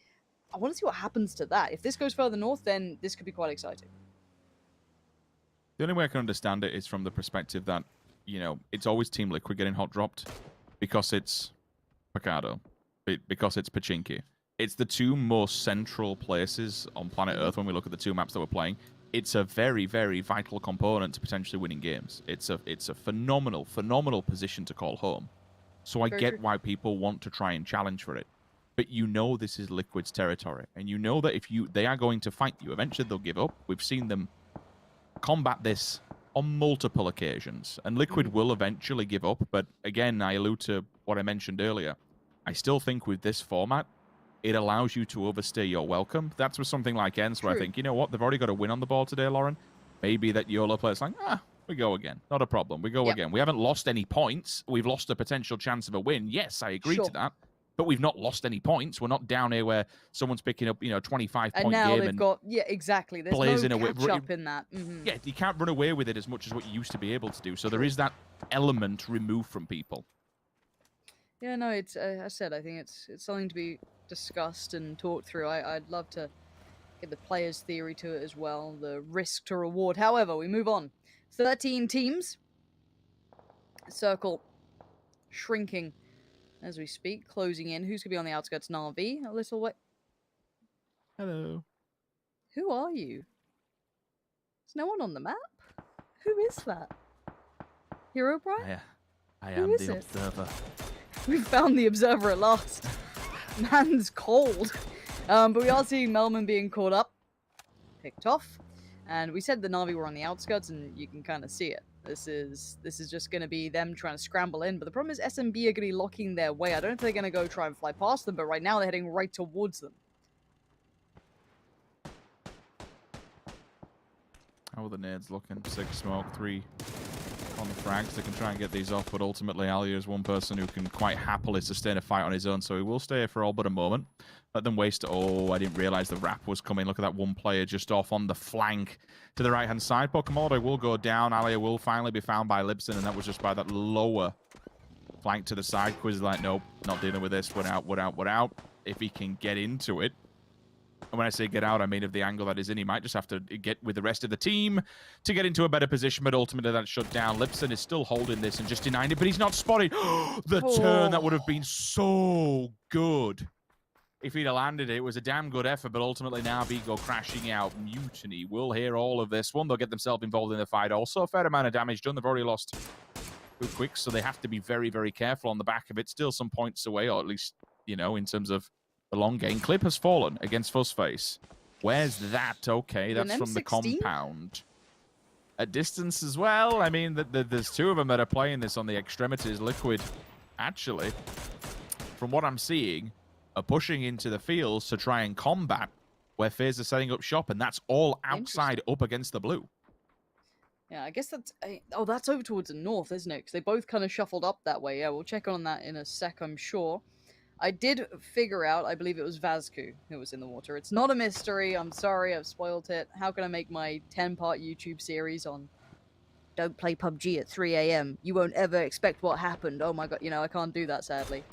I want to see what happens to that. If this goes further north, then this could be quite exciting. The only way I can understand it is from the perspective that, you know, it's always Team Liquid getting hot dropped because it's Picado, because it's Pachinki. It's the 2 most central places on planet Earth when we look at the 2 maps that we're playing. It's a very, very vital component to potentially winning games. It's a phenomenal, phenomenal position to call home. So I get why people want to try and challenge for it. But you know this is Liquid's territory, and you know that if they are going to fight you, eventually they'll give up. We've seen them combat this on multiple occasions, and Liquid will eventually give up. But again, I allude to what I mentioned earlier. I still think with this format, it allows you to overstay your welcome. That's with something like Ents, where I think, you know what, they've already got a win on the board today, Lauren. Maybe that YOLO player's like, we go again. Not a problem. We go again. We haven't lost any points. We've lost a potential chance of a win. Yes, I agree to that. But we've not lost any points. We're not down here where someone's picking up, 25-point game. And now they've got, exactly. There's no catch-up in that. Yeah, you can't run away with it as much as what you used to be able to do. So there is that element removed from people. Yeah, no, it's, I said, I think it's something to be discussed and talked through. I'd love to get the player's theory to it as well, the risk to reward. However, we move on. 13 teams. Circle shrinking as we speak, closing in. Who's going to be on the outskirts? Na'Vi, a little way. Hello. Who are you? There's no one on the map? Who is that? Hero Brian? I Who am is the it? observer. We found the observer at last. Man's cold. But we are seeing Melman being caught up, picked off, and we said the Na'Vi were on the outskirts, and you can kind of see it. This is just going to be them trying to scramble in, but the problem is SMB are going to be locking their way. I don't know if they're going to go try and fly past them, but right now they're heading right towards them. How are the nades looking? 6 smoke, 3 on the frags. They can try and get these off, but ultimately Alia is one person who can quite happily sustain a fight on his own, so he will stay here for all but a moment. Let them waste it. Oh, I didn't realize the wrap was coming. Look at that one player just off on the flank to the right-hand side. Pokemon will go down. Alia will finally be found by Libsyn, and that was just by that lower flank to the side. Quiz is like, nope, not dealing with this. Wood out, wood out, wood out. If he can get into it. And when I say get out, I mean of the angle that is in. He might just have to get with the rest of the team to get into a better position, but ultimately that's shut down. Libsyn is still holding this and just denying it, but he's not spotted. The turn that would have been so good. If he'd have landed it, it was a damn good effort, but ultimately now go crashing out. Mutiny will hear all of this one. They'll get themselves involved in the fight. Also, a fair amount of damage done. They've already lost too quick, so they have to be very, very careful on the back of it. Still some points away, or at least, you know, in terms of the long game. Clip has fallen against Fuzzface. Where's that? Okay, that's from the compound. At distance as well. I mean, there's 2 of them that are playing this on the extremities. Liquid, actually, from what I'm seeing, are pushing into the fields to try and combat where FaZe are setting up shop, and that's all outside up against the blue. Yeah, I guess that's... Oh, that's over towards the north, isn't it? Because they both kind of shuffled up that way. Yeah, we'll check on that in a sec, I'm sure. I did figure out, I believe it was Vazku who was in the water. It's not a mystery. I'm sorry, I've spoiled it. How can I make my 10-part YouTube series on don't play PUBG at 3 a.m. You won't ever expect what happened. Oh my god, you know, I can't do that, sadly.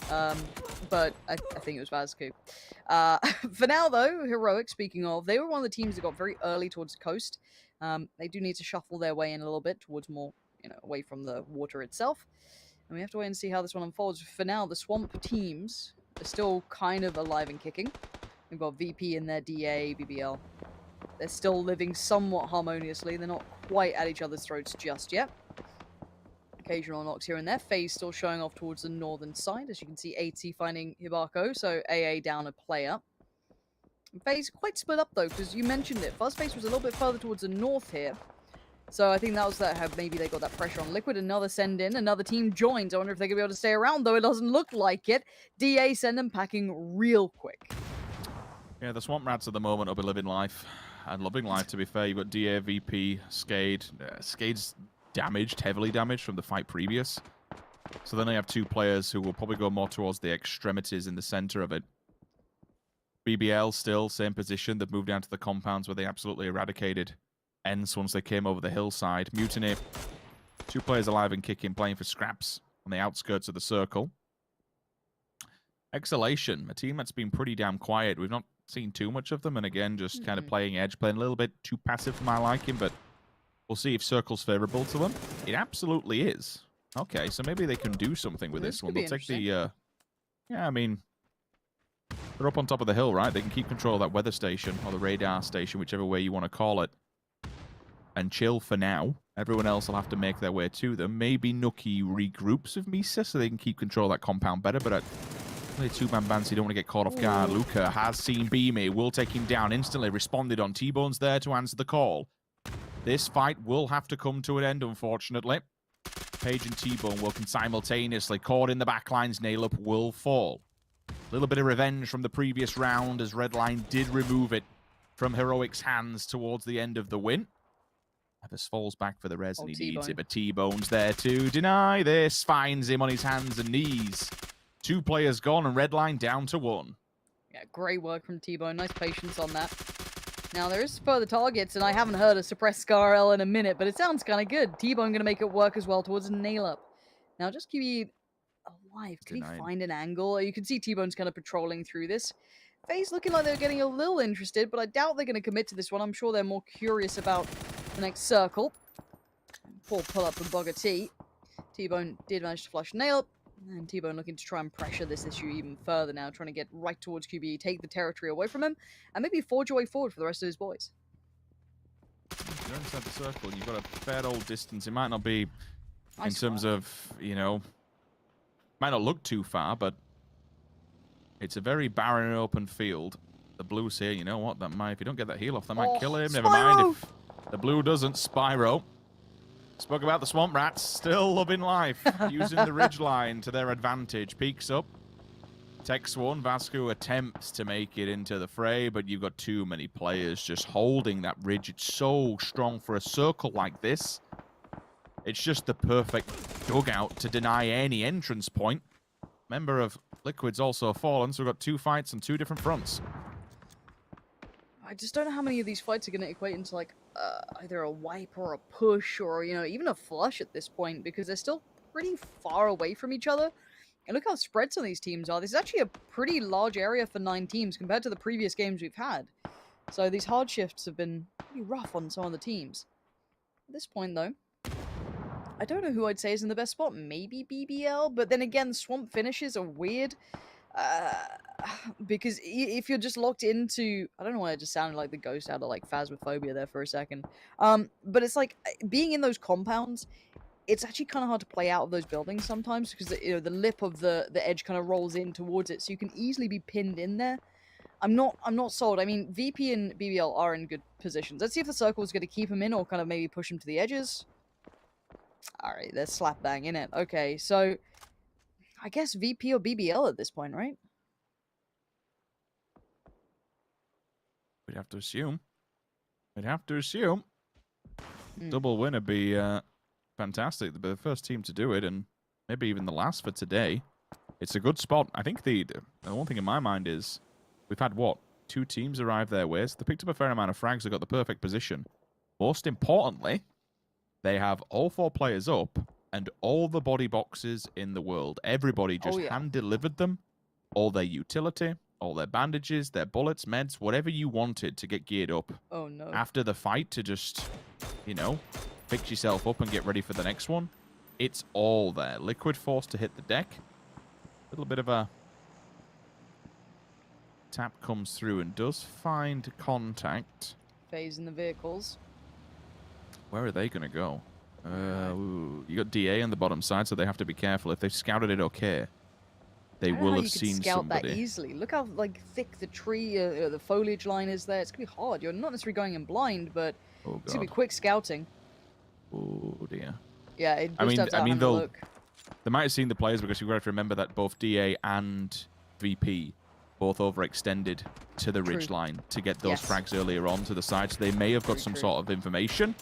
But I think it was Vazku. For now, though, Heroic, speaking of, they were one of the teams that got very early towards the coast. They do need to shuffle their way in a little bit towards more, you know, away from the water itself. And we have to wait and see how this one unfolds. For now, the Swamp teams are still kind of alive and kicking. We've got VP in there, DA, BBL. They're still living somewhat harmoniously. They're not quite at each other's throats just yet. Occasional knocks here and there. FaZe still showing off towards the northern side. As you can see, AT finding Hibako, so AA down a player. FaZe quite split up, though, because you mentioned it. Fuzzface was a little bit further towards the north here. So I think that was how maybe they got that pressure on Liquid. Another send in, another team joins. I wonder if they're going to be able to stay around, though it doesn't look like it. DA send them packing real quick. Yeah, the Swamp Rats at the moment will be living life. And loving life, to be fair. You've got DA, VP, Skade. Skade's damaged, heavily damaged from the fight previous. So then they have 2 players who will probably go more towards the extremities in the center of it. BBL still, same position. They've moved down to the compounds where they absolutely eradicated Ents once they came over the hillside. Mutiny, 2 players alive and kicking, playing for scraps on the outskirts of the circle. Exhalation, a team that's been pretty damn quiet. We've not seen too much of them, and again, just kind of playing edge, playing a little bit too passive for my liking, but we'll see if Circle's favorable to them. It absolutely is. Okay, so maybe they can do something with this one. They'll take the... yeah, I mean... They're up on top of the hill, right? They can keep control of that weather station, or the radar station, whichever way you want to call it, and chill for now. Everyone else will have to make their way to them. Maybe Nookie regroups with Misa so they can keep control of that compound better, but play 2-man ban so you don't want to get caught off guard. Luca has seen Beamy, will take him down instantly, responded on. T-Bone's there to answer the call. This fight will have to come to an end, unfortunately. Page and T-Bone working simultaneously. Caught in the backlines, Nail-Up will fall. A little bit of revenge from the previous round as Redline did remove it from Heroic's hands towards the end of the win. Evis falls back for the res and he needs it, but T-Bone's there to deny this. Finds him on his hands and knees. 2 players gone and Redline down to 1. Yeah, great work from T-Bone. Nice patience on that. Now, there is further targets, and I haven't heard a suppressed Scar-L in a minute, but it sounds kind of good. T-Bone going to make it work as well towards a nail-up. Now, just keep you alive. Can he find an angle? You can see T-Bone's kind of patrolling through this. FaZe looking like they're getting a little interested, but I doubt they're going to commit to this one. I'm sure they're more curious about the next circle. Poor pull-up from Bugger T. T-Bone did manage to flush nail-up. And T-Bone looking to try and pressure this issue even further now, trying to get right towards QB, take the territory away from him, and maybe forge a way forward for the rest of his boys. If you're inside the circle and you've got a fair old distance, it might not be in terms of, you know, Might not look too far, but it's a very barren and open field. The blue's here. You know what? That might, if you don't get that heal off, that might kill him. Never mind if the blue doesn't. Spyro. Spoke about the Swamp Rats. Still loving life. Using the ridge line to their advantage. Peeks up. Tex one. Vasco attempts to make it into the fray, but you've got too many players just holding that ridge. It's so strong for a circle like this. It's just the perfect dugout to deny any entrance point. Member of Liquid's also fallen, so we've got 2 fights on 2 different fronts. I just don't know how many of these fights are going to equate into, like, either a wipe or a push or, you know, even a flush at this point, because they're still pretty far away from each other. And look how spread some of these teams are. This is actually a pretty large area for 9 teams compared to the previous games we've had. So these hard shifts have been pretty rough on some of the teams. At this point, though, I don't know who I'd say is in the best spot. Maybe BBL, but then again, swamp finishes are weird. Because if you're just locked into... I don't know why I just sounded like the ghost out of, like, Phasmophobia there for a second. But it's like, being in those compounds, it's actually kind of hard to play out of those buildings sometimes, because you know, the lip of the edge kind of rolls in towards it, so you can easily be pinned in there. I'm not sold. I mean, VP and BBL are in good positions. Let's see if the circle is going to keep them in or kind of maybe push them to the edges. Alright, they're slap bang in it. Okay, so I guess VP or BBL at this point, right? We'd have to assume. Double win would be fantastic. They'd be the first team to do it, and maybe even the last for today. It's a good spot. I think the one thing in my mind is we've had, what, 2 teams arrive their way. So they picked up a fair amount of frags. They got the perfect position. Most importantly, they have all 4 players up and all the body boxes in the world. Everybody just hand-delivered them. All their utility, all their bandages, their bullets, meds, whatever you wanted to get geared up. Oh, no. After the fight to just, you know, fix yourself up and get ready for the next one. It's all there. Liquid forced to hit the deck. A little bit of a tap comes through and does find contact. Phase in the vehicles. Where are they going to go? You got DA on the bottom side, so they have to be careful. If they've scouted it okay, they will have seen scout somebody. that easily. Look how like thick the tree, the foliage line is there. It's gonna be hard. You're not necessarily going in blind, but it's gonna be quick scouting. Oh dear. Yeah, it I just mean, they might have seen the players, because you've got to remember that both DA and VP both overextended to the ridge line to get those frags earlier on to the side, so they may have got some sort of information.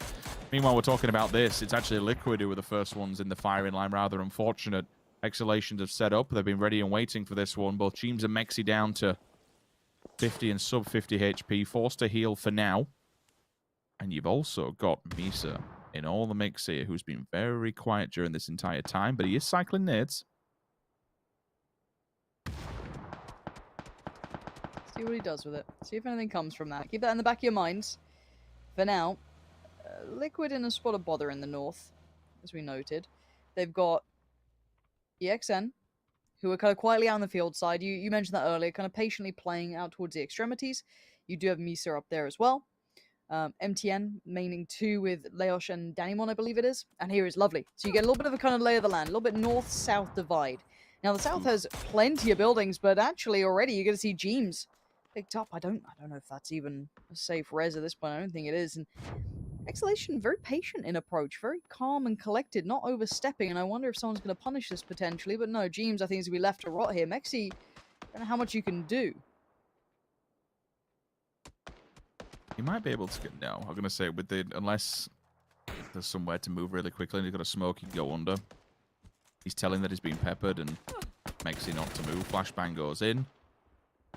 Meanwhile, we're talking about this. It's actually Liquid who were the first ones in the firing line. Rather unfortunate. Exhalations have set up. They've been ready and waiting for this one. Both teams are Mexi down to 50 and sub 50 HP, forced to heal for now. And you've also got Misa in all the mix here, who's been very quiet during this entire time, but he is cycling nades. See what he does with it. See if anything comes from that. Keep that in the back of your minds. For now, Liquid in a spot of bother in the north, as we noted. They've got EXN, who are kind of quietly out on the field side. You mentioned that earlier, kind of patiently playing out towards the extremities. You do have Misa up there as well. MTN maining 2 with Leosh and Danimon, I believe it is. And here is lovely. So you get a little bit of a kind of lay of the land, a little bit north-south divide. Now the south has plenty of buildings, but actually already you're going to see Jeems picked up. I don't know if that's even a safe res at this point. I don't think it is. And Exhalation, very patient in approach, very calm and collected, not overstepping, and I wonder if someone's going to punish this potentially, but no, Jeems I think is going to be left to rot here. Mexi, I don't know how much you can do. He might be able to get... No, I'm going to say, with the unless there's somewhere to move really quickly and he's got a smoke, he can go under. He's telling that he's being peppered and Mexi not to move. Flashbang goes in.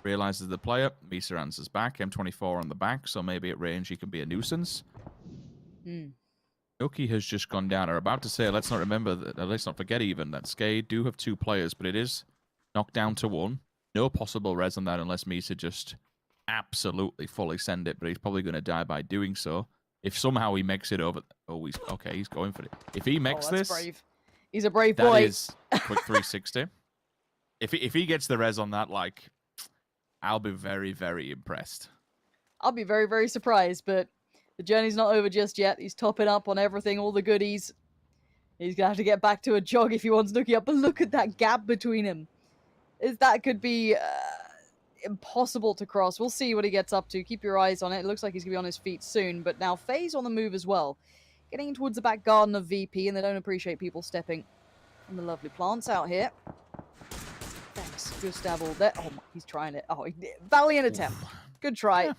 Realizes the player. Misa answers back. M24 on the back, so maybe at range he can be a nuisance. Noki has just gone down. I'm about to say, let's not forget even that Skade do have 2 players, but it is knocked down to 1. No possible res on that unless Misa just absolutely fully send it, but he's probably going to die by doing so. If somehow he makes it over... Oh, he's going for it. If he makes this... Brave. He's a brave boy. That is a quick 360. If he gets the res on that, like, I'll be very, very impressed. I'll be very, very surprised, but the journey's not over just yet. He's topping up on everything, all the goodies. He's going to have to get back to a jog if he wants Nookie up. But look at that gap between him. That could be impossible to cross. We'll see what he gets up to. Keep your eyes on it. It looks like he's going to be on his feet soon. But now FaZe on the move as well. Getting towards the back garden of VP, and they don't appreciate people stepping on the lovely plants out here. Thanks. Gustav all there. Oh, he's trying it. Oh, valiant attempt. Good try. Yeah,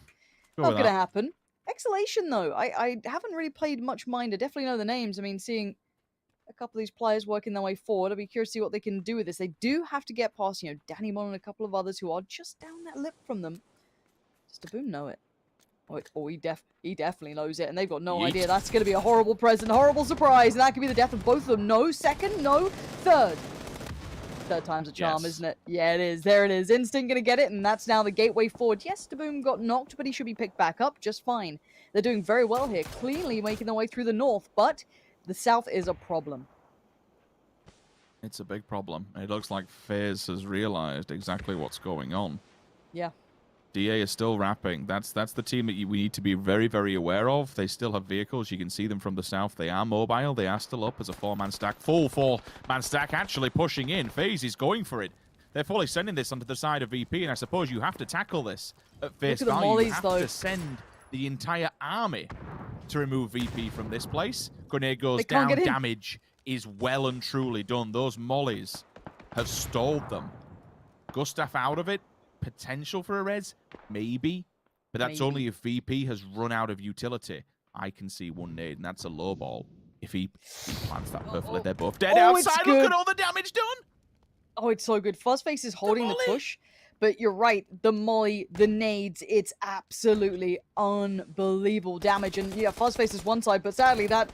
not going to happen. Exhalation, though. I haven't really played much Mind. I definitely know the names. I mean, seeing a couple of these players working their way forward, I'd be curious to see what they can do with this. They do have to get past, Danny Mon and a couple of others who are just down that lip from them. Does Daboom know it? Oh, he definitely knows it, and they've got no idea. That's going to be a horrible present, horrible surprise, and that could be the death of both of them. No, second, no, third. Third time's a charm, isn't it? Yeah, it is. There it is. Instinct going to get it, and that's now the gateway forward. Yes, Daboom got knocked, but he should be picked back up just fine. They're doing very well here, cleanly making their way through the north, but the south is a problem. It's a big problem. It looks like FaZe has realized exactly what's going on. Yeah. DA is still wrapping. That's the team that we need to be very, very aware of. They still have vehicles. You can see them from the south. They are mobile. They are still up as a four-man stack. Full four-man stack actually pushing in. FaZe is going for it. They're fully sending this onto the side of VP, and I suppose you have to tackle this at face value. You have to send the entire army to remove VP from this place. Grenade goes down. Damage is well and truly done. Those mollies have stalled them. Gustav out of it. Potential for a res? Maybe. But that's only if VP has run out of utility. I can see one nade, and that's a low ball. If he plants that perfectly, they're both dead outside. Look at all the damage done! Oh, it's so good. Fuzzface is holding the push. But you're right, the molly, the nades, it's absolutely unbelievable damage. And yeah, Fuzzface is one side, but sadly that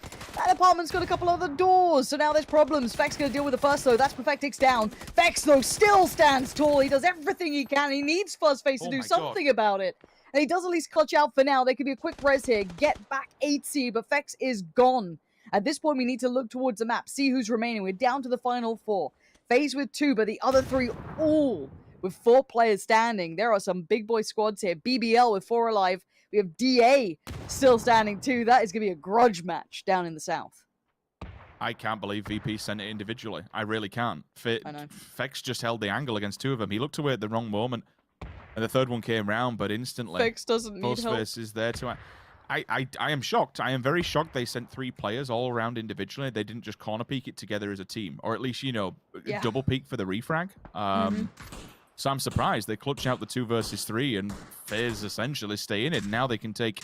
apartment's got a couple other doors. So now there's problems. Feck's going to deal with the first, though. That's Perfectix down. Fex, though, still stands tall. He does everything he can. He needs Fuzzface to do something about it. And he does at least clutch out for now. There could be a quick res here. Get back 8C, but Fex is gone. At this point, we need to look towards the map, see who's remaining. We're down to the final 4. FaZe with 2, but the other 3 all with 4 players standing. There are some big boy squads here. BBL with 4 alive. We have DA still standing too. That is going to be a grudge match down in the south. I can't believe VP sent it individually. I really can't. Fex just held the angle against 2 of them. He looked away at the wrong moment, and the third one came round, but instantly Fex doesn't need help. Is there to... I am shocked. I am very shocked they sent 3 players all around individually. They didn't just corner peek it together as a team, or at least, double peek for the refrag. So I'm surprised they clutch out the 2 versus 3 and FaZe essentially stay in it. Now they can take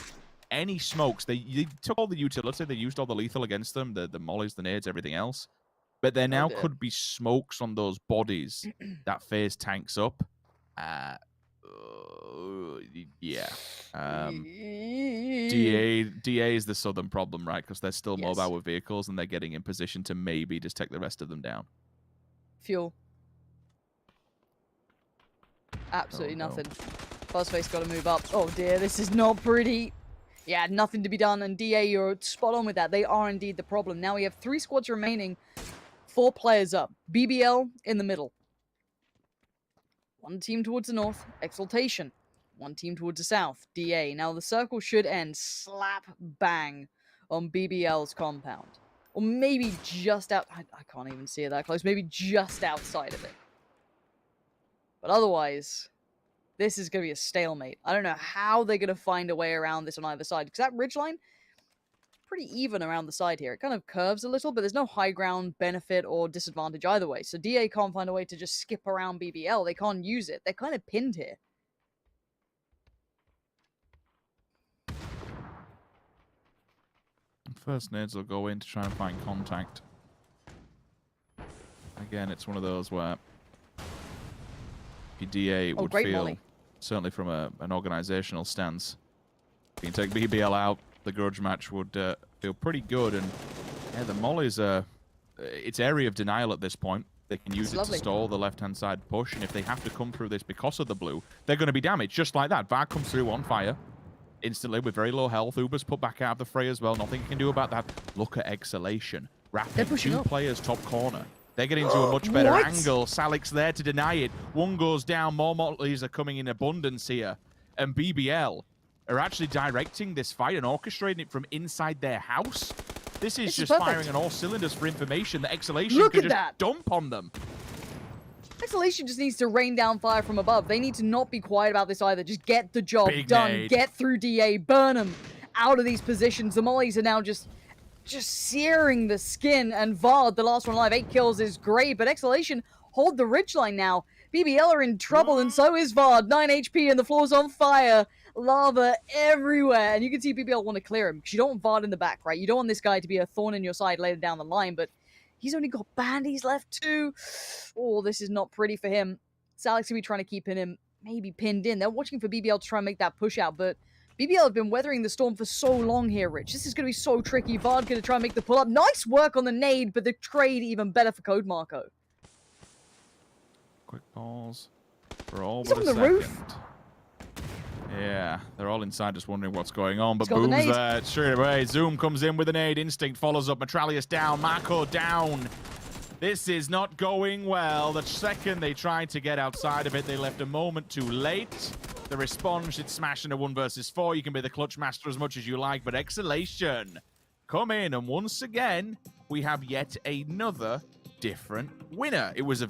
any smokes. They took all the utility. They used all the lethal against them, the mollies, the nades, everything else. But there now could be smokes on those bodies that FaZe tanks up. Yeah. DA is the southern problem, right? Because they're still mobile with vehicles and they're getting in position to maybe just take the rest of them down. Fuel. Absolutely nothing. Fuzzface got to move up. Oh dear, this is not pretty. Yeah, nothing to be done. And DA, you're spot on with that. They are indeed the problem. Now we have 3 squads remaining. 4 players up. BBL in the middle. 1 team towards the north. Exaltation. 1 team towards the south. DA. Now the circle should end slap bang on BBL's compound. Or maybe just out... I can't even see it that close. Maybe just outside of it. But otherwise, this is going to be a stalemate. I don't know how they're going to find a way around this on either side. Because that ridgeline, pretty even around the side here. It kind of curves a little, but there's no high ground benefit or disadvantage either way. So DA can't find a way to just skip around BBL. They can't use it. They're kind of pinned here. First nades will go in to try and find contact. Again, it's one of those where DA would feel, molly. Certainly from an organizational stance, if you can take BBL out, the grudge match would feel pretty good. And yeah, the mollies it's area of denial at this point. They can use it to stall the left-hand side push, and if they have to come through this because of the blue, they're going to be damaged, just like that. VAR comes through on fire instantly with very low health. Uber's put back out of the fray as well. Nothing you can do about that. Look at Exhalation. Wrapping 2 players top corner. They're getting to a much better angle. Salik's there to deny it. 1 goes down. More mollies are coming in abundance here. And BBL are actually directing this fight and orchestrating it from inside their house. This is This is just perfect. firing on all cylinders for information that Exhalation Look can at just that. dump on them. Exhalation just needs to rain down fire from above. They need to not be quiet about this either. Just get the job Big done. nade. Get through DA. Burn them out of these positions. The mollies are now just searing the skin. And Vard, the last one alive, 8 kills is great. But Exhalation hold the ridgeline now. BBL are in trouble, and so is Vard. 9 HP, and the floor's on fire. Lava everywhere. And you can see BBL want to clear him, because you don't want Vard in the back, right? You don't want this guy to be a thorn in your side later down the line, but he's only got bandies left too. Oh, this is not pretty for him. Salix will be trying to keep him maybe pinned in. They're watching for BBL to try and make that push out, but BBL have been weathering the storm for so long here, Rich. This is going to be so tricky. Vard going to try and make the pull-up. Nice work on the nade, but the trade even better for Code Marco. Quick pause for all He's but on a the second. roof. Yeah, they're all inside just wondering what's going on, but He's got the Boom's nade. there straight away. Zoom comes in with an aid. Instinct follows up. Metralius down. Marco down. This is not going well. The second they tried to get outside of it, they left a moment too late. The response, it's smashing a 1 versus 4. You can be the clutch master as much as you like, but Exhalation come in, and once again, we have yet another different winner. It was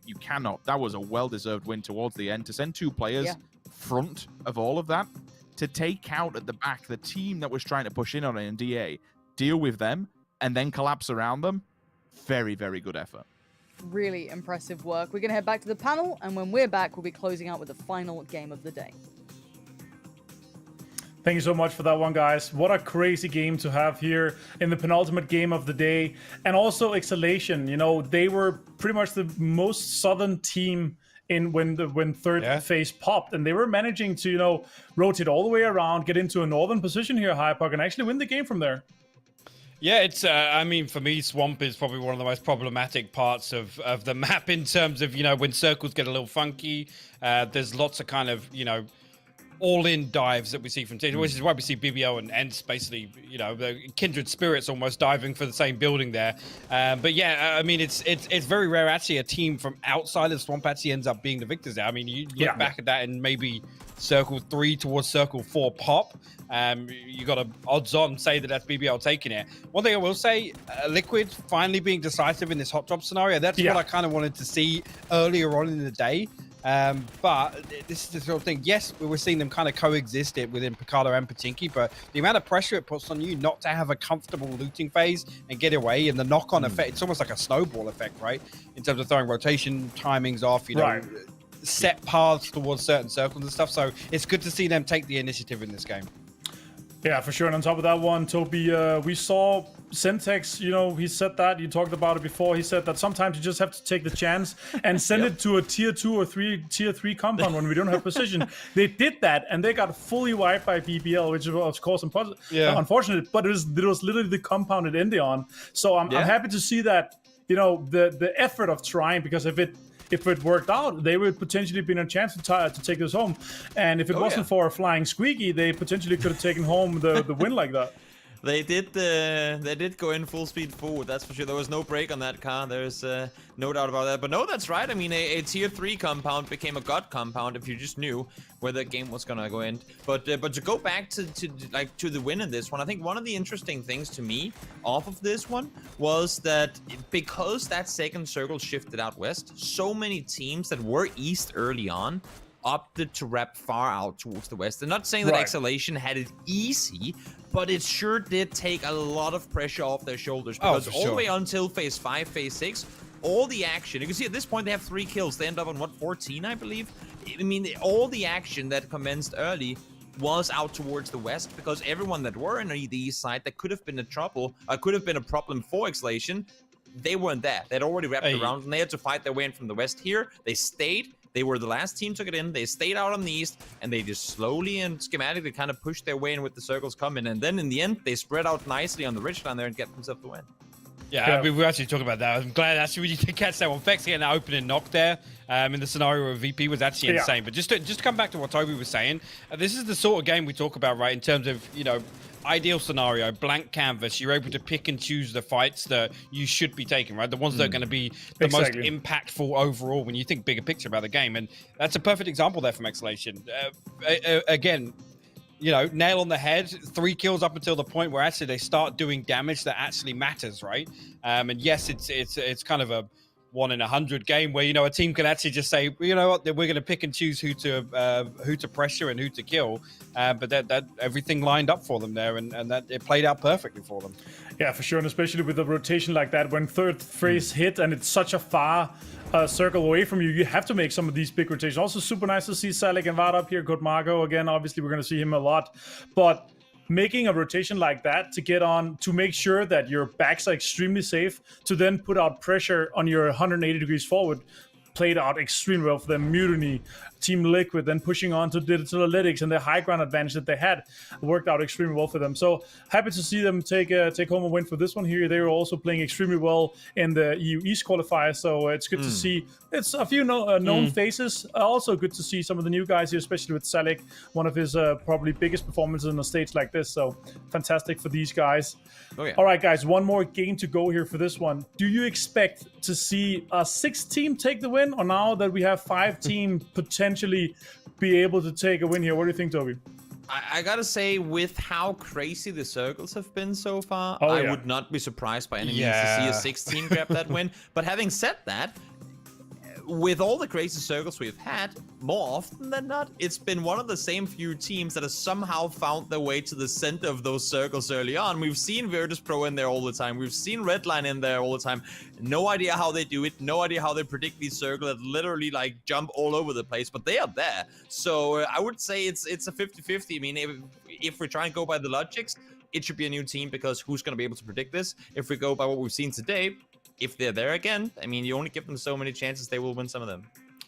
you cannot. That was a well-deserved win towards the end to send 2 players front of all of that, to take out at the back the team that was trying to push in on it in DA, deal with them, and then collapse around them. Very, very good effort. Really impressive work. We're going to head back to the panel, and when we're back, we'll be closing out with the final game of the day. Thank you so much for that one, guys. What a crazy game to have here in the penultimate game of the day. And also Exhalation, you know, they were pretty much the most southern team when third phase popped, and they were managing to, you know, rotate all the way around, get into a northern position here, Hyperk, and actually win the game from there. Yeah, it's, I mean, for me, Swamp is probably one of the most problematic parts of the map in terms of, you know, when circles get a little funky. There's lots of kind of, you know, all-in dives that we see from teams, which is why we see BBO and Ents basically, you know, the kindred spirits almost diving for the same building there. But yeah, I mean, it's very rare actually a team from outside of Swamp actually ends up being the victors there. I mean, you look back at that and maybe Circle 3 towards Circle 4 pop. You got to odds on say that's BBL taking it. One thing I will say, Liquid finally being decisive in this hot drop scenario. That's what I kind of wanted to see earlier on in the day. But this is the sort of thing. Yes, we were seeing them kind of coexist it within Picardo and Patinki, but the amount of pressure it puts on you not to have a comfortable looting phase and get away, and the knock-on effect, it's almost like a snowball effect, right? In terms of throwing rotation timings off, you know, set paths towards certain circles and stuff. So it's good to see them take the initiative in this game. Yeah, for sure. And on top of that one, Toby, we saw Syntax, you know, he said that, you talked about it before, he said that sometimes you just have to take the chance and send it to a tier 2 or tier 3 compound when we don't have position. They did that, and they got fully wiped by BBL, which is, of course, unfortunate, but it was literally the compound it ended on. So I'm happy to see that, you know, the effort of trying, because if it worked out, they would potentially be in a chance to take this home. And if it wasn't for a flying squeaky, they potentially could have taken home the win like that. They did go in full speed forward, that's for sure. There was no break on that car. There's no doubt about that. But no, that's right. I mean, a tier 3 compound became a god compound if you just knew where the game was gonna go in. But to go back to the win in this one, I think one of the interesting things to me off of this one was that because that second circle shifted out west, so many teams that were east early on opted to wrap far out towards the west. I'm not saying that Exhalation had it easy, but it sure did take a lot of pressure off their shoulders, because all the way until phase 5, phase 6, all the action, you can see at this point they have 3 kills. They end up on, what, 14, I believe? I mean, all the action that commenced early was out towards the west, because everyone that were in the east side that could have been a problem for Exhalation, they weren't there. They'd already wrapped around, and they had to fight their way in from the west here. They stayed. They were the last team to get in. They stayed out on the east, and they just slowly and schematically kind of pushed their way in with the circles coming. And then in the end, they spread out nicely on the ridgeline there and get themselves the win. Yeah, I mean, we're actually talking about that. I'm glad actually we did catch that one. Vex getting that opening knock there in the scenario of VP was actually insane. But just to come back to what Toby was saying, this is the sort of game we talk about, right? In terms of, you know, ideal scenario, blank canvas, you're able to pick and choose the fights that you should be taking, right? The ones that are going to be the most impactful overall when you think bigger picture about the game. And that's a perfect example there from Exhalation. Again, nail on the head, 3 kills up until the point where actually they start doing damage that actually matters, right? And yes, it's kind of a 1 in 100 game where a team can actually just say, well, you know what, we're going to pick and choose who to pressure and who to kill, but that everything lined up for them there, and that it played out perfectly for them. Yeah, for sure, and especially with a rotation like that, when third phase hit and it's such a far circle away from you, you have to make some of these big rotations. Also, super nice to see Salik and Vard up here. Good Margo again. Obviously, we're going to see him a lot, but making a rotation like that to get on, to make sure that your backs are extremely safe, to then put out pressure on your 180 degrees forward, played out extremely well for them. Mutiny, Team Liquid, then pushing on to Digital Analytics, and the high ground advantage that they had worked out extremely well for them. So happy to see them take home a win for this one here. They were also playing extremely well in the EU East qualifier, so it's good to see. It's a few known faces. Also good to see some of the new guys here, especially with Salik, one of his probably biggest performances on a stage like this. So fantastic for these guys. Oh, yeah. All right, guys, one more game to go here for this one. Do you expect to see a 6-team take the win, or now that we have 5-team potentially be able to take a win here? What do you think, Toby? I gotta say, with how crazy the circles have been so far, Oh, I yeah. would not be surprised by any means to see a 6-team grab that win. But having said that, with all the crazy circles we've had, more often than not, it's been one of the same few teams that has somehow found their way to the center of those circles early on. We've seen Virtus Pro in there all the time. We've seen Redline in there all the time. No idea how they do it. No idea how they predict these circles that literally like jump all over the place, but they are there. So I would say it's a 50-50. I mean, if we're trying to go by the logics, it should be a new team, because who's going to be able to predict this? If we go by what we've seen today, if they're there again, I mean, you only give them so many chances, they will win some of them.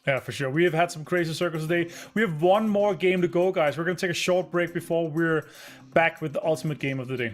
Yeah, for sure. We have had some crazy circles today. We have one more game to go, guys. We're going to take a short break before we're back with the ultimate game of the day.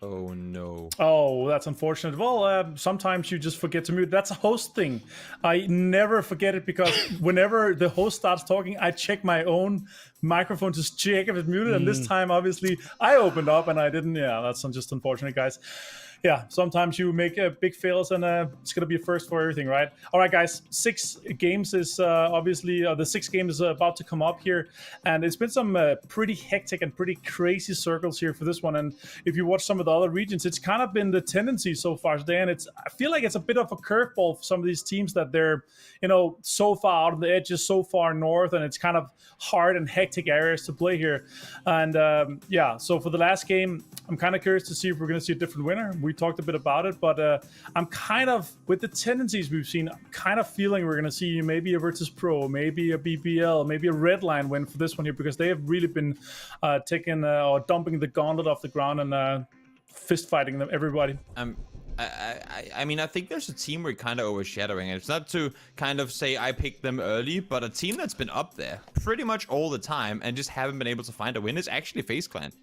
Oh no. Oh, that's unfortunate. Well, sometimes you just forget to mute. That's a host thing. I never forget it, because whenever the host starts talking, I check my own microphone to check if it's muted. And this time, obviously, I opened up and I didn't. Yeah, that's just unfortunate, guys. yeah, sometimes you make big fails and it's going to be a first for everything, right? All right, guys, 6 games is obviously, the 6th game is about to come up here. And it's been some pretty hectic and pretty crazy circles here for this one. And if you watch some of the other regions, it's kind of been the tendency so far today. And I feel like it's a bit of a curveball for some of these teams that they're, so far out on the edges, so far north, and it's kind of hard and hectic areas to play here. And yeah, so for the last game, I'm kind of curious to see if we're going to see a different winner. We talked a bit about it, but I'm kind of, with the tendencies we've seen, I'm kind of feeling we're going to see maybe a Virtus Pro, maybe a BBL, maybe a Redline win for this one here, because they have really been taking or dumping the gauntlet off the ground and fist fighting them, everybody. I mean, I think there's a team we're kind of overshadowing. It's not to kind of say I picked them early, but a team that's been up there pretty much all the time and just haven't been able to find a win is actually FaZe Clan.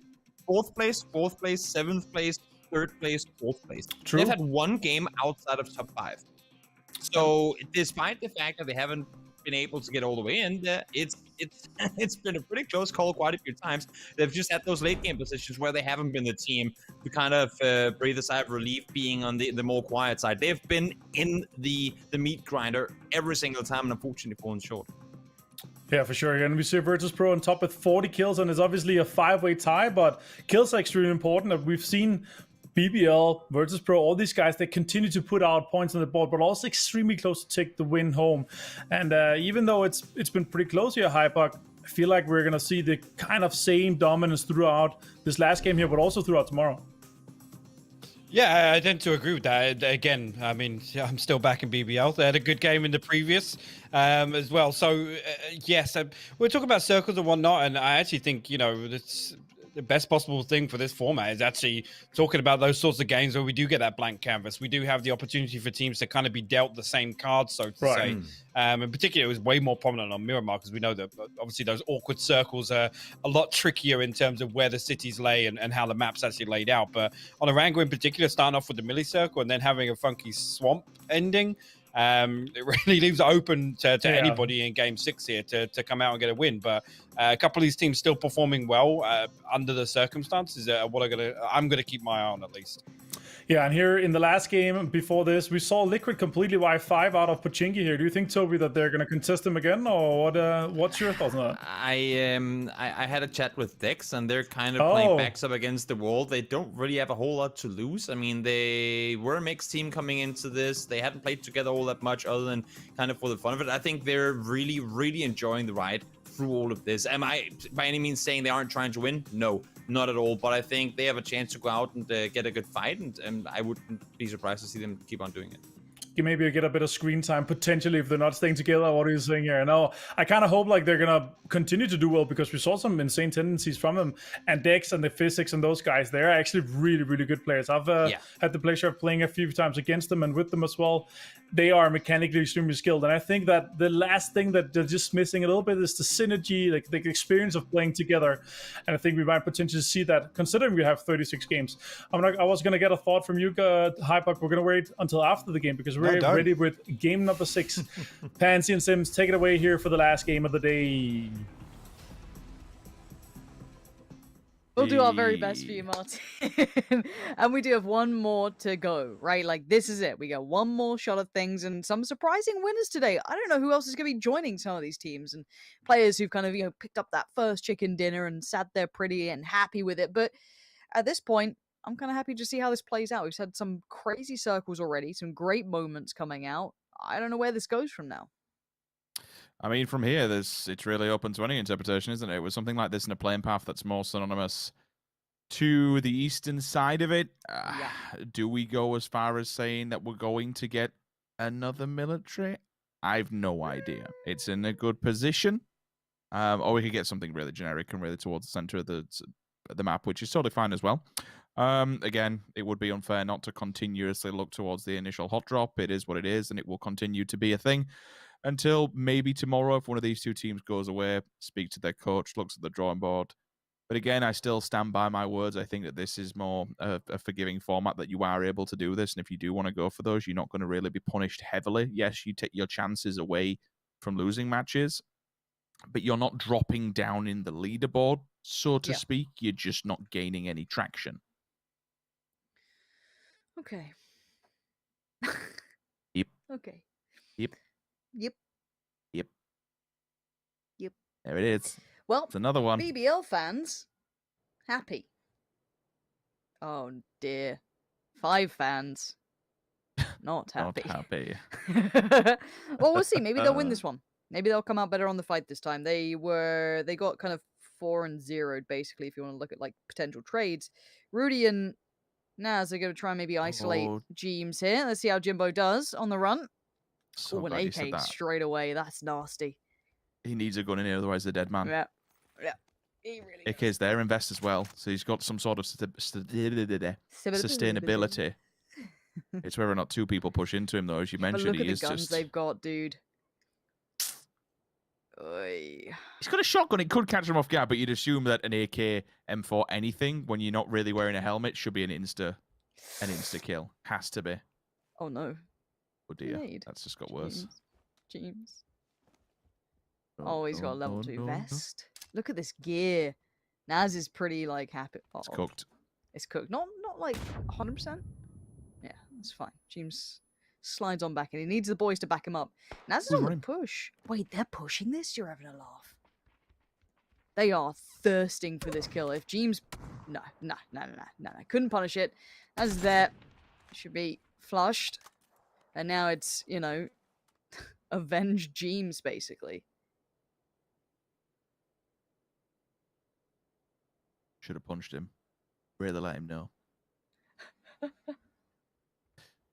4th place, 7th place, 3rd place, 4th place. True. They've had one game outside of top 5. So despite the fact that they haven't been able to get all the way in, it's been a pretty close call quite a few times. They've just had those late game positions where they haven't been the team to kind of breathe a sigh of relief, being on the more quiet side. They've been in the meat grinder every single time, and unfortunately fallen short. Yeah, for sure. And we see Virtus Pro on top with 40 kills, and it's obviously a 5-way tie, but kills are extremely important. We've seen BBL, Virtus Pro, all these guys, they continue to put out points on the board, but also extremely close to take the win home. And even though it's been pretty close here, Hypuck, I feel like we're going to see the kind of same dominance throughout this last game here, but also throughout tomorrow. Yeah, I tend to agree with that. Again, I mean, I'm still back in BBL. They had a good game in the previous as well. So, yes, we're talking about circles and whatnot, and I actually think, it's the best possible thing for this format is actually talking about those sorts of games where we do get that blank canvas. We do have the opportunity for teams to kind of be dealt the same cards, so to say. In particular, it was way more prominent on Miramar because we know that obviously those awkward circles are a lot trickier in terms of where the cities lay and how the map's actually laid out. But on Arango in particular, starting off with the milli circle and then having a funky swamp ending, it really leaves it open to anybody in game 6 here to come out and get a win. But a couple of these teams still performing well under the circumstances are what I'm gonna keep my eye on at least. Yeah, and here in the last game before this, we saw Liquid completely wipe 5 out of Pochinki here. Do you think, Toby, that they're going to contest them again, or what's your thoughts on that? I had a chat with Dex, and they're kind of playing backs up against the wall. They don't really have a whole lot to lose. I mean, they were a mixed team coming into this. They hadn't played together all that much other than kind of for the fun of it. I think they're really, really enjoying the ride through all of this. Am I by any means saying they aren't trying to win? No, not at all. But I think they have a chance to go out and get a good fight, and I wouldn't be surprised to see them keep on doing it. Maybe get a bit of screen time potentially if they're not staying together. What are you saying here? No, I kind of hope like they're gonna continue to do well because we saw some insane tendencies from them. And Dex and the Physics and those guys, they're actually really, really good players. I've had the pleasure of playing a few times against them and with them as well. They are mechanically extremely skilled, and I think that the last thing that they're just missing a little bit is the synergy, like the experience of playing together. And I think we might potentially see that, considering we have 36 games. I was gonna get a thought from you, Hypuck. We're gonna wait until after the game because we're ready with game number 6. Pansy and Sims, take it away here for the last game of the day. We'll do our very best for you, Martin. And we do have one more to go, right? Like, this is it. We got one more shot at things and some surprising winners today. I don't know who else is going to be joining some of these teams and players who've kind of, picked up that first chicken dinner and sat there pretty and happy with it. But at this point, I'm kind of happy to see how this plays out. We've had some crazy circles already, some great moments coming out. I don't know where this goes from now. I mean, from here, it's really open to any interpretation, isn't it? With something like this in a playing path that's more synonymous to the eastern side of it, do we go as far as saying that we're going to get another military? I've no idea. It's in a good position. Or we could get something really generic and really towards the center of the map, which is totally fine as well. Again, it would be unfair not to continuously look towards the initial hot drop. It is what it is, and it will continue to be a thing until maybe tomorrow, if one of these two teams goes away, speak to their coach, looks at the drawing board. But again, I still stand by my words. I think that this is more a forgiving format, that you are able to do this. And if you do want to go for those, you're not going to really be punished heavily. Yes, you take your chances away from losing matches, but you're not dropping down in the leaderboard, so to speak. You're just not gaining any traction. Okay. Yep. Okay. Yep. Yep. Yep. Yep. There it is. Well, It's another one. BBL fans, happy. Oh dear. 5 fans, not happy. Not happy. Well, we'll see. Maybe they'll win this one. Maybe they'll come out better on the fight this time. They got kind of 4-0 basically. If you want to look at like potential trades, Rudy and Naz are going to try and maybe isolate Jeems here. Let's see how Jimbo does on the run. So An glad you said AK that. straight away. That's nasty. He needs a gun in here, otherwise they're dead man. Yeah. Yeah. He really AK's there, invest as well. So he's got some sort of sustainability. It's whether or not 2 people push into him, though. As you mentioned, look at he the is guns just... they've got, dude. Oy. He's got a shotgun. It could catch him off guard, but you'd assume that an AK M4 anything, when you're not really wearing a helmet, should be an insta kill. Has to be. Oh no. Oh dear. That's just got worse. James. Oh, he's got a level 2 vest. Look at this gear. Naz is pretty like happy. It's cooked. It's cooked. Not like 100%. Yeah, it's fine. James slides on back, and he needs the boys to back him up. Naz is on the push. Wait, they're pushing this? You're having a laugh. They are thirsting for this kill. If James... No. Couldn't punish it. As there. Should be flushed. And now it's, you know, avenge James, basically. Should have punched him. Really let him know.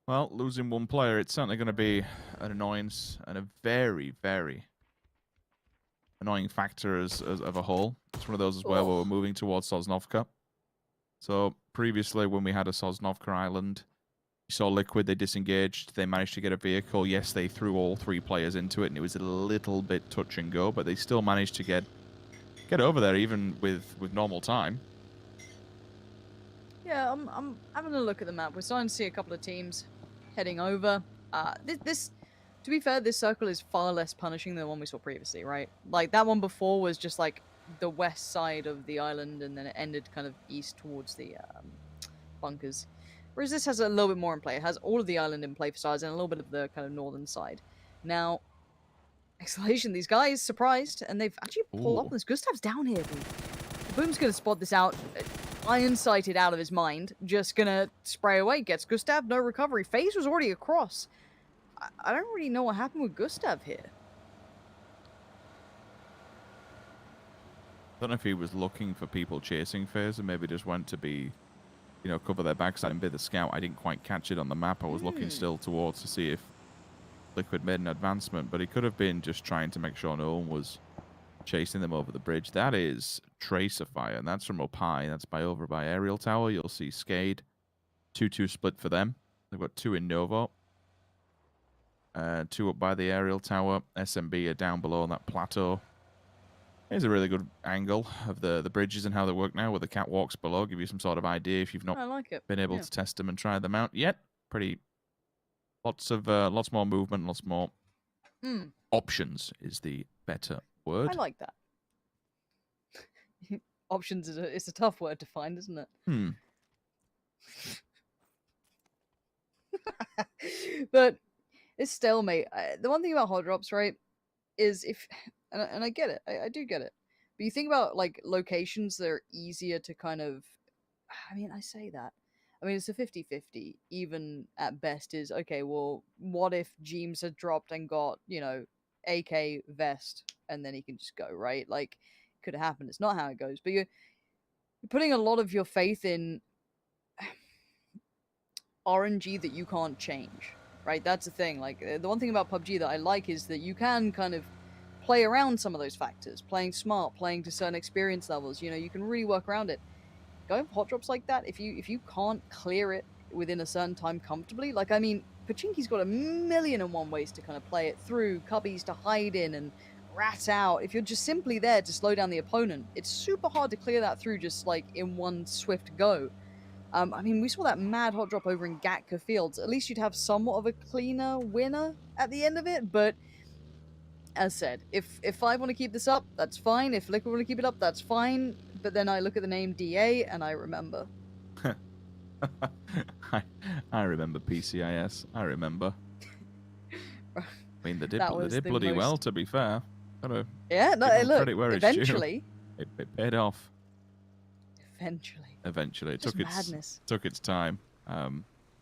Well, losing 1 player, it's certainly going to be an annoyance and a very, very annoying factor as of a whole. It's one of those as well where we're moving towards Sosnovka. So previously when we had a Sosnovka island, you saw Liquid, they disengaged, they managed to get a vehicle. Yes, they threw all 3 players into it and it was a little bit touch and go, but they still managed to get over there even with normal time. Yeah, I'm having a look at the map. We're starting to see a couple of teams heading over. This, to be fair, this circle is far less punishing than the one we saw previously, right? Like, that one before was just, like, the west side of the island, and then it ended kind of east towards the bunkers. Whereas this has a little bit more in play. It has all of the island in play for size and a little bit of the kind of northern side. Now, Exhalation, these guys surprised, and they've actually pulled up on this. Gustav's down here, dude. Boom's gonna spot this out. Iron sighted out of his mind, just gonna spray away. Gets Gustav, no recovery. FaZe was already across. I don't really know what happened with Gustav here. I don't know if he was looking for people chasing FaZe and maybe just went to be, you know, cover their backside and be the scout. I didn't quite catch it on the map. I was looking still towards to see if Liquid made an advancement, but he could have been just trying to make sure no one was chasing them over the bridge. That is Tracer Fire, and that's from up high. That's over by Aerial Tower. You'll see Skade. 2-2 split for them. They've got 2 in Novo. 2 up by the Aerial Tower. SMB are down below on that plateau. Here's a really good angle of the bridges and how they work now with the catwalks below. Give you some sort of idea if you've not been able to test them and try them out yet. Pretty... Lots more movement, lots more options is the better word. I like that. Options is a tough word to find, isn't it? But it's stalemate. The one thing about hot drops, right, is if and I get it, I do get it. But you think about like locations that are easier to kind of. I mean, I say that. I mean, it's a 50-50, even at best is, okay, well, what if Jeems had dropped and got, you know, AK vest, and then he can just go, right? Like, it could have happened. It's not how it goes. But you're putting a lot of your faith in RNG that you can't change, right? That's the thing. Like, the one thing about PUBG that I like is that you can kind of play around some of those factors. Playing smart, playing to certain experience levels, you know, you can really work around it. Going for hot drops like that, if you can't clear it within a certain time comfortably, like, I mean, Pachinki's got 1,000,001 ways to kind of play it through, cubbies to hide in and rat out. If you're just simply there to slow down the opponent, it's super hard to clear that through just like in one swift go. I mean, we saw that mad hot drop over in Gatka Fields. At least you'd have somewhat of a cleaner winner at the end of it, but as said, if I want to keep this up, that's fine. If Liquid want to keep it up, that's fine. But then I look at the name DA and I remember. I remember PCIS. I remember. I mean, they did bloody well, to be fair. Yeah, no, give them look, credit where eventually. It paid off. Eventually. It Just took madness. took its time. I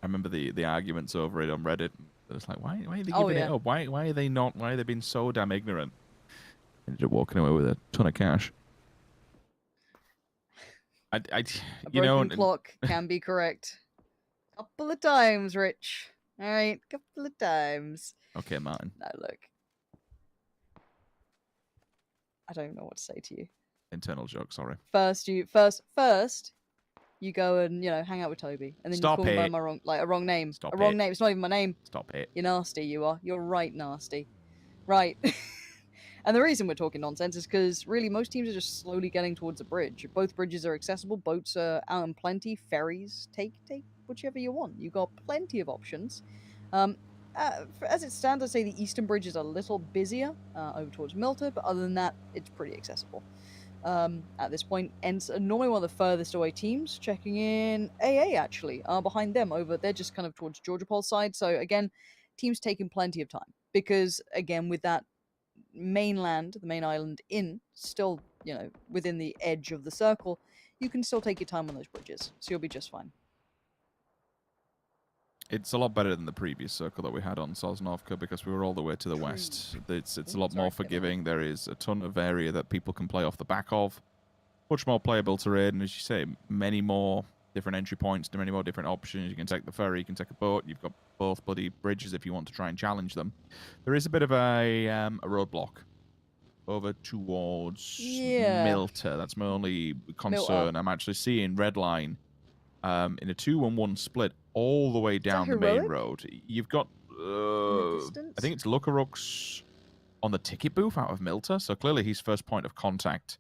remember the arguments over it on Reddit. It was like, why are they giving it up? Why are they not? Why are they being so damn ignorant? Ended up walking away with a ton of cash. A broken clock can be correct. Couple of times, Rich. All right, couple of times. Okay, Martin. No, look. I don't know what to say to you. Internal joke, sorry. First you go and hang out with Toby, and then you call him by a wrong name. Wrong name. It's not even my name. Stop it. You're nasty. You are. You're right nasty. Right. And the reason we're talking nonsense is because really most teams are just slowly getting towards a bridge. Both bridges are accessible. Boats are out in plenty. Ferries, take whichever you want. You've got plenty of options. As it stands, I'd say the eastern bridge is a little busier over towards Milta, but other than that, it's pretty accessible. At this point, and normally one of the furthest away teams checking in AA actually are behind them over. They're just kind of towards Georgia Pole side. So again, teams taking plenty of time because again with that mainland, the main island still within the edge of the circle, you can still take your time on those bridges, so you'll be just fine. It's a lot better than the previous circle that we had on Sosnovka because we were all the way to the west. It's a lot more forgiving. There is a ton of area that people can play off the back of. Much more playable terrain, and as you say, many more different entry points, many more different options. You can take the ferry, you can take a boat. You've got both bloody bridges if you want to try and challenge them. There is a bit of a roadblock over towards Milta. That's my only concern. I'm actually seeing Redline in a 2-on-1 split all the way down the main road. You've got, I think it's Lukaruk's on the ticket booth out of Milta, so clearly he's first point of contact.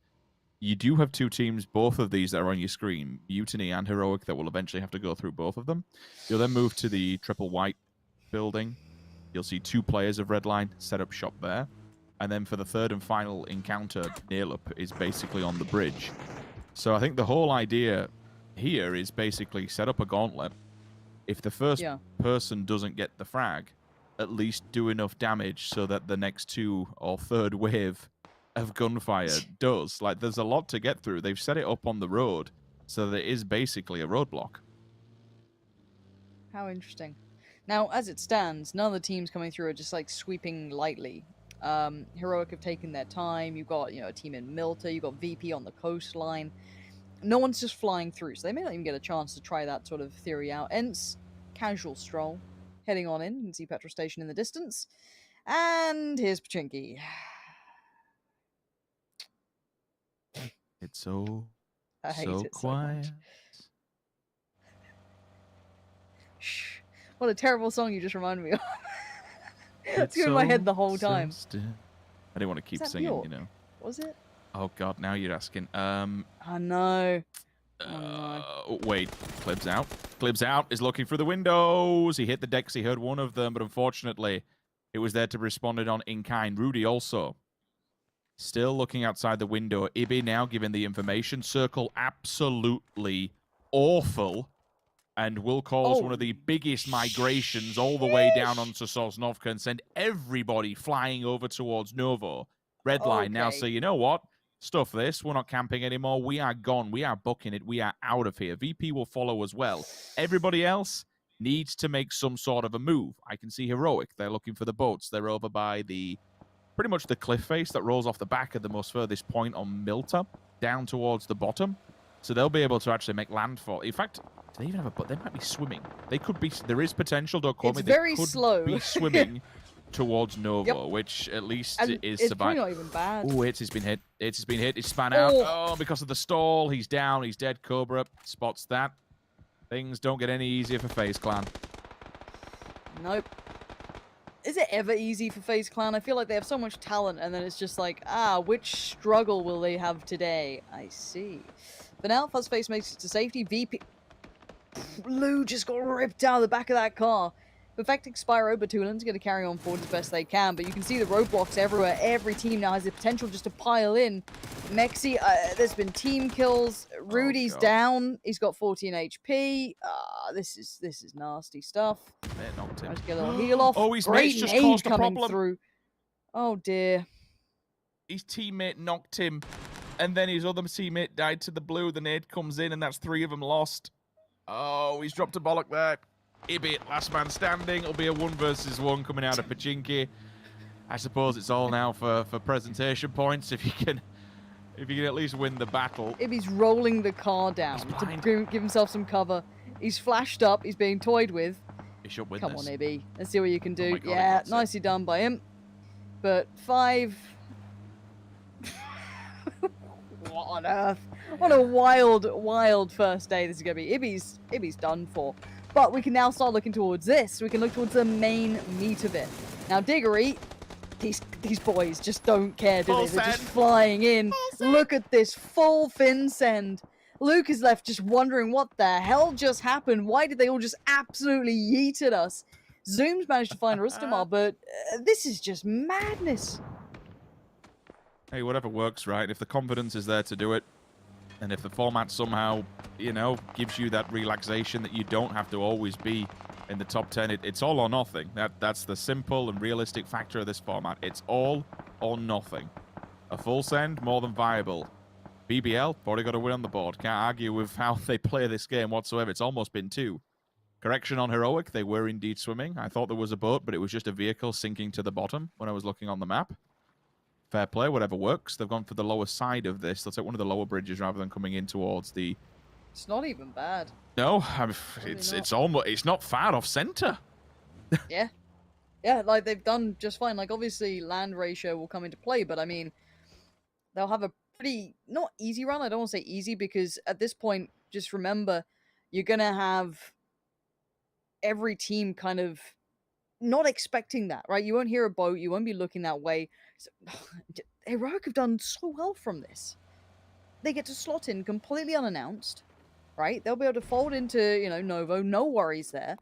You do have two teams, both of these that are on your screen, Mutiny and Heroic, that will eventually have to go through both of them. You'll then move to the triple white building. You'll see two players of Redline set up shop there. And then for the third and final encounter, Nearlup is basically on the bridge. So I think the whole idea here is basically set up a gauntlet. If the first person doesn't get the frag, at least do enough damage so that the next two or third wave of gunfire does. Like, there's a lot to get through. They've set it up on the road, so that it is basically a roadblock. How interesting. Now, as it stands, none of the teams coming through are just like sweeping lightly. Heroic have taken their time. You've got a team in Milta. You've got VP on the coastline. No one's just flying through, so they may not even get a chance to try that sort of theory out. Hence, casual stroll, heading on in. You can see Petrol Station in the distance. And here's Pachinki. It's so quiet. So Shh. What a terrible song you just reminded me of. It's in my head the whole time. I didn't want to keep singing, Was it? Oh god, now you're asking. I know. Wait, Clibs out. Clibs out is looking through the windows. He hit the decks. He heard one of them, but unfortunately, it was there to be responded on in kind. Rudy also still looking outside the window. Ibi now giving the information. Circle absolutely awful. And will cause one of the biggest migrations all the way down onto Sosnovka and send everybody flying over towards Novo. Redline now say, you know what? Stuff this. We're not camping anymore. We are gone. We are booking it. We are out of here. VP will follow as well. Everybody else needs to make some sort of a move. I can see Heroic. They're looking for the boats. They're over by pretty much the cliff face that rolls off the back of the most furthest point on Milta down towards the bottom. So they'll be able to actually make landfall. In fact, do they even have a boat? They might be swimming. They could be. There is potential. Don't quote me. It's very slow. Be swimming towards Novo, which at least is it's surviving. It's not even bad. Oh, it's been hit. It's been hit. He's span out. Oh, because of the stall. He's down. He's dead. Cobra spots that. Things don't get any easier for FaZe Clan. Nope. Is it ever easy for FaZe Clan? I feel like they have so much talent, and then it's just like, which struggle will they have today? I see. But now, Fuzzface makes it to safety. VP... Lou just got ripped out of the back of that car. Perfecting Spyro, Batulin's going to carry on forward as best they can, but you can see the roadblocks everywhere. Every team now has the potential just to pile in. Mexi, there's been team kills. Rudy's down. He's got 14 HP. This is nasty stuff. Knocked him. Trying to get a little heal off. Oh, his Great mate's just nade caused a coming problem. through. Oh dear. His teammate knocked him, and then his other teammate died to the blue. The nade comes in, and that's 3 of them lost. Oh, he's dropped a bollock there. Ibit, last man standing. It'll be a 1 versus 1 coming out of Pachinki. I suppose it's all now for presentation points. If you can at least win the battle. Ibby's rolling the car down to give himself some cover. He's flashed up. He's being toyed with. He should win Come this. on, Ibby. Let's see what you can do. my God, Yeah, nicely done by him. But 5... What on earth? What a wild, wild first day this is going to be. Ibby's done for. But we can now start looking towards this. We can look towards the main meat of it. Now, Diggory, these boys just don't care, do they? They're just flying in. Look at this full fin send. Luke is left just wondering what the hell just happened. Why did they all just absolutely yeet at us? Zoom's managed to find Rustamar, but this is just madness. Hey, whatever works, right? If the confidence is there to do it, and if the format somehow, you know, gives you that relaxation that you don't have to always be in the top 10, it's all or nothing. That's the simple and realistic factor of this format. It's all or nothing. A full send, more than viable. BBL, already got a win on the board. Can't argue with how they play this game whatsoever. It's almost been 2. Correction on Heroic, they were indeed swimming. I thought there was a boat, but it was just a vehicle sinking to the bottom when I was looking on the map. Fair play, whatever works. They've gone for the lower side of this. They'll take one of the lower bridges rather than coming in towards the... It's not even bad. No, it's not far off center. Yeah. Yeah, like they've done just fine. Like obviously land ratio will come into play, but I mean, they'll have a pretty, not easy run. I don't want to say easy because at this point, just remember, you're going to have every team kind of not expecting that, right? You won't hear a boat. You won't be looking that way. So, Heroic have done so well from this. They get to slot in completely unannounced, right? They'll be able to fold into, you know, Novo. No worries there.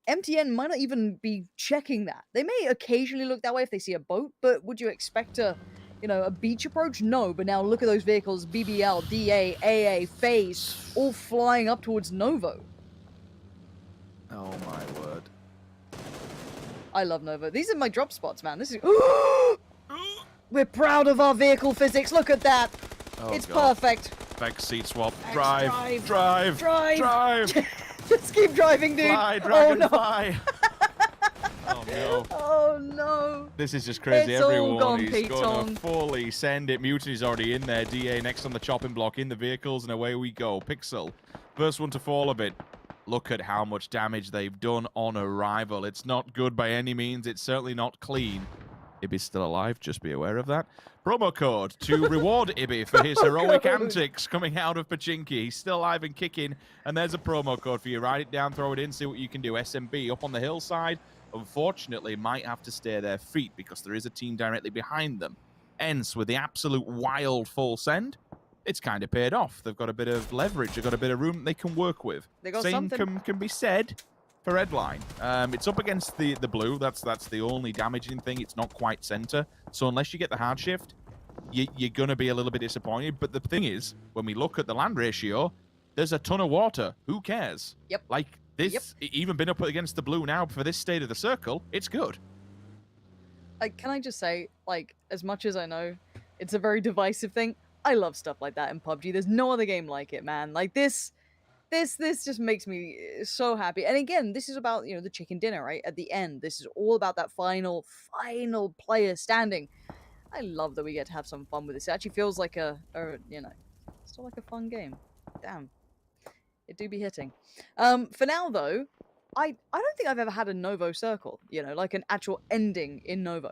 MTN might not even be checking that. They may occasionally look that way if they see a boat, but would you expect a, you know, a beach approach? No, but now look at those vehicles. BBL, DA, AA, FaZe, all flying up towards Novo. Oh my word. I love Novo. These are my drop spots, man. This is... We're proud of our vehicle physics. Look at that. Oh, it's God. perfect. Back seat swap. Drive. Drive. Just keep driving, dude. Fly, dragon, no. fly. Oh, no. Oh, no. This is just crazy. It's all Everyone gone, is Pete going Tong. to fully send it. Mutiny's already in there. DA next on the chopping block in the vehicles, and away we go. Pixel, first one to fall a bit. Look at how much damage they've done on arrival. It's not good by any means. It's certainly not clean. Ibby's still alive. Just be aware of that. Promo code to reward Ibby for his heroic antics coming out of Pachinki. He's still alive and kicking, and there's a promo code for you. Write it down, throw it in, see what you can do. SMB up on the hillside. Unfortunately, might have to stay their feet because there is a team directly behind them. Hence, with the absolute wild full send, it's kind of paid off. They've got a bit of leverage. They've got a bit of room they can work with. They got Same something. can be said for Redline. It's up against the blue. That's the only damaging thing. It's not quite center. So unless you get the hard shift, you're going to be a little bit disappointed. But the thing is, when we look at the land ratio, there's a ton of water. Who cares? Yep. Like this, even been up against the blue now for this state of the circle, it's good. Like, can I just say, like, as much as I know it's a very divisive thing, I love stuff like that in PUBG. There's no other game like it, man. Like this just makes me so happy. And again, this is about, you know, the chicken dinner, right? At the end, this is all about that final player standing. I love that we get to have some fun with this. It actually feels like a you know, still like a fun game. Damn. It do be hitting. For now, though, I don't think I've ever had a Novo circle, you know, like an actual ending in Novo.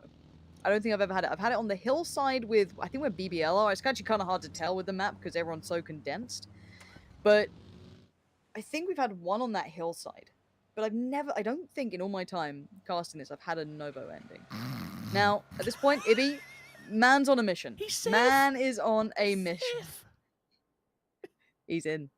I don't think I've ever had it. I've had it on the hillside with, I think where BBL are. It's actually kind of hard to tell with the map because everyone's so condensed. But I think we've had one on that hillside. But I don't think in all my time casting this, I've had a Novo ending. Now, at this point, Ibby, man's on a mission. Man is on a mission. He's in.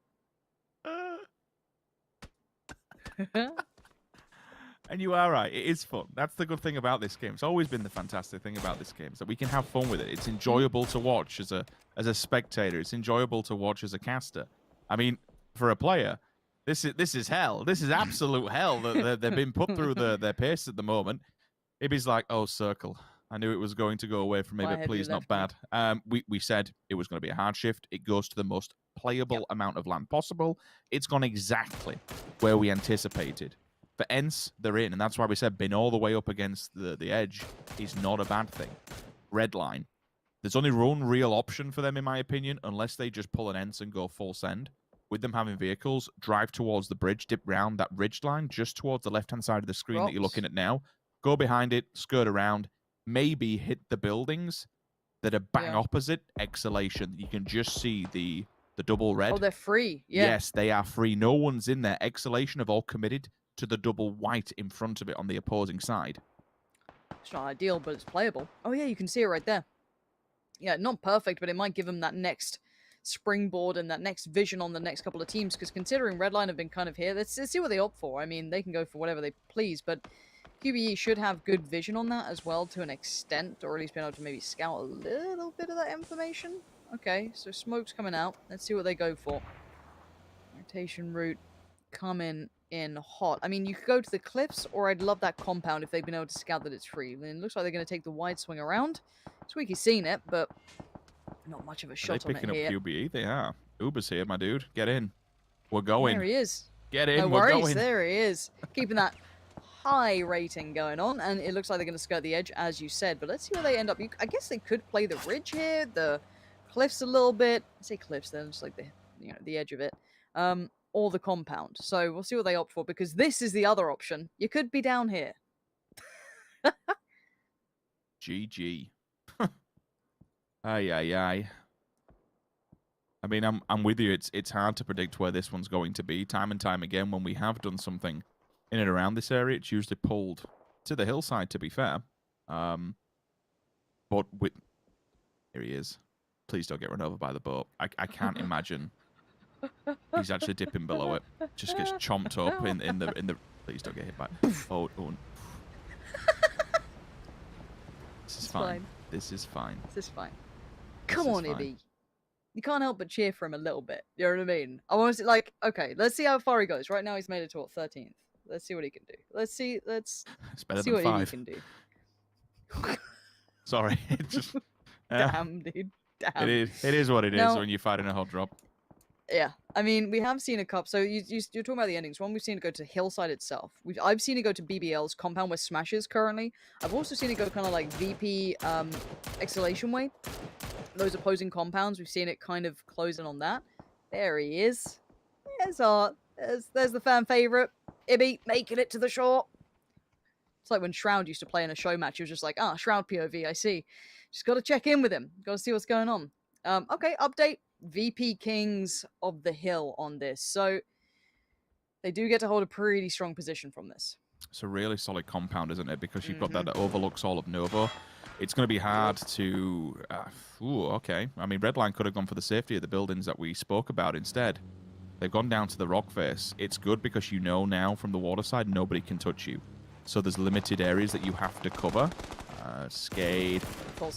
And you are right. It is fun. That's the good thing about this game. It's always been the fantastic thing about this game is that we can have fun with it. It's enjoyable to watch as a spectator. It's enjoyable to watch as a caster. I mean, for a player, this is hell. This is absolute hell that they've been put through their pace at the moment. Ibby's like, oh, circle. I knew it was going to go away from me, but please, not bad. We said it was going to be a hard shift. It goes to the most playable amount of land possible. It's gone exactly where we anticipated. For ENCE, they're in, and that's why we said being all the way up against the edge is not a bad thing. Redline. There's only one real option for them, in my opinion, unless they just pull an ENCE and go full send. With them having vehicles, drive towards the bridge, dip round that ridge line, just towards the left-hand side of the screen that you're looking at now. Go behind it, skirt around, maybe hit the buildings that are bang opposite Exhalation. You can just see the double red. Oh, they're free. Yeah. Yes, they are free. No one's in there. Exhalation have all committed to the double white in front of it on the opposing side. It's not ideal, but it's playable. Oh, yeah, you can see it right there. Yeah, not perfect, but it might give them that next springboard and that next vision on the next couple of teams, because considering Redline have been kind of here, let's see what they opt for. I mean, they can go for whatever they please, but QBE should have good vision on that as well to an extent, or at least being able to maybe scout a little bit of that information. Okay, so smoke's coming out. Let's see what they go for. Rotation route coming in hot. I mean, you could go to the cliffs, or I'd love that compound if they've been able to scout that it's free. Then it looks like they're going to take the wide swing around. Squeaky's seen it, but not much of a shot on it here. Are they picking up QBE? They are. Uber's here, my dude. Get in. We're going. There he is. Get in. No We're worries. going. There he is. Keeping that high rating going on, and it looks like they're going to skirt the edge, as you said. But let's see where they end up. I guess they could play the ridge here, the cliffs a little bit. I say cliffs, then just like the edge of it, or the compound. So we'll see what they opt for, because this is the other option. You could be down here. GG. Aye, aye, aye. I mean, I'm with you. It's hard to predict where this one's going to be. Time and time again, when we have done something in and around this area, it's usually pulled to the hillside, to be fair. But with... Here he is. Please don't get run over by the boat. I can't imagine he's actually dipping below it. Just gets chomped up in the... Please don't get hit by... Oh. This is fine. This is fine. This is fine. Come on, Ibby. You can't help but cheer for him a little bit. You know what I mean? I want to see, like, okay, let's see how far he goes. Right now, he's made it to what, 13th. Let's see what he can do. Let's see it's better see than what 5. Ibby can do. Sorry, it just damn, dude. Damn. It is what it is when you're fighting a hot drop. Yeah, I mean, we have seen a couple. So you're talking about the endings. One, we've seen it go to Hillside itself. I've seen it go to BBL's compound where Smash is currently. I've also seen it go kind of like VP Exhalation way. Those opposing compounds, we've seen it kind of closing on that. There he is. There's the fan favorite. Ibby making it to the shore. It's like when Shroud used to play in a show match. He was just like, Shroud POV, I see. Just got to check in with him. Got to see what's going on. Okay, update. VP Kings of the Hill on this. So they do get to hold a pretty strong position from this. It's a really solid compound, isn't it? Because you've got that overlooks all of Novo. It's going to be hard to... okay. I mean, Redline could have gone for the safety of the buildings that we spoke about instead. They've gone down to the rock face. It's good because you know now from the water side, nobody can touch you. So there's limited areas that you have to cover. Skade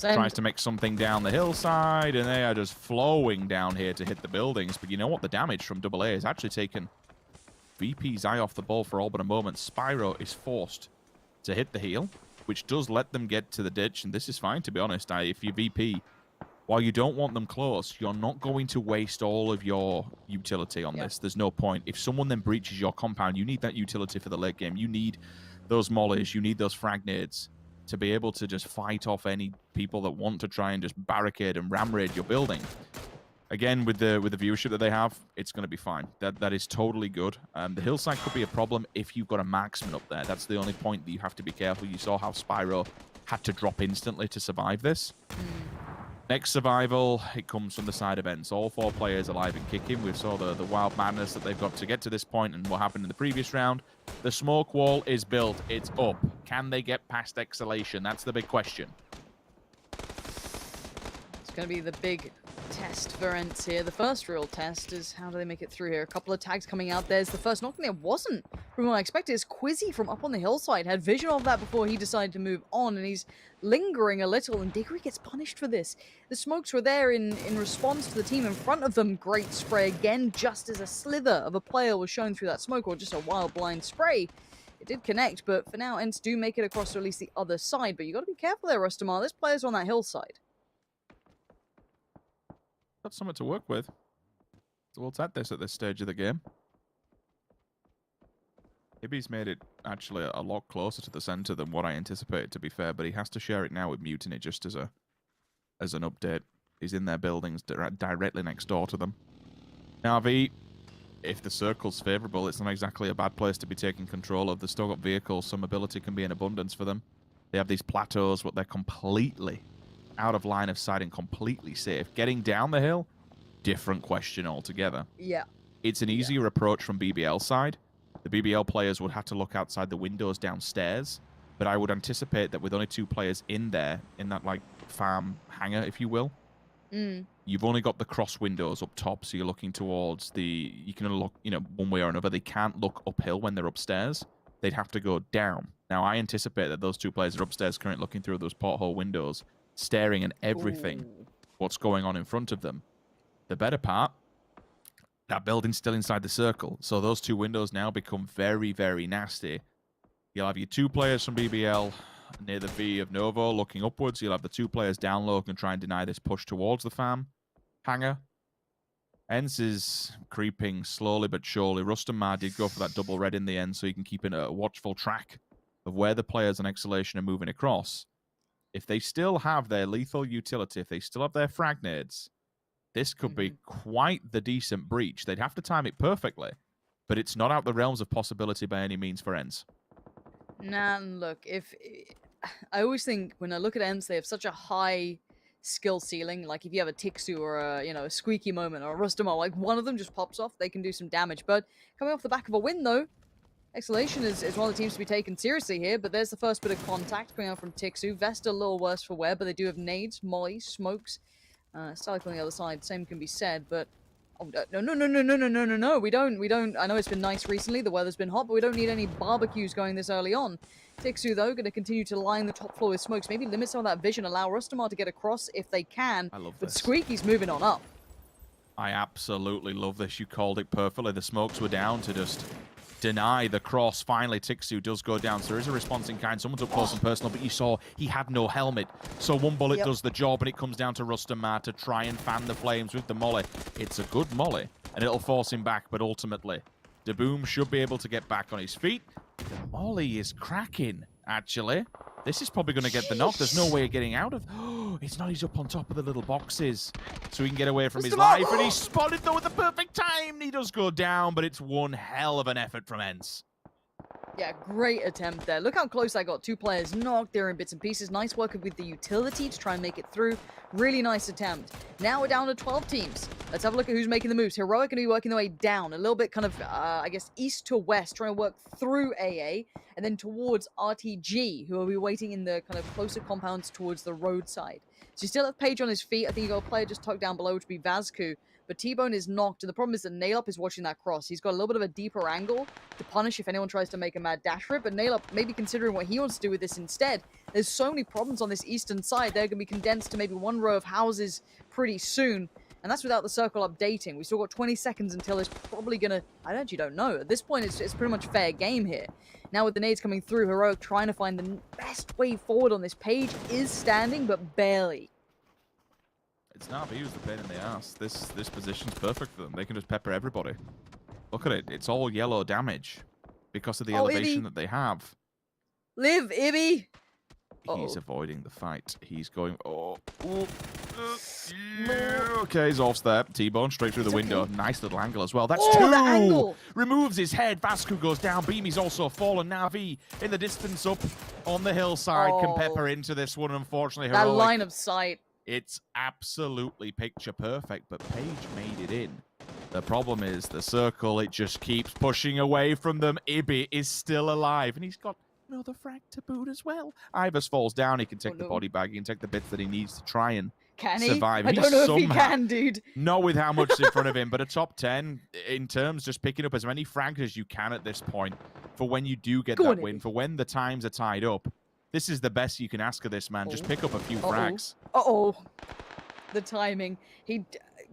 tries to make something down the hillside, and they are just flowing down here to hit the buildings. But you know what? The damage from AA has actually taken VP's eye off the ball for all but a moment. Spyro is forced to hit the heel, which does let them get to the ditch, and this is fine, to be honest. If you VP, while you don't want them close, you're not going to waste all of your utility on this. There's no point. If someone then breaches your compound, you need that utility for the late game. You need those mollies. You need those frag nades to be able to just fight off any people that want to try and just barricade and ram raid your building. Again, with the viewership that they have, it's going to be fine. That is totally good. The hillside could be a problem if you've got a marksman up there. That's the only point that you have to be careful. You saw how Spyro had to drop instantly to survive this. Next survival, it comes from the side of ENCE. All 4 players alive and kicking. We saw the wild madness that they've got to get to this point and what happened in the previous round. The smoke wall is built. It's up. Can they get past Exhalation? That's the big question. It's going to be the big test for ENCE here. The first real test is how do they make it through here. A couple of tags coming out. There's the first knock. There wasn't from what I expected, is Quizzy from up on the hillside had vision of that before he decided to move on, and he's lingering a little, and Diggory gets punished for this. The smokes were there in response to the team in front of them. Great spray again, just as a slither of a player was shown through that smoke, or just a wild blind spray. It did connect, but for now, Ents do make it across to at least the other side. But you got to be careful there, Rustamar. There's players on that hillside. Got something to work with. So we'll tap this at this stage of the game. Ibby's made it actually a lot closer to the center than what I anticipated, to be fair, but he has to share it now with Mutiny just as an update. He's in their buildings directly next door to them. Now, if the circle's favorable, it's not exactly a bad place to be taking control of. They've still got vehicles, some mobility can be in abundance for them. They have these plateaus, but they're completely out of line of sight and completely safe. Getting down the hill, different question altogether. Yeah. It's an easier approach from BBL side. The BBL players would have to look outside the windows downstairs, but I would anticipate that with only 2 players in there, in that like farm hangar, if you will, you've only got the cross windows up top, so you're looking towards you can only look, one way or another. They can't look uphill when they're upstairs. They'd have to go down. Now, I anticipate that those 2 players are upstairs currently looking through those porthole windows, staring at everything, what's going on in front of them. The better part, that building's still inside the circle, so those 2 windows now become very, very nasty. You'll have your 2 players from BBL near the V of Novo looking upwards. You'll have the 2 players down low who can try and deny this push towards the farm hangar. Ents is creeping slowly but surely. Rustamar did go for that double red in the end, so you can keep in a watchful track of where the players on Exhalation are moving across. If they still have their lethal utility, if they still have their frag nades, this could be quite the decent breach. They'd have to time it perfectly, but it's not out the realms of possibility by any means for Ents. Nah, look, I always think when I look at Ents, they have such a high skill ceiling. Like if you have a Tixu or a Squeaky Moment or a Rustamar, like one of them just pops off, they can do some damage. But coming off the back of a win, though, Exhalation is one of the teams to be taken seriously here. But there's the first bit of contact coming out from Tixu. Vesta a little worse for wear, but they do have nades, molly, smokes. Starlight on the other side, same can be said, but no, we don't. I know it's been nice recently, the weather's been hot, but we don't need any barbecues going this early on. Tixu, though, going to continue to line the top floor with smokes, maybe limit some of that vision, allow Rustamar to get across if they can. I love but this. Squeaky's moving on up. I absolutely love this. You called it perfectly. The smokes were down to just deny the cross. Finally, Tixu does go down, so there is a response in kind. Someone's up close and personal, but you saw he had no helmet. So one bullet does the job, and it comes down to Rustamar to try and fan the flames with the molly. It's a good molly, and it'll force him back, but ultimately, DeBoom should be able to get back on his feet. The molly is cracking, actually. This is probably going to get the knock. There's no way of getting out of... it's not. He's up on top of the little boxes, so he can get away from his life. And he's spotted, though, at the perfect time. He does go down, but it's one hell of an effort from Ents. Yeah, great attempt there. Look how close I got. 2 players knocked. They're in bits and pieces. Nice work with the utility to try and make it through. Really nice attempt. Now we're down to 12 teams. Let's have a look at who's making the moves. Heroic going to be working their way down. A little bit kind of, I guess, east to west, trying to work through AA, and then towards RTG, who will be waiting in the kind of closer compounds towards the roadside. So you still have Page on his feet. I think you got a player just tucked down below, which would be Vazku. But T-Bone is knocked, and the problem is that Naileup is watching that cross. He's got a little bit of a deeper angle to punish if anyone tries to make a mad dash for it, but Naileup may be considering what he wants to do with this instead. There's so many problems on this eastern side. They're going to be condensed to maybe one row of houses pretty soon, and that's without the circle updating. We still got 20 seconds until it's probably going to... I actually don't know. At this point, it's pretty much fair game here. Now with the nades coming through, Heroic trying to find the best way forward on this. Page is standing, but barely. It's Navi who's the pain in the ass. This position's perfect for them. They can just pepper everybody. Look at it. It's all yellow damage because of the elevation that they have. Live, Ibby! He's avoiding the fight. He's going... Okay, he's off there. T-Bone straight through the window. Nice little angle as well. That's 2! That angle. Removes his head. Vasco goes down. Beamy's also fallen. Navi in the distance up on the hillside can pepper into this one. Unfortunately, Heroic... That line of sight. It's absolutely picture perfect, but Page made it in. The problem is the circle, it just keeps pushing away from them. Ibby is still alive, and he's got another frag to boot as well. Ivers falls down. He can take the body bag. He can take the bits that he needs to try and Can he? survive. I don't know if he can, dude. Not with how much is in front of him, but a top 10 in terms just picking up as many frags as you can at this point for when you do get that win, for when the times are tied up. This is the best you can ask of this man. Just pick up a few frags. The timing.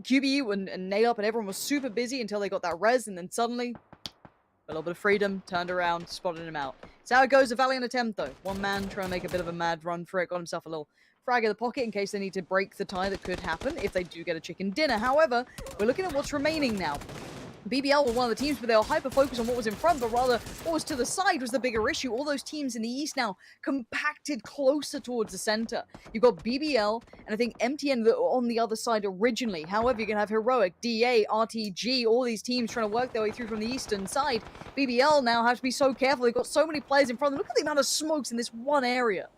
QBU and Nate up and everyone was super busy until they got that res, and then suddenly a little bit of freedom, turned around, spotted him out. It's how it goes. A valiant attempt, though. One man trying to make a bit of a mad run for it, got himself a little frag in the pocket in case they need to break the tie that could happen if they do get a chicken dinner. However, we're looking at what's remaining now. BBL were one of the teams, but they were hyper-focused on what was in front, but rather what was to the side was the bigger issue. All those teams in the East now compacted closer towards the center. You've got BBL, and I think MTN that were on the other side originally. However, you're going to have Heroic, DA, RTG, all these teams trying to work their way through from the eastern side. BBL now have to be so careful. They've got so many players in front of them. Look at the amount of smokes in this one area.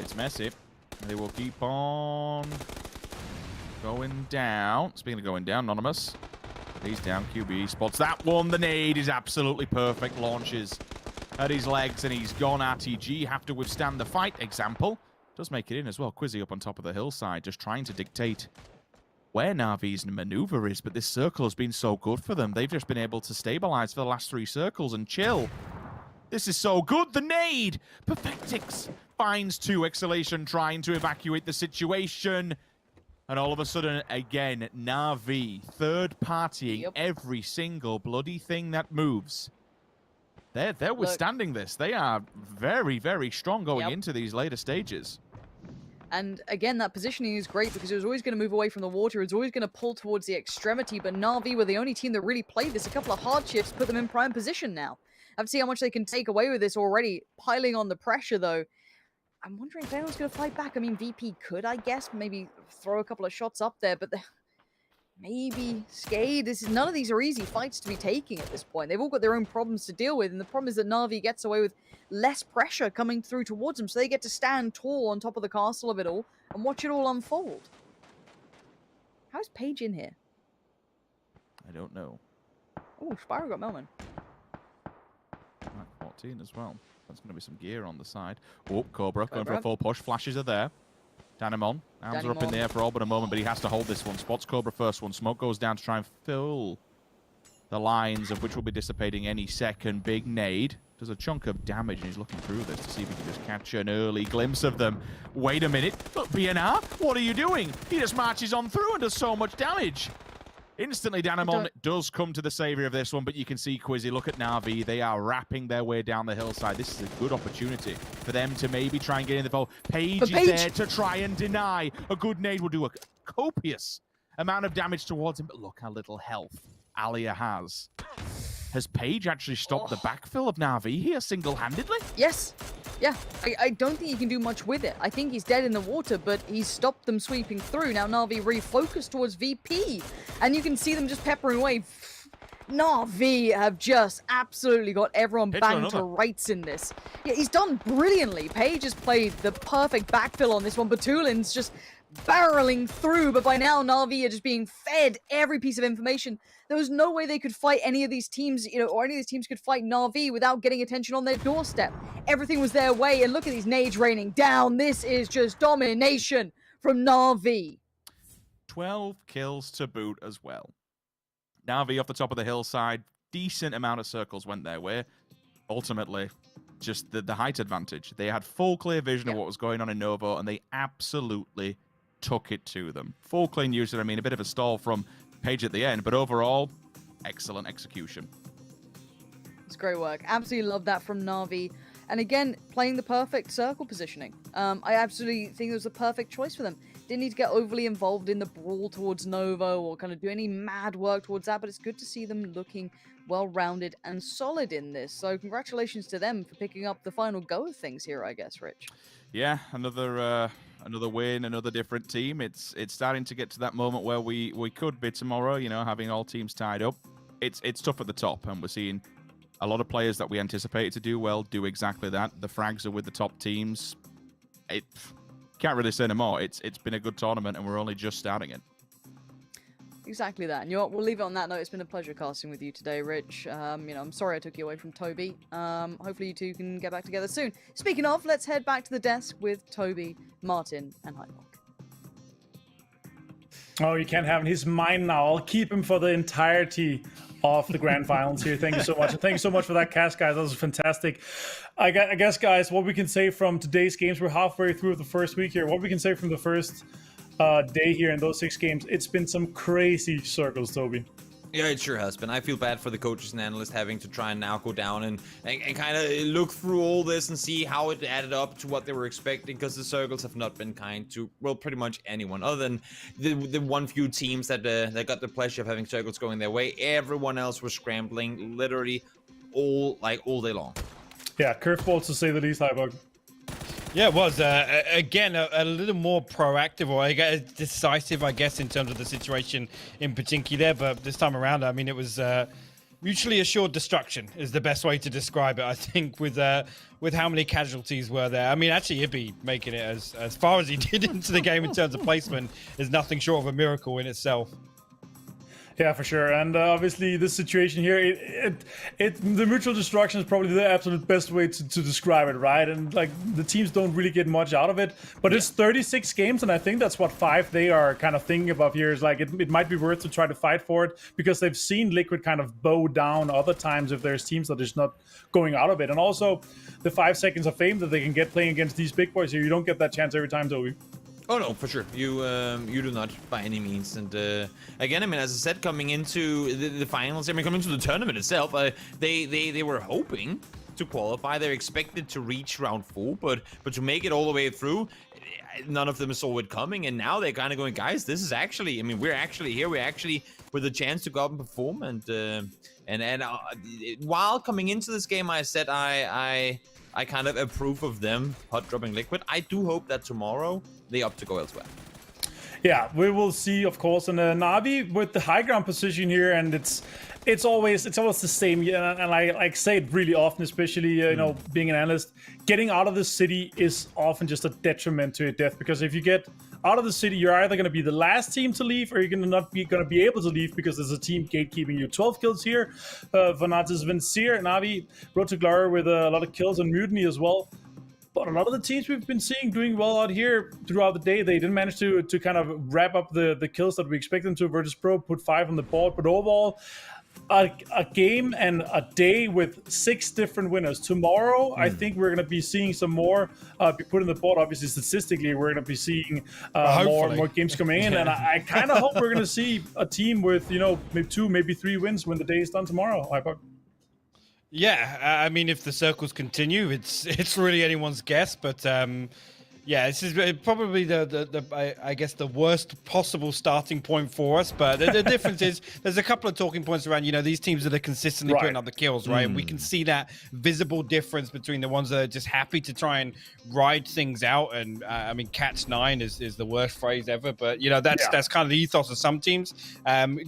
It's messy. They will keep on going down. Speaking of going down, Anonymous. He's down. QB spots that one. The nade is absolutely perfect. Launches at his legs and he's gone. RTG have to withstand the fight. Example. Does make it in as well. Quizzy up on top of the hillside. Just trying to dictate where Na'Vi's maneuver is. But this circle has been so good for them. They've just been able to stabilize for the last 3 circles and chill. This is so good. The nade. Perfectix finds 2. Exhalation trying to evacuate the situation. And all of a sudden, again, Na'Vi third-partying every single bloody thing that moves. They're withstanding this. They are very, very strong going into these later stages. And again, that positioning is great because it was always going to move away from the water. It was always going to pull towards the extremity. But Na'Vi were the only team that really played this. A couple of hard shifts put them in prime position now. I have to see how much they can take away with this already. Piling on the pressure, though. I'm wondering if anyone's going to fight back. I mean, VP could, I guess, maybe throw a couple of shots up there, but maybe Skade. None of these are easy fights to be taking at this point. They've all got their own problems to deal with, and the problem is that Na'Vi gets away with less pressure coming through towards them, so they get to stand tall on top of the castle of it all and watch it all unfold. How's Paige in here? I don't know. Oh, Spyro got Melman. 14 as well. There's going to be some gear on the side. Oh, Cobra going for a full push. Flashes are there. Danimon. Arms are up in the air for all but a moment, but he has to hold this one. Spots Cobra first one. Smoke goes down to try and fill the lines, of which will be dissipating any second. Big nade. Does a chunk of damage, and he's looking through this to see if he can just catch an early glimpse of them. Wait a minute. Look, BNR, what are you doing? He just marches on through and does so much damage. Instantly, Danimon does come to the savior of this one, but you can see Quizzy. Look at Na'Vi. They are wrapping their way down the hillside. This is a good opportunity for them to maybe try and get in the fold. Paige is there to try and deny. A good nade will do a copious amount of damage towards him, but look how little health Alia has. Has Paige actually stopped the backfill of Na'Vi here single-handedly? Yes. Yeah, I don't think he can do much with it. I think he's dead in the water, but he's stopped them sweeping through. Now Na'Vi refocused towards VP, and you can see them just peppering away. Na'Vi have just absolutely got everyone banged to rights in this. Yeah, he's done brilliantly. Paige has played the perfect backfill on this one. Batulin's just barreling through, but by now Na'Vi are just being fed every piece of information. There was no way they could fight any of these teams, or any of these teams could fight Na'Vi without getting attention on their doorstep. Everything was their way, and look at these nades raining down. This is just domination from Na'Vi. 12 kills to boot as well. Na'Vi off the top of the hillside, decent amount of circles went their way. Ultimately, just the height advantage. They had full clear vision of what was going on in Novo, and they absolutely took it to them. Full clean usage, I mean, a bit of a stall from Paige at the end, but overall, excellent execution. It's great work. Absolutely love that from Na'Vi. And again, playing the perfect circle positioning. I absolutely think it was the perfect choice for them. Didn't need to get overly involved in the brawl towards Novo or kind of do any mad work towards that, but it's good to see them looking well-rounded and solid in this. So congratulations to them for picking up the final go of things here, I guess, Rich. Yeah, another win, another different team. It's starting to get to that moment where we could be tomorrow, having all teams tied up. It's tough at the top, and we're seeing a lot of players that we anticipated to do well do exactly that. The frags are with the top teams. Can't really say no more. It's been a good tournament, and we're only just starting it. Exactly that. And you know what? We'll leave it on that note. It's been a pleasure casting with you today, Rich. I'm sorry I took you away from Toby. Hopefully you two can get back together soon. Speaking of, let's head back to the desk with Toby, Martin, and Hypok. Oh, you can't have him. He's mine now. I'll keep him for the entirety of the grand finals here. Thank you so much. And thank you so much for that cast, guys. That was fantastic. I guess, guys, what we can say from today's games, we're halfway through the first week here. What we can say from the first day here in those 6 games, it's been some crazy circles, Toby. Yeah, it sure has been. I feel bad for the coaches and analysts having to try and now go down and kind of look through all this and see how it added up to what they were expecting, because the circles have not been kind to, well, pretty much anyone other than the one few teams that got the pleasure of having circles going their way. Everyone else was scrambling literally all day long. Yeah, curveballs to say the least, Hypok. Yeah, it was, again, a little more proactive, or I guess decisive, I guess, in terms of the situation in Pachinki there. But this time around, I mean, it was mutually assured destruction is the best way to describe it, I think, with how many casualties were there. I mean, actually, Ibby making it as far as he did into the game in terms of placement is nothing short of a miracle in itself. Yeah, for sure. And obviously, this situation here, the mutual destruction is probably the absolute best way to describe it, right? And like the teams don't really get much out of it, but it's 36 games, and I think that's what 5 they are kind of thinking about here. Is like it might be worth to try to fight for it, because they've seen Liquid kind of bow down other times if there's teams that is not going out of it. And also the 5 seconds of fame that they can get playing against these big boys here, you don't get that chance every time, Toby. Oh no, for sure. You do not by any means. And again, I mean, as I said, coming into the finals, I mean, coming into the tournament itself, they were hoping to qualify. They're expected to reach round 4, but to make it all the way through, none of them saw it coming. And now they're kind of going, guys, this is actually, I mean, we're actually here. We're actually with a chance to go out and perform. And while coming into this game, I said I kind of approve of them hot dropping Liquid. I do hope that tomorrow they opt to go elsewhere. Yeah, we will see, of course. And Na'Vi with the high ground position here, and it's always the same. Yeah, and I say it really often, especially you know, being an analyst, getting out of the city is often just a detriment to your death, because if you get out of the city, you're either going to be the last team to leave, or you're going to be able to leave because there's a team gatekeeping you. 12 kills here. Vanatis Vincere, Na'Vi, Road to Glory with a lot of kills, and Mutiny as well. But a lot of the teams we've been seeing doing well out here throughout the day, they didn't manage to kind of wrap up the kills that we expect them to. Virtus Pro put 5 on the board, but overall, a game and a day with 6 different winners. Tomorrow, I think we're going to be seeing some more be put on the board. Obviously, statistically, we're going to be seeing more games coming in, and I kind of hope we're going to see a team with, you know, maybe 2, maybe 3 wins when the day is done tomorrow. Hypok. Yeah, I mean, if the circles continue, it's really anyone's guess, but yeah, this is probably I guess the worst possible starting point for us. But the difference is there's a couple of talking points around, you know, these teams that are consistently putting up the kills, right? And we can see that visible difference between the ones that are just happy to try and ride things out. And I mean, Catch 9 is the worst phrase ever, but you know, that's kind of the ethos of some teams.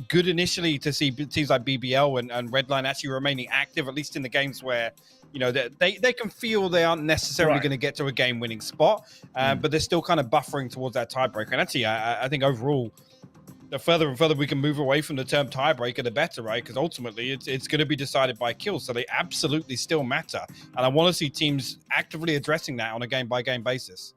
Good initially to see teams like BBL and Redline actually remaining active, at least in the games where, you know, they can feel they aren't necessarily going to get to a game-winning spot, but they're still kind of buffering towards that tiebreaker. And actually, I think overall, the further and further we can move away from the term tiebreaker, the better, right? Because ultimately, it's going to be decided by kills, so they absolutely still matter. And I want to see teams actively addressing that on a game-by-game basis.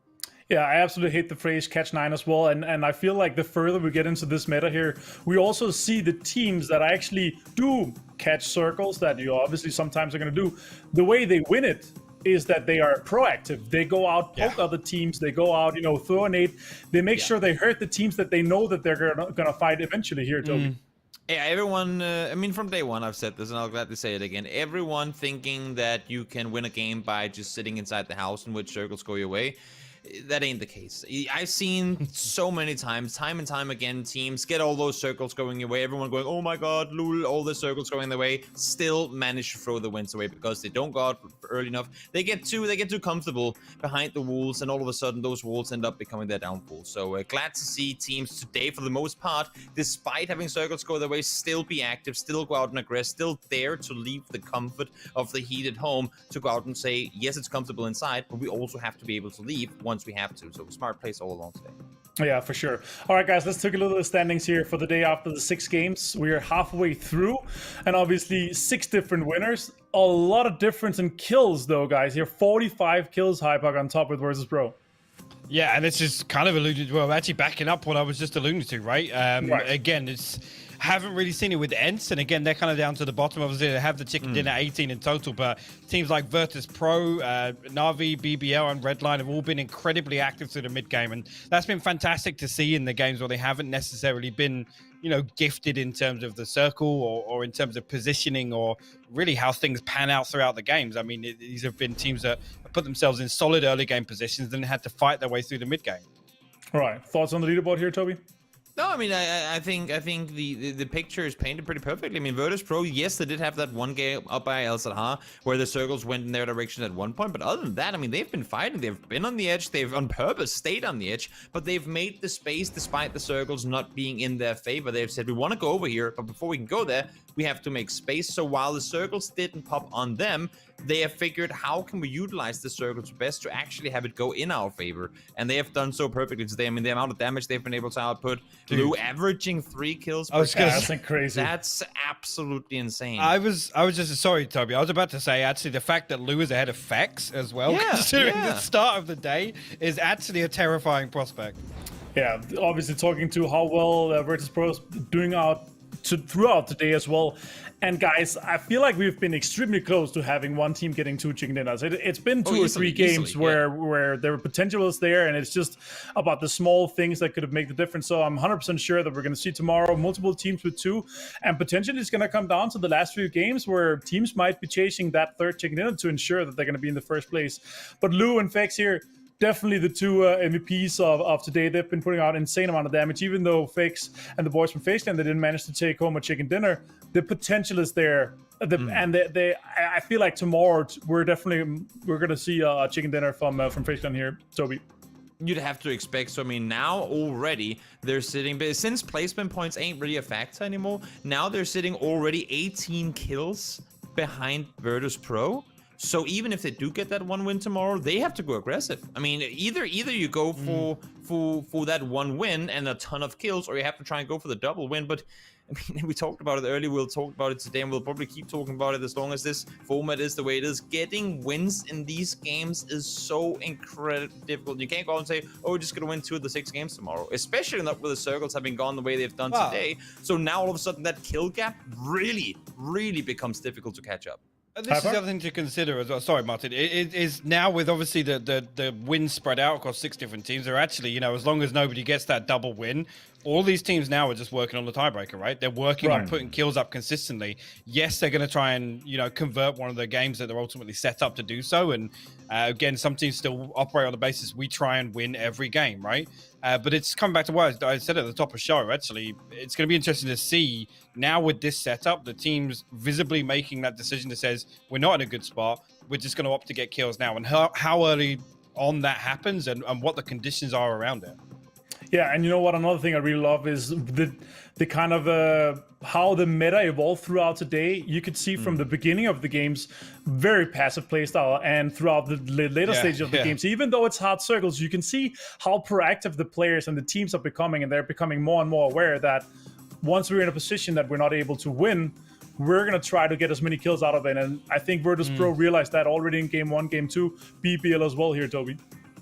Yeah, I absolutely hate the phrase catch 9 as well. And I feel like the further we get into this meta here, we also see the teams that actually do catch circles that you obviously sometimes are going to do. The way they win it is that they are proactive. They go out, poke other teams. They go out, you know, throw a nade. They make sure they hurt the teams that they know that they're going to fight eventually here, Toby. Yeah, everyone, I mean, from day one, I've said this, and I'll gladly say it again. Everyone thinking that you can win a game by just sitting inside the house in which circles go your way, that ain't the case. I've seen so many times, time and time again, teams get all those circles going your way, everyone going, oh my god, lol, all the circles going their way, still manage to throw the wins away because they don't go out early enough. They get too comfortable behind the walls, and all of a sudden those walls end up becoming their downfall. So glad to see teams today, for the most part, despite having circles go their way, still be active, still go out and aggress, still dare to leave the comfort of the heated home to go out and say, yes, it's comfortable inside, but we also have to be able to leave once we have to. So smart plays all along today. Yeah, for sure. All right, guys, let's take a look at the standings here for the day after the 6 games. We are halfway through, and obviously 6 different winners. A lot of difference in kills, though, guys. Here, 45 kills, Hypok on top with Versus Pro. Yeah, and this is kind of alluded, well, actually backing up what I was just alluding to, right? Again, it's haven't really seen it with Ents, and again, they're kind of down to the bottom. Obviously, they have the chicken dinner 18 in total, but teams like Virtus Pro, Na'Vi, BBL, and Redline have all been incredibly active through the mid game, and that's been fantastic to see in the games where they haven't necessarily been, you know, gifted in terms of the circle or in terms of positioning or really how things pan out throughout the games. I mean, these have been teams that have put themselves in solid early game positions and had to fight their way through the mid game. All right, thoughts on the leaderboard here, Toby? No, I mean, I think the picture is painted pretty perfectly. I mean, Virtus Pro, yes, they did have that one game up by El Sadha where the circles went in their direction at one point, but other than that, I mean, they've been fighting. They've been on the edge. They've on purpose stayed on the edge, but they've made the space despite the circles not being in their favor. They've said, we want to go over here, but before we can go there, we have to make space. So while the circles didn't pop on them, they have figured how can we utilize the circles best to actually have it go in our favor, and they have done so perfectly today. I mean, the amount of damage they've been able to output, Blue averaging 3 kills per that's crazy. That's absolutely insane. I was just sorry, Toby. I was about to say actually the fact that Lou is ahead of Fex as well, considering the start of the day, is actually a terrifying prospect. Yeah, obviously talking to how well Virtus Pro is doing throughout the day as well. And guys, I feel like we've been extremely close to having one team getting 2 chicken dinners. It's been 2 or 3 games where their potential is there, and it's just about the small things that could have made the difference. So I'm 100% sure that we're going to see tomorrow multiple teams with 2, and potentially it's going to come down to the last few games where teams might be chasing that 3rd chicken dinner to ensure that they're going to be in the first place. But Lou and Fex here, definitely the 2 MVPs of today. They've been putting out insane amount of damage, even though Fex and the boys from Faceland, they didn't manage to take home a chicken dinner. The potential is there. And I feel like tomorrow we're going to see a chicken dinner from Faceland here, Toby. You'd have to expect. So I mean, now already they're sitting, but since placement points ain't really a factor anymore, now they're sitting already 18 kills behind Virtus Pro. So even if they do get that 1 win tomorrow, they have to go aggressive. I mean, either you go for that 1 win and a ton of kills, or you have to try and go for the double win. But I mean, we talked about it earlier. We'll talk about it today, and we'll probably keep talking about it as long as this format is the way it is. Getting wins in these games is so incredibly difficult. You can't go out and say, "Oh, we're just gonna win 2 of the 6 games tomorrow," especially not with the circles having gone the way they've done today. So now all of a sudden, that kill gap really becomes difficult to catch up. This is the other thing to consider as well. Sorry, Martin. It is now with obviously the wins spread out across 6 different teams. They're actually, you know, as long as nobody gets that double win, all these teams now are just working on the tiebreaker, right? They're working on putting kills up consistently. Yes, they're going to try and, you know, convert one of the games that they're ultimately set up to do so. And again, some teams still operate on the basis we try and win every game, right? But it's coming back to what I said at the top of the show. Actually, it's going to be interesting to see now with this setup, the teams visibly making that decision that says we're not in a good spot. We're just going to opt to get kills now, and how early on that happens and what the conditions are around it. Yeah, and you know what? Another thing I really love is the kind of how the meta evolved throughout today. You could see from the beginning of the games, very passive playstyle, and throughout the later stage of the games, even though it's hard circles, you can see how proactive the players and the teams are becoming, and they're becoming more and more aware that once we're in a position that we're not able to win, we're going to try to get as many kills out of it. And I think Virtus Pro realized that already in game 1, game 2, BBL as well here, Toby.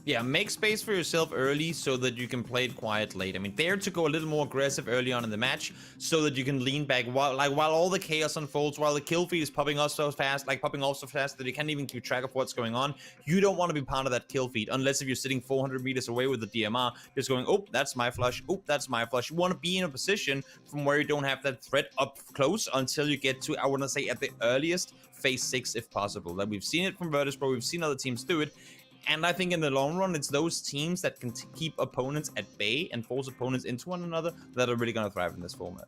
Yeah, make space for yourself early so that you can play it quiet late. I mean, dare to go a little more aggressive early on in the match so that you can lean back while all the chaos unfolds, while the kill feed is popping off so fast that you can't even keep track of what's going on. You don't want to be part of that kill feed unless if you're sitting 400 meters away with the DMR, just going, oh, that's my flush. Oh, that's my flush. You want to be in a position from where you don't have that threat up close until you get to, I want to say, at the earliest, phase 6 if possible. Like, we've seen it from Virtus Pro. We've seen other teams do it. And I think in the long run, it's those teams that can keep opponents at bay and force opponents into one another that are really going to thrive in this format.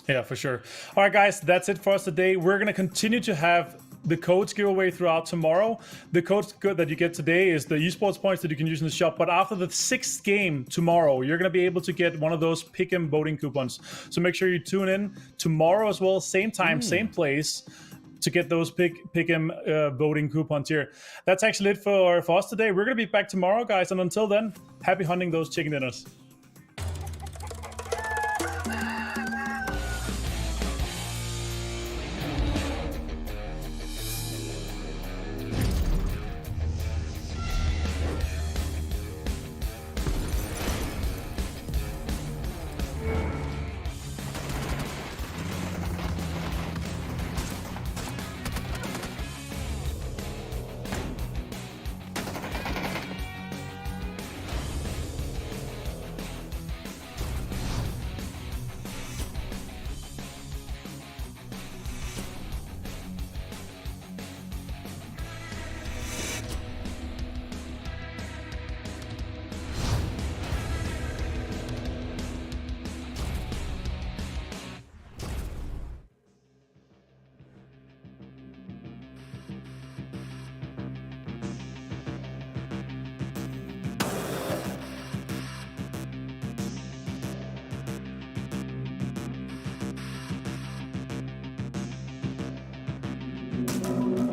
Yeah, for sure. All right, guys, that's it for us today. We're going to continue to have the codes giveaway throughout tomorrow. The codes that you get today is the esports points that you can use in the shop. But after the 6th game tomorrow, you're going to be able to get one of those pick'em voting coupons. So make sure you tune in tomorrow as well, same time, same place, to get those pick'em voting coupons here. That's actually it for us today. We're going to be back tomorrow, guys. And until then, happy hunting those chicken dinners. Bye.